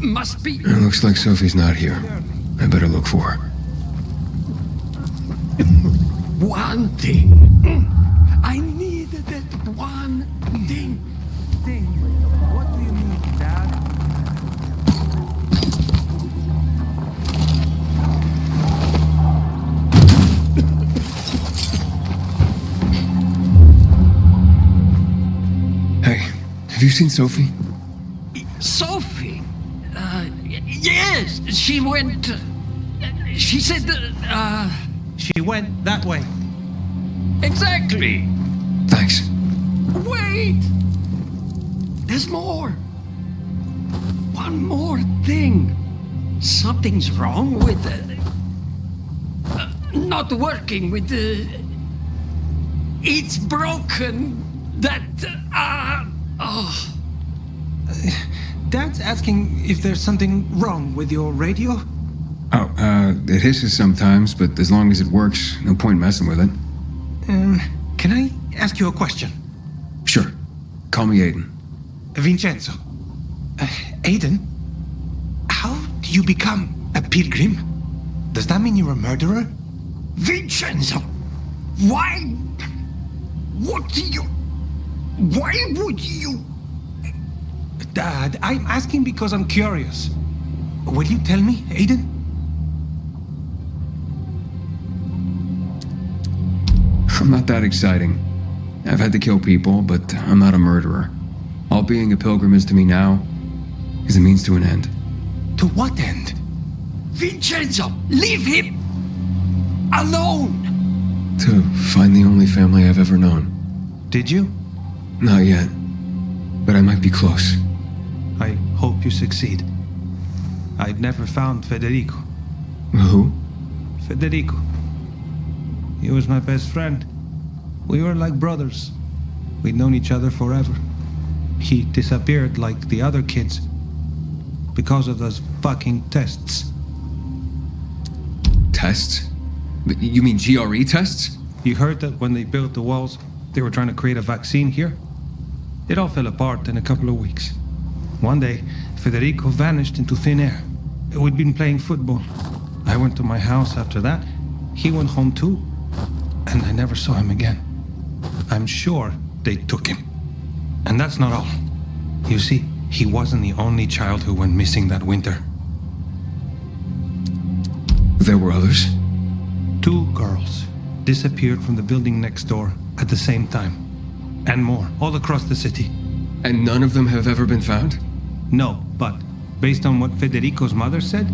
Must be. It looks like Sophie's not here. I better look for her. One thing. I needed that one thing. What do you need, Dad? Hey, have you seen Sophie? Sophie? Yes, she went. She said. She went that way. Exactly. Thanks. Wait! There's more. One more thing. Something's wrong with not working with the. It's broken. That. Oh. Dad's asking if there's something wrong with your radio? Oh, it hisses sometimes, but as long as it works, no point messing with it. Can I ask you a question? Sure. Call me Aiden. Vincenzo. Aiden, how do you become a pilgrim? Does that mean you're a murderer? Vincenzo! Why? What do you. Why would you. Dad, I'm asking because I'm curious. Will you tell me, Aiden? I'm not that exciting. I've had to kill people, but I'm not a murderer. All being a pilgrim is to me now is a means to an end. To what end? Vincenzo, leave him alone. To find the only family I've ever known. Did you? Not yet, but I might be close. I hope you succeed. I'd never found Federico. Who? Federico. He was my best friend. We were like brothers. We'd known each other forever. He disappeared like the other kids because of those fucking tests. Tests? You mean GRE tests? You heard that when they built the walls, they were trying to create a vaccine here? It all fell apart in a couple of weeks. One day, Federico vanished into thin air. We'd been playing football. I went to my house after that. He went home too. And I never saw him again. I'm sure they took him. And that's not all. You see, he wasn't the only child who went missing that winter. There were others? 2 girls disappeared from the building next door at the same time. And more, all across the city. And none of them have ever been found? No, but based on what Federico's mother said,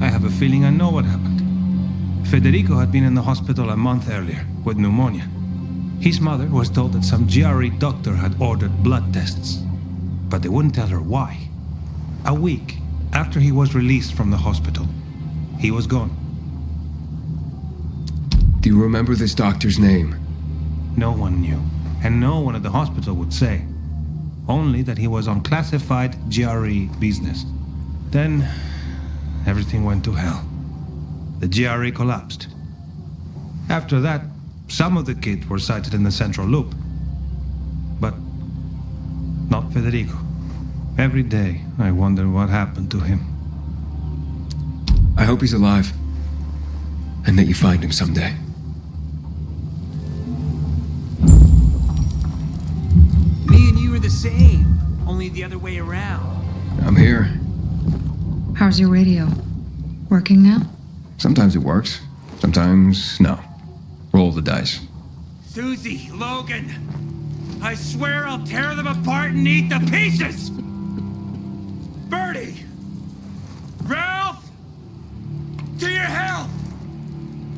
I have a feeling I know what happened. Federico had been in the hospital a month earlier with pneumonia. His mother was told that some GRE doctor had ordered blood tests, but they wouldn't tell her why. A week after he was released from the hospital, he was gone. Do you remember this doctor's name? No one knew, and no one at the hospital would say. Only that he was on classified GRE business. Then, everything went to hell. The GRE collapsed. After that, some of the kids were sighted in the central loop. But not Federico. Every day, I wonder what happened to him. I hope he's alive. And that you find him someday. Me and you are the same, only the other way around. I'm here. How's your radio? Working now? Sometimes it works. Sometimes, no. Roll the dice. Susie, Logan, I swear I'll tear them apart and eat the pieces! Bertie! Ralph! To your health!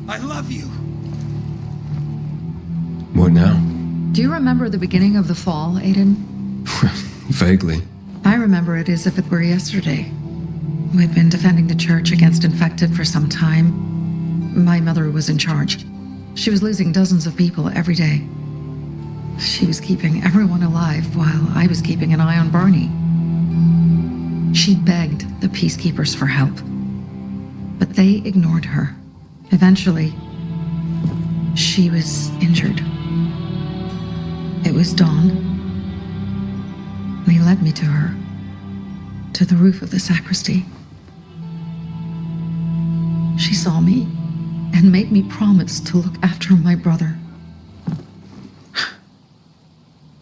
I love you. What now? Do you remember the beginning of the fall, Aiden? Vaguely. I remember it as if it were yesterday. We'd been defending the church against infected for some time. My mother was in charge. She was losing dozens of people every day. She was keeping everyone alive while I was keeping an eye on Barney. She begged the peacekeepers for help, but they ignored her. Eventually, she was injured. It was dawn. They led me to her, to the roof of the sacristy. She saw me and made me promise to look after my brother.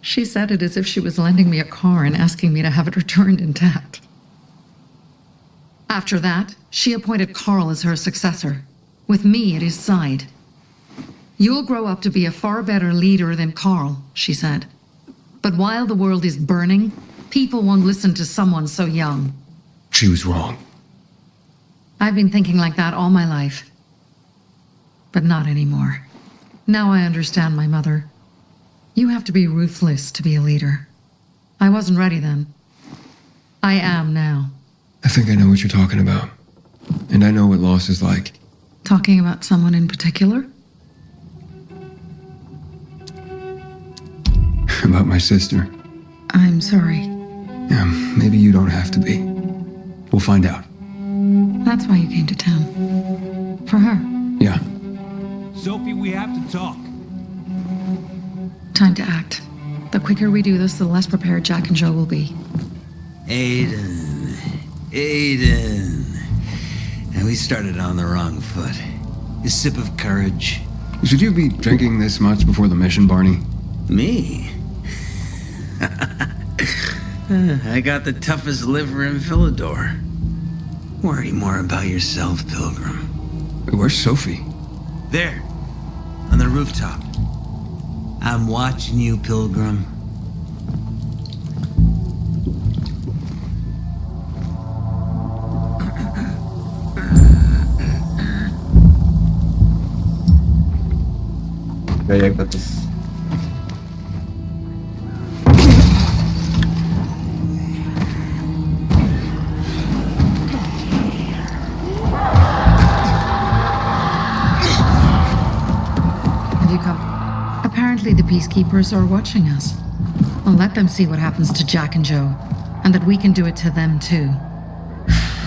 She said it as if she was lending me a car and asking me to have it returned intact. After that, she appointed Carl as her successor, with me at his side. You'll grow up to be a far better leader than Carl, she said. But while the world is burning, people won't listen to someone so young. She was wrong. I've been thinking like that all my life. But not anymore. Now I understand my mother. You have to be ruthless to be a leader. I wasn't ready then. I am now. I think I know what you're talking about. And I know what loss is like. Talking about someone in particular? About my sister. I'm sorry. Yeah, maybe you don't have to be. We'll find out. That's why you came to town. For her. Yeah. Sophie, we have to talk. Time to act. The quicker we do this, the less prepared Jack and Joe will be. Aiden. And we started on the wrong foot. A sip of courage. Should you be drinking this much before the mission, Barney? Me? I got the toughest liver in Philidor. Worry more about yourself, Pilgrim. Where's Sophie? There. on the rooftop. I'm watching you, Pilgrim. Buraya kadar. Have you come? Apparently the peacekeepers are watching us. Well, let them see what happens to Jack and Joe, and that we can do it to them too.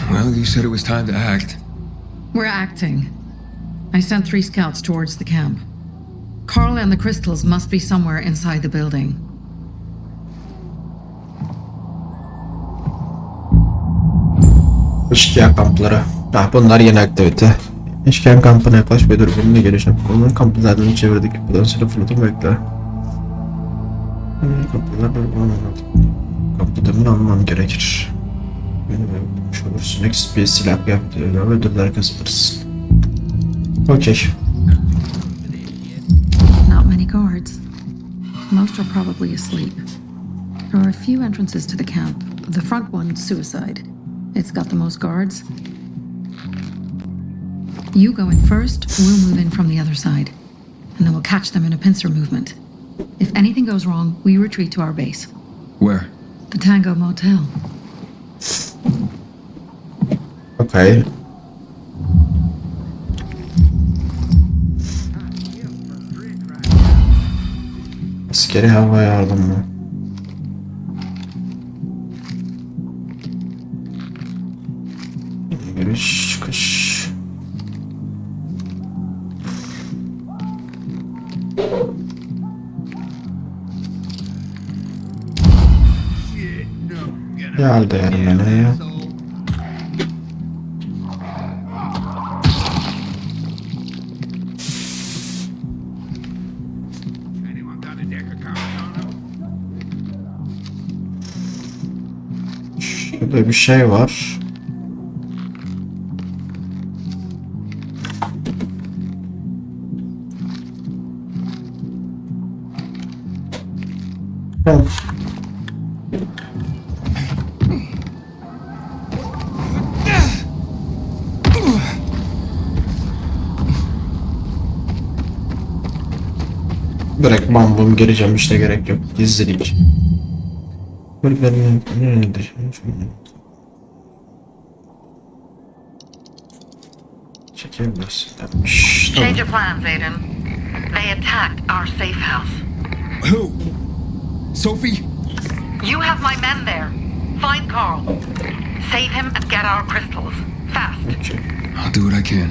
Well, you said it was time to act. We're acting. I sent 3 scouts towards the camp. Carl and the crystals must be somewhere inside the building. İşkiyen kampları. Bunlar yeni aktivite. İşkiyen kampına yaklaş ve durumunu gelişim. Onların kampı zaten çevirdik. Buradan sonra fırlatın bekle. Kampılar böyle anlamadım. Kampı demin almam gerekir. Beni yapmış olursun. XP silah yaptı. Ve ödüller kazanırsın. Okey. Not many guards. Most are probably asleep. There are a few entrances to the camp. The front one, suicide. It's got the most guards. You go in first, we'll move in from the other side. And then we'll catch them in a pincer movement. If anything goes wrong, we retreat to our base. Where? The Tango Motel. Okay. Askeri hava yardımı. Giriş çıkış. Geldi Ermeni. Şurada bir şey var. Tamam. Direkt bambum geleceğim işte gerek yok. Gizlilik. Bölümlerin nerede? Çekebilirsin demiş. Change your plans, Aiden. They attacked our safe house. Who? Sophie? You have my men there. Find Carl. Save him and get our crystals. Fast. Okay. I'll do what I can.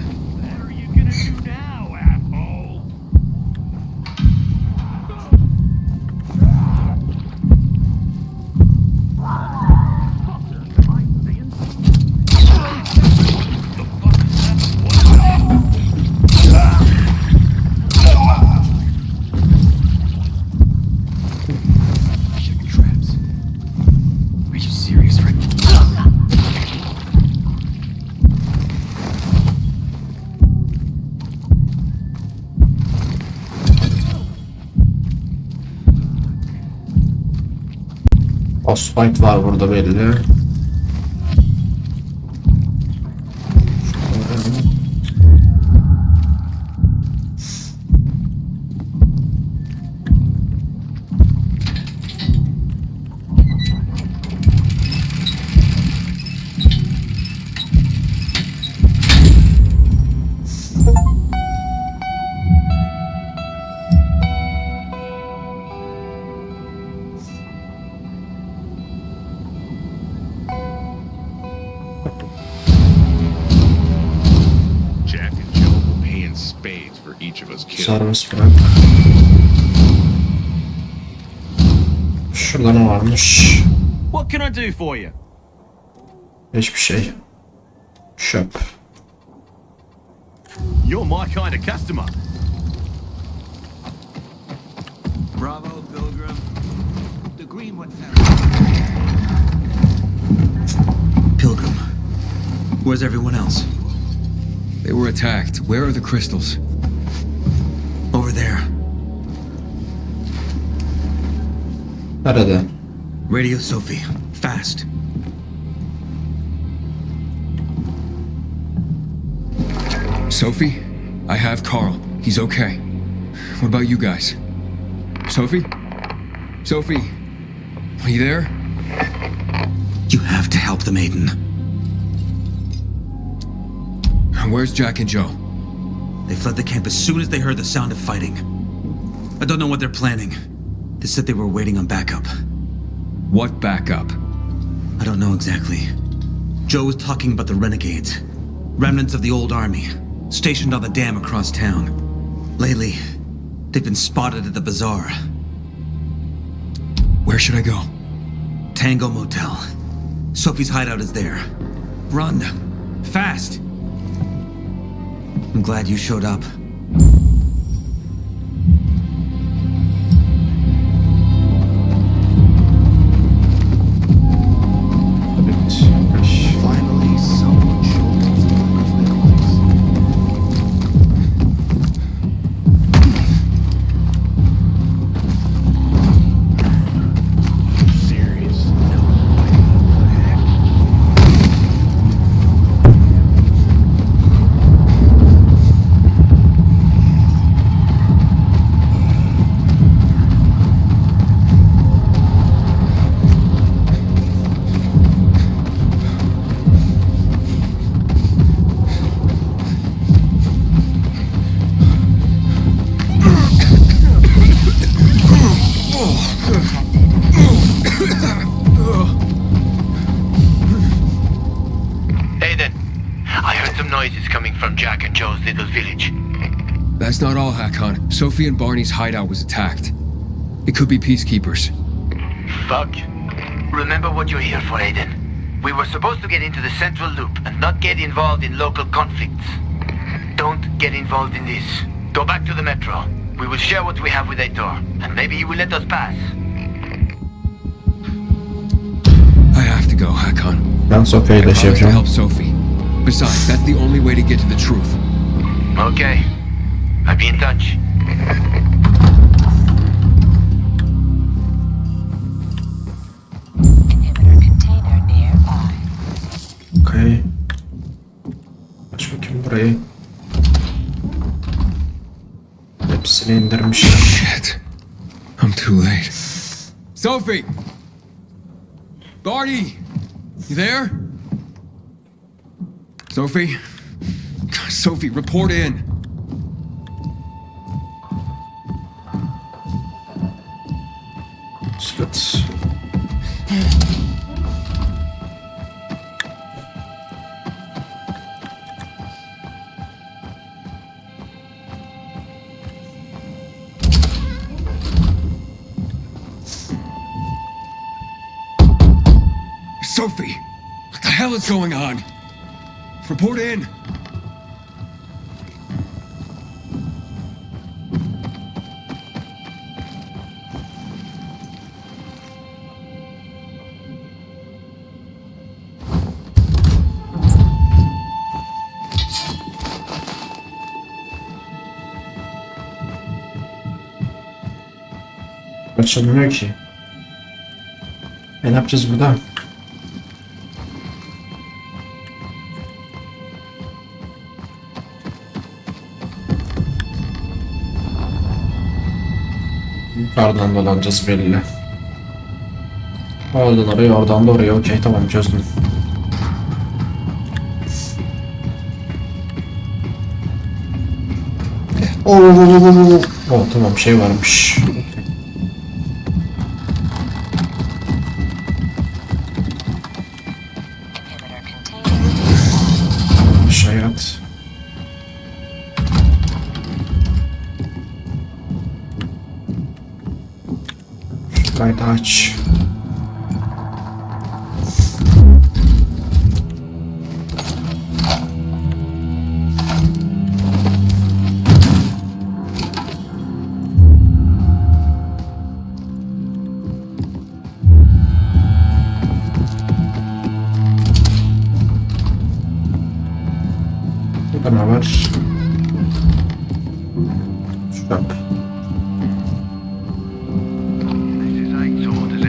Oswald var burada belli. Servis bırak. Şurada ne varmış? What can I do for you? Hiçbir şey. Çöp. You're my kind of customer. Bravo, Pilgrim. The Greenwood Pilgrim. Where's everyone else? They were attacked. Where are the crystals? Over Nerede? Radio Sophie. Fast. Sophie, I have Carl. He's okay. What about you guys? Sophie? Sophie? Are you there? You have to help the maiden. Where's Jack and Joe? They fled the camp as soon as they heard the sound of fighting. I don't know what they're planning. They said they were waiting on backup. What backup? I don't know exactly. Joe was talking about the renegades. Remnants of the old army, stationed on the dam across town. Lately, they've been spotted at the bazaar. Where should I go? Tango Motel. Sophie's hideout is there. Run. Fast. I'm glad you showed up. Finally, someone showed us the first place. Serious? No. What the heck? Aiden, I heard some noises coming from Jack and Joe's little village. That's not all, Hakon. Sophie and Barney's hideout was attacked. It could be peacekeepers. Fuck. Remember what you're here for, Aiden. We were supposed to get into the central loop and not get involved in local conflicts. Don't get involved in this. Go back to the metro. We will share what we have with Aitor, and maybe he will let us pass. I have to go, Hakon. Ben Sofya ile I şey promise to yapacağım. help Sophie. Besides, that's the only way to get to the truth. Okay. I'll be in touch. Okay. Aç bakayım burayı. Hepsini indirmişler. Shit. I'm too late. Sophie! Barney! You there? Sophie? Sophie, report in. Sıkıntı. Sophie! What the hell is going on? Report in. Açılmıyor ki. Ne yapacağız burada? Yukarıdan dolanacağız belli. Oradan oraya, oradan da oraya. Okey, tamam, çözdüm. Oo, tamam, şey varmış. Aşağıya at. Şurayı da aç. Burada ne var? Şurada. This is Aitor, the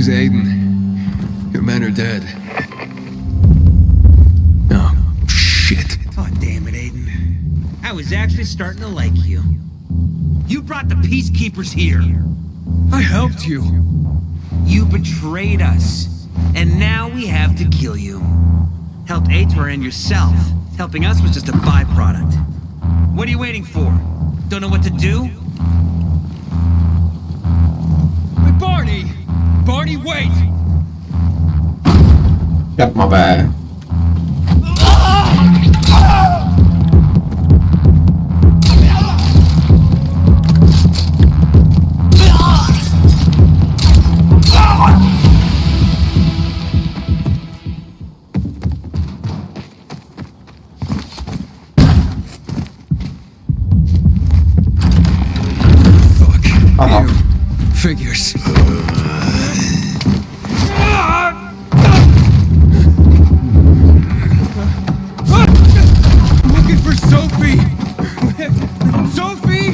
is Aiden. Your men are dead. Oh, shit. Oh, damn it, Aiden. I was actually starting to like you. You brought the peacekeepers here. I helped you. You betrayed us. And now we have to kill you. Helped Aitor and yourself. Helping us was just a byproduct. What are you waiting for? Don't know what to do? Hey, Barney! Barney, wait! Yapma be. Aha. Figures. Looking for Sophie! Sophie!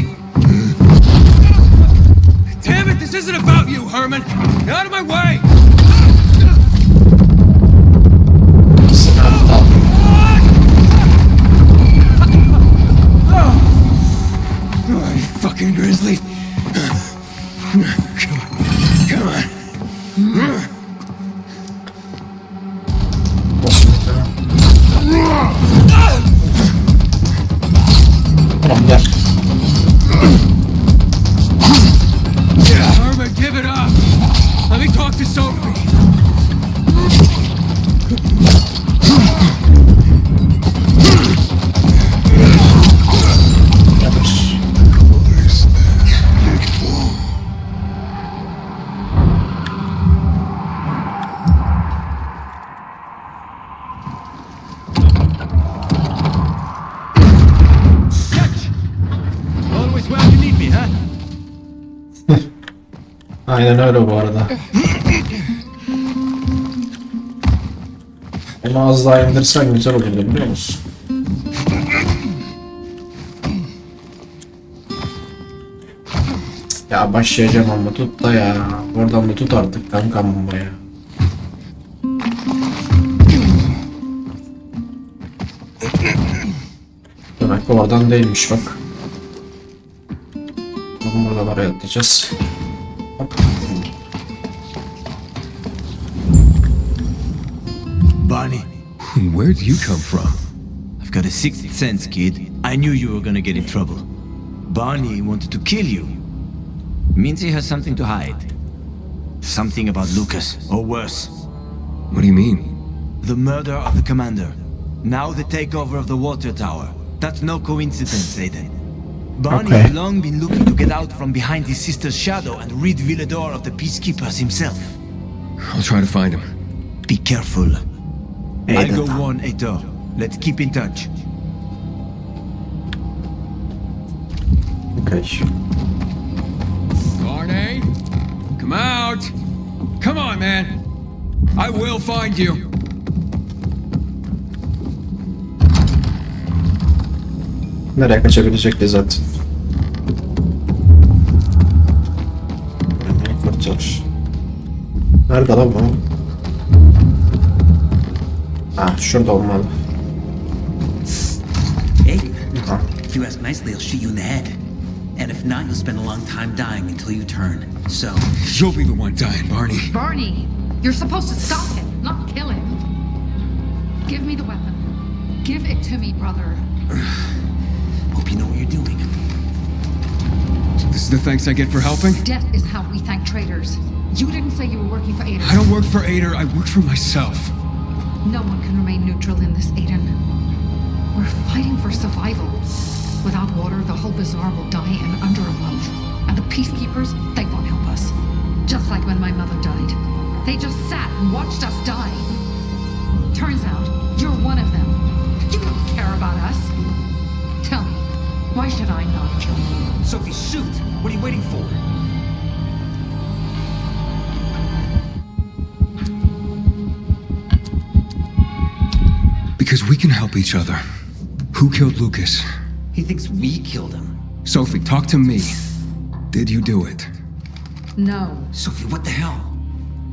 Damn it, this isn't about you, Herman! Get out of my way! Oh, you fucking grizzly! Come on. Tamam gel. Herman, give it up. Let me talk to Sophie. Always well you need me, huh? Aynen öyle bu arada. Onu az daha indirsen güzel olurdu biliyor musun? Ya başlayacağım ama tut da ya. Oradan da tut artık kankam ya. Demek ki oradan değilmiş bak. Buradan oraya atlayacağız. Barney. Where do you come from? I've got a sixth sense, kid. I knew you were gonna get in trouble. Barney wanted to kill you. Means he has something to hide. Something about Lucas, or worse. What do you mean? The murder of the commander. Now the takeover of the water tower. That's no coincidence, Aiden. Barney has long been looking to get out from behind his sister's shadow and rid Villador of the peacekeepers himself. I'll try to find him. Be careful. I'll Aiden. go warn Aitor. Let's keep in touch. Okay. Barney, come out. Come on, man. I will find you. Nereye kaçabilecek ki zaten? Beni kurtar. Nerede lan bu? Ah, şurada olmalı. Hey, if you ask nicely, I'll shoot you in the head. And if not, you'll spend a long time dying until you turn. So... You'll be the one dying, Barney. Barney, you're supposed to stop him, not kill him. Give me the weapon. Give it to me, brother. Hope you know what you're doing. This is the thanks I get for helping? Death is how we thank traitors. You didn't say you were working for Aiden. I don't work for Aitor, I work for myself. No one can remain neutral in this, Aiden. We're fighting for survival. Without water, the whole bazaar will die in under a month. And the peacekeepers, they won't help us. Just like when my mother died. They just sat and watched us die. Turns out, you're one of them. You don't care about us. Tell me, why should I not kill you? Sophie, shoot! What are you waiting for? Because we can help each other. Who killed Lucas? He thinks we killed him. Sophie, talk to me. Did you do it? No. Sophie, what the hell?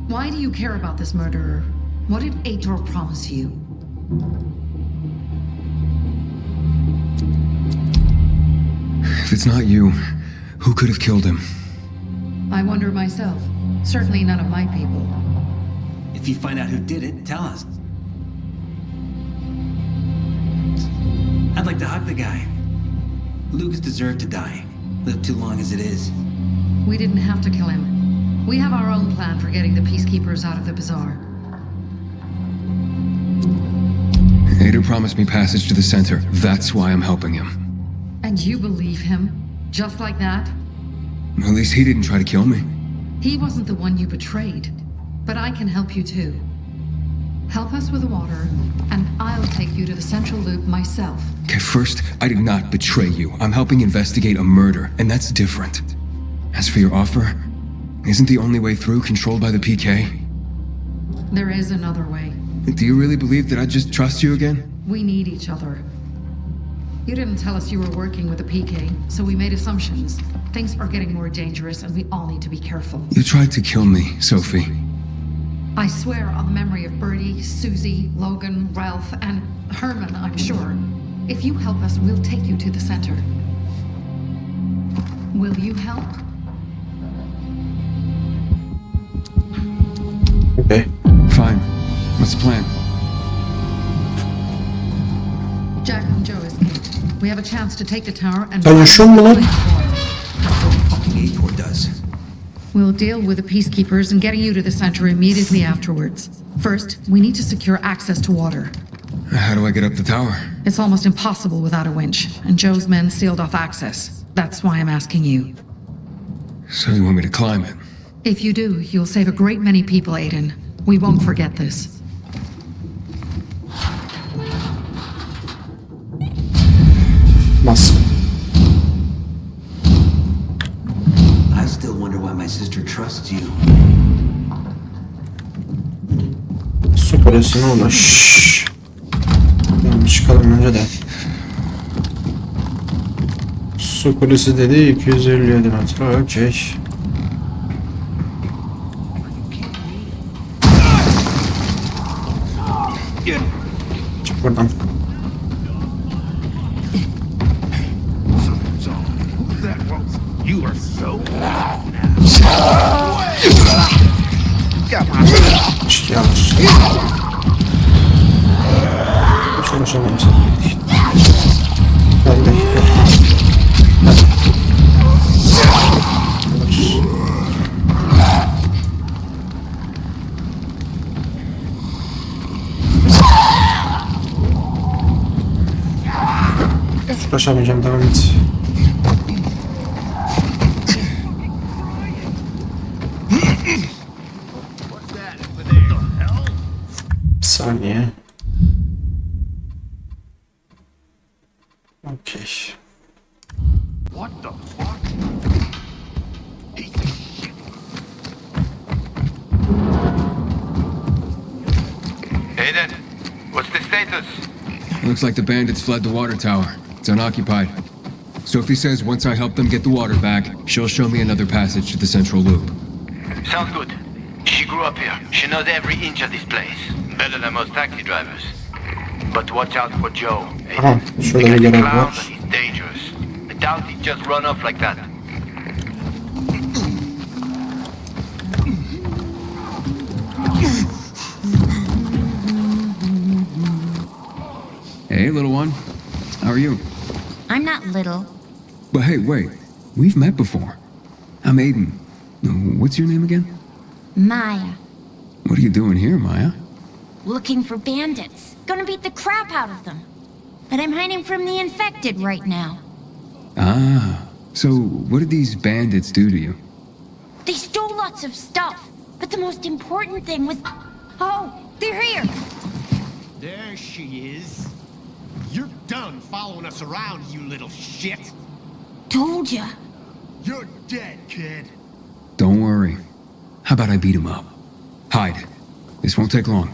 Why do you care about this murderer? What did Aitor promise you? If it's not you, who could have killed him? I wonder myself. Certainly none of my people. If you find out who did it, tell us. I'd like to hug the guy. Lucas deserved to die. Lived too long as it is. We didn't have to kill him. We have our own plan for getting the peacekeepers out of the bazaar. Aitor promised me passage to the center. That's why I'm helping him. And you believe him? Just like that? At least he didn't try to kill me. He wasn't the one you betrayed. But I can help you too. Help us with the water, and I'll take you to the central loop myself. Okay, first, I did not betray you. I'm helping investigate a murder, and that's different. As for your offer, isn't the only way through controlled by the PK? There is another way. Do you really believe that I'd just trust you again? We need each other. You didn't tell us you were working with the PK, so we made assumptions. Things are getting more dangerous, and we all need to be careful. You tried to kill me, Sophie. I swear on the memory of Bertie, Susie, Logan, Ralph, and Herman, I'm sure. If you help us, we'll take you to the center. Will you help? Okay. Fine. What's the plan? Jack and Joe escaped. We have a chance to take the tower and... Sen yaşıyor musun lan? Aitor does. We'll deal with the peacekeepers and getting you to the center immediately afterwards. First, we need to secure access to water. How do I get up the tower? It's almost impossible without a winch, and Joe's men sealed off access. That's why I'm asking you. So you want me to climb it? If you do, you'll save a great many people, Aiden. We won't forget this. Bas. I still wonder why my sister trusts you. Su kulesi ne olur? Şşş. Tamam, çıkalım önce de. Su kulesi dedi 257 metre. Okey. Çık buradan. You are so Çık yavaş. Konuşamam sen. Ben de. Uğraşamayacağım, devam et. Bir saniye. Okay. What the fuck? Aiden, what's the status? Looks like the bandits fled the water tower. It's unoccupied. Sophie says once I help them get the water back, she'll show me another passage to the central loop. Sounds good. She grew up here. She knows every inch of this place. Better than most taxi drivers. But watch out for Joe. Aha, şurada bir görev var. He's dangerous. I doubt he'd just run off like that. Hey, little one. How are you? I'm not little. But hey, wait. We've met before. I'm Aiden. What's your name again? Maya. What are you doing here, Maya? Looking for bandits. Gonna beat the crap out of them. But I'm hiding from the infected right now. Ah, so what did these bandits do to you? They stole lots of stuff. But the most important thing was... Oh, they're here. There she is. You're done following us around, you little shit. Told ya. You're dead, kid. Don't worry. How about I beat him up? Hide. This won't take long.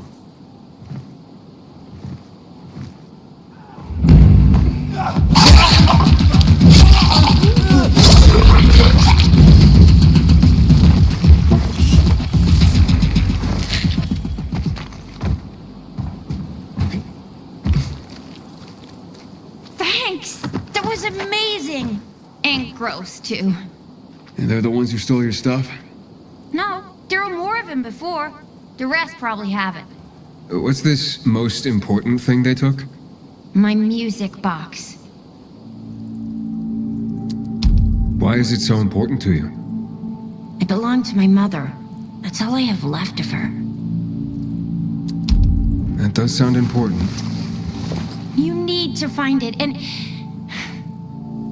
two. And they're the ones who stole your stuff? No, there were more of them before. The rest probably haven't. What's this most important thing they took? My music box. Why is it so important to you? It belonged to my mother. That's all I have left of her. That does sound important. You need to find it, and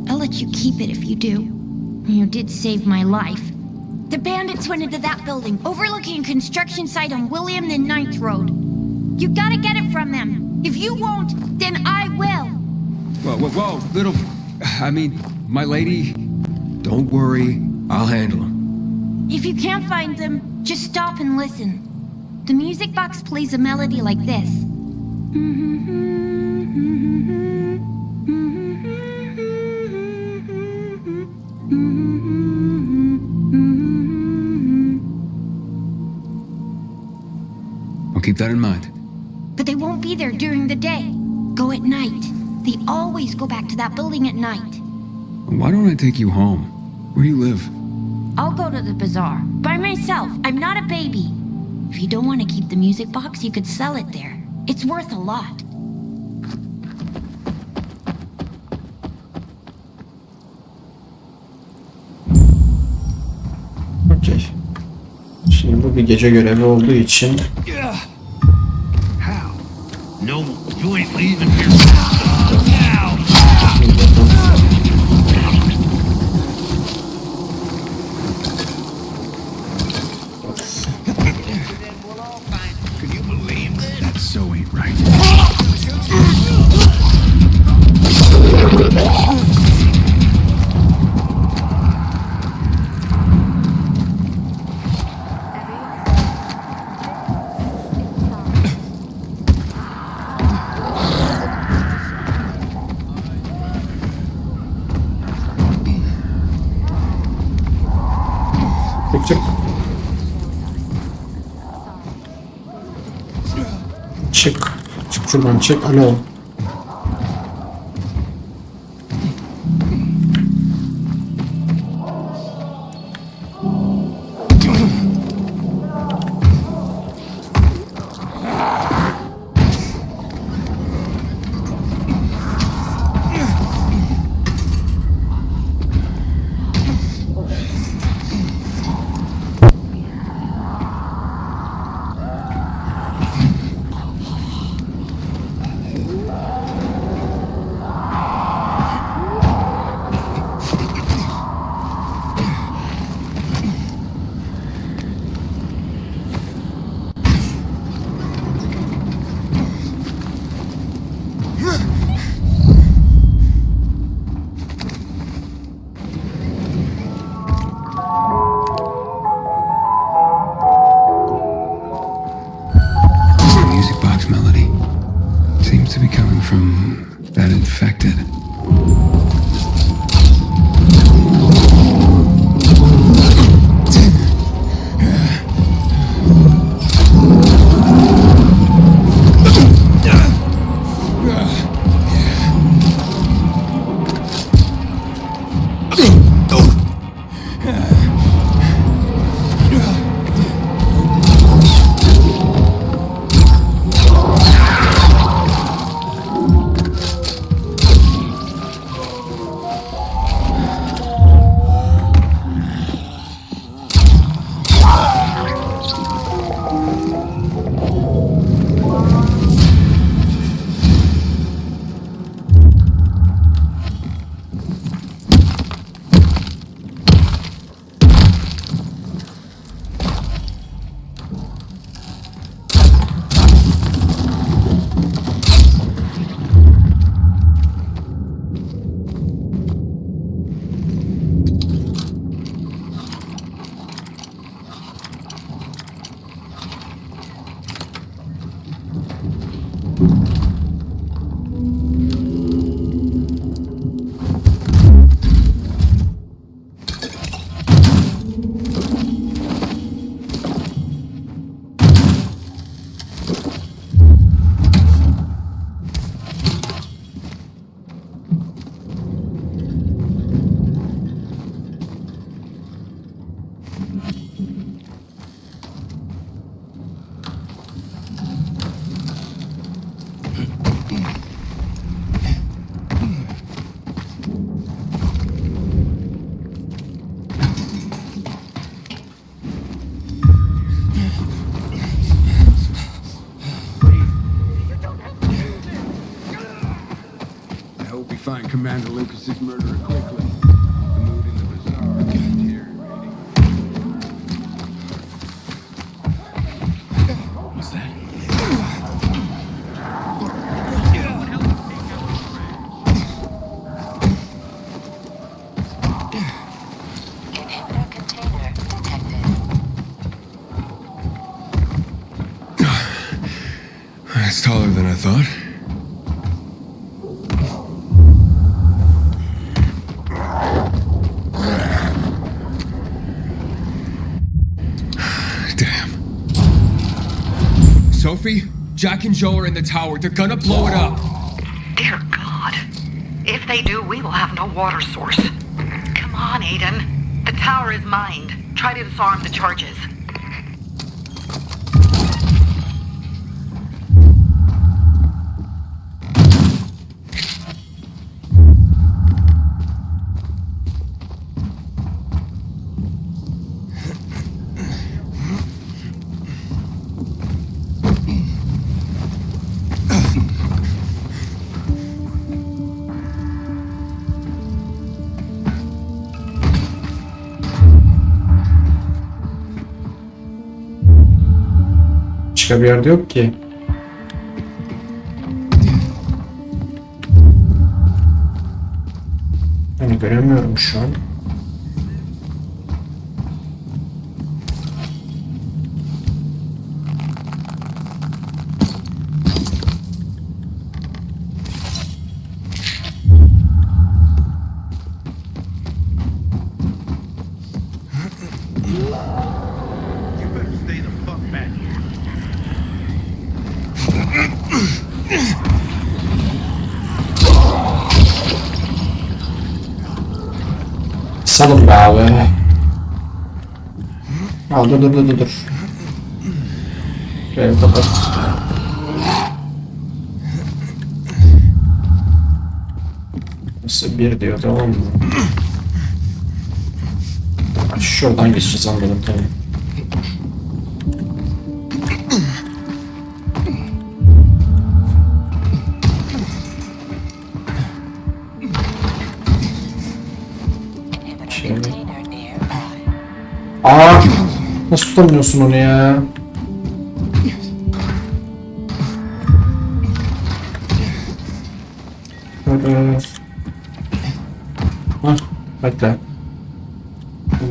I'll let you keep it if you do. You did save my life. The bandits went into that building, overlooking a construction site on William and 9th Road. You gotta get it from them. If you won't, then I will. Whoa, little... I mean, my lady... Don't worry, I'll handle them. If you can't find them, just stop and listen. The music box plays a melody like this. I'll keep that in mind. But they won't be there during the day. Go at night. They always go back to that building at night. Why don't I take you home? Where do you live? I'll go to the bazaar. By myself. I'm not a baby. If you don't want to keep the music box, you could sell it there. It's worth a lot. Okey. Şimdi bu bir gece görevi olduğu için No, you ain't leaving here. Now. Can you believe that? That so ain't right. çık. Çık şuradan çık. Alo. I hope we find Commander Lucas's murderer quickly. The mood in the bazaar is deteriorating. What's that? Inhibitor container detected. It's taller than I thought. Damn. Sophie, Jack and Joe are in the tower. They're gonna blow it up. Dear God. If they do, we will have no water source. Come on, Aiden. The tower is mined. Try to disarm the charges. Başka bir yerde yok ki. Yani göremiyorum şu an. You better stay the fuck back. Salın be abi. Al dur. Şurayı kapat. Nasıl bir diyor, tamam mı? Şuradan geçeceğiz, anladım, tamam. Aa, nasıl tutamıyorsun onu ya? Hah, bekle.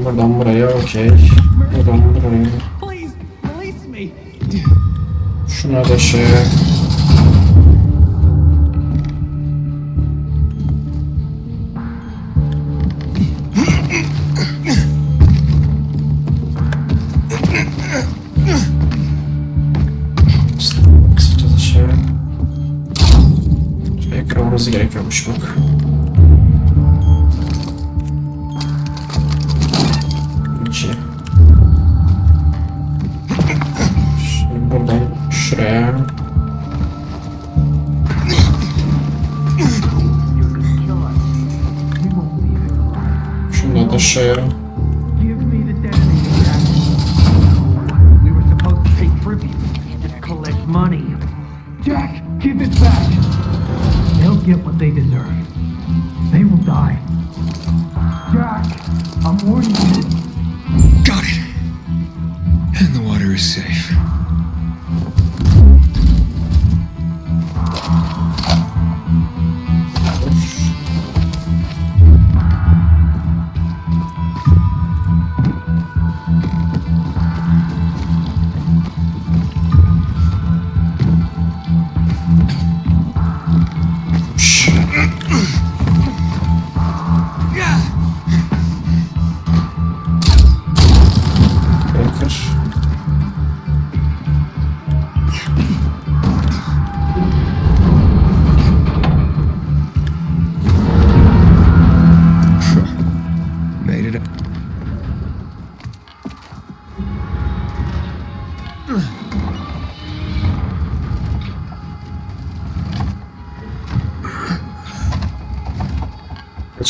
Buradan buraya, okey. Buradan buraya. Please, release me. Şuna da şey. Kısacası şey. Şuraya kırmamız gerekiyormuş bak. Şimdi buradan şuraya. Şunu da şuraya. Give me the detonator, Jack. We were supposed to take tribute, just collect money. Jack, give it back. They'll get what they deserve. They will die. Jack, I'm warning you. Got it. And the water is safe.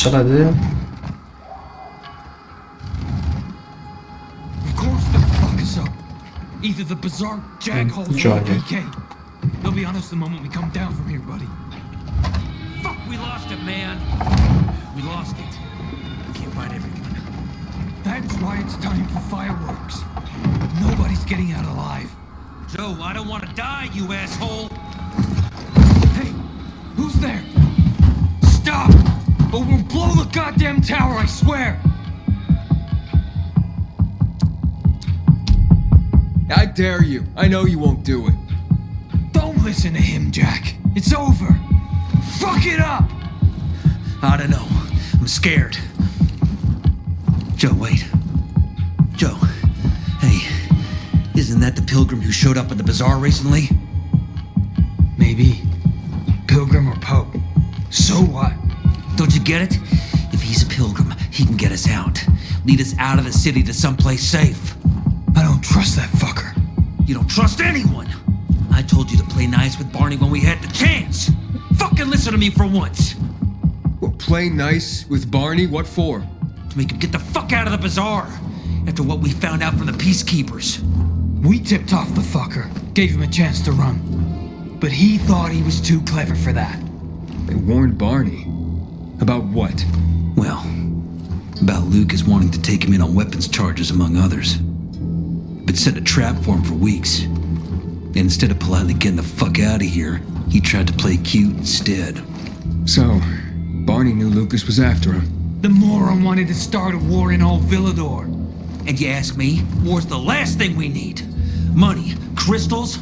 açıl hadi. Of course they'll fuck us up. Either the bizarre jagholes or Johnny. PK. They'll be on us the moment we come down from here, buddy. Fuck, we lost it, man. We lost it. We can't find everyone. That's why it's time for fireworks. Nobody's getting out alive. Joe, I don't want to die, you asshole. Hey, who's there? Stop! Or we'll blow the goddamn tower, I swear! I dare you. I know you won't do it. Don't listen to him, Jack. It's over. Fuck it up! I don't know. I'm scared. Joe, wait. Joe. Hey, isn't that the pilgrim who showed up at the bazaar recently? Maybe. Pilgrim or Pope. So what? Don't you get it? If he's a pilgrim, he can get us out. Lead us out of the city to someplace safe. I don't trust that fucker. You don't trust anyone. I told you to play nice with Barney when we had the chance. Fucking listen to me for once. What, play nice with Barney? What for? To make him get the fuck out of the bazaar. After what we found out from the peacekeepers. We tipped off the fucker. Gave him a chance to run. But he thought he was too clever for that. They warned Barney. About what? Well, about Lucas wanting to take him in on weapons charges, among others. But set a trap for him for weeks. And instead of politely getting the fuck out of here, he tried to play cute instead. So, Barney knew Lucas was after him. The moron wanted to start a war in old Villador. And you ask me, war's the last thing we need. Money, crystals,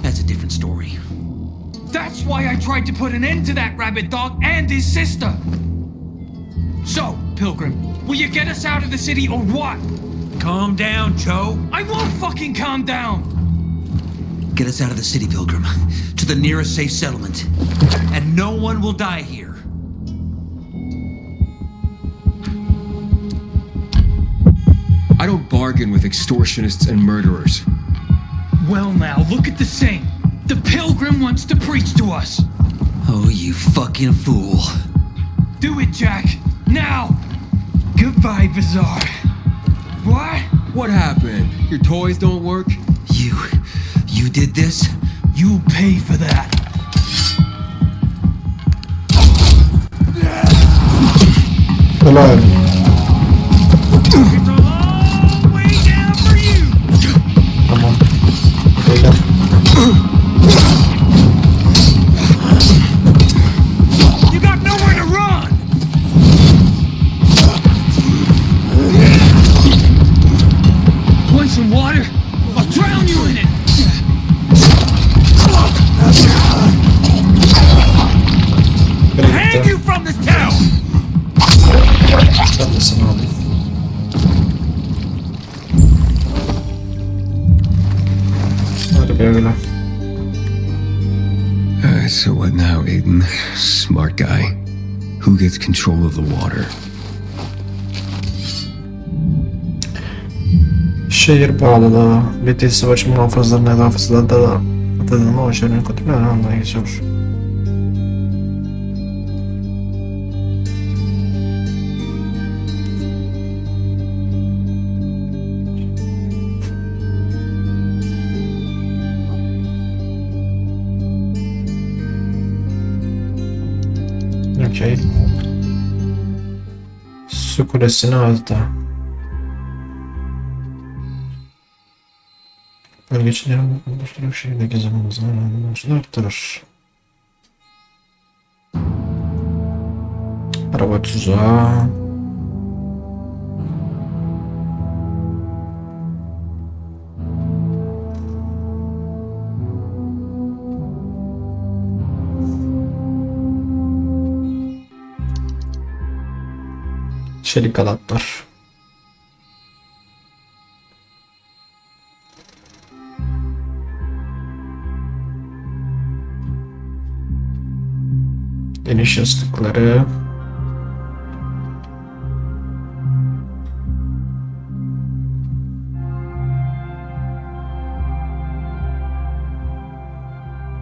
that's a different story. That's why I tried to put an end to that rabbit dog and his sister. So, Pilgrim, will you get us out of the city or what? Calm down, Joe. I won't fucking calm down. Get us out of the city, Pilgrim, to the nearest safe settlement. And no one will die here. I don't bargain with extortionists and murderers. Well now, look at the saying. The Pilgrim wants to preach to us. Oh, you fucking fool. Do it, Jack. Now. Goodbye, Bazaar. What? What happened? Your toys don't work? You did this? You'll pay for that. Helal. It's a long way down for you. Tamam. Beyler. You got nowhere to run. Want some water? I'll drown you in it. Hang you from this town. Tatlısın abi. Hadi böyle. So what now, Aiden? Smart guy. Who gets control of the water? Şehir bağlılığı, British savaş muhafızlarının etrafında da atadığını o şehrin kötü bir anlamda geçiyor. Okey. Su kulesini aldı. Bölge için yarın oluşturup şehirdeki zamanımızın önemli arttırır. Araba tuzağı. Çelik halatlar. Geniş yastıkları.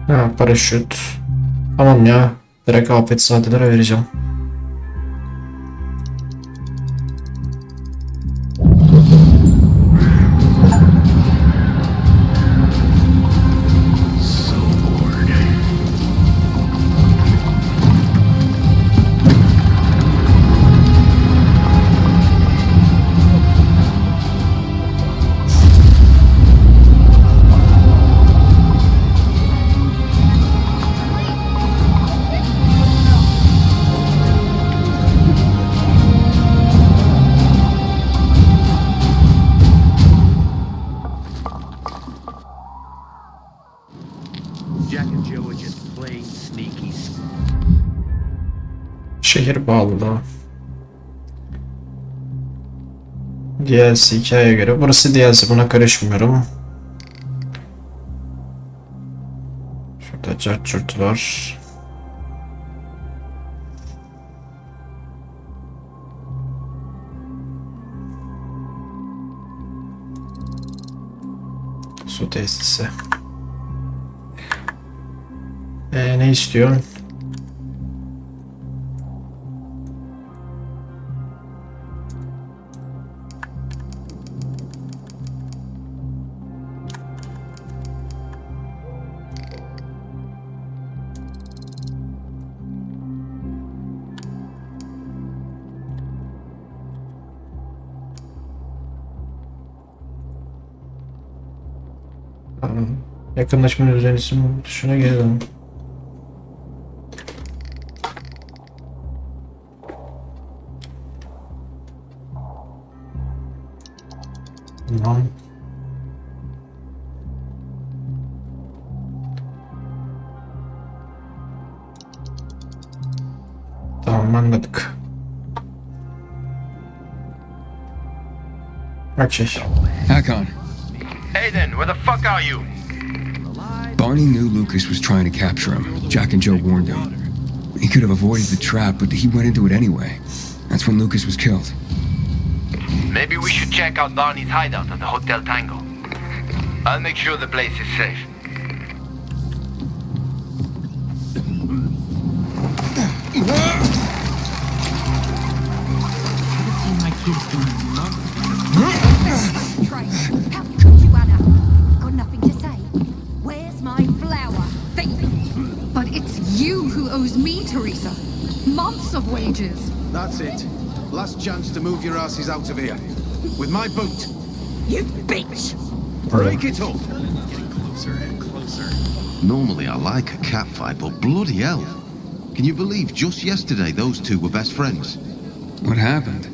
Ha, paraşüt. Tamam ya. Direkt afet saatlere vereceğim. Şehir bağlılığı. DLC hikayeye göre. Burası DLC, buna karışmıyorum. Şurada cart var. Su tesisi. Ne istiyorsun? Yakınlaşma düzenlisi tuşuna geri dön. Tamam. Tamam, anladık. Okay. Hakon, Aiden, where the fuck are you? Barney knew Lucas was trying to capture him. Jack and Joe warned him. He could have avoided the trap, but he went into it anyway. That's when Lucas was killed. Maybe we should check out Barney's hideout at the Hotel Tango. I'll make sure the place is safe. How could you, Anna? Got nothing to say. Where's my flour? Thief! But it's you who owes me, Teresa. Months of wages. That's it. Last chance to move your asses out of here. With my boot. You bitch! Break it up! Getting closer and closer. Normally I like a cat fight, but bloody hell. Can you believe just yesterday those two were best friends? What happened?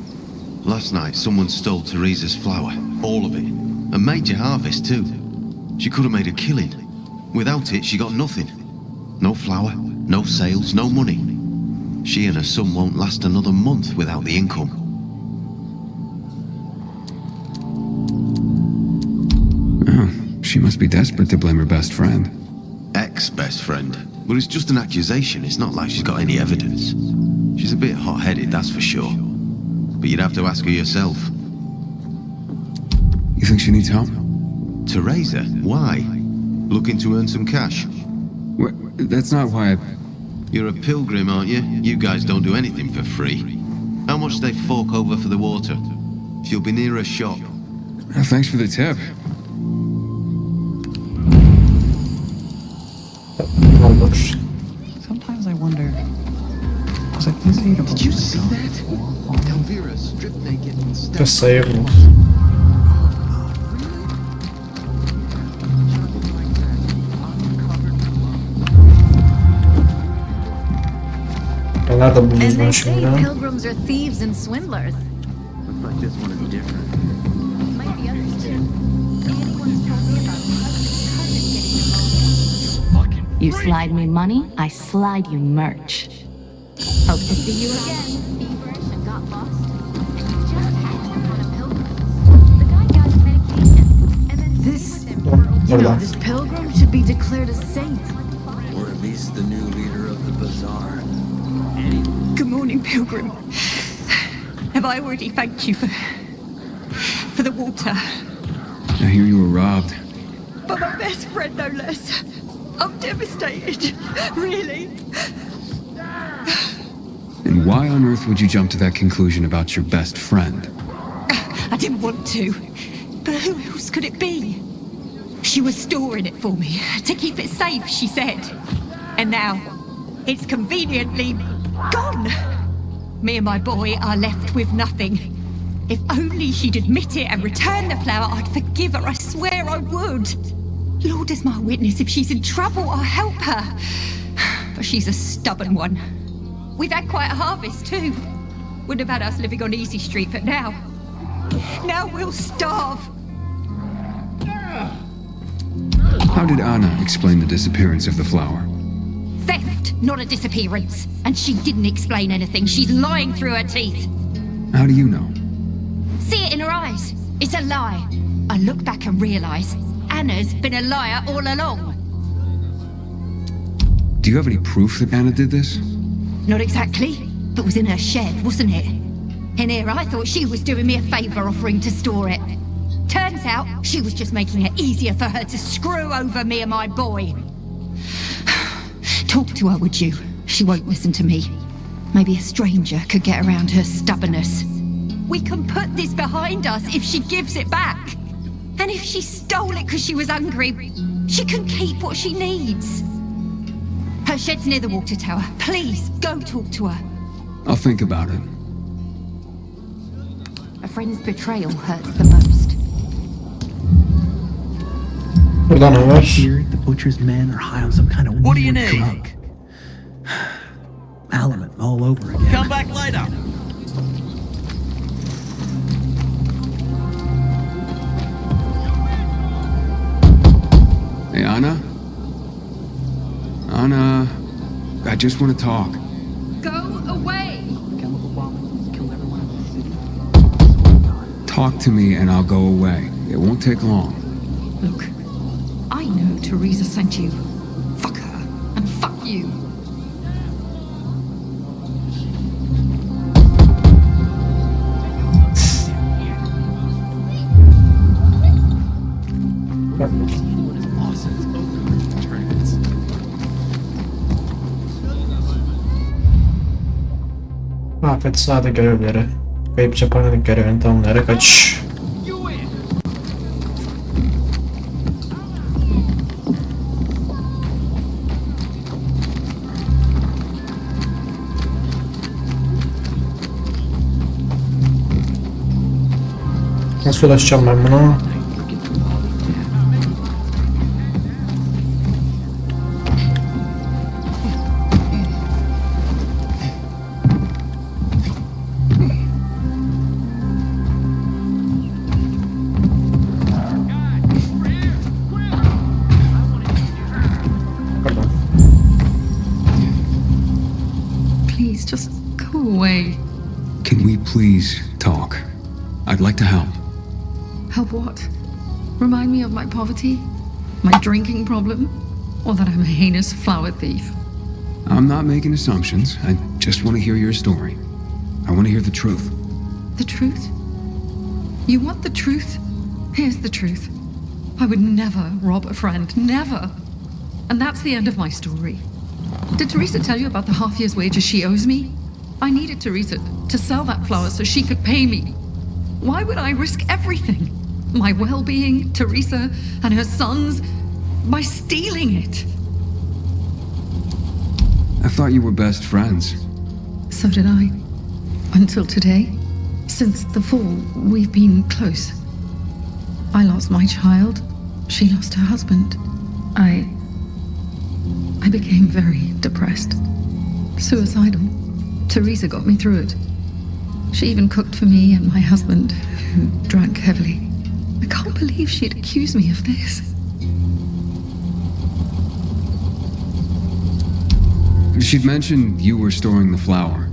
Last night someone stole Teresa's flour. All of it. A major harvest too. She could have made a killing. Without it, she got nothing. No flour, no sales, no money. She and her son won't last another month without the income. Oh, she must be desperate to blame her best friend. Ex-best friend. But it's just an accusation. It's not like she's got any evidence. She's a bit hot-headed, that's for sure. But you'd have to ask her yourself. You think she needs help? Teresa? Why? Looking to earn some cash? That's not why I... You're a pilgrim, aren't you? You guys don't do anything for free. How much they fork over for the water? She'll be near a shop. Thanks for the tip. Sometimes I wonder, was I busy to... Did you see that? Elvira stripped naked and stabbed. Just sayalım. Nerede buldunuz And bunu they şimdi say ya? pilgrims are thieves and swindlers. Looks like this one is different. Might be others too. Anyone's told me about cousin getting involved. You slide me money, I slide you merch. Hope to see you again. Feverish and got lost. Just happened upon a pilgrim. The guy got his medication, and then This, Oradan. this pilgrim should be declared a saint. Or at least the new leader of the bazaar. Good morning, pilgrim. Have I already thanked you for the water? I hear you were robbed. But my best friend, no less. I'm devastated. Really. And why on earth would you jump to that conclusion about your best friend? I didn't want to. But who else could it be? She was storing it for me, to keep it safe, she said. And now, it's conveniently gone. Me and my boy are left with nothing. If only she'd admit it and return the flower, I'd forgive her, I swear I would. Lord is my witness, if she's in trouble, I'll help her. But she's a stubborn one. We've had quite a harvest too. Wouldn't have had us living on Easy Street, but now we'll starve. How did Anna explain the disappearance of the flower? Theft, not a disappearance. And she didn't explain anything. She's lying through her teeth. How do you know? See it in her eyes. It's a lie. I look back and realise Anna's been a liar all along. Do you have any proof that Anna did this? Not exactly, but was in her shed, wasn't it? In here, I thought she was doing me a favour offering to store it. Turns out, she was just making it easier for her to screw over me and my boy. Talk to her, would you? She won't listen to me. Maybe a stranger could get around her stubbornness. We can put this behind us if she gives it back. And if she stole it because she was hungry, she can keep what she needs. Her shed's near the water tower. Please, go talk to her. I'll think about it. A friend's betrayal hurts the most. Burada ne var? Here, the butcher's men are high on some kind of What do you weird need? drug. Element all over again. Come back later. Hey, Anna? Anna, I just want to talk. Go away! Chemical bombings killed everyone in the city. Talk to me and I'll go away. It won't take long. Look, I know Teresa sent you. Fuck her, and fuck you. Afet sağda görevleri. Kayıp cephanelik görevini tamamlayarak kaç. Nasıl ulaşacağım ben buna? Please, just go away. Can we please talk? I'd like to help. Help what? Remind me of my poverty? My drinking problem? Or that I'm a heinous flower thief? I'm not making assumptions. I just want to hear your story. I want to hear the truth. The truth? You want the truth? Here's the truth. I would never rob a friend. Never. And that's the end of my story. Did Teresa tell you about the half year's wages she owes me? I needed Teresa to sell that flower so she could pay me. Why would I risk everything? My well-being, Teresa, and her sons, by stealing it? I thought you were best friends. So did I. Until today. Since the fall, we've been close. I lost my child. She lost her husband. I became very depressed. Suicidal. Teresa got me through it. She even cooked for me and my husband, who drank heavily. I can't believe she'd accused me of this. She'd mentioned you were storing the flower.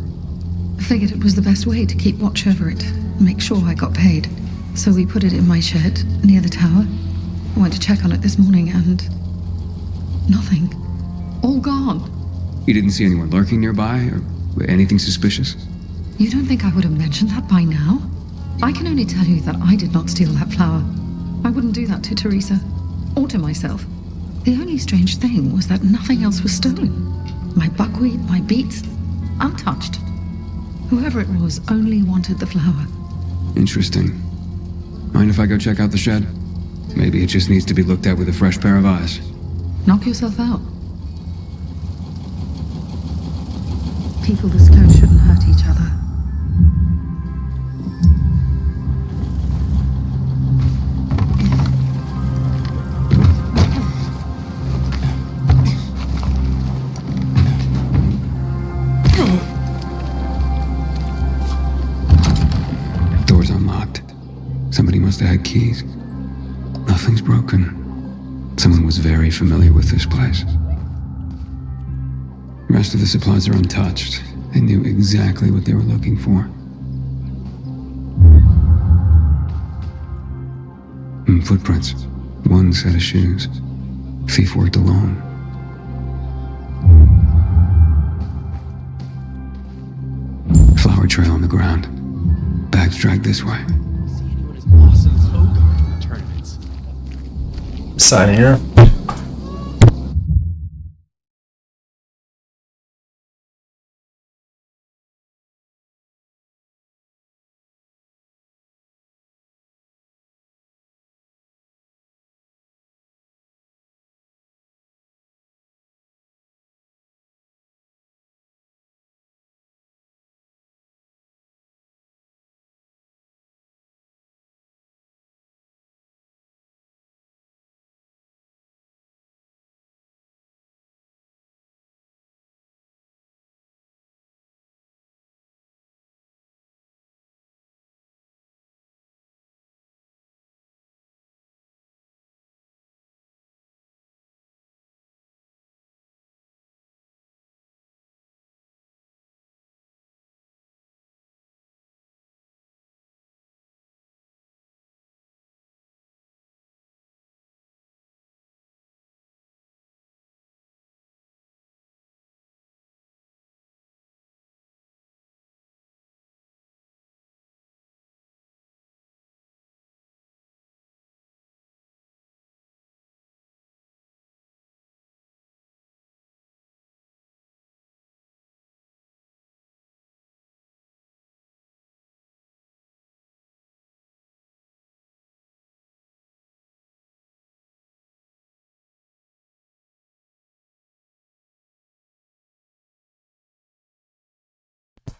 I figured it was the best way to keep watch over it, make sure I got paid. So we put it in my shed near the tower. I went to check on it this morning and nothing. All gone. You didn't see anyone lurking nearby or anything suspicious? You don't think I would have mentioned that by now? I can only tell you that I did not steal that flower. I wouldn't do that to Teresa, or to myself. The only strange thing was that nothing else was stolen. My buckwheat, my beets, untouched. Whoever it was only wanted the flower. Interesting. Mind if I go check out the shed? Maybe it just needs to be looked at with a fresh pair of eyes. Knock yourself out. People this close shouldn't hurt each other. Door's unlocked. Somebody must have had keys. Nothing's broken. Someone was very familiar with this place. The rest of the supplies are untouched. They knew exactly what they were looking for. Footprints. One set of shoes. Thief worked alone. Flower trail on the ground. Bags dragged this way. Bir saniye.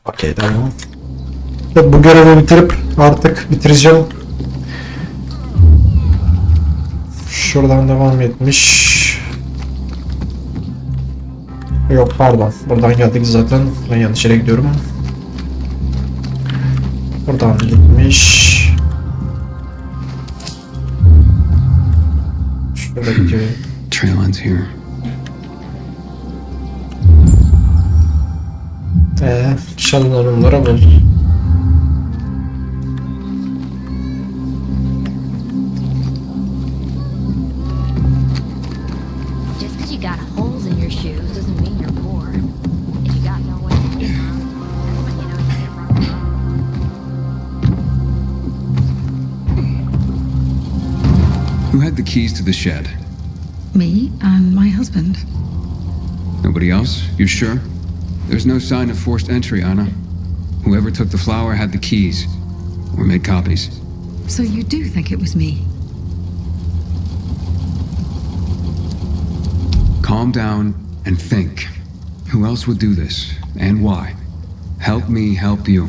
Okey, tamam. Bu görevi bitirip artık bitireceğim. Şuradan devam etmiş. Yok, pardon. Buradan geldik zaten. Ben yanlış yere gidiyorum. Buradan gitmiş. Şurada gidiyor. Trail ends here. Çalınanlara bul. Just because you got holes in your shoes doesn't mean you're poor. If you got no way to get them, that's when you know you get wrong. Who had the keys to the shed? Me and my husband. Nobody else? You sure? There's no sign of forced entry, Anna. Whoever took the flower had the keys. Or made copies. So you do think it was me? Calm down and think. Who else would do this? And why? Help me help you.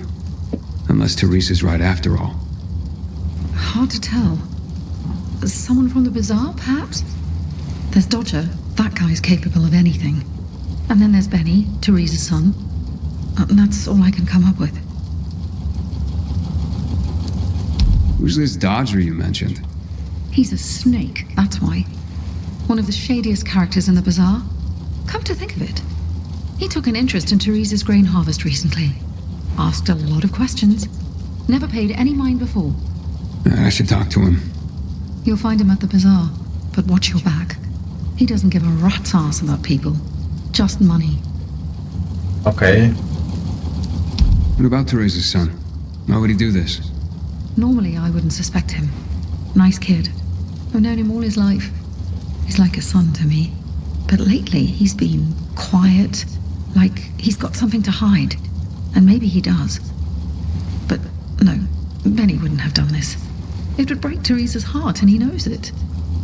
Unless Teresa's right after all. Hard to tell. Someone from the bazaar, perhaps? There's Dodger. That guy's capable of anything. And then there's Benny, Teresa's son. And that's all I can come up with. Who's this Dodger you mentioned? He's a snake, that's why. One of the shadiest characters in the bazaar. Come to think of it, he took an interest in Teresa's grain harvest recently. Asked a lot of questions. Never paid any mind before. I should talk to him. You'll find him at the bazaar, but watch your back. He doesn't give a rat's ass about people. Just money. Okay. What about Teresa's son? Why would he do this? Normally I wouldn't suspect him. Nice kid. I've known him all his life. He's like a son to me. But lately he's been quiet, like he's got something to hide. And maybe he does. But no, Benny wouldn't have done this. It would break Teresa's heart and he knows it.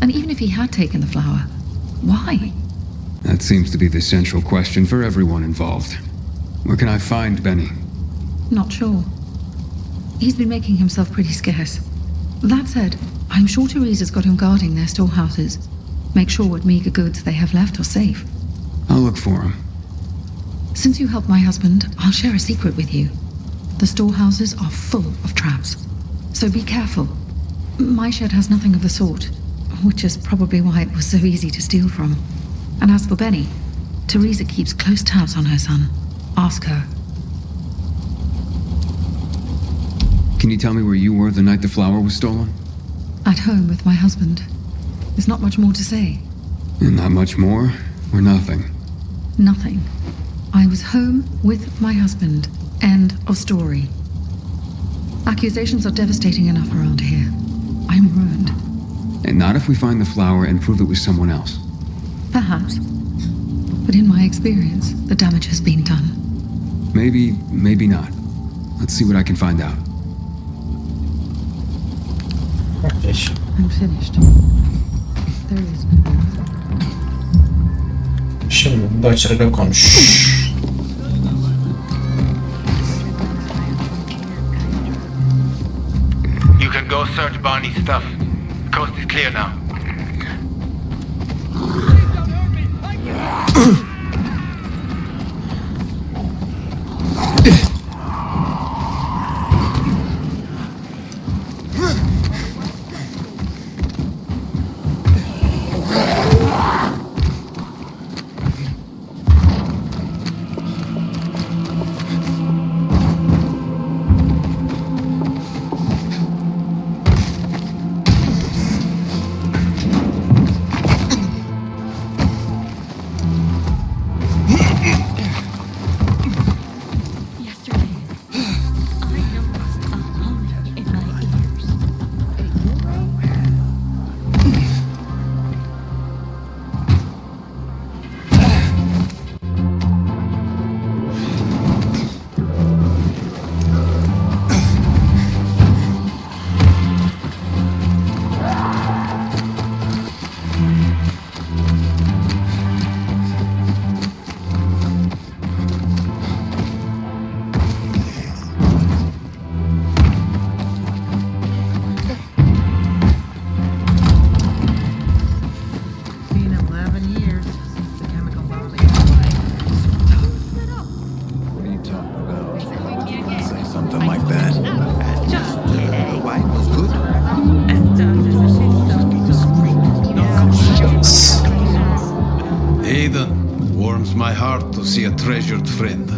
And even if he had taken the flower, why? That seems to be the central question for everyone involved. Where can I find Benny? Not sure. He's been making himself pretty scarce. That said, I'm sure Teresa's got him guarding their storehouses. Make sure what meager goods they have left are safe. I'll look for him. Since you helped my husband, I'll share a secret with you. The storehouses are full of traps. So be careful. My shed has nothing of the sort, which is probably why it was so easy to steal from. And as for Benny, Teresa keeps close tabs on her son. Ask her. Can you tell me where you were the night the flower was stolen? At home with my husband. There's not much more to say. And not much more, or nothing? Nothing. I was home with my husband. End of story. Accusations are devastating enough around here. I'm ruined. And not if we find the flower and prove it was someone else. Perhaps. But in my experience, the damage has been done. Maybe, maybe not. Let's see what I can find out. I'm finished. There is no more. Şimdi de açarıyla konuş. You can go search Barney's stuff. Coast is clear now. My heart to see a treasured friend.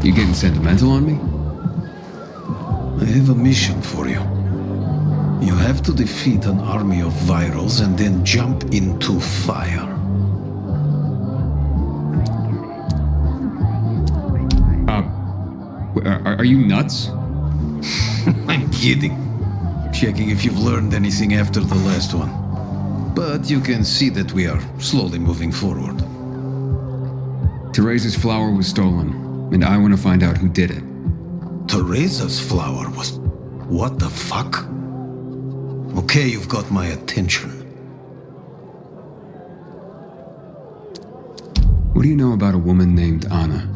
You getting sentimental on me? I have a mission for you. You have to defeat an army of virals and then jump into fire. Are you nuts? I'm kidding. Checking if you've learned anything after the last one. But you can see that we are slowly moving forward. Teresa's flower was stolen, and I want to find out who did it. Teresa's flower was... What the fuck? Okay, you've got my attention. What do you know about a woman named Anna?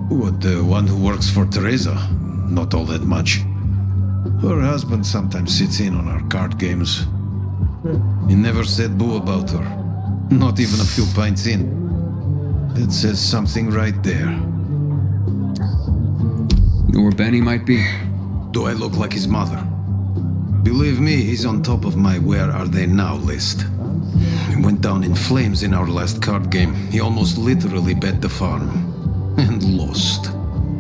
What, the one who works for Teresa? Not all that much. Her husband sometimes sits in on our card games. He never said boo about her. Not even a few pints in. That says something right there. Know where Benny might be? Do I look like his mother? Believe me, he's on top of my where are they now list. He went down in flames in our last card game. He almost literally bet the farm. And lost.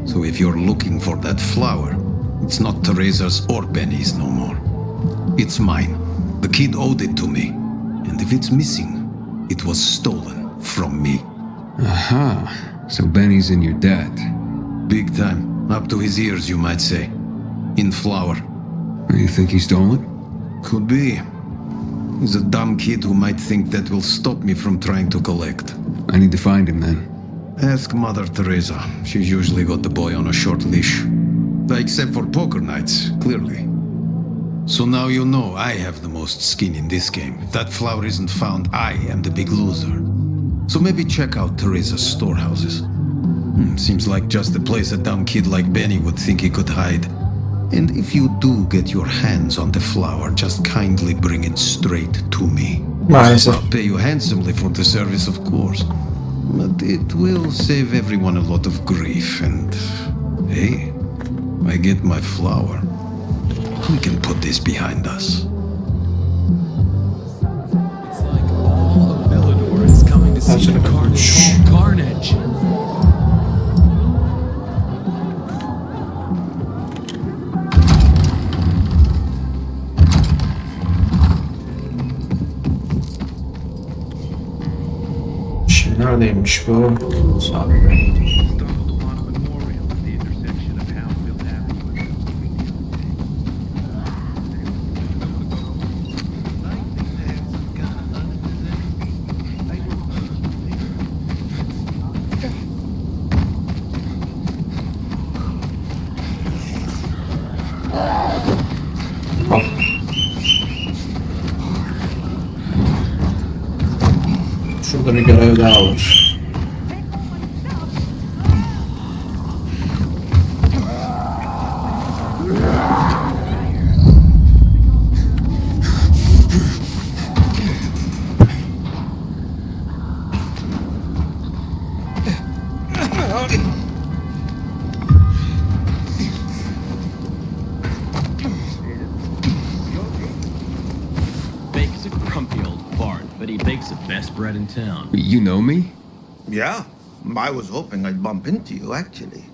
So if you're looking for that flower, it's not Teresa's or Benny's no more. It's mine. The kid owed it to me. And if it's missing, it was stolen from me. Aha, so Benny's in your debt. Big time. Up to his ears, you might say. In flour. You think he stole it? Could be. He's a dumb kid who might think that will stop me from trying to collect. I need to find him then. Ask Mother Teresa. She's usually got the boy on a short leash. Except for poker nights, clearly. So now you know I have the most skin in this game. If that flower isn't found, I am the big loser. So maybe check out Teresa's storehouses. Seems like just the place a dumb kid like Benny would think he could hide. And if you do get your hands on the flower, just kindly bring it straight to me. Nice. I'll pay you handsomely for the service, of course. But it will save everyone a lot of grief, and... hey, I get my flower. We can put this behind us. It's like all of Villador is coming to Ağzını kapatmış. Carnage. Şimdi neredeymiş bu? Sağ Şurada bir görev daha var. Bake's a grumpy old fart, but he bakes the best bread in town. You know me? Yeah, I was hoping I'd bump into you, actually.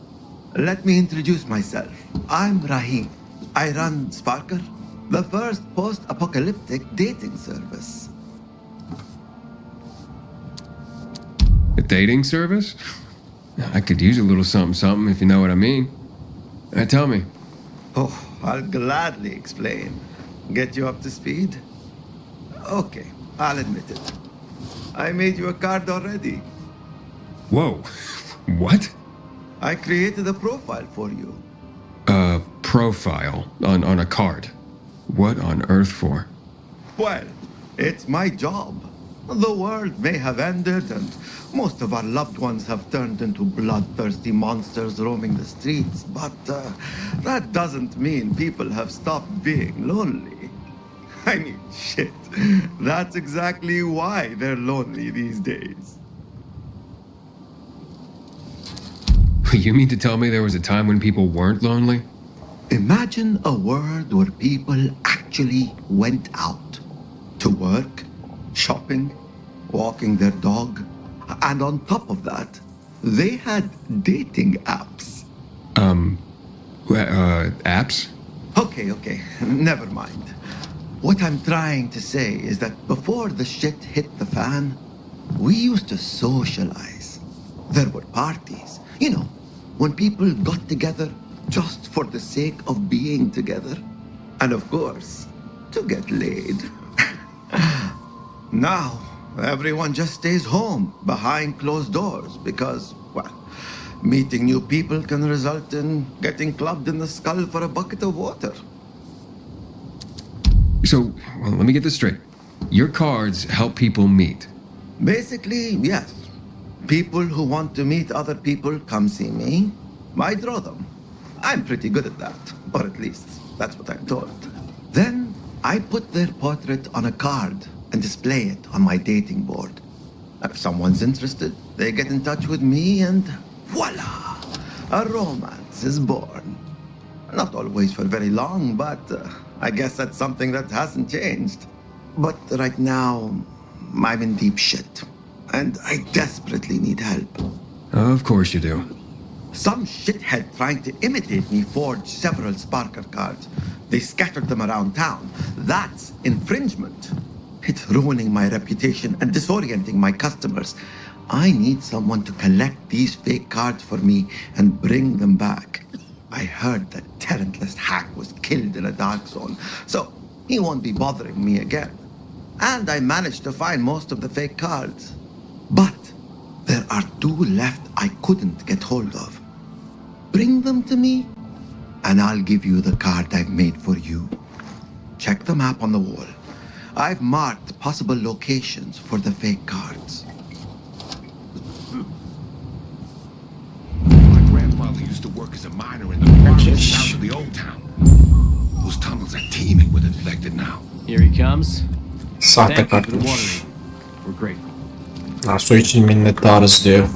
Let me introduce myself. I'm Rahim. I run Sparker, the first post-apocalyptic dating service. A dating service? I could use a little something, if you know what I mean. Tell me. Oh, I'll gladly explain. Get you up to speed? Okay, I'll admit it. I made you a card already. Whoa. What? I created a profile for you. A profile on a card. What on earth for? Well, it's my job. The world may have ended, and most of our loved ones have turned into bloodthirsty monsters roaming the streets, but that doesn't mean people have stopped being lonely. I mean, shit. That's exactly why they're lonely these days. You mean to tell me there was a time when people weren't lonely? Imagine a world where people actually went out to work, shopping, walking their dog, and on top of that, they had dating apps. Apps? Okay, never mind. What I'm trying to say is that before the shit hit the fan, we used to socialize. There were parties, you know, when people got together just for the sake of being together. And of course, to get laid. Now, everyone just stays home behind closed doors because, well, meeting new people can result in getting clubbed in the skull for a bucket of water. So, well, let me get this straight. Your cards help people meet. Basically, yes. People who want to meet other people come see me. I draw them. I'm pretty good at that, or at least that's what I'm told. Then I put their portrait on a card and display it on my dating board. If someone's interested, they get in touch with me and voila! A romance is born. Not always for very long, but I guess that's something that hasn't changed. But right now, I'm in deep shit, and I desperately need help. Of course you do. Some shithead trying to imitate me forged several Sparker cards. They scattered them around town. That's infringement. It's ruining my reputation and disorienting my customers. I need someone to collect these fake cards for me and bring them back. I heard that talentless hack was killed in a dark zone, so he won't be bothering me again. And I managed to find most of the fake cards. But there are two left I couldn't get hold of. Bring them to me, and I'll give you the card I've made for you. Check the map on the wall. I've marked possible locations for the fake cards. My grandfather used to work as a miner in the farthest south of the old town. Those tunnels are teeming with infected now. Here he comes. Sahte Thank you for the kartmış. watering. We're grateful. Ha, su için minnettarız diyor.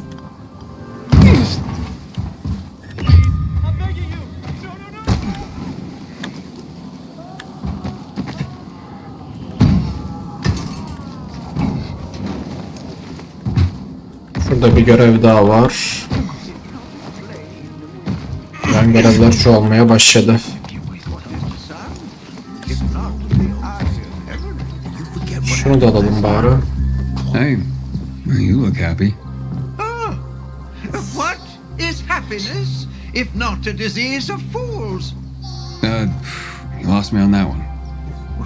Şurada bir görev daha var. Ben görevler çoğalmaya başladı. Şunu da alalım bari. Hey, you look happy. What is happiness if not a disease of fools? You lost me on that one.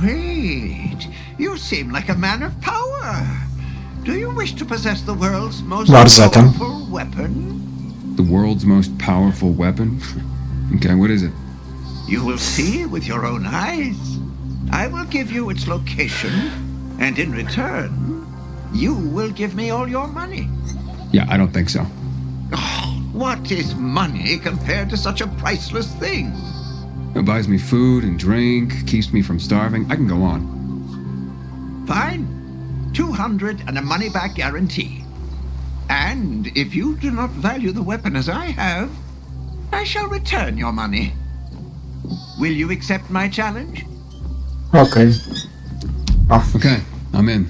Wait, you seem like a man of power. Do you wish to possess the world's most Var zaten. powerful weapon? The world's most powerful weapon? Okay, what is it? You will see with your own eyes. I will give you its location, and in return, you will give me all your money. Yeah, I don't think so. What is money compared to such a priceless thing? It buys me food and drink, keeps me from starving. I can go on. Fine. 200 and a money-back guarantee. And if you do not value the weapon as I have, I shall return your money. Will you accept my challenge? Okay. Okay, I'm in.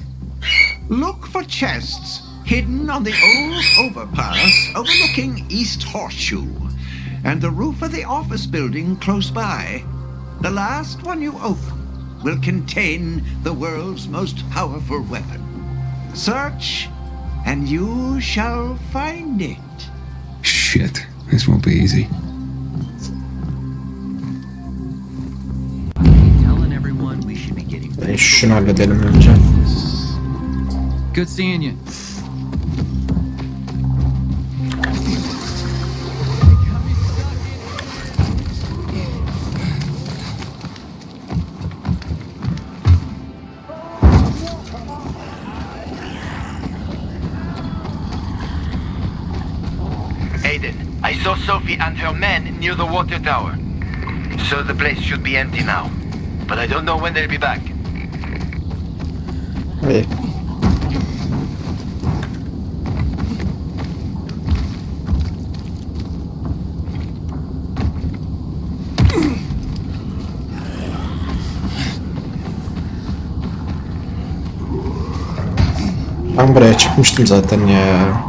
Look for chests hidden on the old overpass overlooking East Horseshoe and the roof of the office building close by. The last one you open will contain the world's most powerful weapon. Search, and you shall find it. Shit, this won't be easy. Telling everyone we should be getting Şunu halledelim önce. Good seeing you. Aiden, I saw Sophie and her men near the water tower. So the place should be empty now. But I don't know when they'll be back. İyi. Ben buraya çıkmıştım zaten ya.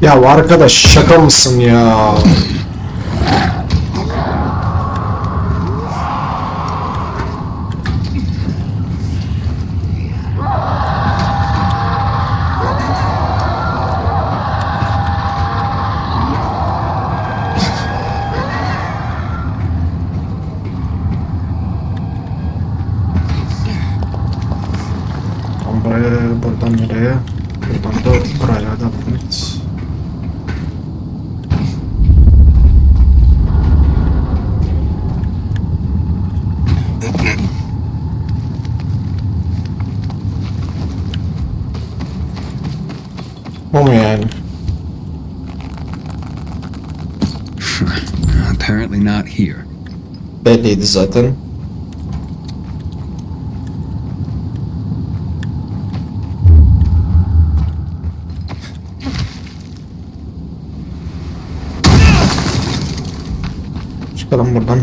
Ya arkadaş şaka mısın ya? Buradan nereye? Buradan da buraya da evet. O mu yani? Apparently not here. Belliydi zaten. Çıkalım buradan.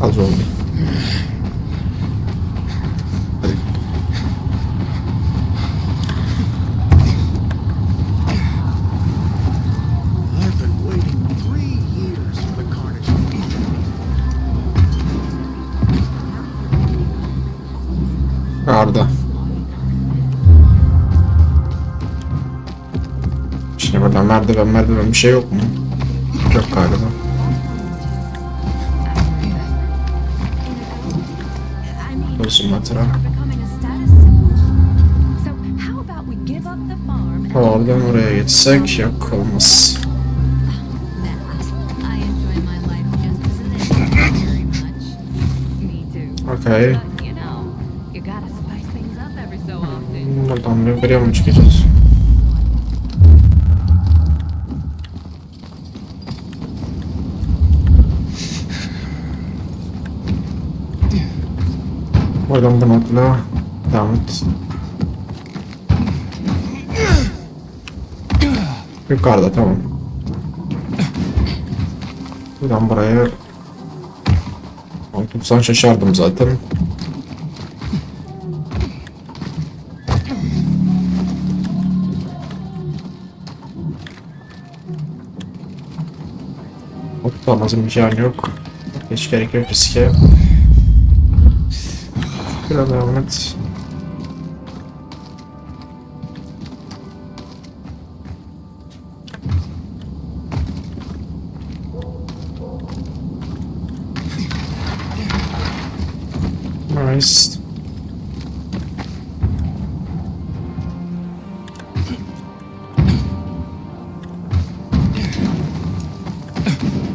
Az oldu. I've been waiting 3 years for the carnage. Arda. Şimdi burada merdiven bir şey yok mu? Yok galiba. Olsun hatıra. Oradan oraya geçsek yok olmaz. Okay. Buradan yukarıya mı çıkacağız? Buradan bunu atla. Devam et. Yukarıda tamam. Buradan buraya tutsan şaşardım zaten. Tutamazım bir şey yok. Hiç gerek yok riske. Biraz devam et. Nice.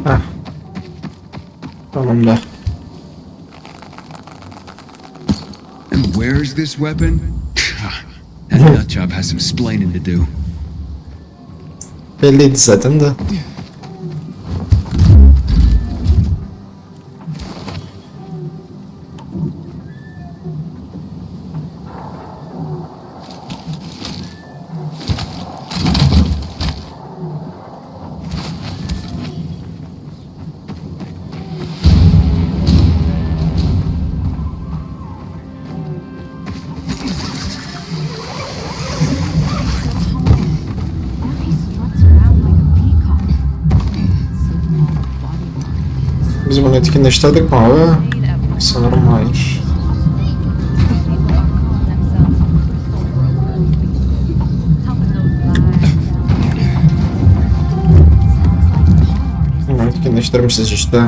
Heh. Tamam da. And where's this weapon? That nut job has some splaining to do. Belliydi zaten de. Biz bunu etkinleştirdik mi abi? Sanırım hayır. Etkinleştirmişiz işte.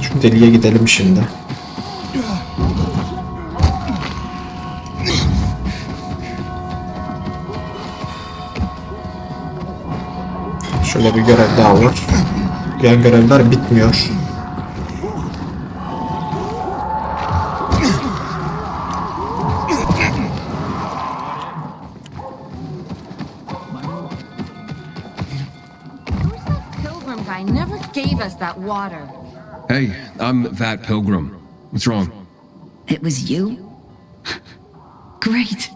Şu deliğe gidelim şimdi. Şöyle bir görev daha var. Diğer görevler bitmiyor. Pilgrim guy never gave us that water. Hey, I'm that pilgrim. What's wrong? It was you? Great.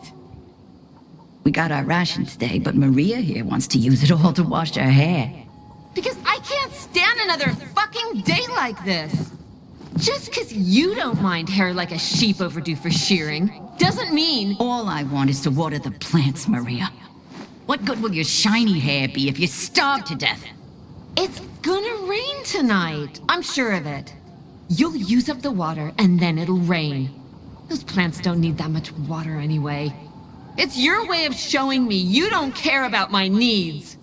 We got our ration today, but Maria here wants to use it all to wash her hair. Because I can't stand another fucking day like this. Just because you don't mind hair like a sheep overdue for shearing doesn't mean... All I want is to water the plants, Maria. What good will your shiny hair be if you starve to death? It's gonna rain tonight. I'm sure of it. You'll use up the water and then it'll rain. Those plants don't need that much water anyway. It's your way of showing me you don't care about my needs.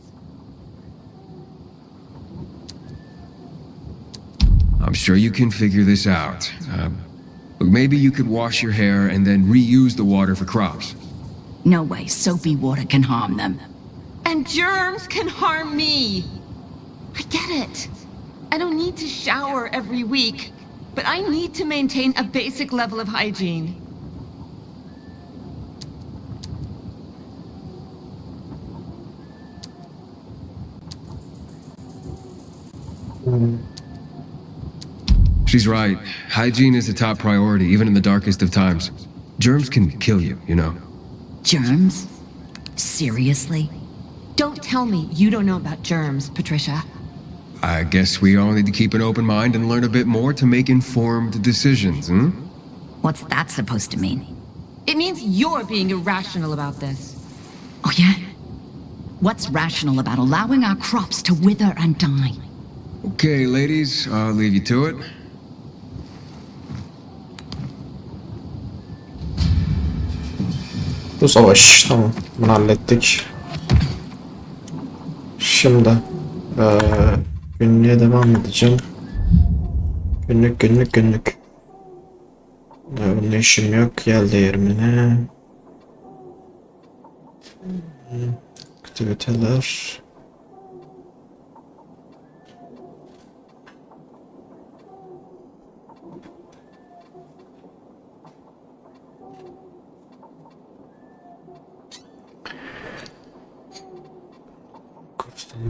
I'm sure you can figure this out. Look, maybe you could wash your hair and then reuse the water for crops. No way soapy water can harm them. And germs can harm me. I get it. I don't need to shower every week, but I need to maintain a basic level of hygiene. She's right. Hygiene is a top priority, even in the darkest of times. Germs can kill you, you know. Germs? Seriously? Don't tell me you don't know about germs, Patricia. I guess we all need to keep an open mind and learn a bit more to make informed decisions, hmm? What's that supposed to mean? It means you're being irrational about this. Oh yeah? What's rational about allowing our crops to wither and die? Okay, ladies, I'll leave you to it. Bu savaş tamam. Bunu hallettik. Şimdi günlüğe devam edeceğim. Günlük. Bunun işim yok. Yel değirmeni. Aktiviteler.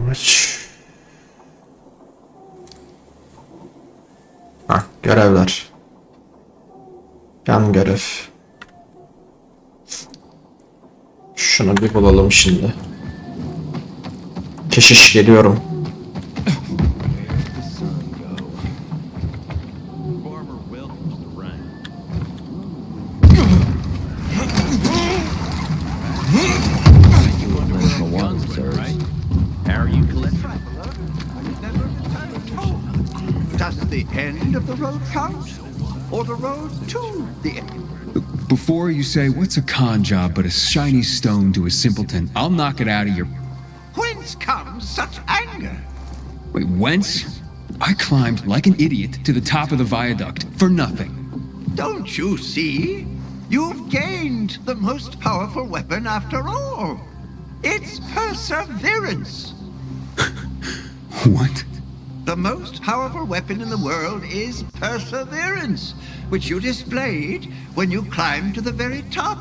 Maç. Görevler. Yan görev. Şunu bir bulalım şimdi. Keşiş geliyorum. Does the end of the road count? Or the road to the end? Before you say, what's a con job but a shiny stone to a simpleton, I'll knock it out of your... Whence comes such anger? Wait, whence? I climbed like an idiot to the top of the viaduct for nothing. Don't you see? You've gained the most powerful weapon after all. It's perseverance. What? The most powerful weapon in the world is perseverance, which you displayed when you climbed to the very top.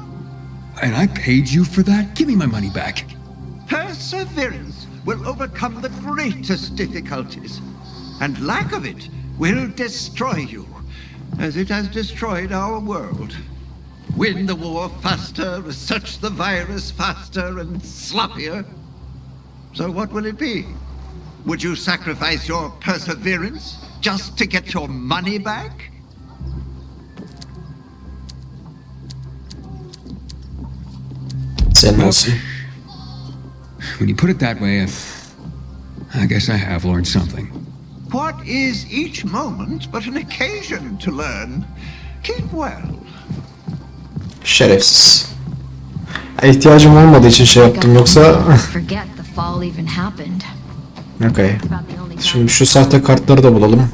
And I paid you for that? Give me my money back. Perseverance will overcome the greatest difficulties, and lack of it will destroy you, as it has destroyed our world. Win the war faster, research the virus faster and sloppier. So what will it be? Would you sacrifice your perseverance just to get your money back? When you put it that way, I guess I have learned something. What is each moment but an occasion to learn? Keep well. Şerefsiz. İhtiyacım olmadığı için şey yaptım, yoksa... Forget the fall even happened. Okay. Şimdi şu sahte kartları da bulalım.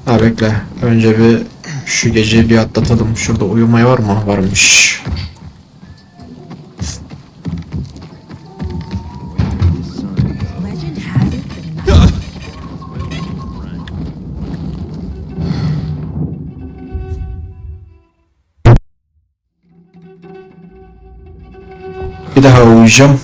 Ha bekle. Önce bir şu geceyi bir atlatalım. Şurada uyumaya var mı? Varmış. Bir daha uyuyacağım.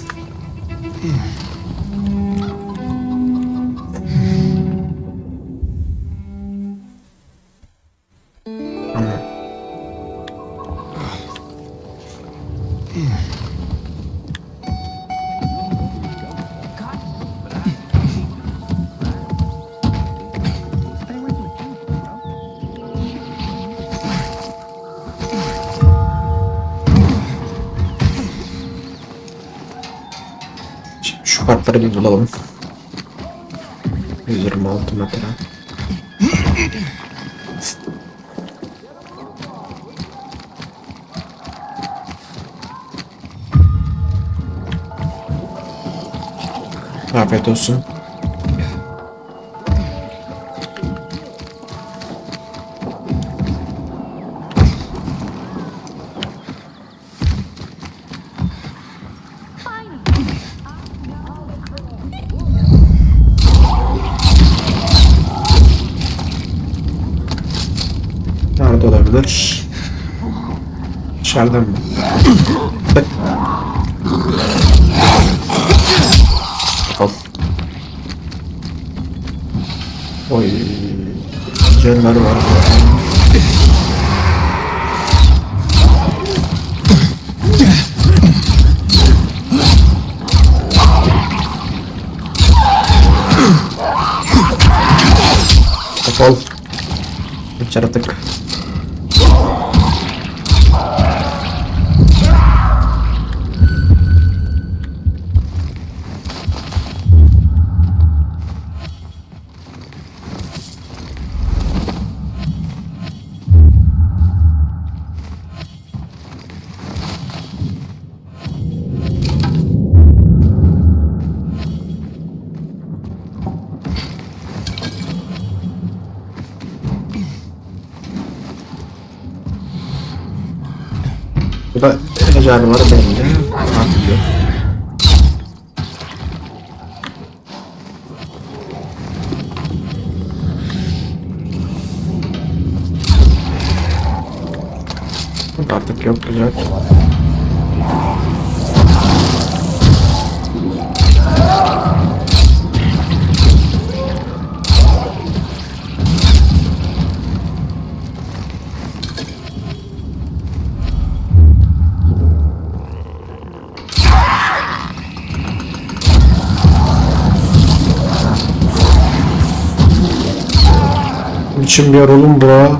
Şu kartları bir bulalım. 126 metre. Afiyet olsun. Nerede olabilir? İçeride mi? Al. Oy. Celler var. Al. İçeri tık. Bu da ecel var belli. Artık yok. Bu da artık yok, güzel. Biçim bir yer oğlum bura.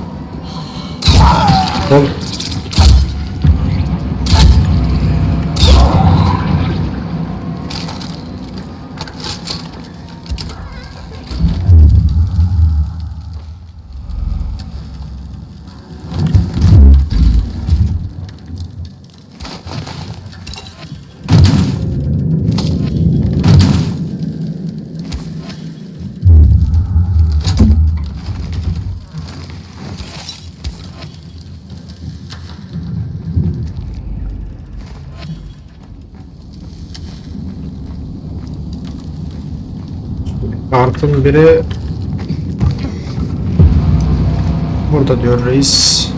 Oğlum. Kartın biri burada diyor reis.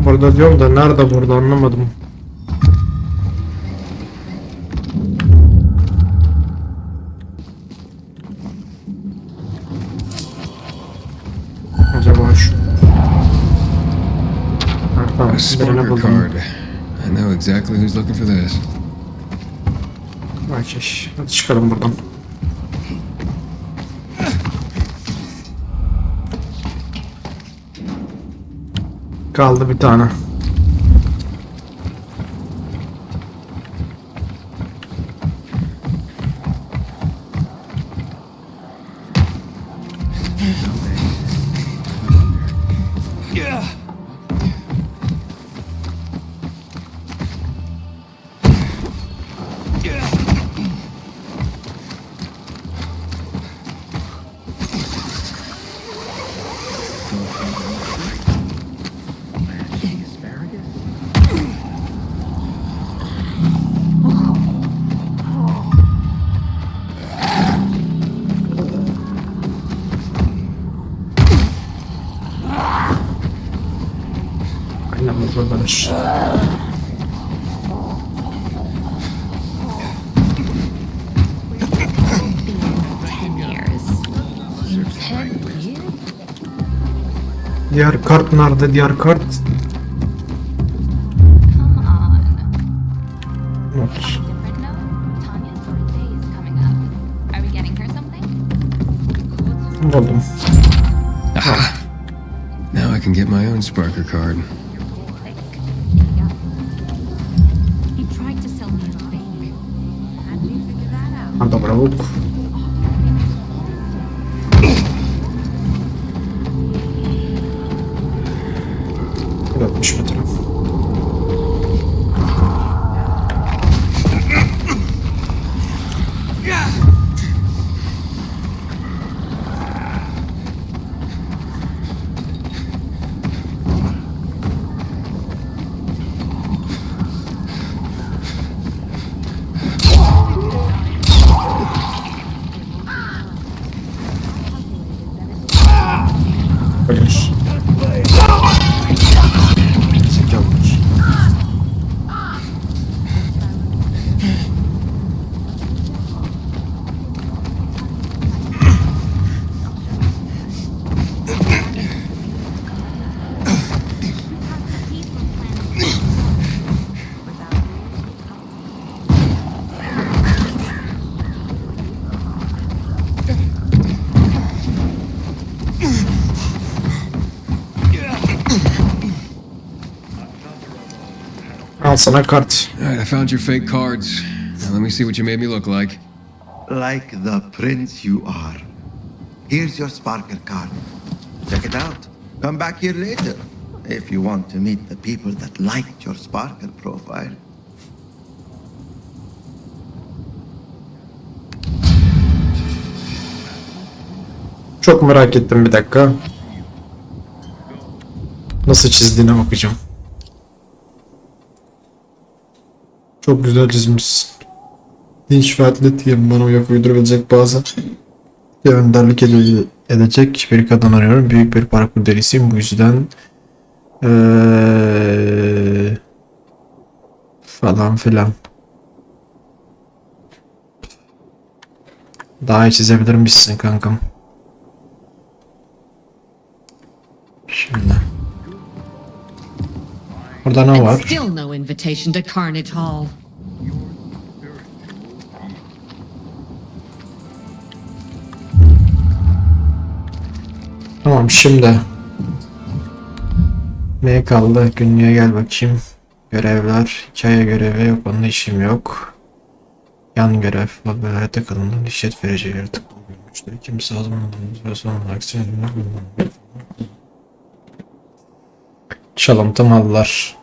Burada diyorum da nerede burada anlamadım. Acaba şu. A Sparker card. I know exactly who's looking for this. Okey. Hadi çıkalım buradan. Kaldı bir tane. Aynen buradalar. Diğer kart nerede? Diğer kart. Not. Buldum. Ah. Now I can get my own Sparker card. Hadi bırak. 60 metre. Ölür. Al sana kart. Alright, I found your fake cards. Now let me see what you made me look like. Like the prince you are. Here's your Sparker card. Check it out. Come back here later if you want to meet the people that liked your Sparker profile. Çok merak ettim, bir dakika. Nasıl çizdiğine bakacağım. Çok güzel çizmişsin. Dinç ve atlet bana uyak uydurabilecek bazı önderlik edecek bir kadın arıyorum. Büyük bir parkur delisiyim, bu yüzden falan filan. Daha iyi çizebilir misin kankam? Şimdi. Burada ne And var? still no invitation to Carnage Hall. Tamam, şimdi. Ne kaldı? Günlüğe gel bakayım. Görevler. Hikaye görevi yok. Onunla işim yok. Yan görev. Haberlere takılımdan işlet verici yaratık. Müşteri kimse azmanladığımız ve sonra aksiyon çalıntı mallar.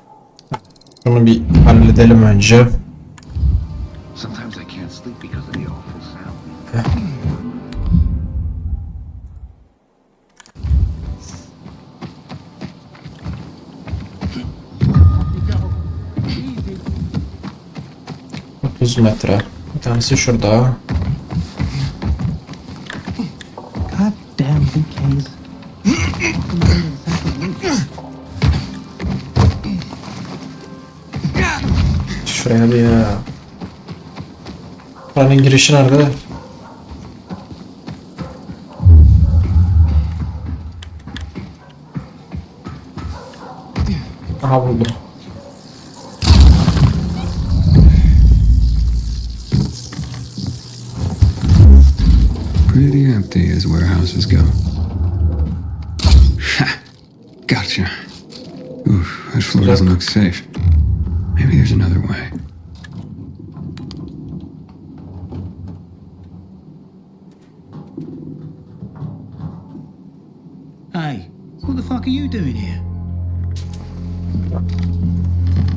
Bunu bir halledelim önce. Sometimes I can't sleep because of the awful sound. Hı. 30 metre. Bir tanesi şurada. God damn bouquets. Şuraya bir ya. Buranın girişi nerede? Aha, buldum. Pretty empty as warehouses go. Ha! Gotcha. Oof, that floor doesn't look safe. Maybe there's another way. Hey, what the fuck are you doing here?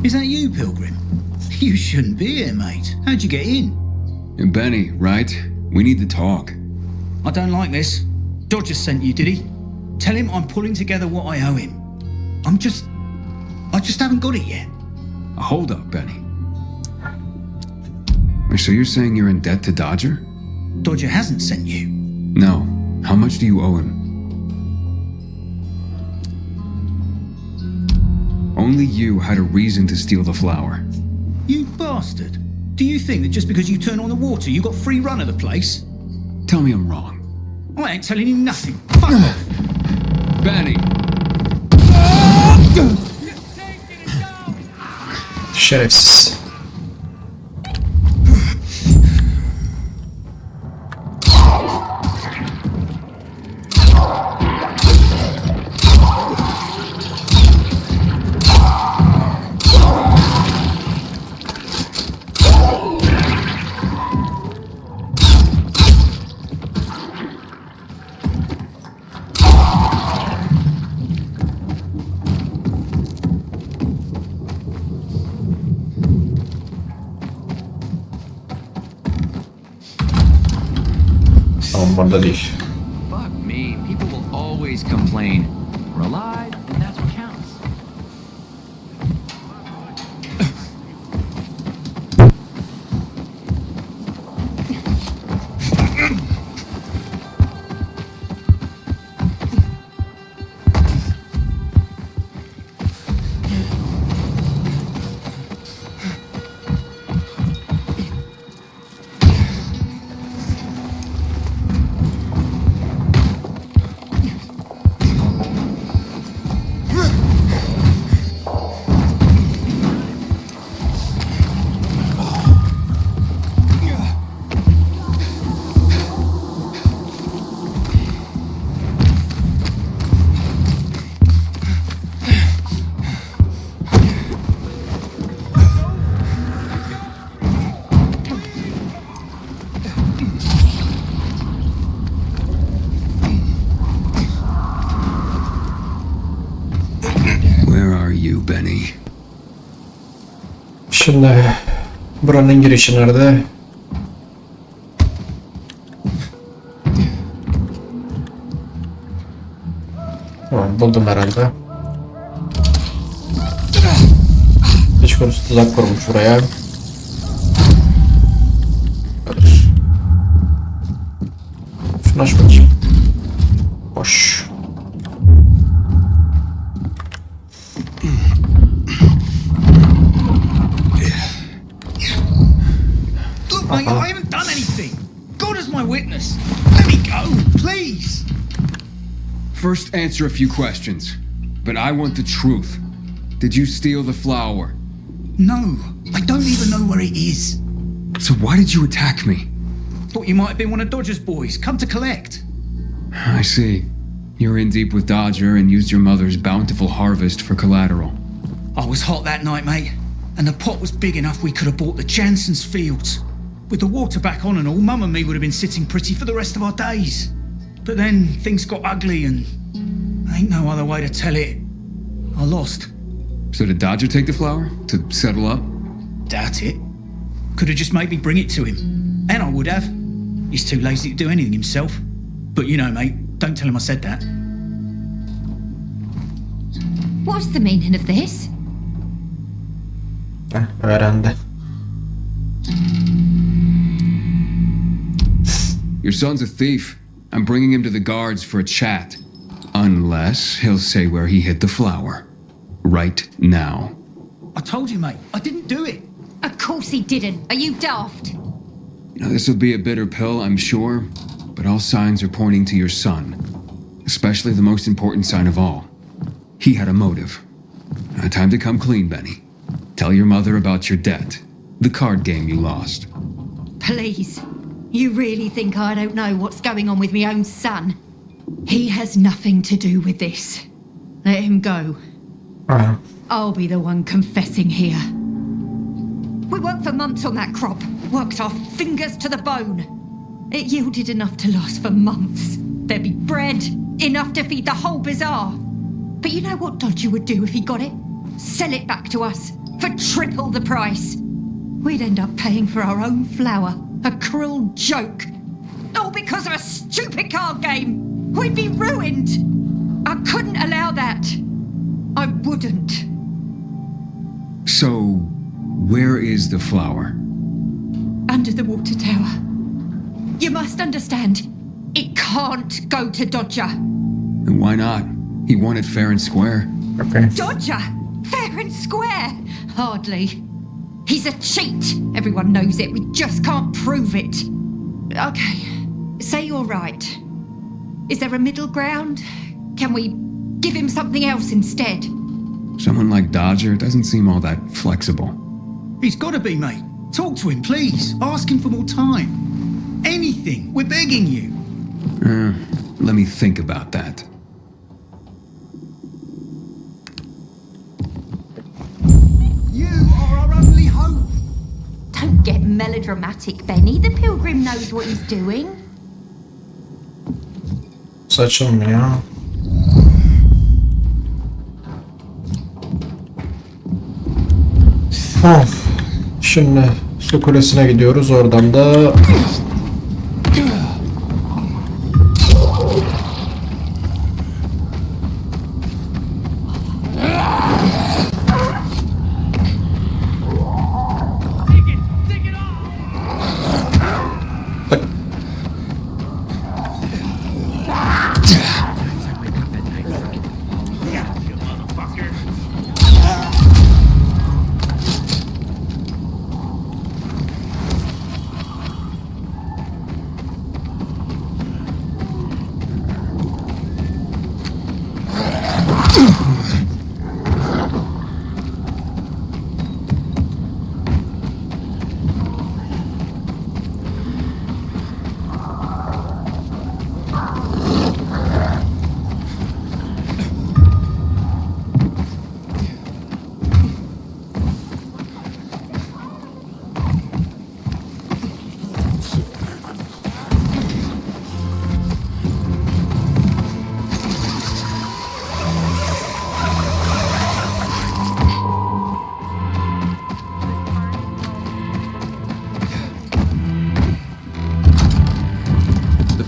Is that you, Pilgrim? You shouldn't be here, mate. How'd you get in? Benny, right? We need to talk. I don't like this. Dodger sent you, did he? Tell him I'm pulling together what I owe him. I just haven't got it yet. Hold up, Benny. So you're saying you're in debt to Dodger? Dodger hasn't sent you. No. How much do you owe him? Only you had a reason to steal the flower. You bastard. Do you think that just because you turn on the water, you got free run of the place? Tell me I'm wrong. I ain't telling you nothing. Fuck off. Benny! Şerefsiz. Tamam, burada değil. Fuck me, people will always complain. We're alive, and that's what counts. Benny. Şimdi buranın girişi nerede? buldum herhalde. Hiç konusu tuzak kurmuş buraya. Şunu aç bakayım. Boş. Look, mate, I haven't done anything. God is my witness. Let me go, please. First, answer a few questions. But I want the truth. Did you steal the flower? No, I don't even know where it is. So why did you attack me? Thought you might have been one of Dodger's boys, come to collect. I see. You're in deep with Dodger and used your mother's bountiful harvest for collateral. I was hot that night, mate, and the pot was big enough we could have bought the Jansen's fields. With the water back on and all, Mum and me would have been sitting pretty for the rest of our days. But then things got ugly and ain't no other way to tell it. I lost. So did Dodger take the flower to settle up? Doubt it. Could have just made me bring it to him. And I would have. He's too lazy to do anything himself. But you know, mate, don't tell him I said that. What's the meaning of this? Öğrendi. Your son's a thief. I'm bringing him to the guards for a chat. Unless he'll say where he hid the flower. Right now. I told you, mate, I didn't do it. Of course he didn't. Are you daft? You know, this will be a bitter pill, I'm sure. But all signs are pointing to your son. Especially the most important sign of all. He had a motive. Time to come clean, Benny. Tell your mother about your debt. The card game you lost. Please. You really think I don't know what's going on with my own son? He has nothing to do with this. Let him go. I'll be the one confessing here. We worked for months on that crop. Worked our fingers to the bone. It yielded enough to last for months. There'd be bread, enough to feed the whole bazaar. But you know what Dodger would do if he got it? Sell it back to us for triple the price. We'd end up paying for our own flour. A cruel joke. All because of a stupid card game. We'd be ruined. I couldn't allow that. I wouldn't. So, where is the flower? Under the water tower. You must understand, it can't go to Dodger. And why not? He won it fair and square. Okay. Dodger? Fair and square? Hardly. He's a cheat. Everyone knows it. We just can't prove it. Okay. Say you're right. Is there a middle ground? Can we give him something else instead? Someone like Dodger doesn't seem all that flexible. He's got to be, mate. Talk to him, please. Ask him for more time. Anything. We're begging you. Let me think about that. You are our only hope. Don't get melodramatic, Benny. The pilgrim knows what he's doing. Saçılmıyor. Of. Şimdi su kulesine gidiyoruz. Oradan da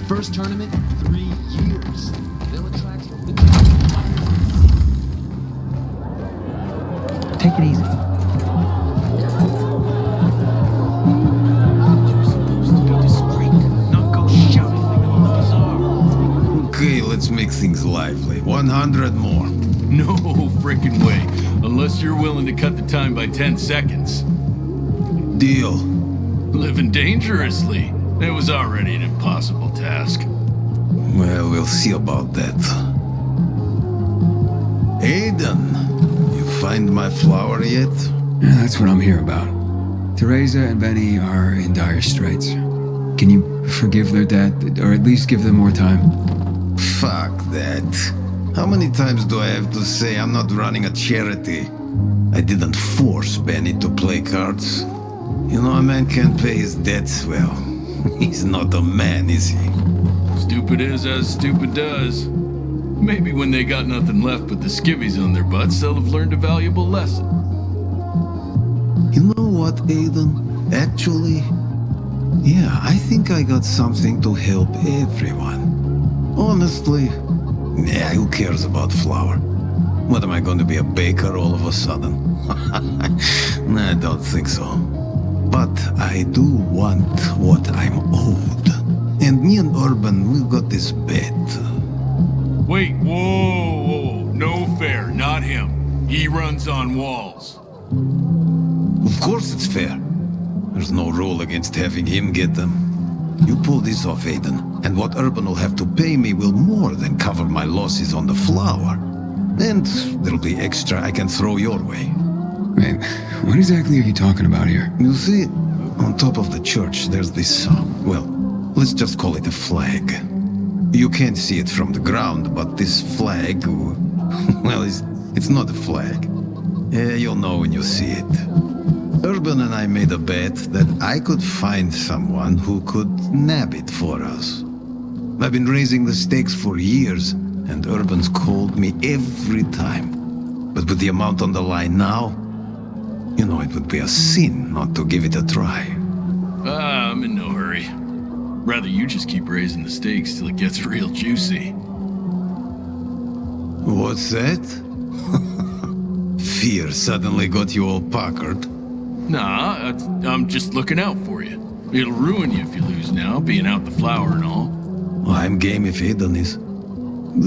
First tournament in 3 years. They'll attract things lively. 100 more. No freaking way. Unless you're willing to cut the time by 10 seconds. Deal. Living dangerously. It was already an impossible task. Well, we'll see about that. Aiden, you find my flower yet? Yeah, that's what I'm here about. Teresa and Benny are in dire straits. Can you forgive their debt, or at least give them more time? Fuck that. How many times do I have to say I'm not running a charity? I didn't force Benny to play cards. You know, a man can't pay his debts well. He's not a man, is he? Stupid is as stupid does. Maybe when they got nothing left but the skivvies on their butts, they'll have learned a valuable lesson. You know what, Aiden? Actually, yeah, I think I got something to help everyone. Honestly, yeah, who cares about flour? What am I going to be, a baker all of a sudden? Nah, I don't think so. But I do want what I'm owed. And me and Urban, we've got this bet. Wait, whoa. No fair, not him. He runs on walls. Of course it's fair. There's no rule against having him get them. You pull this off, Aiden, and what Urban will have to pay me will more than cover my losses on the flour. And there'll be extra I can throw your way. Wait, what exactly are you talking about here? You see, on top of the church, there's this, well, let's just call it a flag. You can't see it from the ground, but this flag, well, it's not a flag. You'll know when you see it. Urban and I made a bet that I could find someone who could nab it for us. I've been raising the stakes for years, and Urban's called me every time. But with the amount on the line now, you know, it would be a sin not to give it a try. I'm in no hurry. Rather you just keep raising the stakes till it gets real juicy. What's that? Fear suddenly got you all puckered. Nah, I'm just looking out for you. It'll ruin you if you lose now, being out the flour and all. I'm game if Aiden is.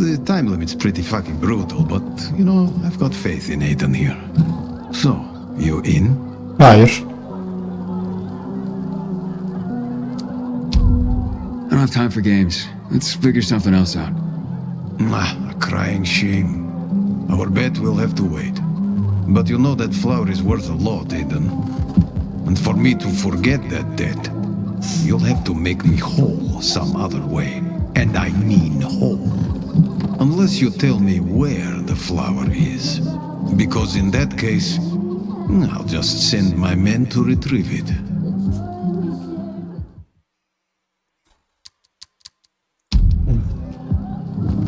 The time limit's pretty fucking brutal, but, you know, I've got faith in Aiden here. So, you in? Hayır. I don't have time for games. Let's figure something else out. A crying shame. Our bet will have to wait. But you know that flour is worth a lot, Aiden. And for me to forget that debt, you'll have to make me whole some other way. And I mean whole. Unless you tell me where the flour is. Because in that case, I'll just send my men to retrieve it.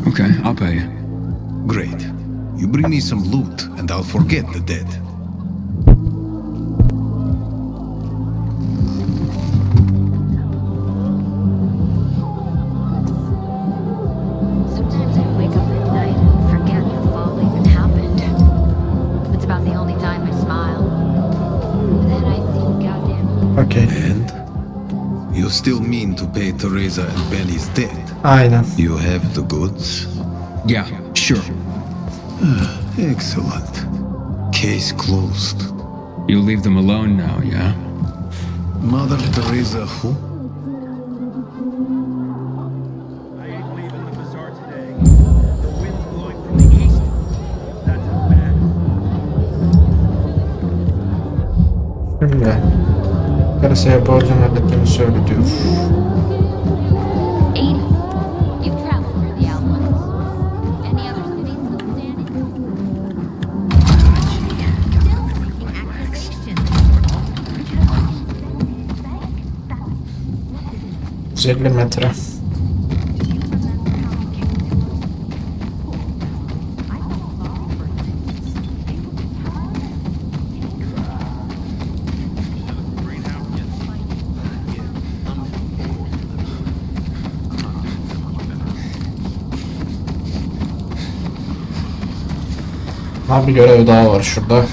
Okay, I'll pay you. Great. You bring me some loot, and I'll forget the debt. Sometimes I wake up at night and forget the fall even happened. It's about the only time I smile. Then I see goddamn... Okay. And? You still mean to pay Teresa and Benny's debt? Aynen. You have the goods? Yeah, sure. Excellent. Case closed. You'll leave them alone now, yeah? Mother Teresa who? I ain't leaving the bazaar today. The wind's blowing from the east. That's bad. Şimdi karısıya borcunu hallettiğini söyle diyor. You've traveled through the Outlands. Any other cities still standing? 150 metre. Abi bir görev daha var şurada.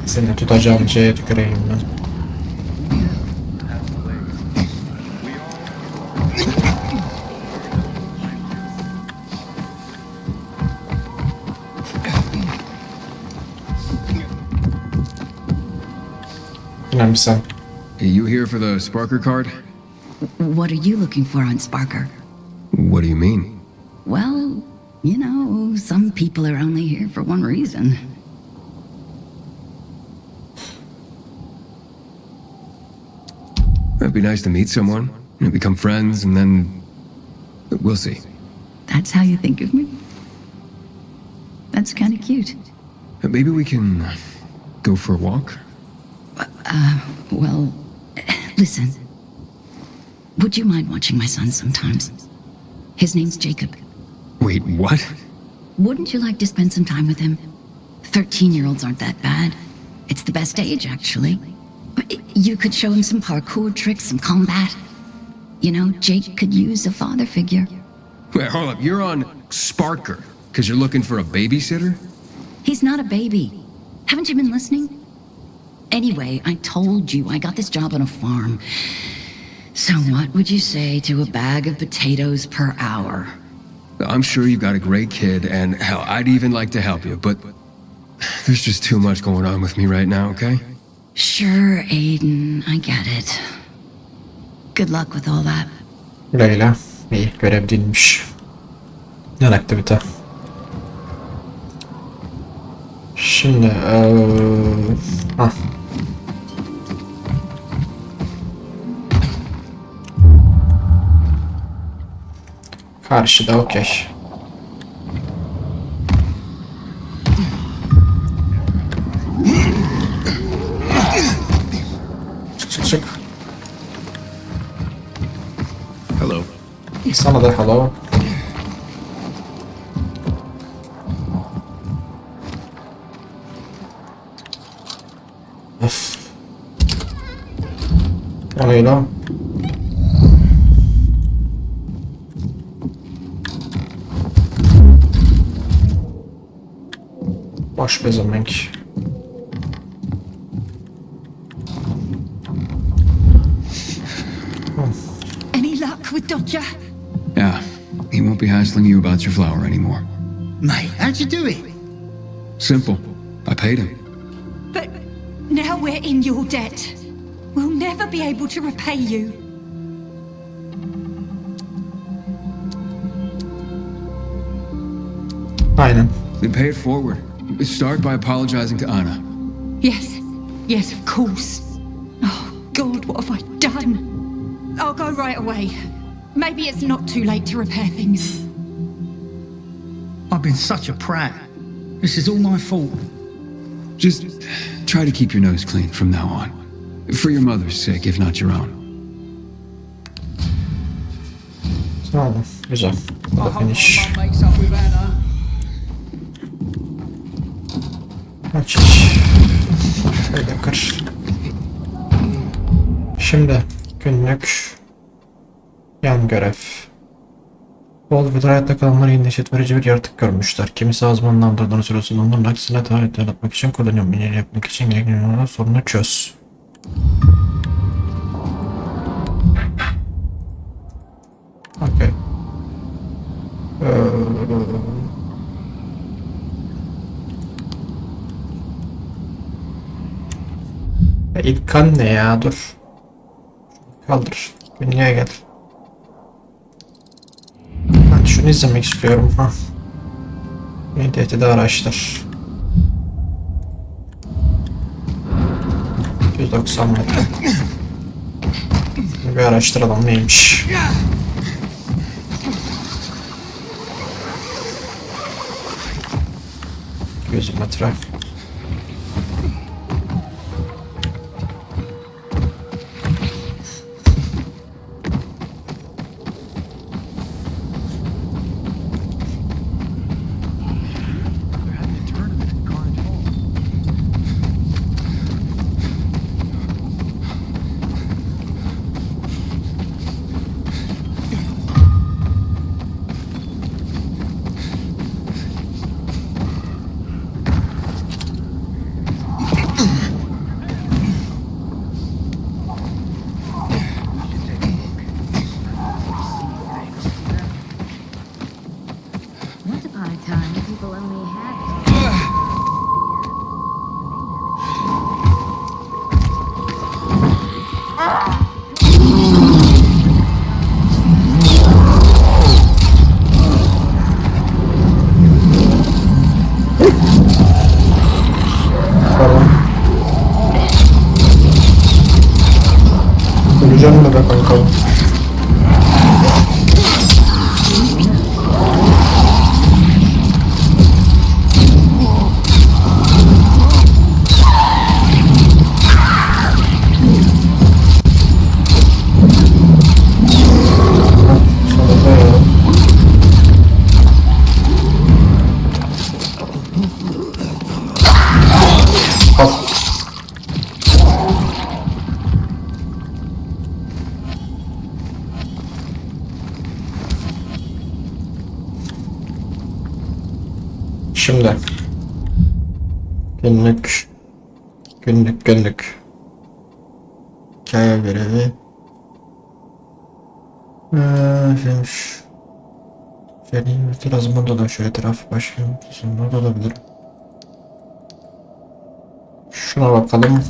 Seni tutacağım şeye tüküreyim ben. Önemli sen. Hey, you here for the Sparker card? What are you looking for on Sparker? What do you mean? Well, you know, some people are only here for one reason. It'd be nice to meet someone, become friends, and then we'll see. That's how you think of me? That's kind of cute. Maybe we can go for a walk? Well, listen. Would you mind watching my son sometimes? His name's Jacob. Wait, what? Wouldn't you like to spend some time with him? 13-year-olds aren't that bad. It's the best age, actually. You could show him some parkour tricks, some combat. You know, Jake could use a father figure. Wait, hold up. You're on Sparker because you're looking for a babysitter? He's not a baby. Haven't you been listening? Anyway, I told you I got this job on a farm. So what would you say to a bag of potatoes per hour? I'm sure you got a great kid, and hell, I'd even like to help you, but there's just too much going on with me right now, okay? Sure, Aiden, I get it. Good luck with all that. Leyla. İyi. Görev değilmiş. Yan aktivite. Şimdi karşıda okey. Çık. Hello. Sana da hello. Of. O ne lan? Boş bezemek. Any luck with Dodger? Yeah, he won't be hassling you about your flower anymore. Mate, how'd you do it? Simple. I paid him. But now we're in your debt. We'll never be able to repay you. Aynen. Then pay it forward. Start by apologizing to Anna. Yes, of course. Oh, God, what have I done? I'll go right away. Maybe it's not too late to repair things. I've been such a prat. This is all my fault. Just try to keep your nose clean from now on. For your mother's sake, if not your own. Tamam. Güzel. Bu da finish. Aç. Şöyle kır. Şimdi günlük yan görev. Bollywood hayatta kalanlar yine neşet verici bir yaratık görmüşler. Kimisi azmanın andırdığını sürüyorsun. Onların aksine tarihte yaratmak için kullanıyor. Minyeri yapmak için gerekli sorunu çöz. Okay. İlk kan ne ya? Dur. Kaldır. Günlüğe gel. Ben şunu izlemek istiyorum. Ha. Beni tehdidi araştır. 190 metre. Bir araştıralım neymiş. 200 metre. bakalım. Şimdi günlük hikaye görevi lazım, burada da şöyle etraf başka burada olabilir. Şuna bakalım.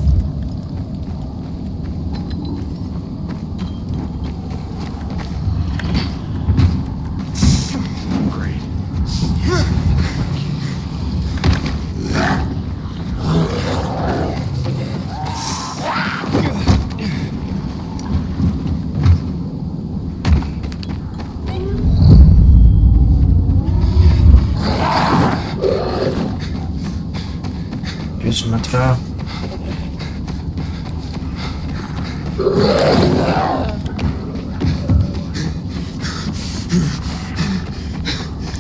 Metre.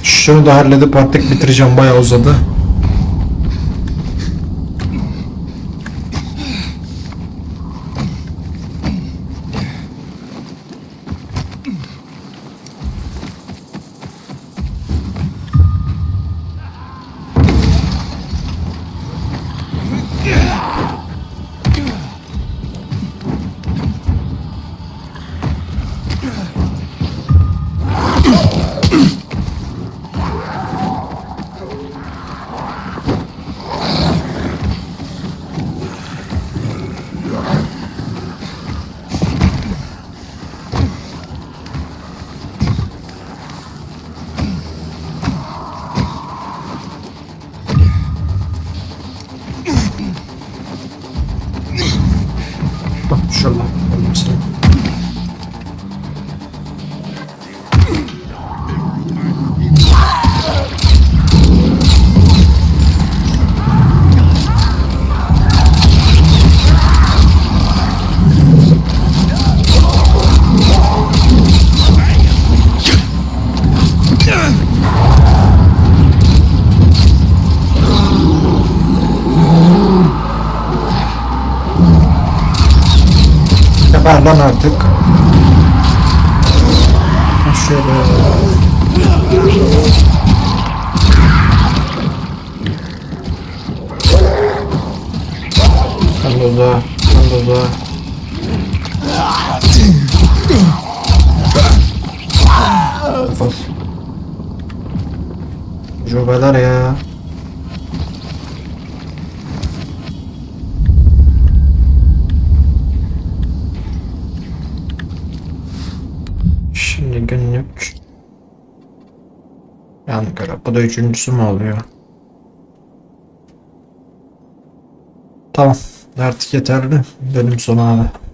Şunu da halledip artık bitireceğim, bayağı uzadı. Şuradan olmasın. Ver lan artık. Şöyle. Sen de uzağa. Sen de uzağa. Bas. Ucubeler ya. Günlük. Yani bu da üçüncüsü mü oluyor? Tamam. Artık yeterli. Bölüm sonu abi.